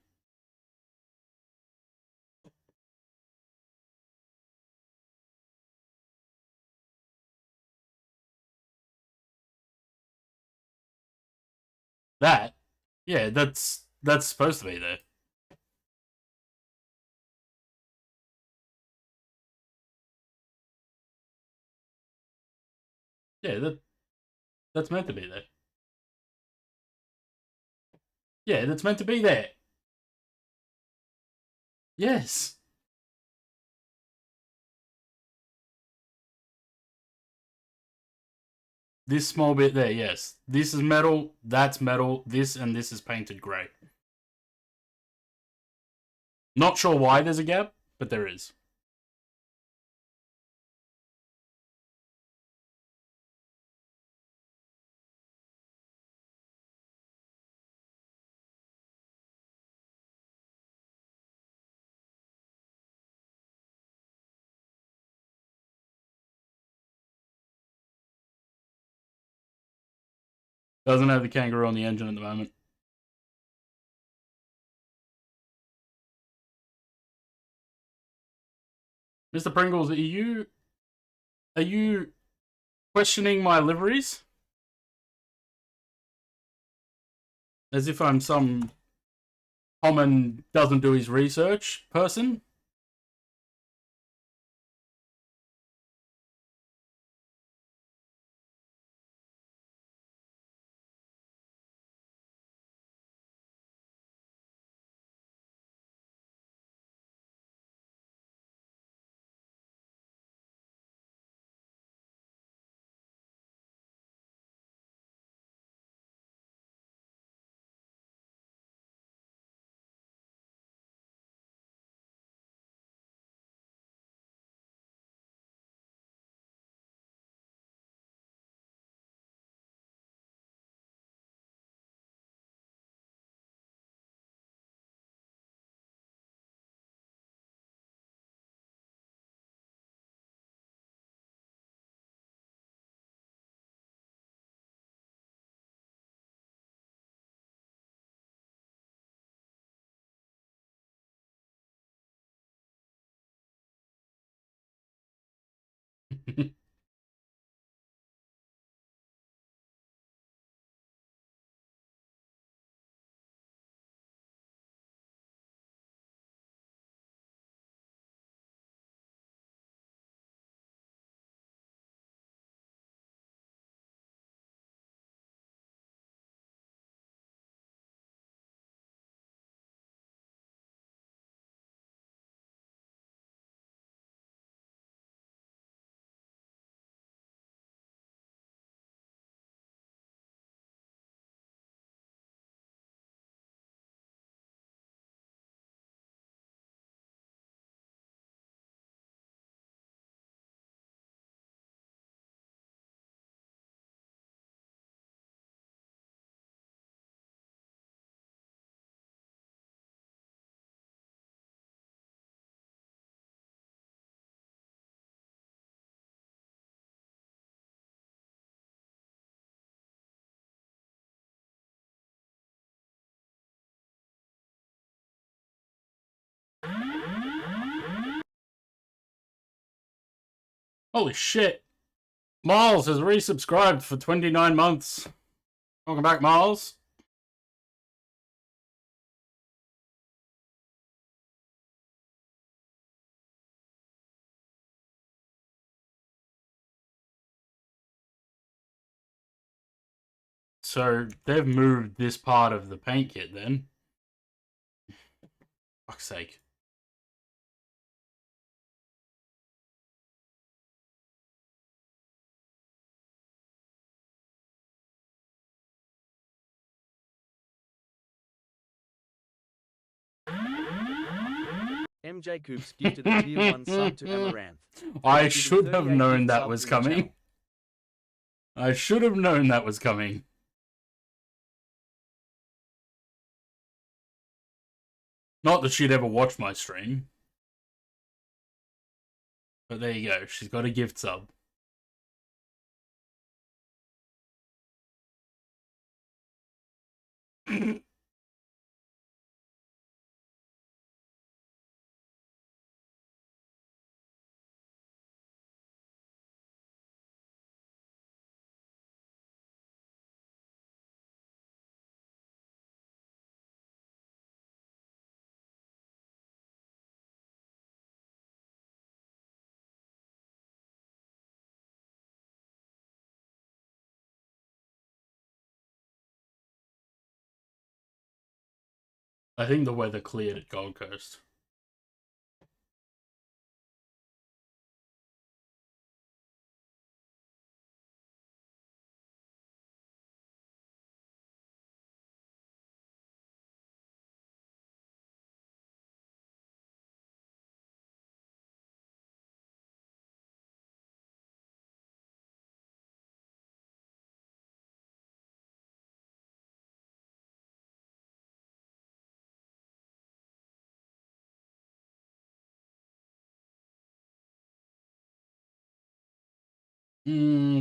That? Yeah, that's supposed to be there. Yeah, that's meant to be there. Yeah, that's meant to be there. Yes. This small bit there, yes. This is metal, that's metal, this and this is painted grey. Not sure why there's a gap, but there is. Doesn't have the kangaroo on the engine at the moment. Mr. Pringles, are you questioning my liveries? As if I'm some common doesn't do his research person? Holy shit. Miles has resubscribed for 29 months. Welcome back, Miles. So they've moved this part of the paint kit then. Fuck's sake. MJ Coops gifted a tier 1 sub to Amaranth. I Given should have 38 known gift that subs was in the coming. channel. I should have known that was coming. Not that she'd ever watch my stream. But there you go, she's got a gift sub. I think the weather cleared at Gold Coast.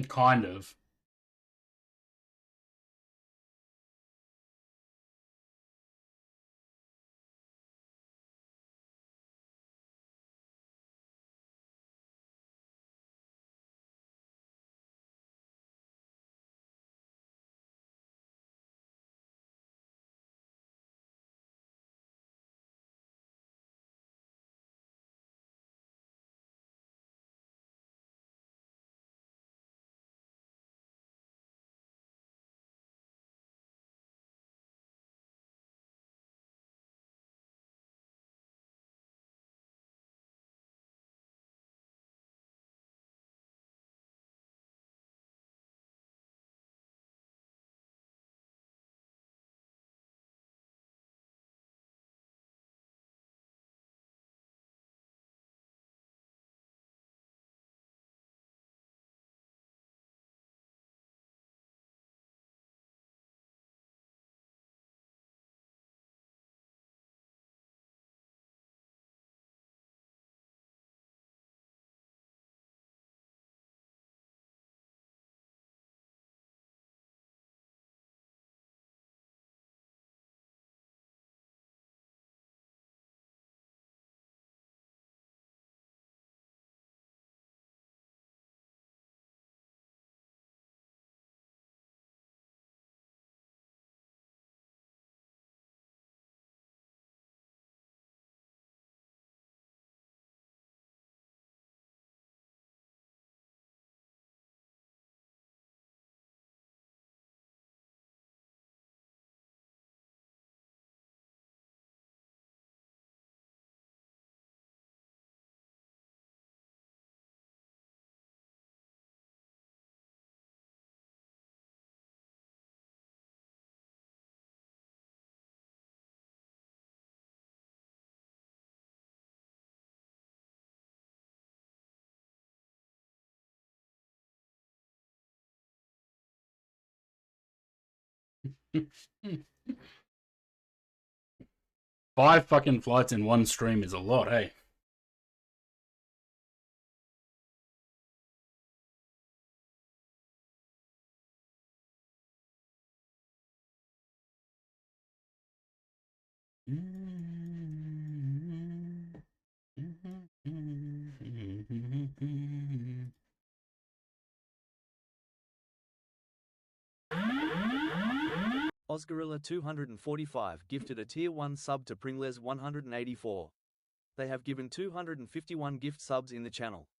Kind of. Five fucking flights in one stream is a lot, hey? Oscarilla 245 gifted a tier 1 sub to Pringles 184. They have given 251 gift subs in the channel.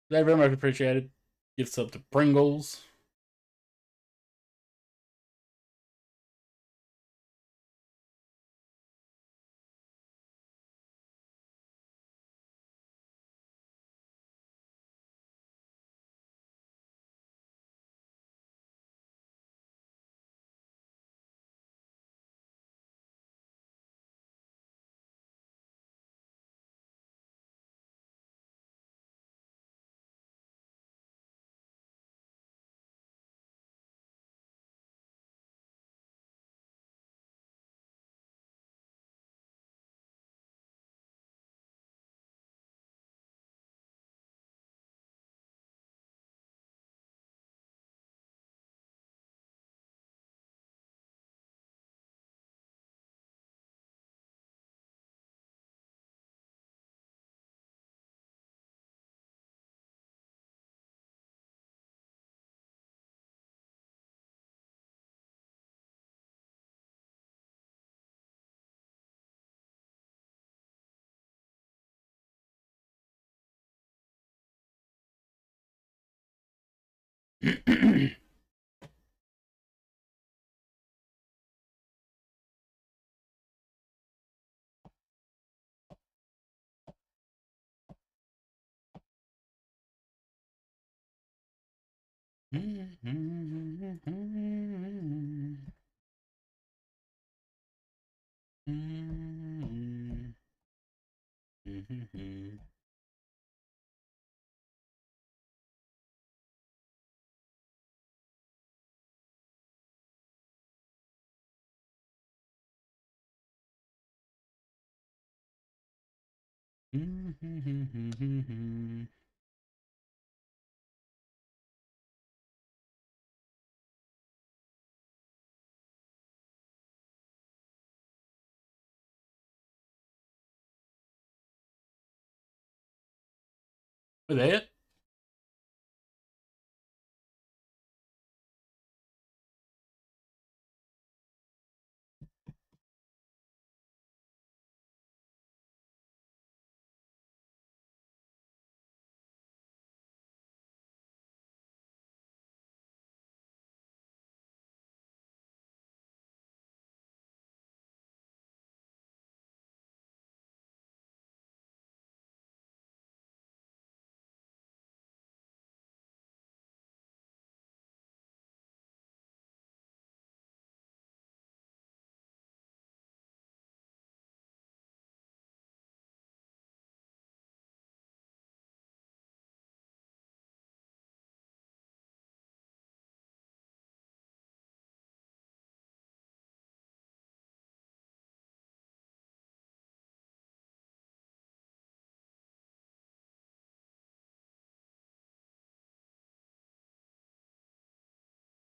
They very much appreciated. Gift sub to Pringles. We're there.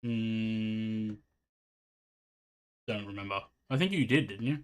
Hmm. Don't remember. I think you did, didn't you?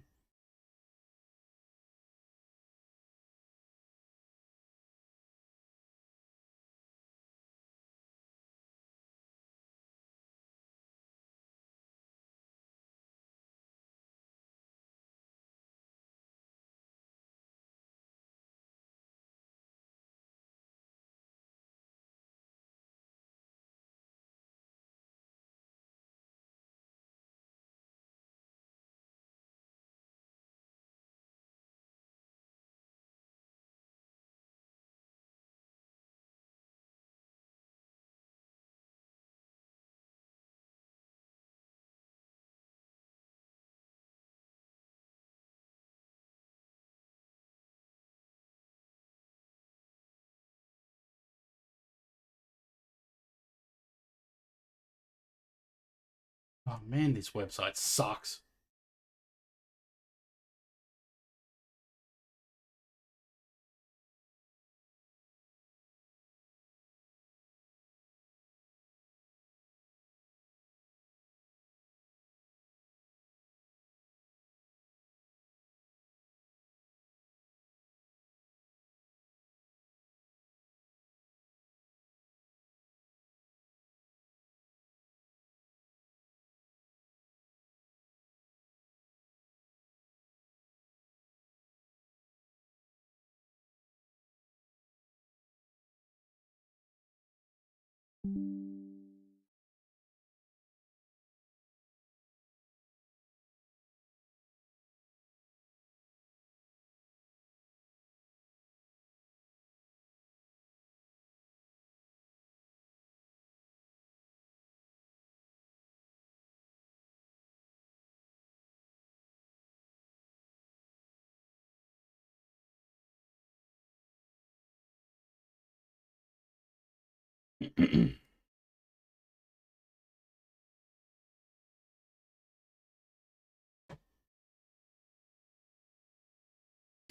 Oh man, this website sucks.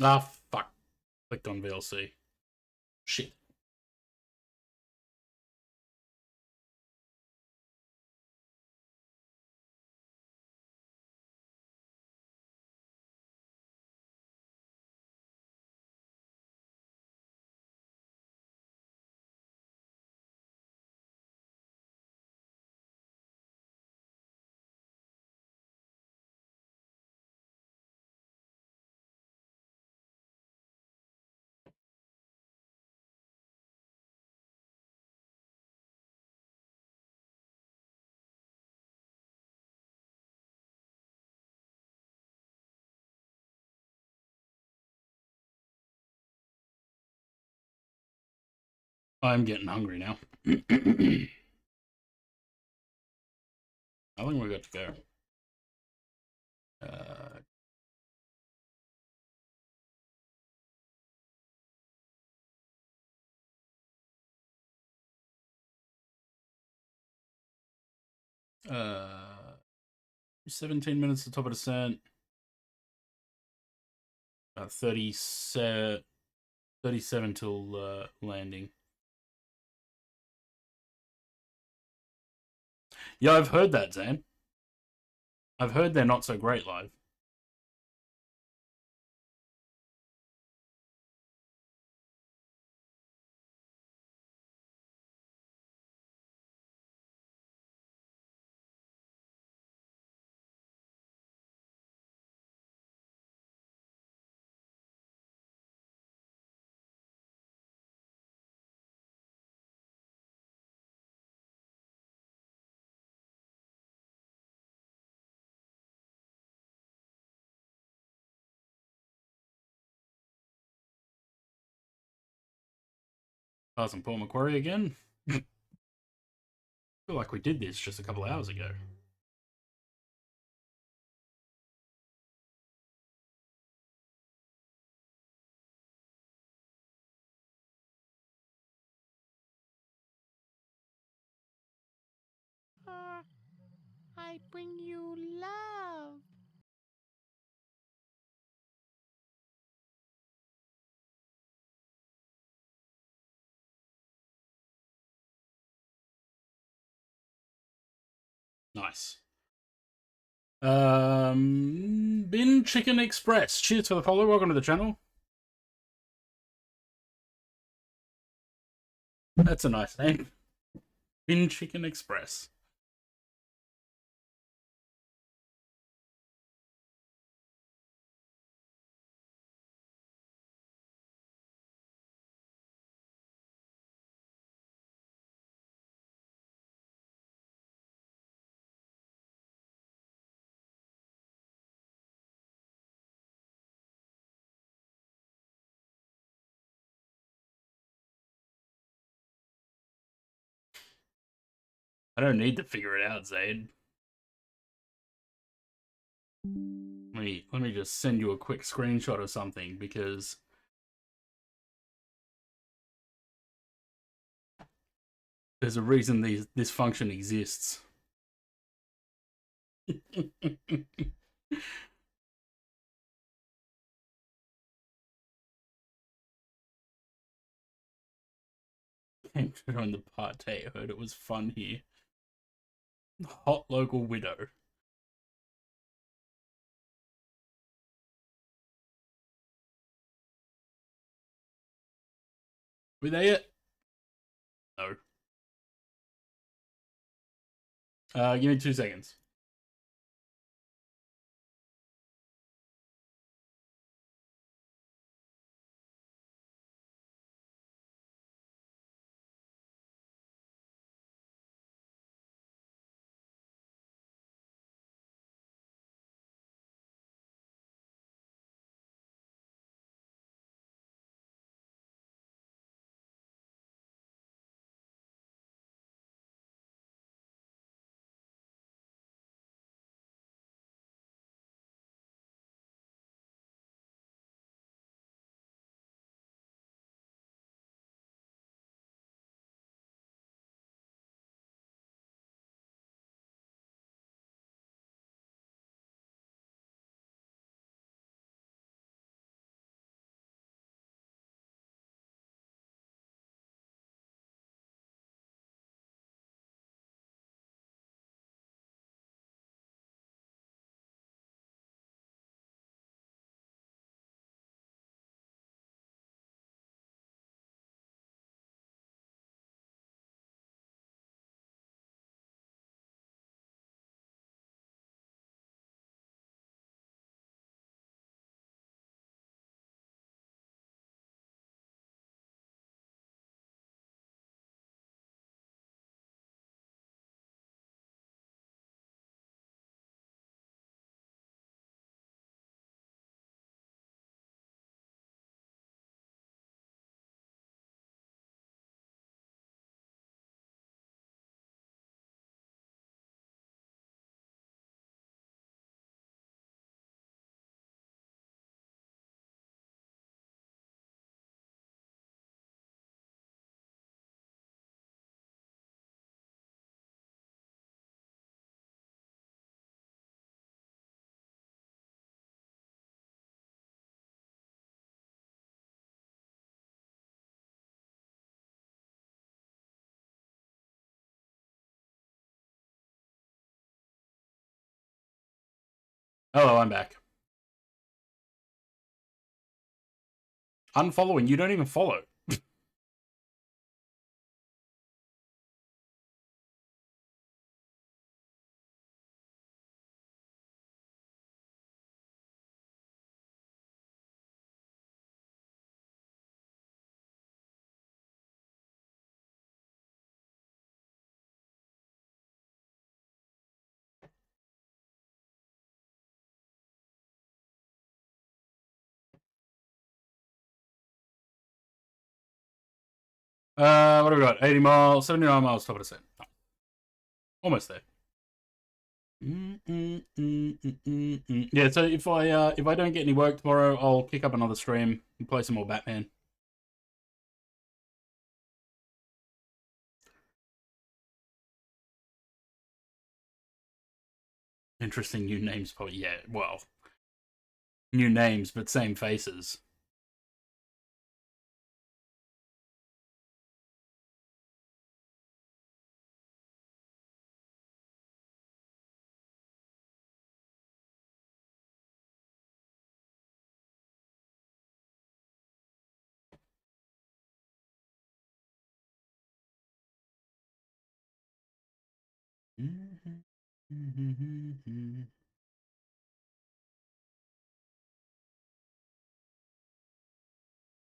Ah, fuck. Clicked on VLC. Shit. I'm getting hungry now. How long we got to go? Uh, 17 minutes to top of descent. 37 till landing. Yeah, I've heard that, Zan. I've heard they're not so great live. Passing Port Macquarie again. I feel like we did this just a couple of hours ago. I bring you love. Nice. Bin Chicken Express. Cheers for the follow. Welcome to the channel. That's a nice name. Bin Chicken Express. I don't need to figure it out, Zaid. Let me just send you a quick screenshot of something, because there's a reason this function exists. Came to join the party. I heard it was fun here. Hot local widow. We there yet? No. Give me 2 seconds. Hello, I'm back. Unfollowing, you don't even follow. What have we got? 80 miles, 79 miles, top of the set. Oh, almost there. Yeah, so if I don't get any work tomorrow, I'll kick up another stream and play some more Batman. Interesting new names, probably. Yeah, well, new names but same faces.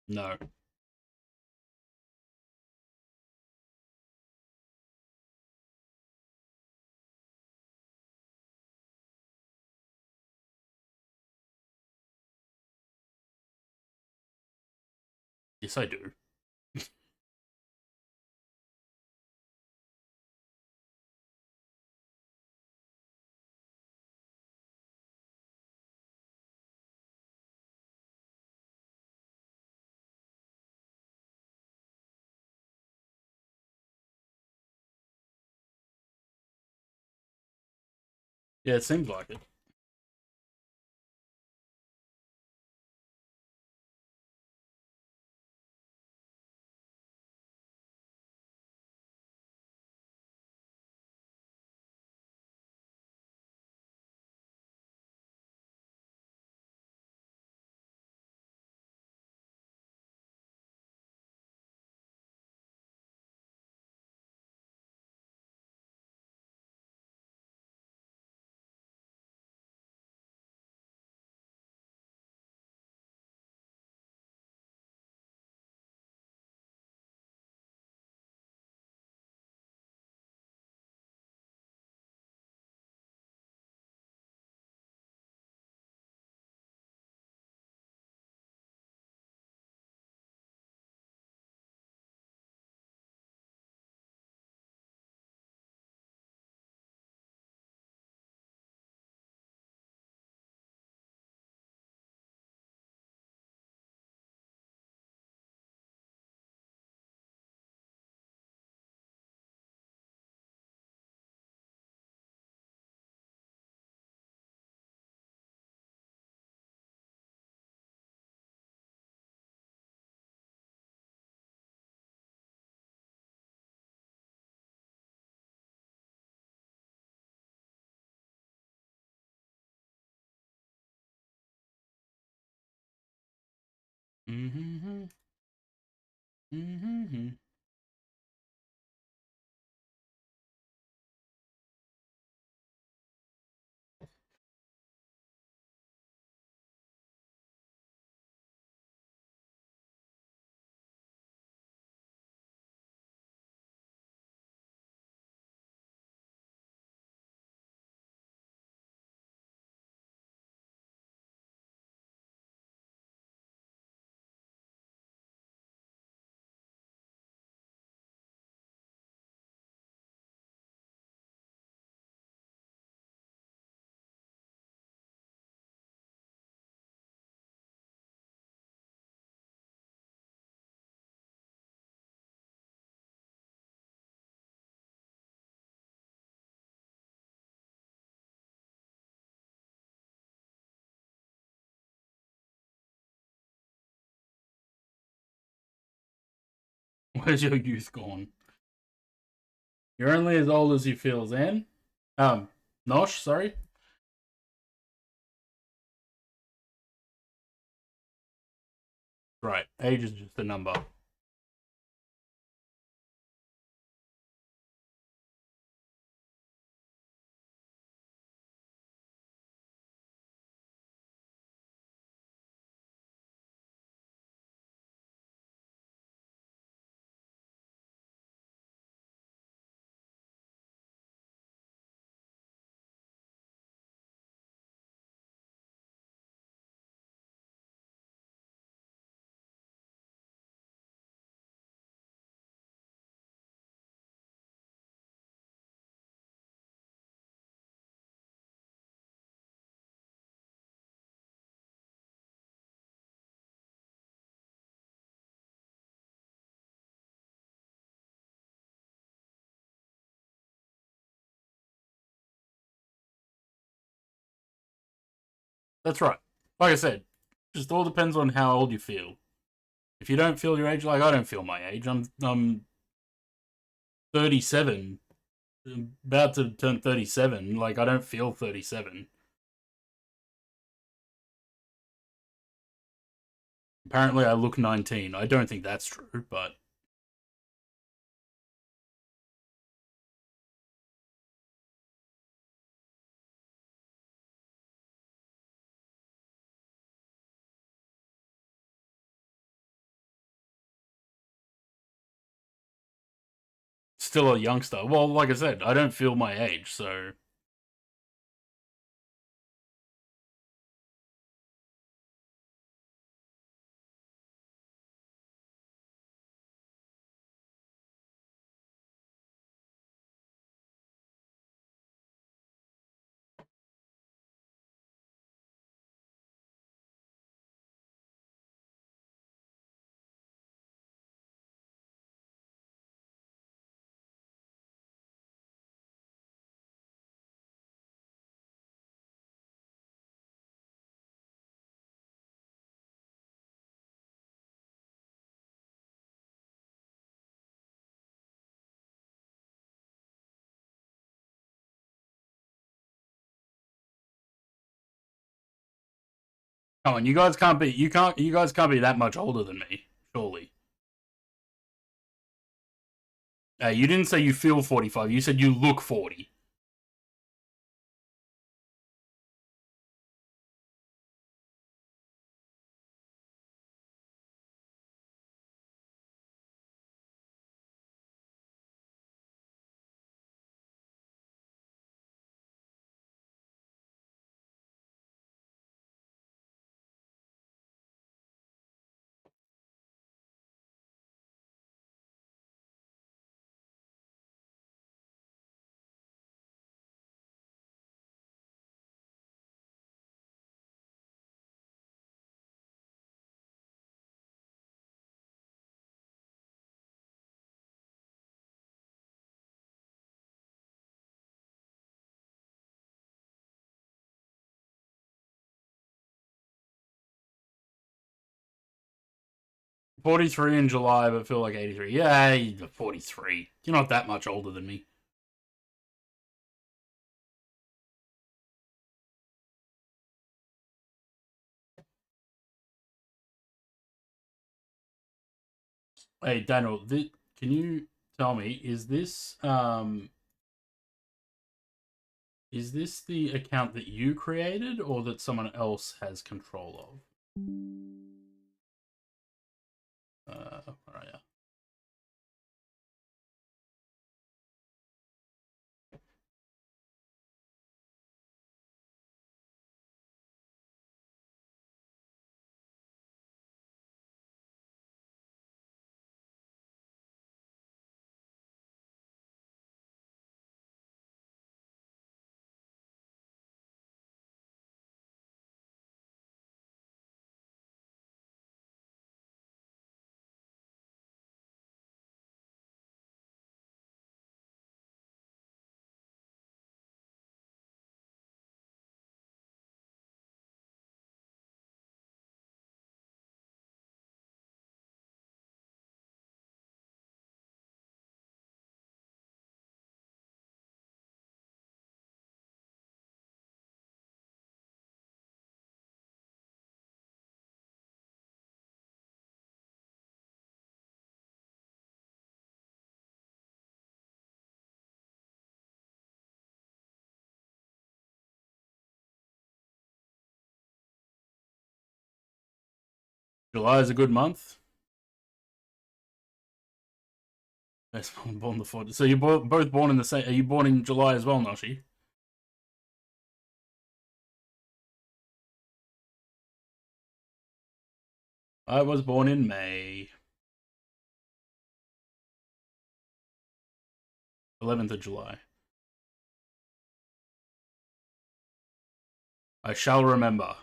No. Yes, I do. Yeah, it seems like it. Where's your youth gone? You're only as old as you feel, Zan. Nosh, sorry. Right. Age is just a number. That's right. Like I said, just all depends on how old you feel. If you don't feel your age, like I don't feel my age. I'm 37, about to turn 37. Like I don't feel 37. Apparently, I look 19. I don't think that's true, but still a youngster. Well, like I said, I don't feel my age, so come on, you guys can't be you guys can't be that much older than me, surely. You didn't say you feel 45. You said you look 40. $43 in July, but feel like 83. Yeah, 43. You're not that much older than me. Hey, Daniel, can you tell me, is this the account that you created or that someone else has control of? Where are you? July is a good month. Best born the 4th. So you're both born in the same. Are you born in July as well, Noshi? I was born in May. 11th of July. I shall remember.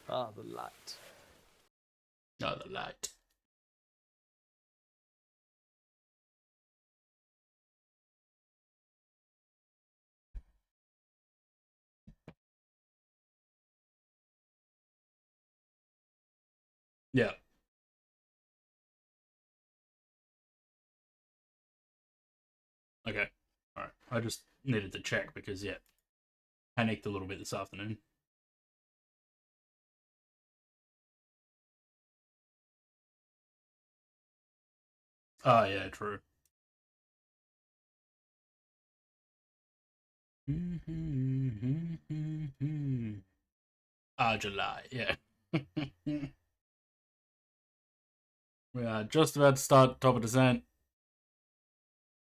Ah, the light. Oh, the light. Yeah. Okay. Alright. I just needed to check because, yeah, panicked a little bit this afternoon. Oh, yeah, true. July, yeah. We are just about to start top of descent.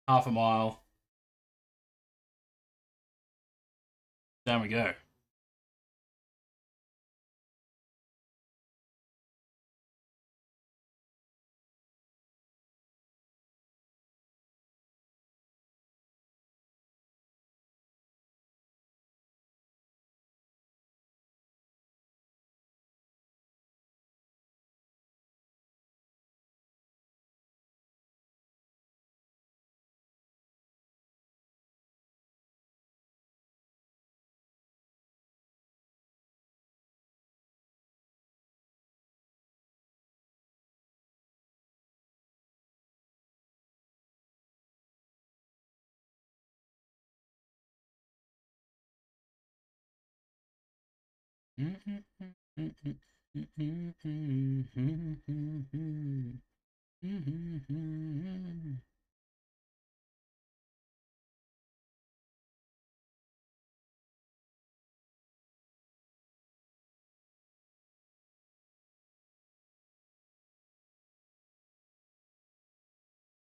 Half a mile. Down we go.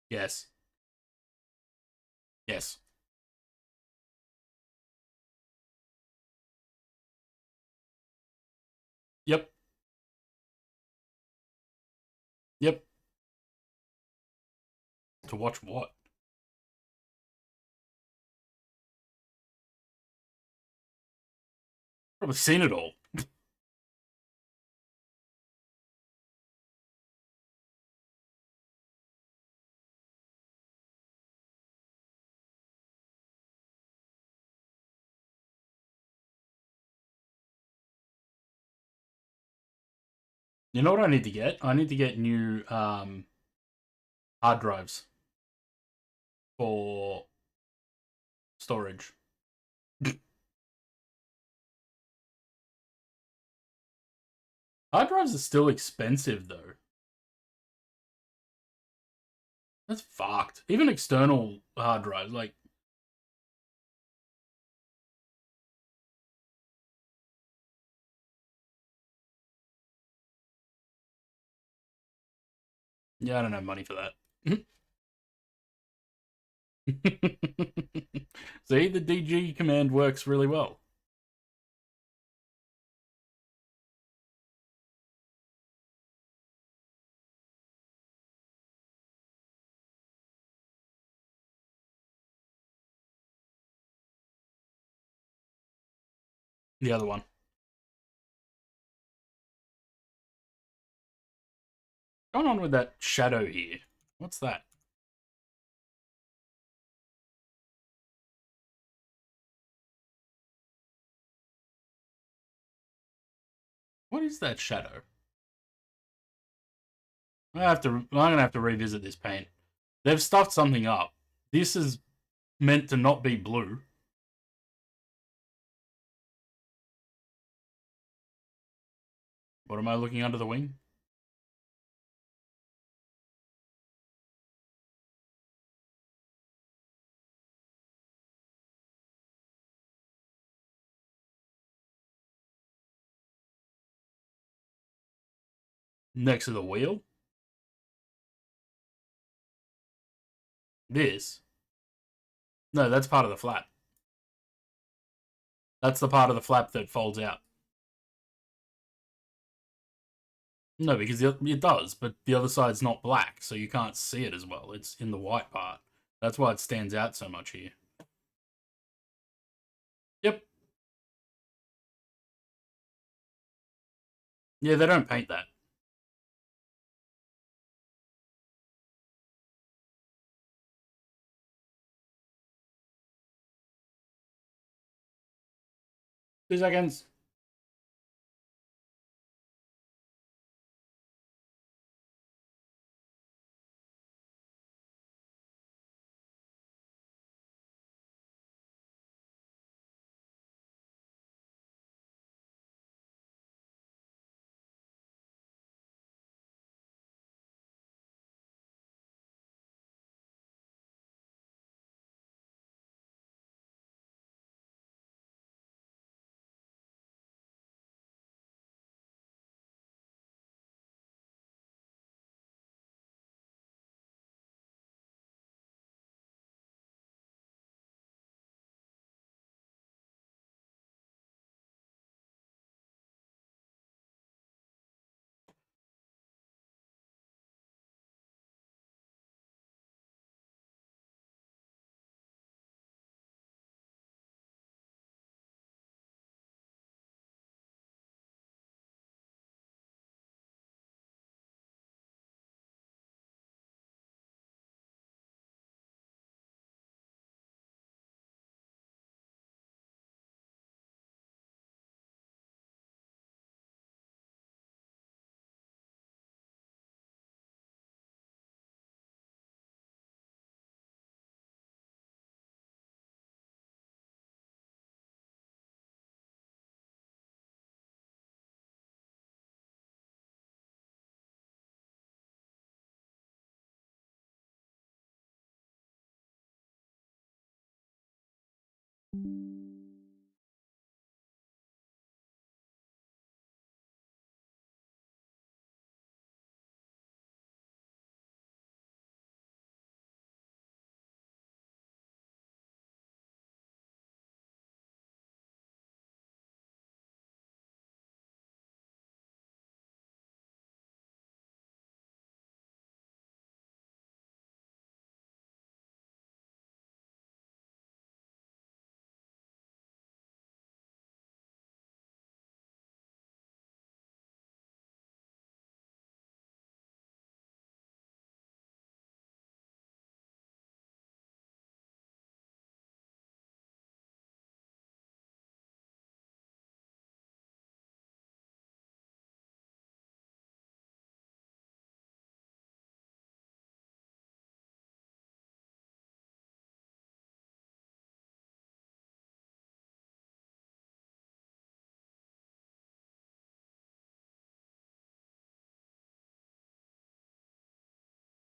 Yes. Yes. Yep. Yep. To watch what? Probably seen it all. You know what I need to get? I need to get new hard drives for storage. Hard drives are still expensive though. That's fucked. Even external hard drives, like. Yeah, I don't have money for that. See, the DG command works really well. The other one. What's going on with that shadow here? What's that? What is that shadow? I'm gonna have to revisit this paint. They've stuffed something up. This is meant to not be blue. What am I looking under the wing? Next to the wheel? This? No, that's part of the flap. That's the part of the flap that folds out. No, because it does, but the other side's not black, so you can't see it as well. It's in the white part. That's why it stands out so much here. Yep. Yeah, they don't paint that. Two seconds.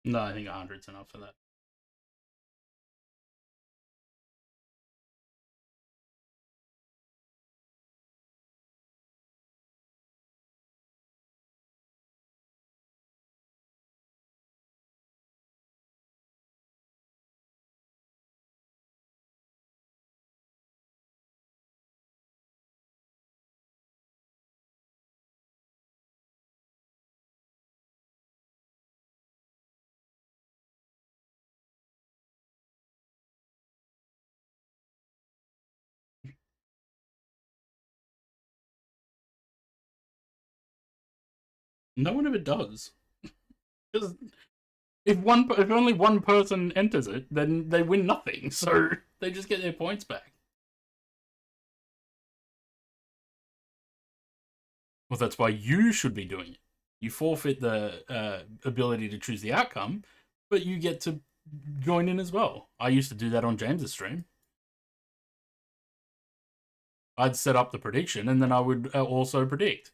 No, I think 100's enough for that. No one ever does. Because if only one person enters it, then they win nothing. So they just get their points back. Well, that's why you should be doing it. You forfeit the ability to choose the outcome, but you get to join in as well. I used to do that on James's stream. I'd set up the prediction, and then I would also predict.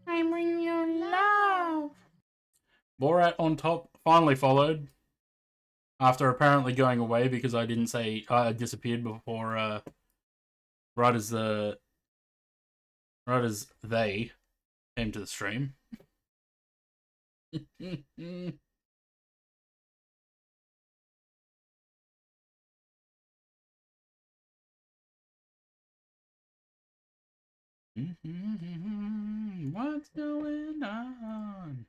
I bring you love. Borat on top finally followed. After apparently going away because I didn't say I disappeared before, right as they came to the stream. What's going on?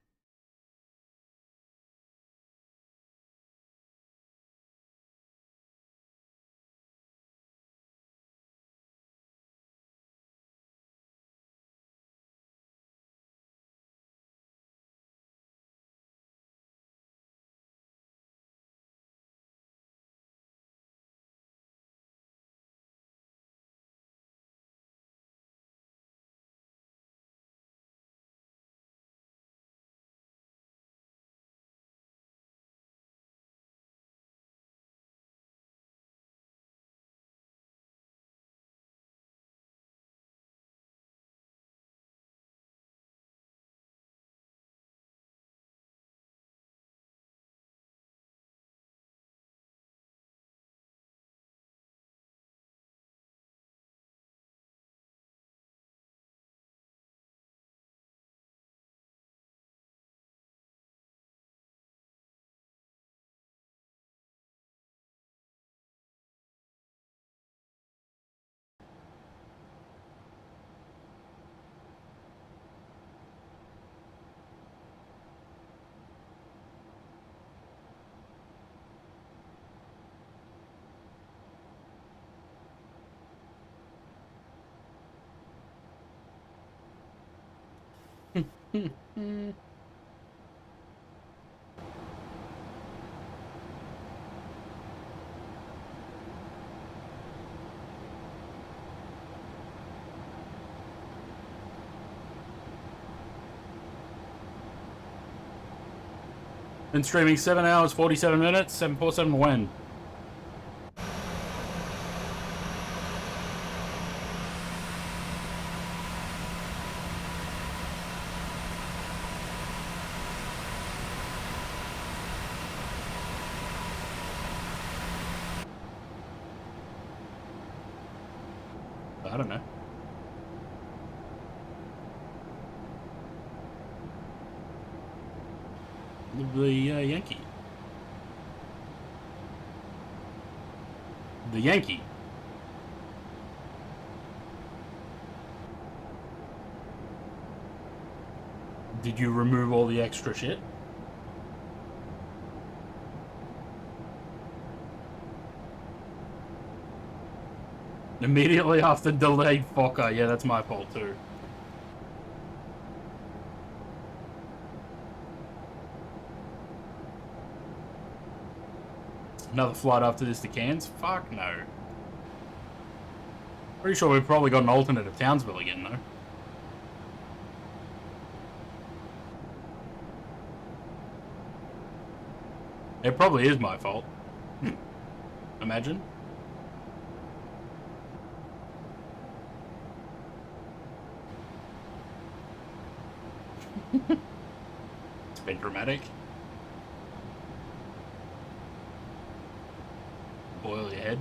Been streaming 7 hours, 47 minutes, 747 when? I don't know. The Yankee. The Yankee. Did you remove all the extra shit? Immediately after delayed Fokker. Yeah, that's my fault too. Another flight after this to Cairns? Fuck no. Pretty sure we've probably got an alternate at Townsville again though. It probably is my fault. Imagine. It's been dramatic. Boil your head.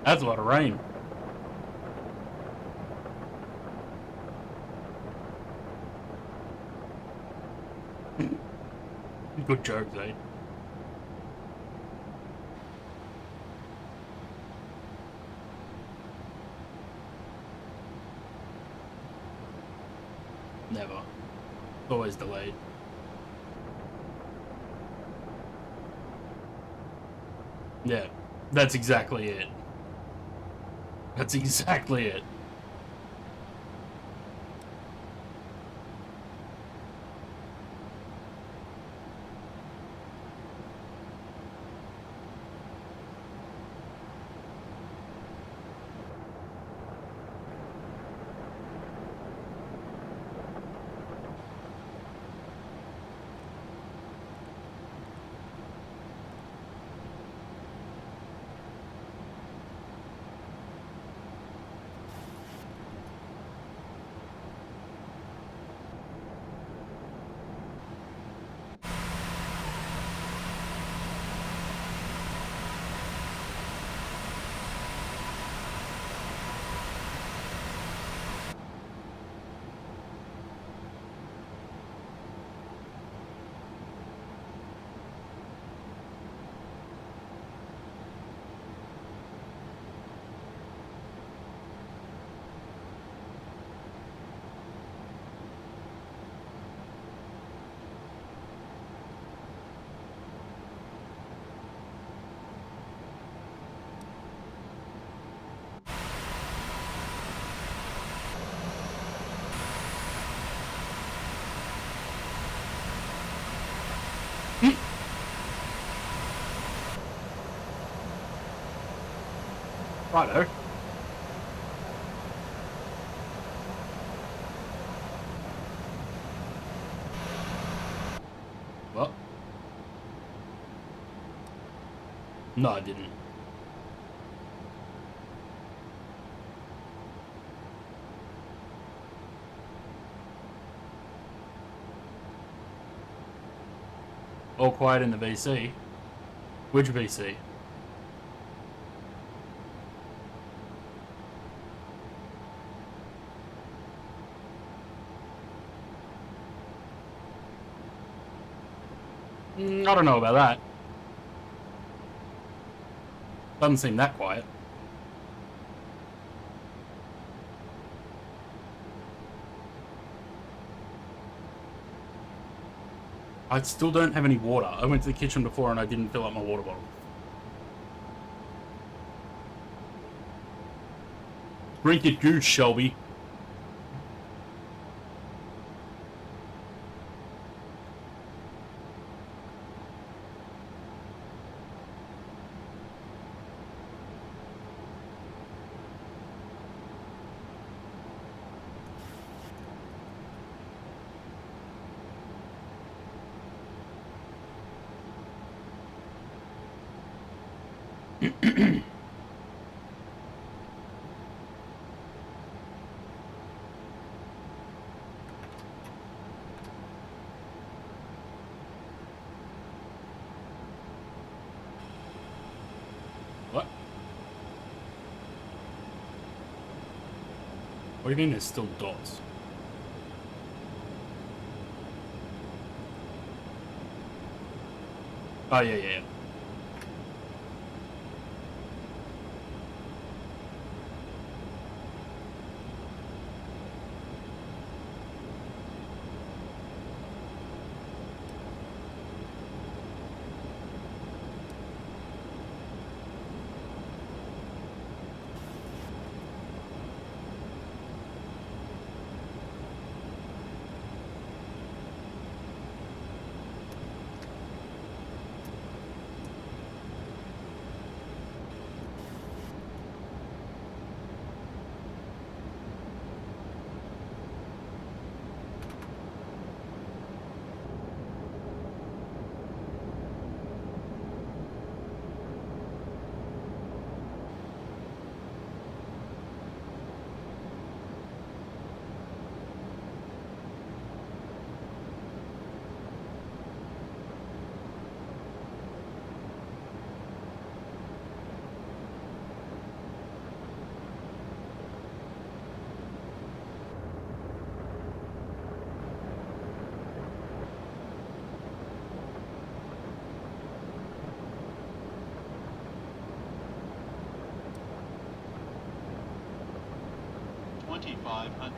That's a lot of rain. Good joke, eh? Never. Always delayed. Yeah, that's exactly it. That's exactly it. Righto. What? No, I didn't. All quiet in the VC. Which VC? I don't know about that. Doesn't seem that quiet. I still don't have any water. I went to the kitchen before and I didn't fill up my water bottle. Drink your juice, Shelby. What? What do you mean there's still dots? Oh, yeah. 500.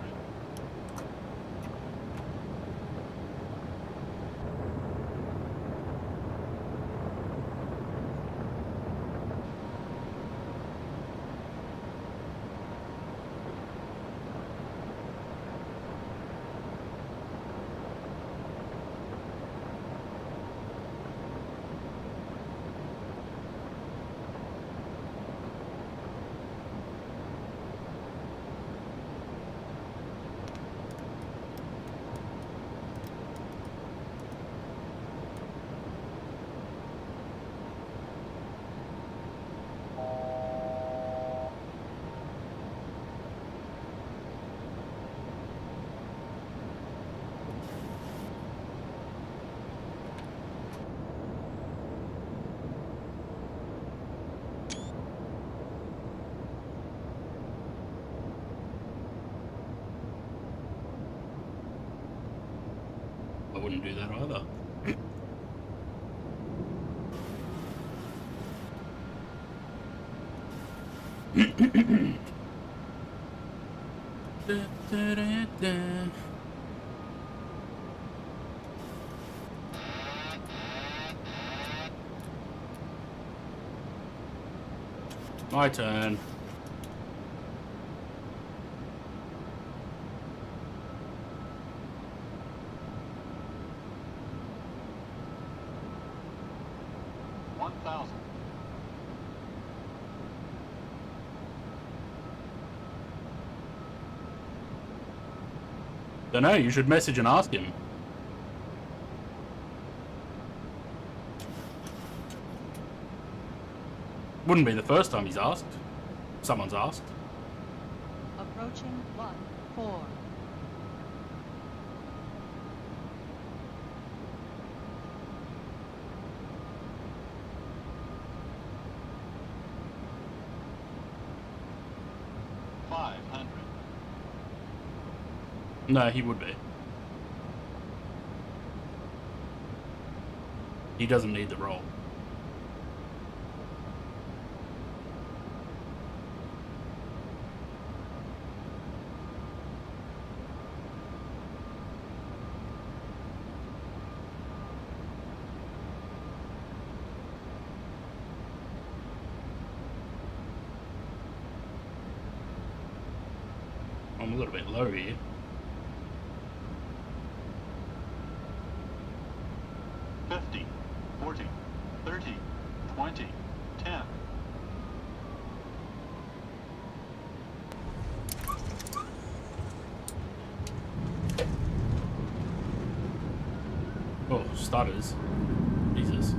I wouldn't do that either. Da, da, da, da. My turn. Don't know, you should message and ask him. Wouldn't be the first time he's asked. Someone's asked. Approaching 1-4. No, he would be. He doesn't need the roll. I'm a little bit low here. $50, $40, $30, $20, $10. Oh, stutters. Jesus.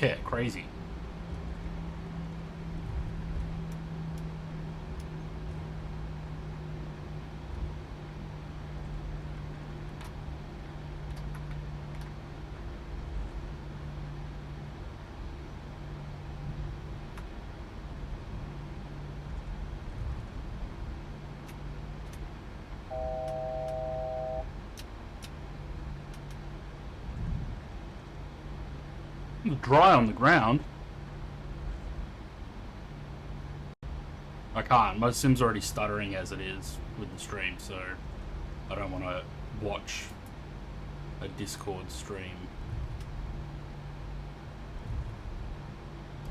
Yeah, crazy. Dry on the ground. I can't. My sim's already stuttering as it is with the stream, so I don't want to watch a Discord stream.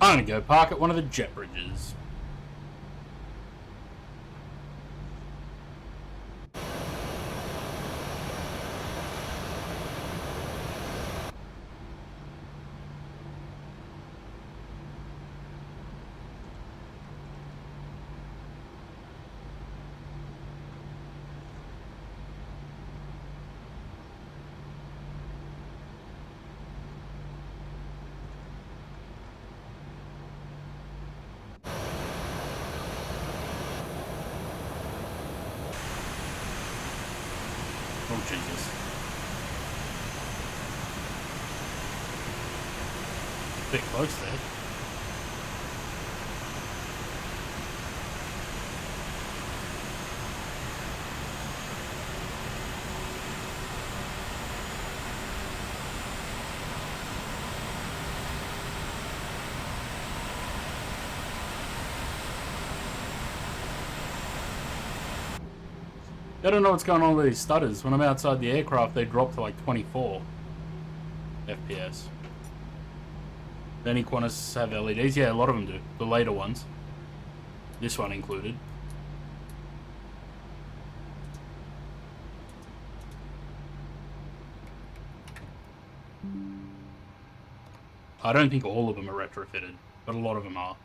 I'm gonna go park at one of the jet bridges. Oh, Jesus. Bit close there. I don't know what's going on with these stutters. When I'm outside the aircraft, they drop to like 24 FPS. Any Qantas have LEDs? Yeah, a lot of them do. The later ones. This one included. I don't think all of them are retrofitted, but a lot of them are.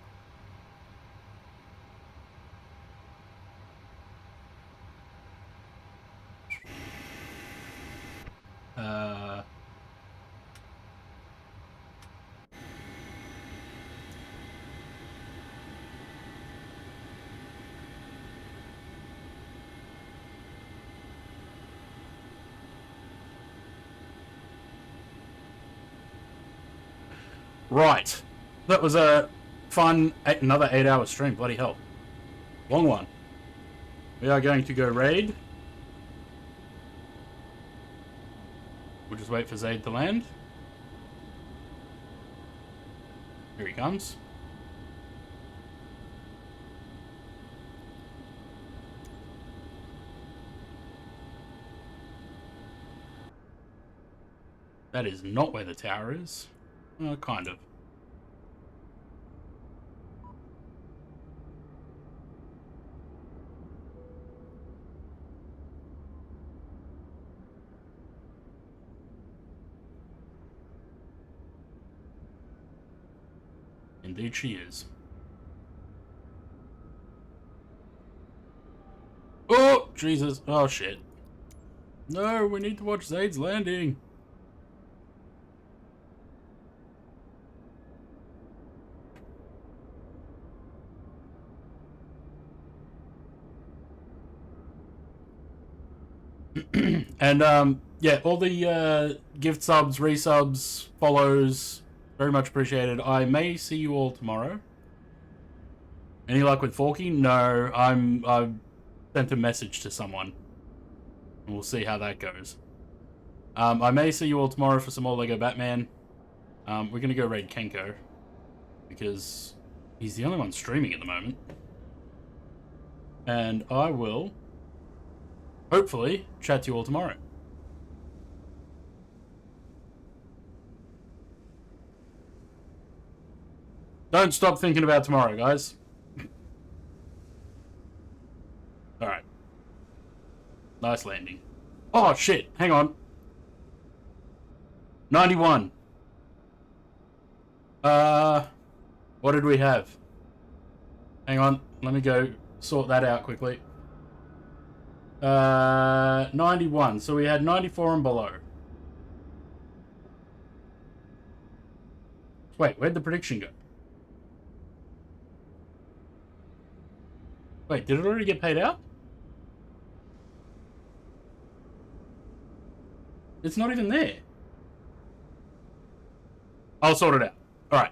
Right. That was a fun, another 8-hour stream. Bloody hell. Long one. We are going to go raid. We'll just wait for Zaid to land. Here he comes. That is not where the tower is. Kind of. Indeed she is. Oh, Jesus. Oh, shit. No, we need to watch Zaid's landing. And, yeah, all the gift subs, resubs, follows, very much appreciated. I may see you all tomorrow. Any luck with Forky? No, I've sent a message to someone. And we'll see how that goes. I may see you all tomorrow for some more Lego Batman. We're going to go raid Kenko. Because he's the only one streaming at the moment. And I will hopefully chat to you all tomorrow. Don't stop thinking about tomorrow, guys. Alright. Nice landing. Oh, shit. Hang on. 91. What did we have? Hang on. Let me go sort that out quickly. 91. So we had 94 and below. Wait, where'd the prediction go? Wait, did it already get paid out? It's not even there. I'll sort it out. Alright.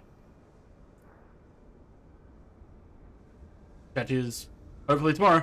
That is hopefully tomorrow.